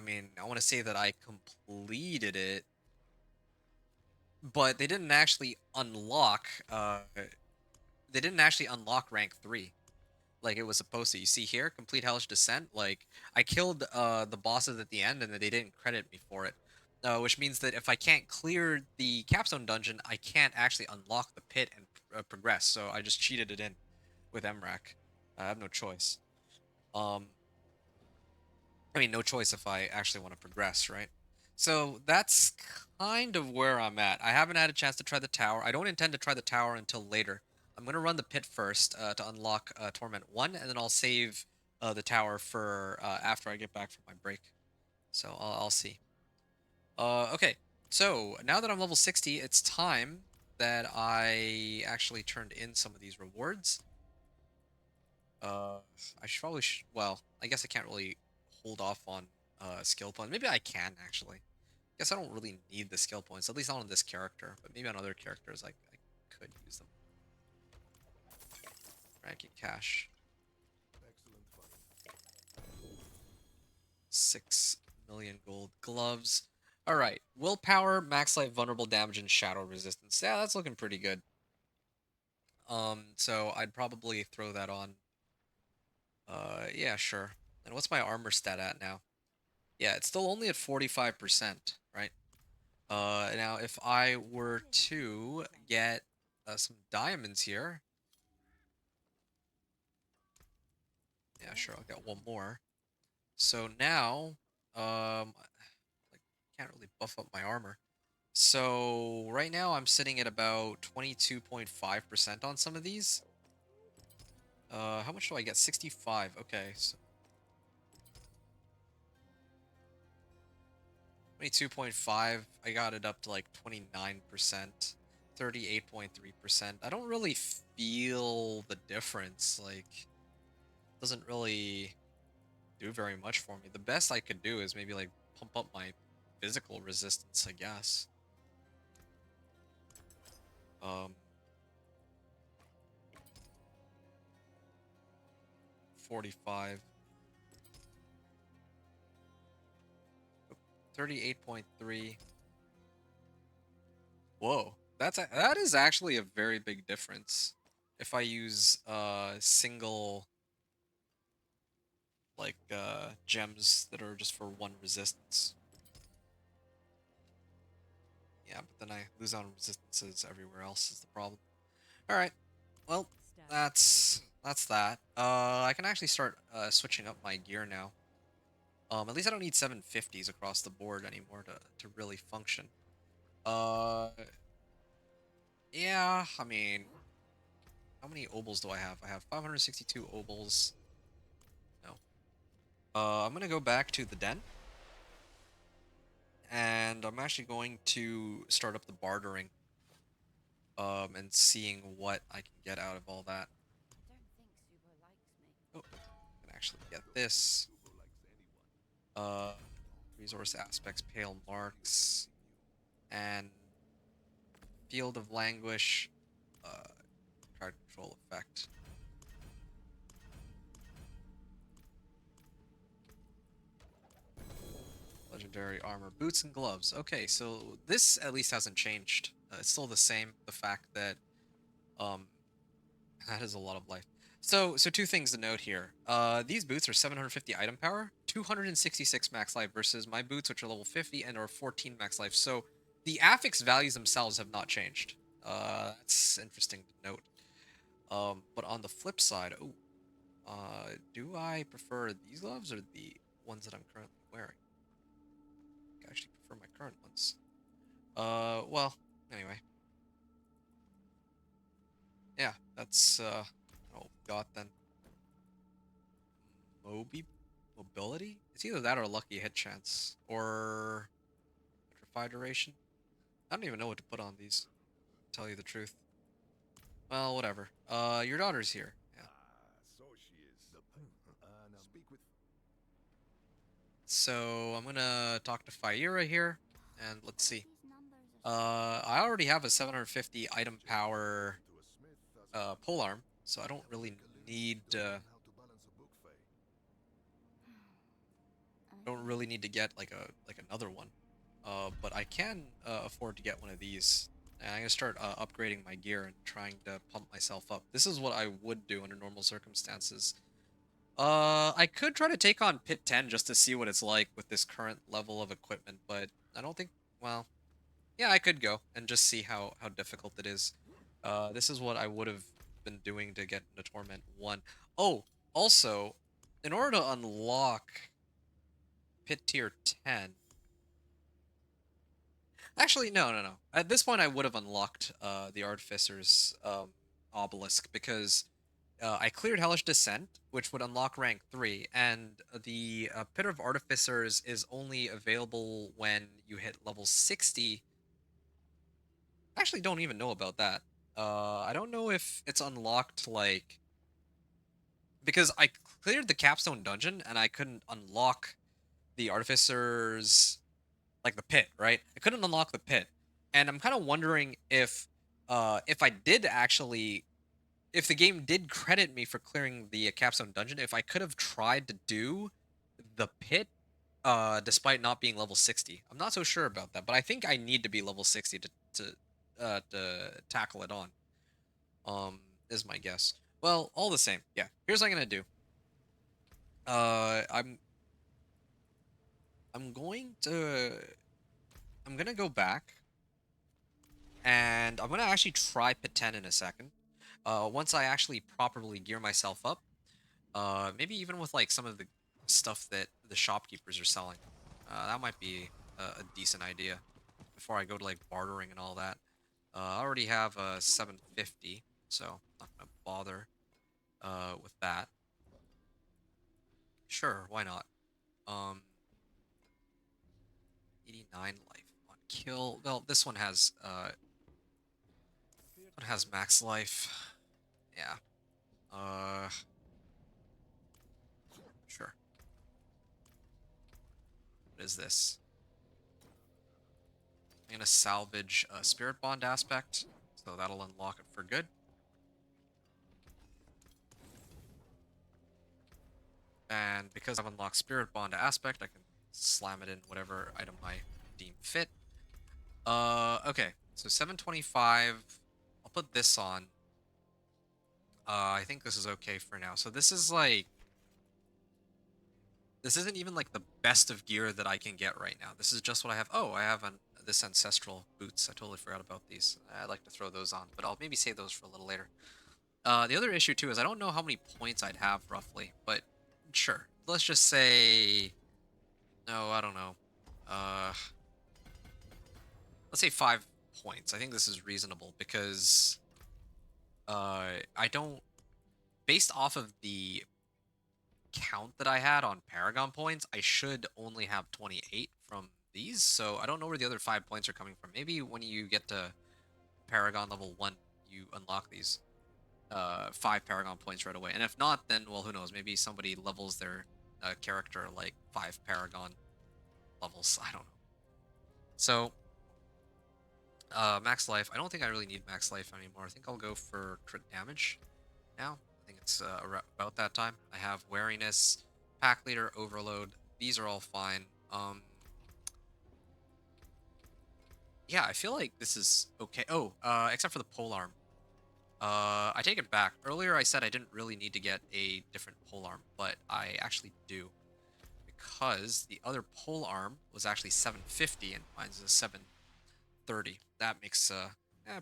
mean, I want to say that I completed it, but they didn't actually unlock. They didn't actually unlock rank 3 like it was supposed to. You see here, complete Hellish Descent. Like I killed the bosses at the end, and they didn't credit me for it. Which means that if I can't clear the Capstone Dungeon, I can't actually unlock the pit and progress. So I just cheated it in with MRAC. I have no choice. Um, I mean, no choice if I actually want to progress, right? So that's kind of where I'm at. I haven't had a chance to try the tower. I don't intend to try the tower until later. I'm going to run the pit first to unlock Torment 1, and then I'll save the tower for after I get back from my break. So I'll see. Okay, so now that I'm level 60, it's time that I actually turned in some of these rewards. Uh, I should probably well, I guess I can't really hold off on skill points. Maybe I can actually. Guess I don't really need the skill points, at least not on this character, but maybe on other characters I could use them. Ranking cash. Excellent fun. 6 million gold gloves. All right, willpower, max life, vulnerable damage, and shadow resistance. Yeah, that's looking pretty good. So I'd probably throw that on. Yeah, sure. And what's my armor stat at now? Yeah, it's still only at 45%, right? Now if I were to get some diamonds here, yeah, sure, I'll get one more. So now, like, can't really buff up my armor. So right now I'm sitting at about 22.5% on some of these. How much do I get? 65. Okay, so 22.5. I got it up to like 29%, 38.3%. I don't really feel the difference. Like, doesn't really do very much for me. The best I could do is maybe like pump up my physical resistance, I guess. Um, 45. 38.3. Whoa. That is actually a very big difference. If I use single like gems that are just for one resistance. Yeah, but then I lose out on resistances everywhere else is the problem. All right. Well, Stand that's that. I can actually start switching up my gear now. At least I don't need 750s across the board anymore to really function. Uh, yeah, I mean, how many obols do I have? I have 562 obols. No. I'm gonna go back to the den, and I'm actually going to start up the bartering, and seeing what I can get out of all that. Don't think Subo likes me. Oh, I can actually get this. Subo likes anyone. Uh, resource aspects, pale marks, and field of languish. Card control effect. Legendary armor, boots and gloves. Okay, so this at least hasn't changed. It's still the same. The fact that um that is a lot of life. So two things to note here. These boots are 750 item power, 266 max life versus my boots, which are level 50 and are 14 max life. So the affix values themselves have not changed. That's interesting to note. But on the flip side, oh, do I prefer these gloves or the ones that I'm currently wearing? I actually prefer my current ones. Well, anyway. Yeah, that's, oh, got then. Mobility? It's either that or lucky hit chance. Or petrify duration. I don't even know what to put on these, to tell you the truth. Well, whatever. Your daughter's here. Yeah. So she is. Speak with. So, I'm gonna talk to Fire here, and let's see. These numbers are I already have a 750 item power polearm, so I don't really need don't really need to get like another one. But I can afford to get one of these. And I'm gonna start upgrading my gear and trying to pump myself up. This is what I would do under normal circumstances. I could try to take on Pit 10 just to see what it's like with this current level of equipment, but I don't think, well, yeah, I could go and just see how difficult it is. This is what I would have been doing to get into Torment 1. Oh, also, in order to unlock Pit Tier 10, actually, no. At this point, I would have unlocked the Artificer's obelisk because I cleared Hellish Descent, which would unlock rank 3, and the Pit of Artificers is only available when you hit level 60. I actually don't even know about that. I don't know if it's unlocked, like... Because I cleared the Capstone Dungeon, and I couldn't unlock the Artificer's like the pit, right? I couldn't unlock the pit, and I'm kind of wondering if I did actually, if the game did credit me for clearing the capstone dungeon, if I could have tried to do the pit, despite not being level 60. I'm not so sure about that, but I think I need to be level 60 to tackle it on. Is my guess. Well, all the same, yeah. Here's what I'm gonna do. Uh, I'm I'm going to I'm gonna go back and I'm gonna actually try Pit 10 in a second. Once I actually properly gear myself up, maybe even with like some of the stuff that the shopkeepers are selling, that might be a decent idea before I go to like bartering and all that. I already have a 750, so I'm not gonna bother with that. Sure, why not? Um, 89 life on kill. Well, this one has max life. Yeah. Uh, sure. What is this? I'm gonna salvage a Spirit Bond aspect, so that'll unlock it for good. And because I've unlocked Spirit Bond aspect, I can slam it in whatever item I deem fit. Okay, so 725. I'll put this on. I think this is okay for now. So this is like, this isn't even like the best of gear that I can get right now. This is just what I have. Oh, I have this ancestral boots. I totally forgot about these. I'd like to throw those on, but I'll maybe save those for a little later. The other issue too is I don't know how many points I'd have roughly, but sure. Let's just say no, I don't know. Uh, let's say 5 points. I think this is reasonable because I don't, based off of the count that I had on Paragon points, I should only have 28 from these. So I don't know where the other 5 points are coming from. Maybe when you get to Paragon level 1, you unlock these 5 Paragon points right away. And if not, then, well, who knows? Maybe somebody levels their character like 5 Paragon levels. I don't know. So, max life. I don't think I really need max life anymore. I think I'll go for crit damage now. I think it's about that time. I have wariness, pack leader, overload. These are all fine. Yeah, I feel like this is okay. Oh, except for the polearm. I take it back. Earlier I said I didn't really need to get a different polearm, but I actually do. Because the other polearm was actually 750 and mine's a 730. That makes a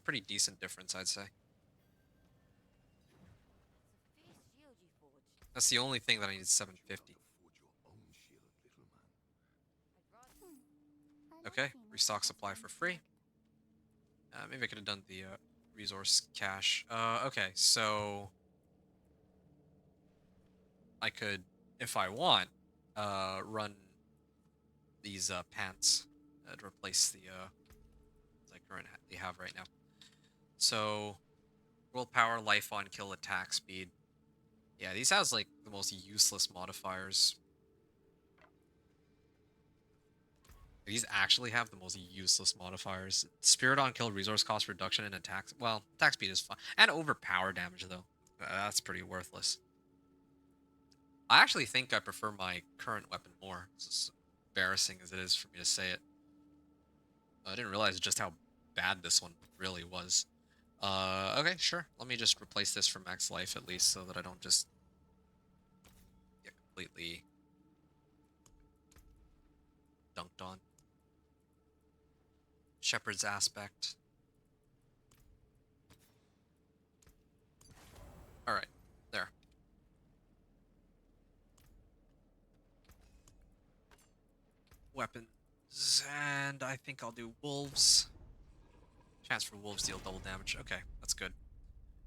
pretty decent difference, I'd say. It's a fierce shield you forged. That's the only thing that I need is 750. Forge your own shield, little man. I'd rather. Okay, restock supply for free. Maybe I could have done the resource cache. Okay, so I could, if I want, run these pants to replace the I currently have right now. So willpower, life on kill, attack speed. Yeah, these has like the most useless modifiers. These actually have the most useless modifiers. Spirit on kill, resource cost reduction, and attack. Well, attack speed is fine. And overpower damage, though. That's pretty worthless. I actually think I prefer my current weapon more. It's embarrassing as it is for me to say it. I didn't realize just how bad this one really was. Okay, sure. Let me just replace this for max life at least so that I don't just get completely dunked on. Shepherd's aspect. Alright, there. Weapons, and I think I'll do wolves. Chance for wolves deal double damage. Okay, that's good.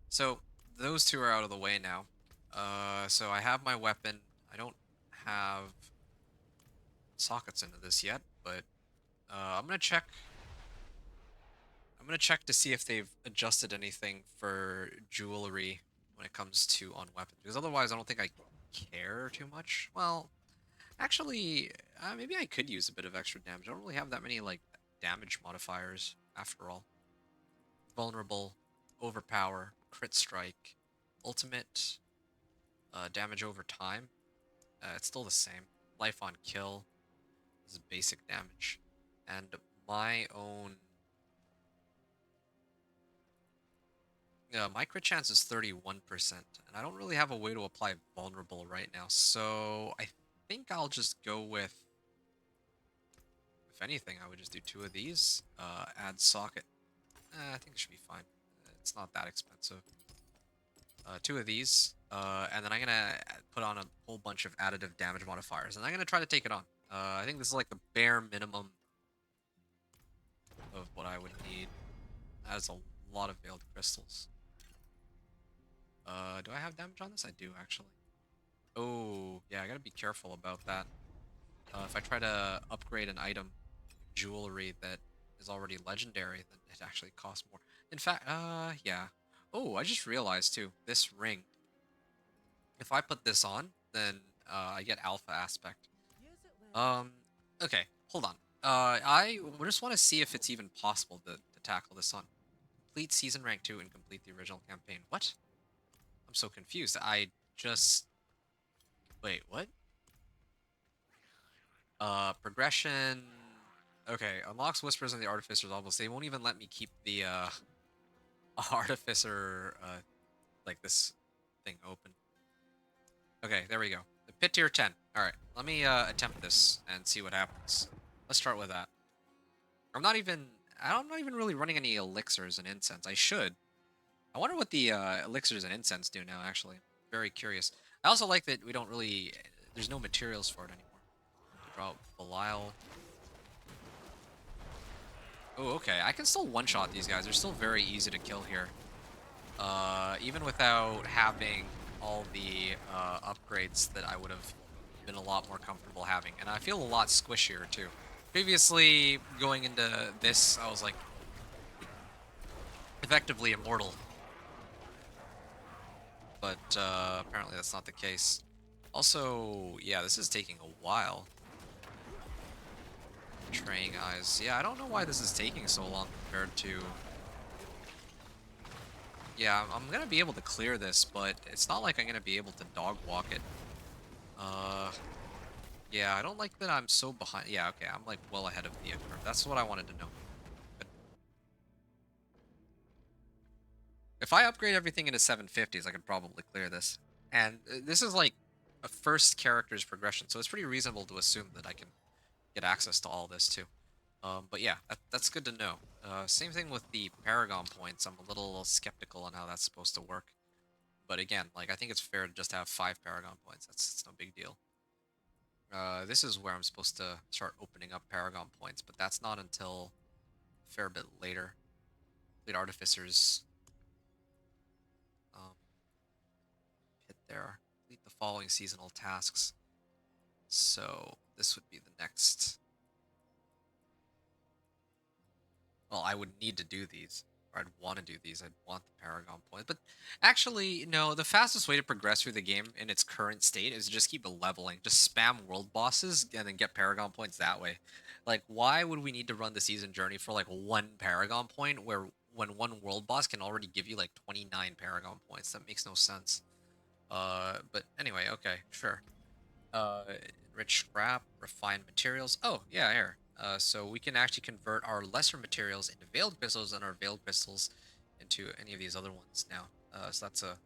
So, those two are out of the way now. So I have my weapon. I don't have sockets into this yet, but I'm gonna check. I'm gonna check to see if they've adjusted anything for jewelry when it comes to on weapons, because otherwise I don't think I care too much. Well, actually, maybe I could use a bit of extra damage. I don't really have that many like damage modifiers after all. Vulnerable, overpower, crit strike, ultimate, damage over time. It's still the same. Life on kill is basic damage, and my own. My crit chance is 31%, and I don't really have a way to apply vulnerable right now, so I think I'll just go with. If anything, I would just do 2 of these. Add socket. I think it should be fine. It's not that expensive. 2 of these, and then I'm gonna put on a whole bunch of additive damage modifiers, and I'm gonna try to take it on. I think this is like the bare minimum of what I would need. That is a lot of veiled crystals. Do I have damage on this? I do, actually. Oh, yeah, I gotta be careful about that. If I try to upgrade an item, jewelry that is already legendary, then it actually costs more. In fact, yeah. Oh, I just realized, too, this ring. If I put this on, then, I get alpha aspect. Use it then. Okay, hold on. I just want to see if it's even possible to tackle this on. Complete season rank 2 and complete the original campaign. What? I'm so confused. I just... Wait, what? Progression... Okay, unlocks Whispers and the Artificer's Obelisk. They won't even let me keep the, Artificer, like this thing open. Okay, there we go. The Pit Tier 10. Alright, let me, attempt this and see what happens. Let's start with that. I'm not even really running any elixirs and incense. I should. I wonder what the elixirs and incense do now, actually. Very curious. I also like that we don't really... There's no materials for it anymore. Drop Belial. Oh, okay. I can still one-shot these guys. They're still very easy to kill here. Even without having all the upgrades that I would have been a lot more comfortable having. And I feel a lot squishier, too. Previously, going into this, I was, like, effectively immortal. But apparently that's not the case. Also, yeah, this is taking a while. Betraying Eyes. Yeah, I don't know why this is taking so long compared to... Yeah, I'm gonna be able to clear this, but it's not like I'm gonna be able to dog walk it. Uh, yeah, I don't like that I'm so behind. Yeah, okay, I'm like well ahead of the curve. That's what I wanted to know. But if I upgrade everything into 750s, I could probably clear this. And this is like a first character's progression, so it's pretty reasonable to assume that I can get access to all this too. But yeah, that's good to know. Same thing with the Paragon points. I'm a little skeptical on how that's supposed to work. But again, like I think it's fair to just have 5 Paragon points. That's no big deal. This is where I'm supposed to start opening up Paragon points, but that's not until a fair bit later. Complete Artificers. Um, hit there. Complete the following seasonal tasks. So this would be the next. Well, I would need to do these. Or I'd want to do these. I'd want the Paragon points. But actually, no, the fastest way to progress through the game in its current state is to just keep leveling. Just spam world bosses and then get Paragon points that way. Like, why would we need to run the season journey for like 1 Paragon point where when one world boss can already give you like 29 Paragon points? That makes no sense. But anyway, okay, sure. Uh, Rich scrap, refined materials. Oh, yeah, here. So we can actually convert our lesser materials into veiled crystals and our veiled crystals into any of these other ones now. So that's a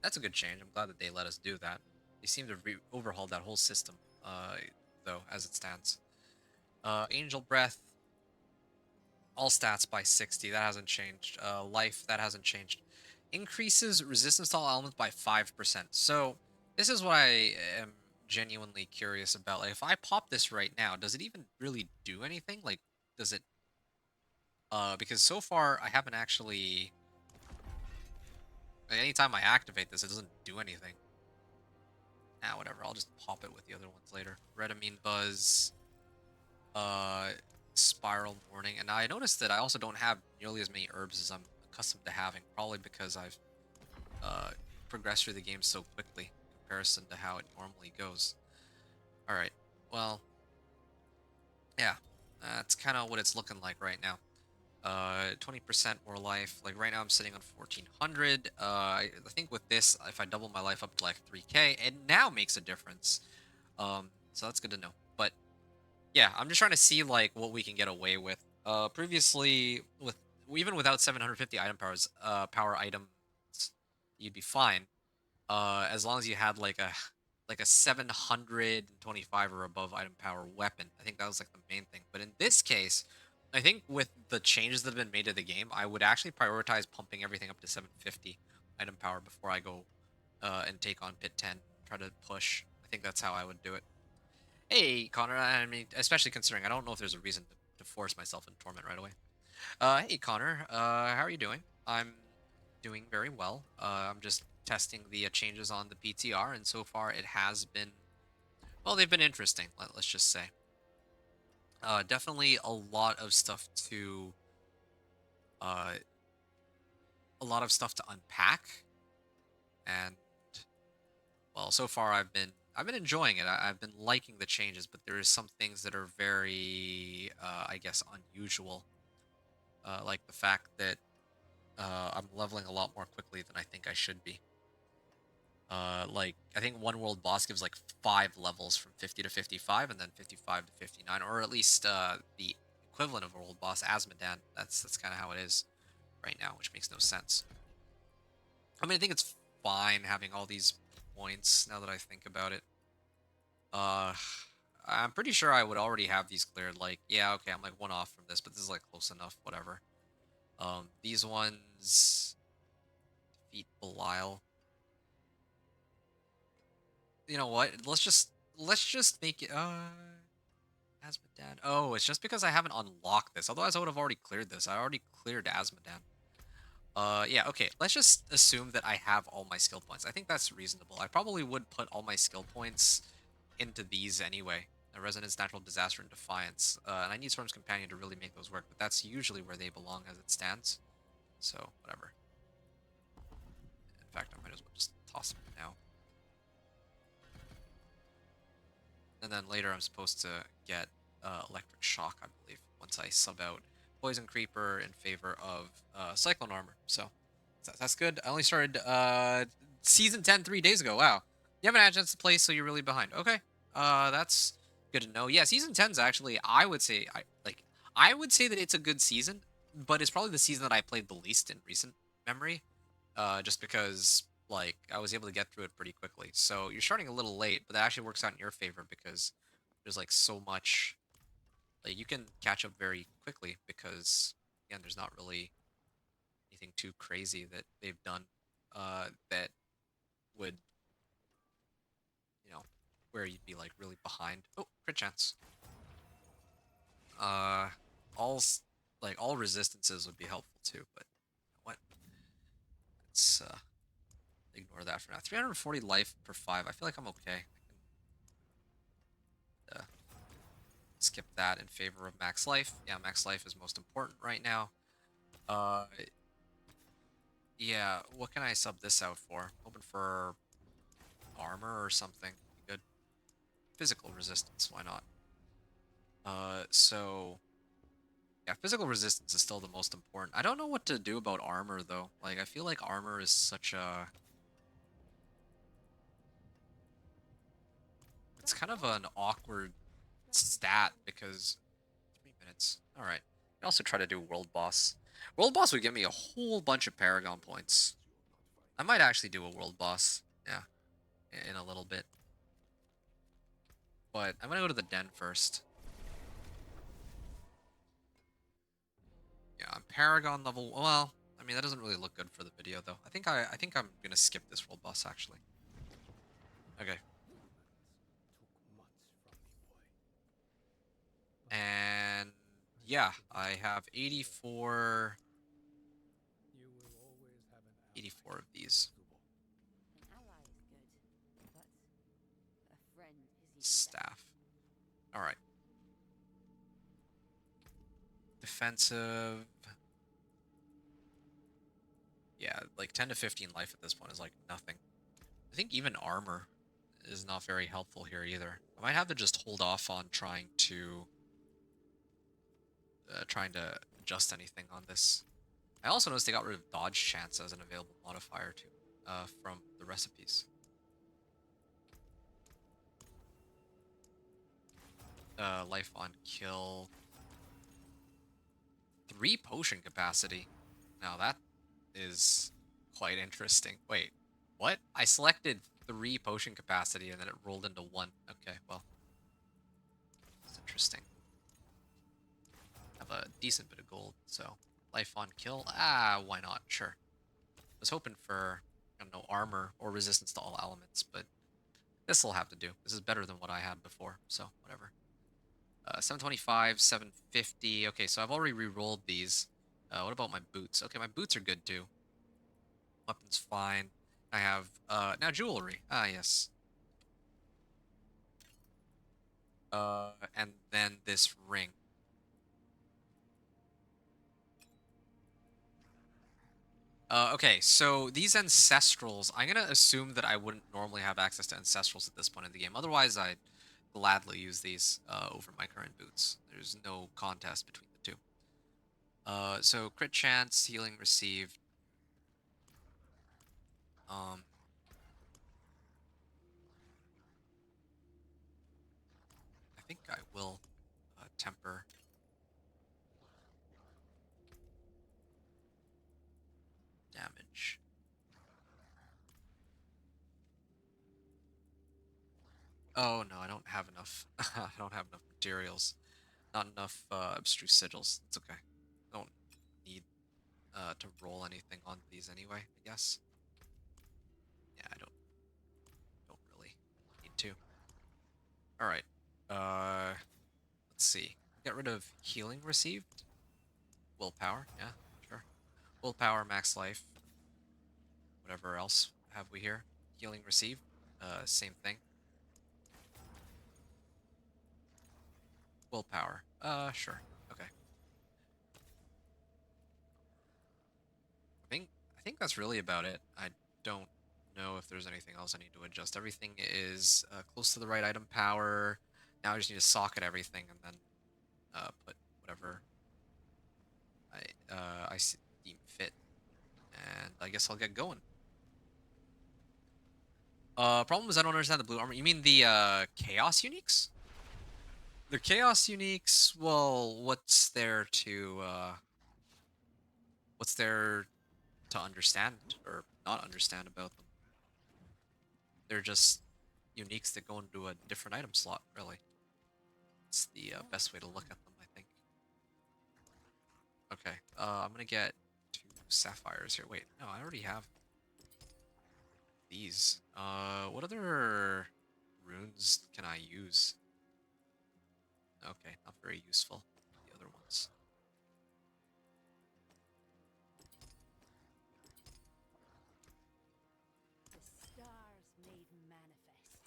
that's a good change. I'm glad that they let us do that. They seem to overhaul that whole system, though, as it stands. Angel breath, all stats by 60. That hasn't changed. Life, that hasn't changed. Increases resistance to all elements by 5%. So this is what I am genuinely curious about. Like, if I pop this right now, does it even really do anything? Like, does it... because so far I haven't actually... Like, anytime I activate this, it doesn't do anything. Ah, whatever. I'll just pop it with the other ones later. Redamine Buzz. Uh, Spiral Morning. And I noticed that I also don't have nearly as many herbs as I'm accustomed to having. Probably because I've uh, progressed through the game so quickly in comparison to how it normally goes. Alright, well, yeah, that's kind of what it's looking like right now. 20% more life. Like right now I'm sitting on 1400. I think with this, if I double my life up to like 3k, it now makes a difference. So that's good to know. But yeah, I'm just trying to see like what we can get away with. Previously, with even without 750 item power items, you'd be fine. As long as you had like a 725 or above item power weapon. I think that was like the main thing. But in this case, I think with the changes that have been made to the game, I would actually prioritize pumping everything up to 750 item power before I go and take on Pit 10. Try to push. I think that's how I would do it. Hey, Connor. I mean, especially considering I don't know if there's a reason to force myself in Torment right away. Hey, Connor. How are you doing? I'm doing very well. I'm just testing the changes on the PTR, and so far it has been, well, they've been interesting. Let's just say. Definitely uh, a lot of stuff to unpack, and well, so far I've been enjoying it. I've been liking the changes, but there is some things that are very, I guess, unusual. Like the fact that I'm leveling a lot more quickly than I think I should be. Like I think one world boss gives like 5 levels from 50 to 55, and then 55 to 59, or at least the equivalent of a world boss, Asmodan. That's kind of how it is right now, which makes no sense. I mean, I think it's fine having all these points now that I think about it. Uh, I'm pretty sure I would already have these cleared. Like, yeah, okay, I'm like one off from this, but this is like close enough, whatever. These ones defeat Belial. You know what? Let's just make it Asmodan. Oh, it's just because I haven't unlocked this. Otherwise I would have already cleared this. I already cleared Asmodan. Yeah, okay. Let's just assume that I have all my skill points. I think that's reasonable. I probably would put all my skill points into these anyway. Resonance, Natural Disaster, and Defiance. And I need Storm's Companion to really make those work, but that's usually where they belong as it stands. So, whatever. In fact, I might as well just toss them now. And then later I'm supposed to get Electric Shock, I believe, once I sub out Poison Creeper in favor of Cyclone Armor. So, that's good. I only started Season 10 3 days ago. Wow. You haven't had a chance to play, so you're really behind. Okay. That's good to know. Yeah, Season 10 is actually, I would say, I would say that it's a good season, but it's probably the season that I played the least in recent memory. Just because like I was able to get through it pretty quickly. So you're starting a little late, but that actually works out in your favor because there's like so much, like you can catch up very quickly because again, there's not really anything too crazy that they've done that would, you know, where you'd be like really behind. Oh, crit chance. Uh all like all resistances would be helpful too, but what? Let's ignore that for now. 340 life per 5. I feel like I'm okay. I can skip that in favor of max life. Yeah, max life is most important right now. Uh, yeah, what can I sub this out for? Hoping for armor or something. Good. Physical resistance, why not? So yeah, physical resistance is still the most important. I don't know what to do about armor though. Like I feel like armor is such a, it's kind of an awkward stat because 3 minutes. All right. I also try to do world boss. World boss would give me a whole bunch of Paragon points. I might actually do a world boss. Yeah, in a little bit. But I'm gonna go to the den first. Yeah, I'm Paragon level. Well, I mean that doesn't really look good for the video though. I think I'm gonna skip this world boss actually. Okay. Took months from me, boy. And yeah, I have 84, You will always have an ally, 84 of these. Kubo. An ally is good, but a friend is even better. Staff. All right. Defensive. Yeah, like 10 to 15 life at this point is like nothing. I think even armor is not very helpful here either. I might have to just hold off on trying to adjust anything on this. I also noticed they got rid of dodge chance as an available modifier too, from the recipes. Life on kill. 3 potion capacity. Now that is quite interesting. Wait, what? I selected 3 potion capacity and then it rolled into 1. Okay, well, that's interesting. Have a decent bit of gold, so life on kill. Ah, why not? Sure. I was hoping for, I don't know, armor or resistance to all elements, but this will have to do. This is better than what I had before, so whatever. 725, 750. Okay, so I've already re-rolled these. What about my boots? Okay, my boots are good too. Weapons fine. I have now jewelry. Ah, yes. And then this ring. Okay, so these ancestrals, I'm gonna assume that I wouldn't normally have access to ancestrals at this point in the game. Otherwise, I'd gladly use these over my current boots. There's no contest between the two. So crit chance, healing received. Um, I think I will temper damage. Oh no, I don't have have enough. I don't have enough materials. Not enough abstruse sigils. It's okay. I don't need to roll anything on these anyway, I guess. Yeah, I don't really need to. Alright. Let's see. Get rid of healing received. Willpower, yeah, sure. Willpower, max life. Whatever else have we here? Healing received. Same thing. Willpower. Sure. Okay. I think that's really about it. I don't know if there's anything else I need to adjust. Everything is close to the right item power. Now I just need to socket everything and then put whatever I deem fit, and I guess I'll get going. Problem is I don't understand the blue armor. You mean the chaos uniques? The chaos uniques. Well, what's there to understand or not understand about them? They're just uniques that go into a different item slot, really. It's the best way to look at them, I think. Okay, I'm gonna get 2 sapphires here. Wait, no, I already have these. What other runes can I use? Okay, not very useful. The other ones. The stars made manifest.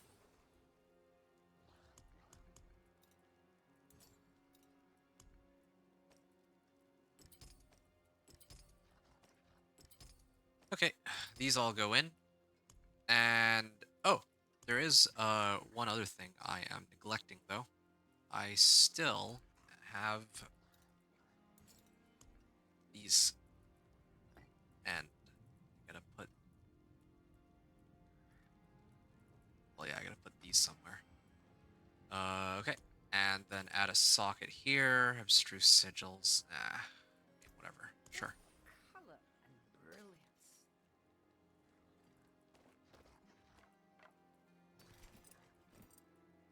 Okay, these all go in. And oh, there is one other thing I am neglecting though. I still have these, and I gotta put, well, yeah, I gotta put these somewhere. Okay, and then add a socket here. Abstruse sigils. Whatever. Sure. Color and brilliance.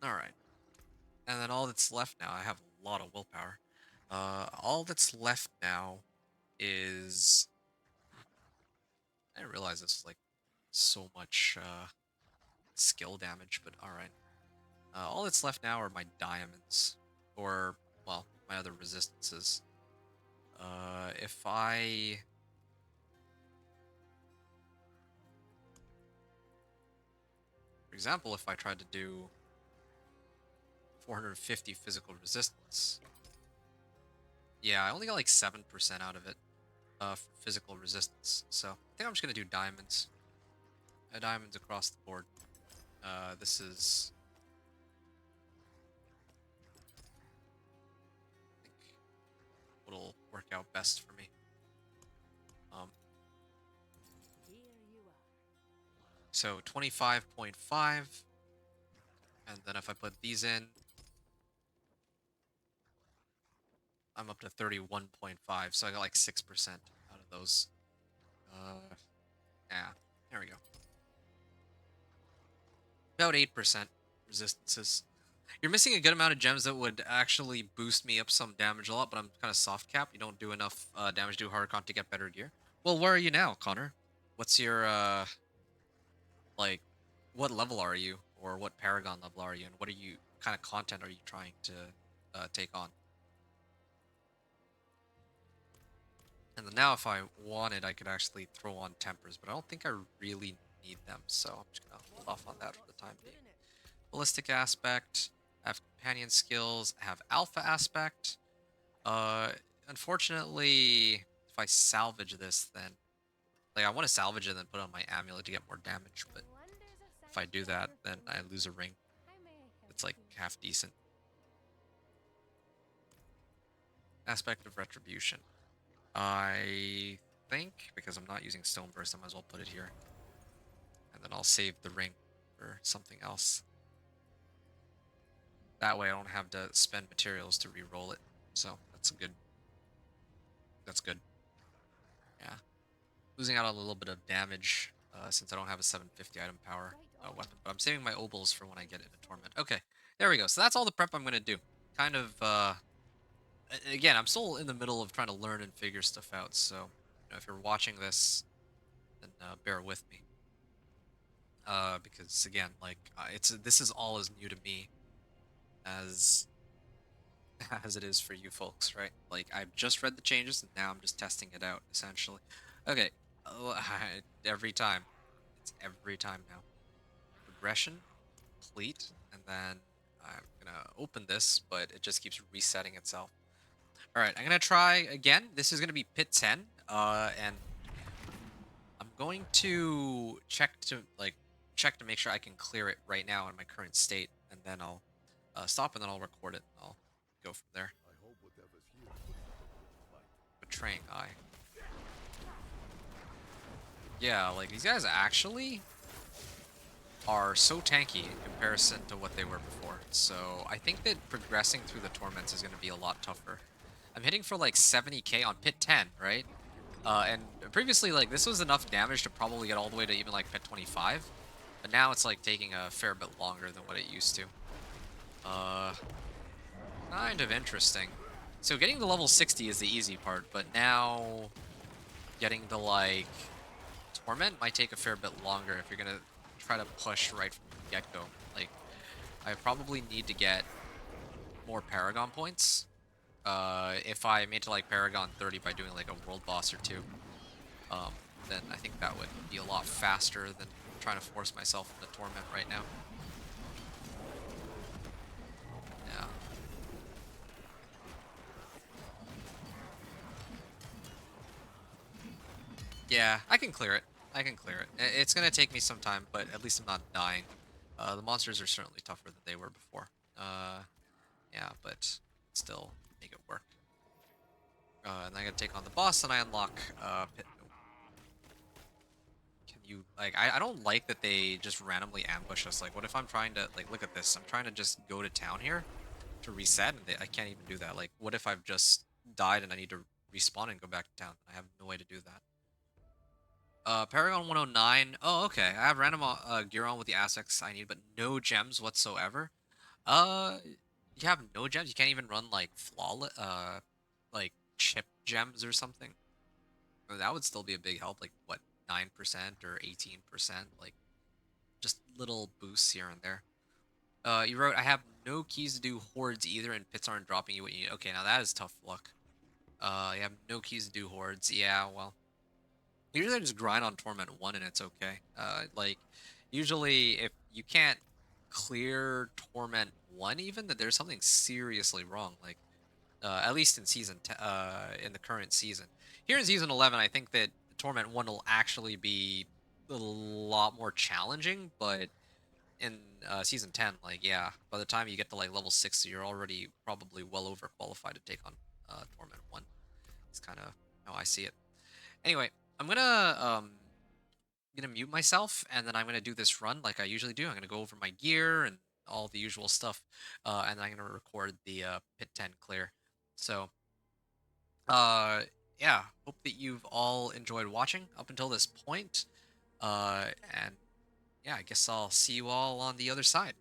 All right. And then all that's left now, I have a lot of willpower. All that's left now is, I didn't realize this was like so much skill damage, but all right. All that's left now are my diamonds, or well, my other resistances. If I, for example, if I tried to do 450 physical resistance, yeah, I only got like 7% out of it, for physical resistance. So I think I'm just gonna do diamonds. Diamonds across the board. This is, I think, what'll work out best for me. Here you are. So 25.5, and then if I put these in, I'm up to 31.5, so I got like 6% out of those. Yeah, there we go. About 8% resistances. You're missing a good amount of gems that would actually boost me up some damage a lot, but I'm kind of soft capped. You don't do enough damage to hard con to get better gear. Well, where are you now, Connor? What's your, like, what level are you? Or what Paragon level are you? And what are you, kind of content are you trying to take on? And then now if I wanted, I could actually throw on Tempers, but I don't think I really need them, so I'm just gonna hold off on that for the time being. Ballistic aspect, I have companion skills, I have alpha aspect. Unfortunately, if I salvage this, then like I want to salvage it and then put on my amulet to get more damage, but if I do that, then I lose a ring. It's like half decent. Aspect of retribution. I think because I'm not using stone burst, I might as well put it here, and then I'll save the ring for something else. That way I don't have to spend materials to re-roll it. So that's good. That's good. Yeah. Losing out on a little bit of damage since I don't have a 750 item power weapon. But I'm saving my obols for when I get into Torment. Okay. There we go. So that's all the prep I'm gonna do. Kind of again, I'm still in the middle of trying to learn and figure stuff out. So, if you're watching this, then bear with me. Because again, like this is all as new to me as as it is for you folks, right? Like I've just read the changes and now I'm just testing it out essentially. Okay, every time, it's every time now. Progression, complete, and then I'm gonna open this, but it just keeps resetting itself. All right, I'm gonna try again. This is gonna be pit 10, and I'm going to check to make sure I can clear it right now in my current state, and then I'll stop, and then I'll record it. I'll go from there. I hope whatever's here puts the world to flight. Betraying Eye. Yeah, like these guys actually are so tanky in comparison to what they were before. So I think that progressing through the torments is going to be a lot tougher. I'm hitting for like 70k on pit 10, right? And previously, like, this was enough damage to probably get all the way to even, like, pit 25. But now it's, like, taking a fair bit longer than what it used to. Kind of interesting. So getting to level 60 is the easy part, but now getting to, like, Torment might take a fair bit longer if you're gonna try to push right from the get-go. Like, I probably need to get more Paragon points. If I made to, like, Paragon 30 by doing, like, a world boss or two. Um, then I think that would be a lot faster than trying to force myself into Torment right now. Yeah. Yeah, I can clear it. I can clear it. It's gonna take me some time, but at least I'm not dying. The monsters are certainly tougher than they were before. Yeah, but still make it work. And I gotta take on the boss, and I unlock Pit. Can you like? I don't like that they just randomly ambush us. Like, what if I'm trying to like look at this? I'm trying to just go to town here to reset, and I can't even do that. Like, what if I've just died and I need to respawn and go back to town? I have no way to do that. Paragon 109. Oh, okay. I have random gear on with the assets I need, but no gems whatsoever. Uh, you have no gems. You can't even run like flawless, like chip gems or something. That would still be a big help. Like what, 9% or 18%? Like just little boosts here and there. You wrote, I have no keys to do hordes either, and pits aren't dropping you what you need. Okay, now that is tough luck. You have no keys to do hordes. Yeah, well, usually I just grind on Torment 1 and it's okay. Like, usually if you can't clear Torment 1 even, that there's something seriously wrong. Like, at least in in the current season. Here in season 11, I think that Torment 1 will actually be a lot more challenging, but in season 10, like, yeah, by the time you get to like level 60, you're already probably well overqualified to take on Torment 1. It's kind of how I see it. Anyway, I'm gonna mute myself, and then I'm gonna do this run like I usually do. I'm gonna go over my gear and all the usual stuff, and then I'm gonna record the pit 10 clear. So, uh, yeah, hope that you've all enjoyed watching up until this point. And yeah, I guess I'll see you all on the other side.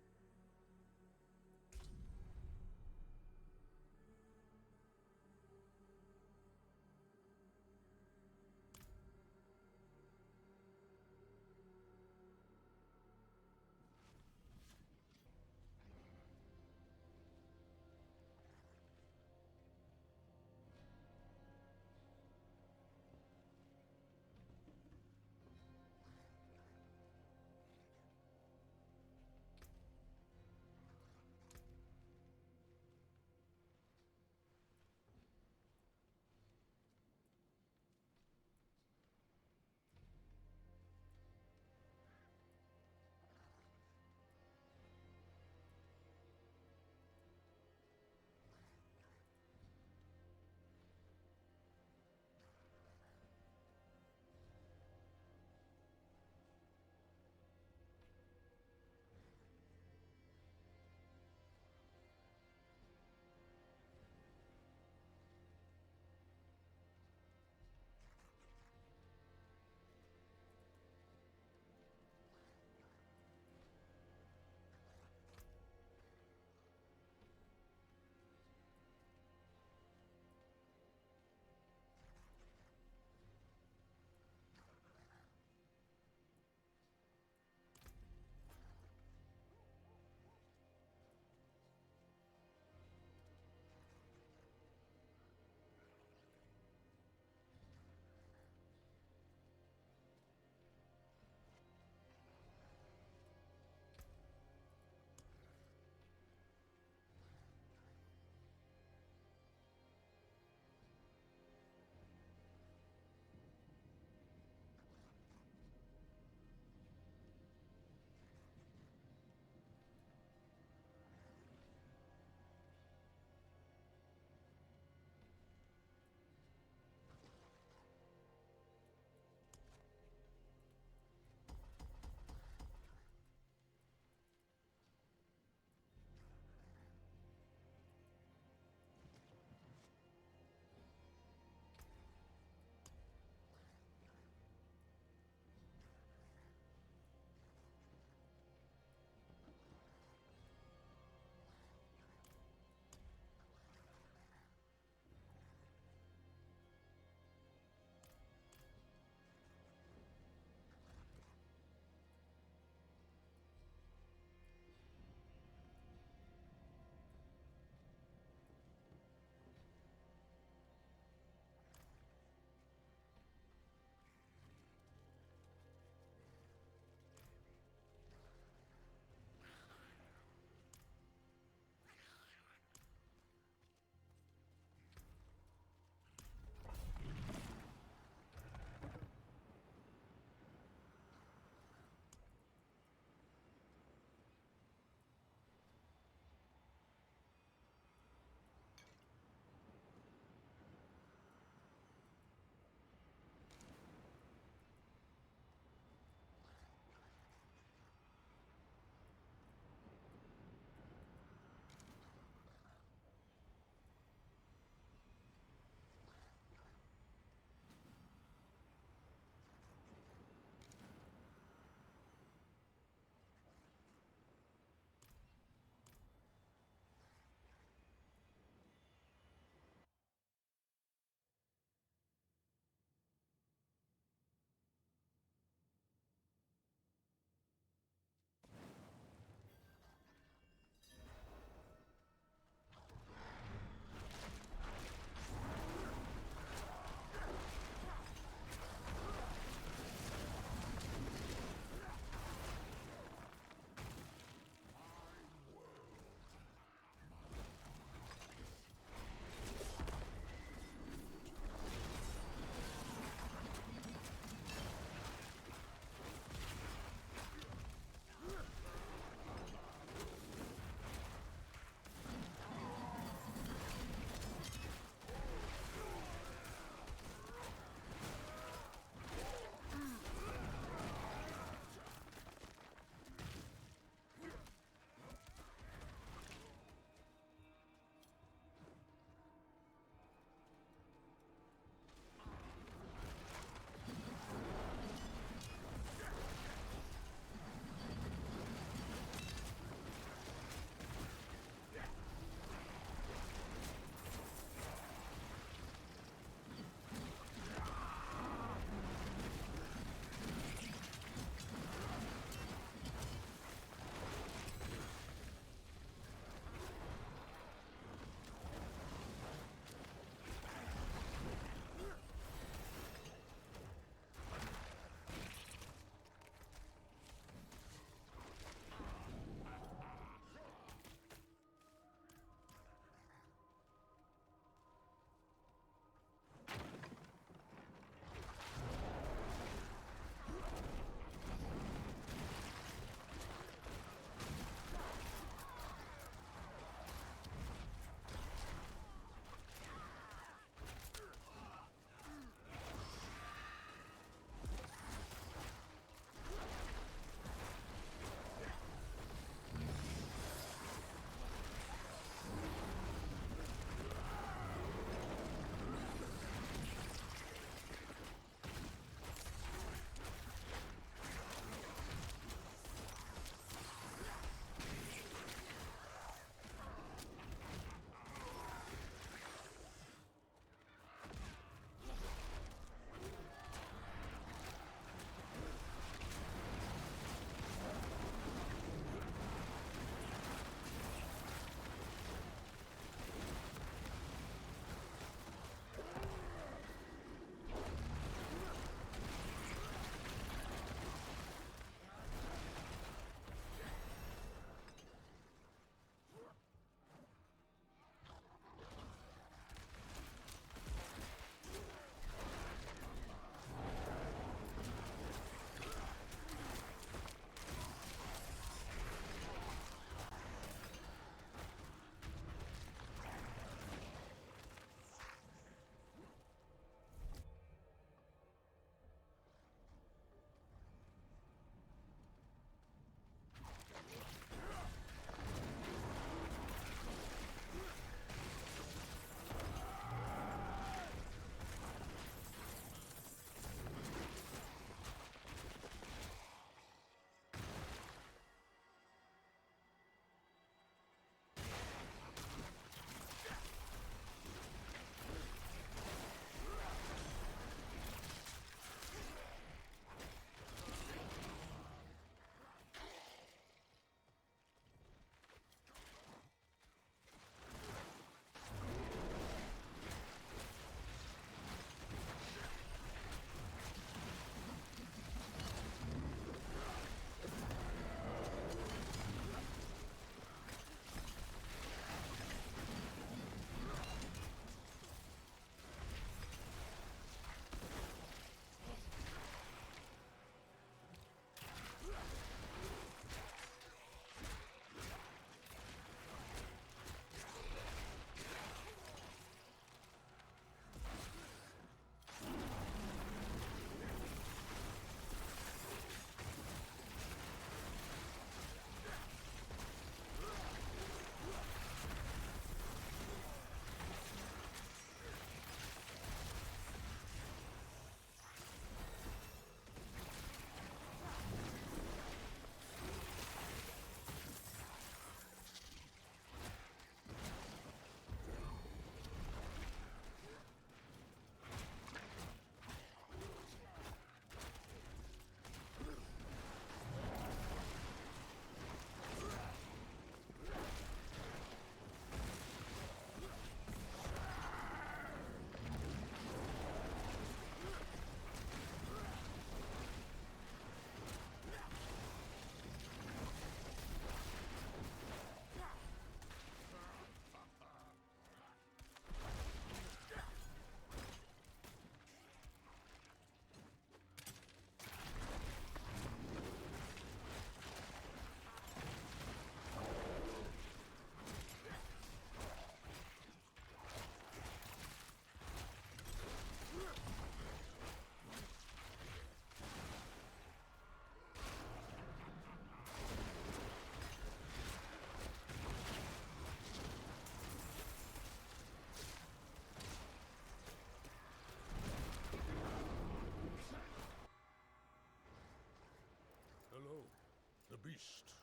the beast.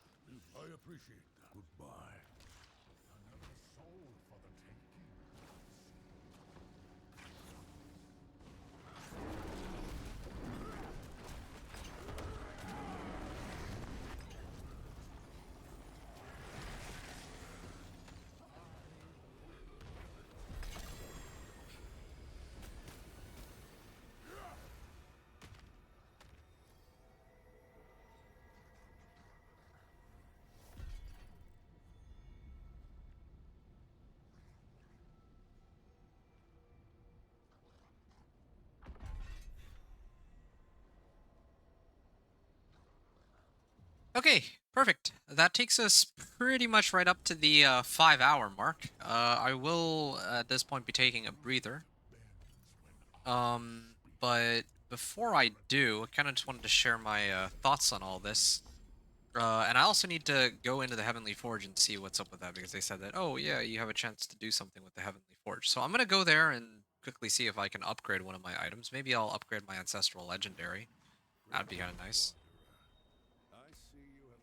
I appreciate that. Goodbye. Another soul for the taking. Okay, perfect. That takes us pretty much right up to the 5 hour mark. I will at this point be taking a breather. But before I do, I kind of just wanted to share my thoughts on all this. And I also need to go into the Heavenly Forge and see what's up with that because they said that, oh yeah, you have a chance to do something with the Heavenly Forge. So I'm gonna go there and quickly see if I can upgrade one of my items. Maybe I'll upgrade my Ancestral Legendary. That'd be kind of nice. I see you have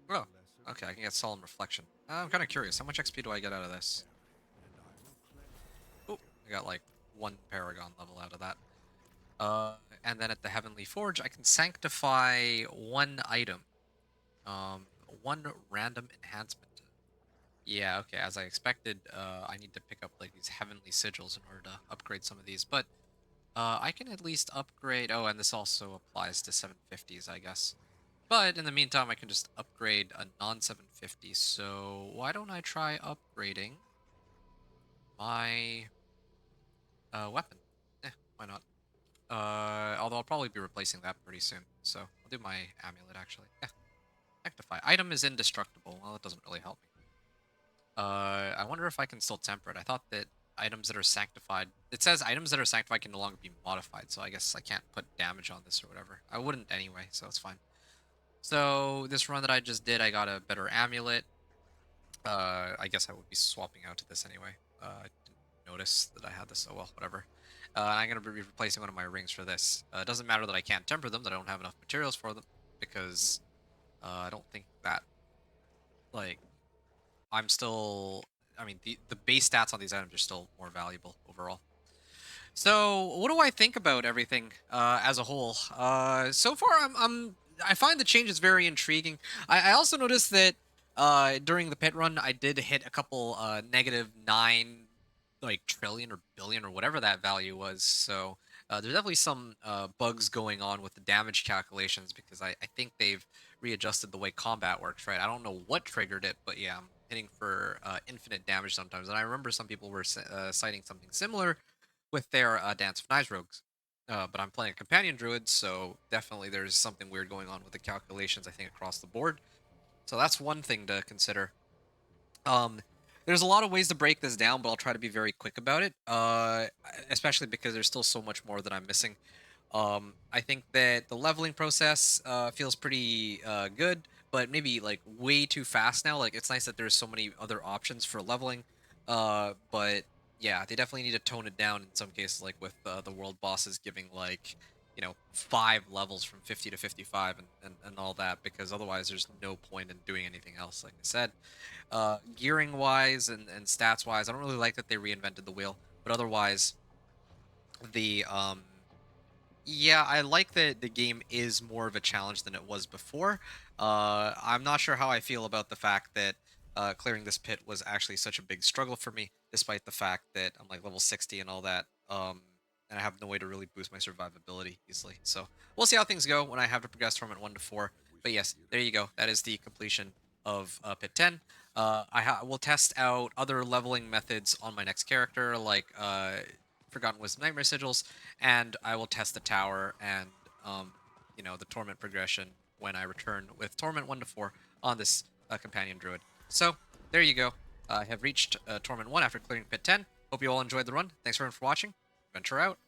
slain Oh, the lesser okay, I can get Solemn Reflection. I'm kind of curious. How much XP do I get out of this? and I will cleanse. Oh, I got like 1 Paragon level out of that. And then at the Heavenly Forge, I can sanctify one item. One random enhancement. Yeah, okay, as I expected, I need to pick up like these heavenly sigils in order to upgrade some of these, but I can at least upgrade. Oh, and this also applies to 750s, I guess. But in the meantime, I can just upgrade a non 750. So why don't I try upgrading my weapon? Why not? Although I'll probably be replacing that pretty soon. So I'll do my amulet actually. Yeah, Rectify. Item is indestructible. Well, it doesn't really help me. I wonder if I can still temper it. I thought that items that are sanctified. It says items that are sanctified can no longer be modified, so I guess I can't put damage on this or whatever. I wouldn't anyway, so it's fine. So this run that I just did, I got a better amulet. I guess I would be swapping out to this anyway. I didn't notice that I had this. Oh well, whatever. I'm gonna be replacing one of my rings for this. It doesn't matter that I can't temper them, that I don't have enough materials for them, because I don't think that like I'm still. I mean, the base stats on these items are still more valuable overall. So, what do I think about everything as a whole? So far, I find the changes very intriguing. I also noticed that during the pit run, I did hit a couple -9 like trillion or billion or whatever that value was. So there's definitely some bugs going on with the damage calculations because I think they've readjusted the way combat works. Right? I don't know what triggered it, but yeah, I'm hitting for infinite damage sometimes. And I remember some people were citing something similar with their Dance of Knives rogues. But I'm playing a companion druid, so definitely there's something weird going on with the calculations, I think, across the board. So that's one thing to consider. Um, there's a lot of ways to break this down, but I'll try to be very quick about it, especially because there's still so much more that I'm missing. I think that the leveling process feels pretty good, but maybe like way too fast now. Like it's nice that there's so many other options for leveling, but yeah, they definitely need to tone it down in some cases, like with the world bosses giving like 5 levels from 50 to 55 and all that, because otherwise there's no point in doing anything else. Like I said, gearing wise and stats wise, I don't really like that they reinvented the wheel, but otherwise the yeah, I like that the game is more of a challenge than it was before. I'm not sure how I feel about the fact that clearing this pit was actually such a big struggle for me, despite the fact that I'm like level 60 and all that. And I have no way to really boost my survivability easily. So we'll see how things go when I have to progress from it 1 to 4. But yes, there you go. That is the completion of Pit 10. Will test out other leveling methods on my next character, like Forgotten Wisdom Nightmare Sigils, and I will test the tower and the torment progression when I return with torment 1 to 4 on this companion druid. So there you go. I have reached torment 1 after clearing pit 10. Hope you all enjoyed the run. Thanks everyone for watching. Venture out.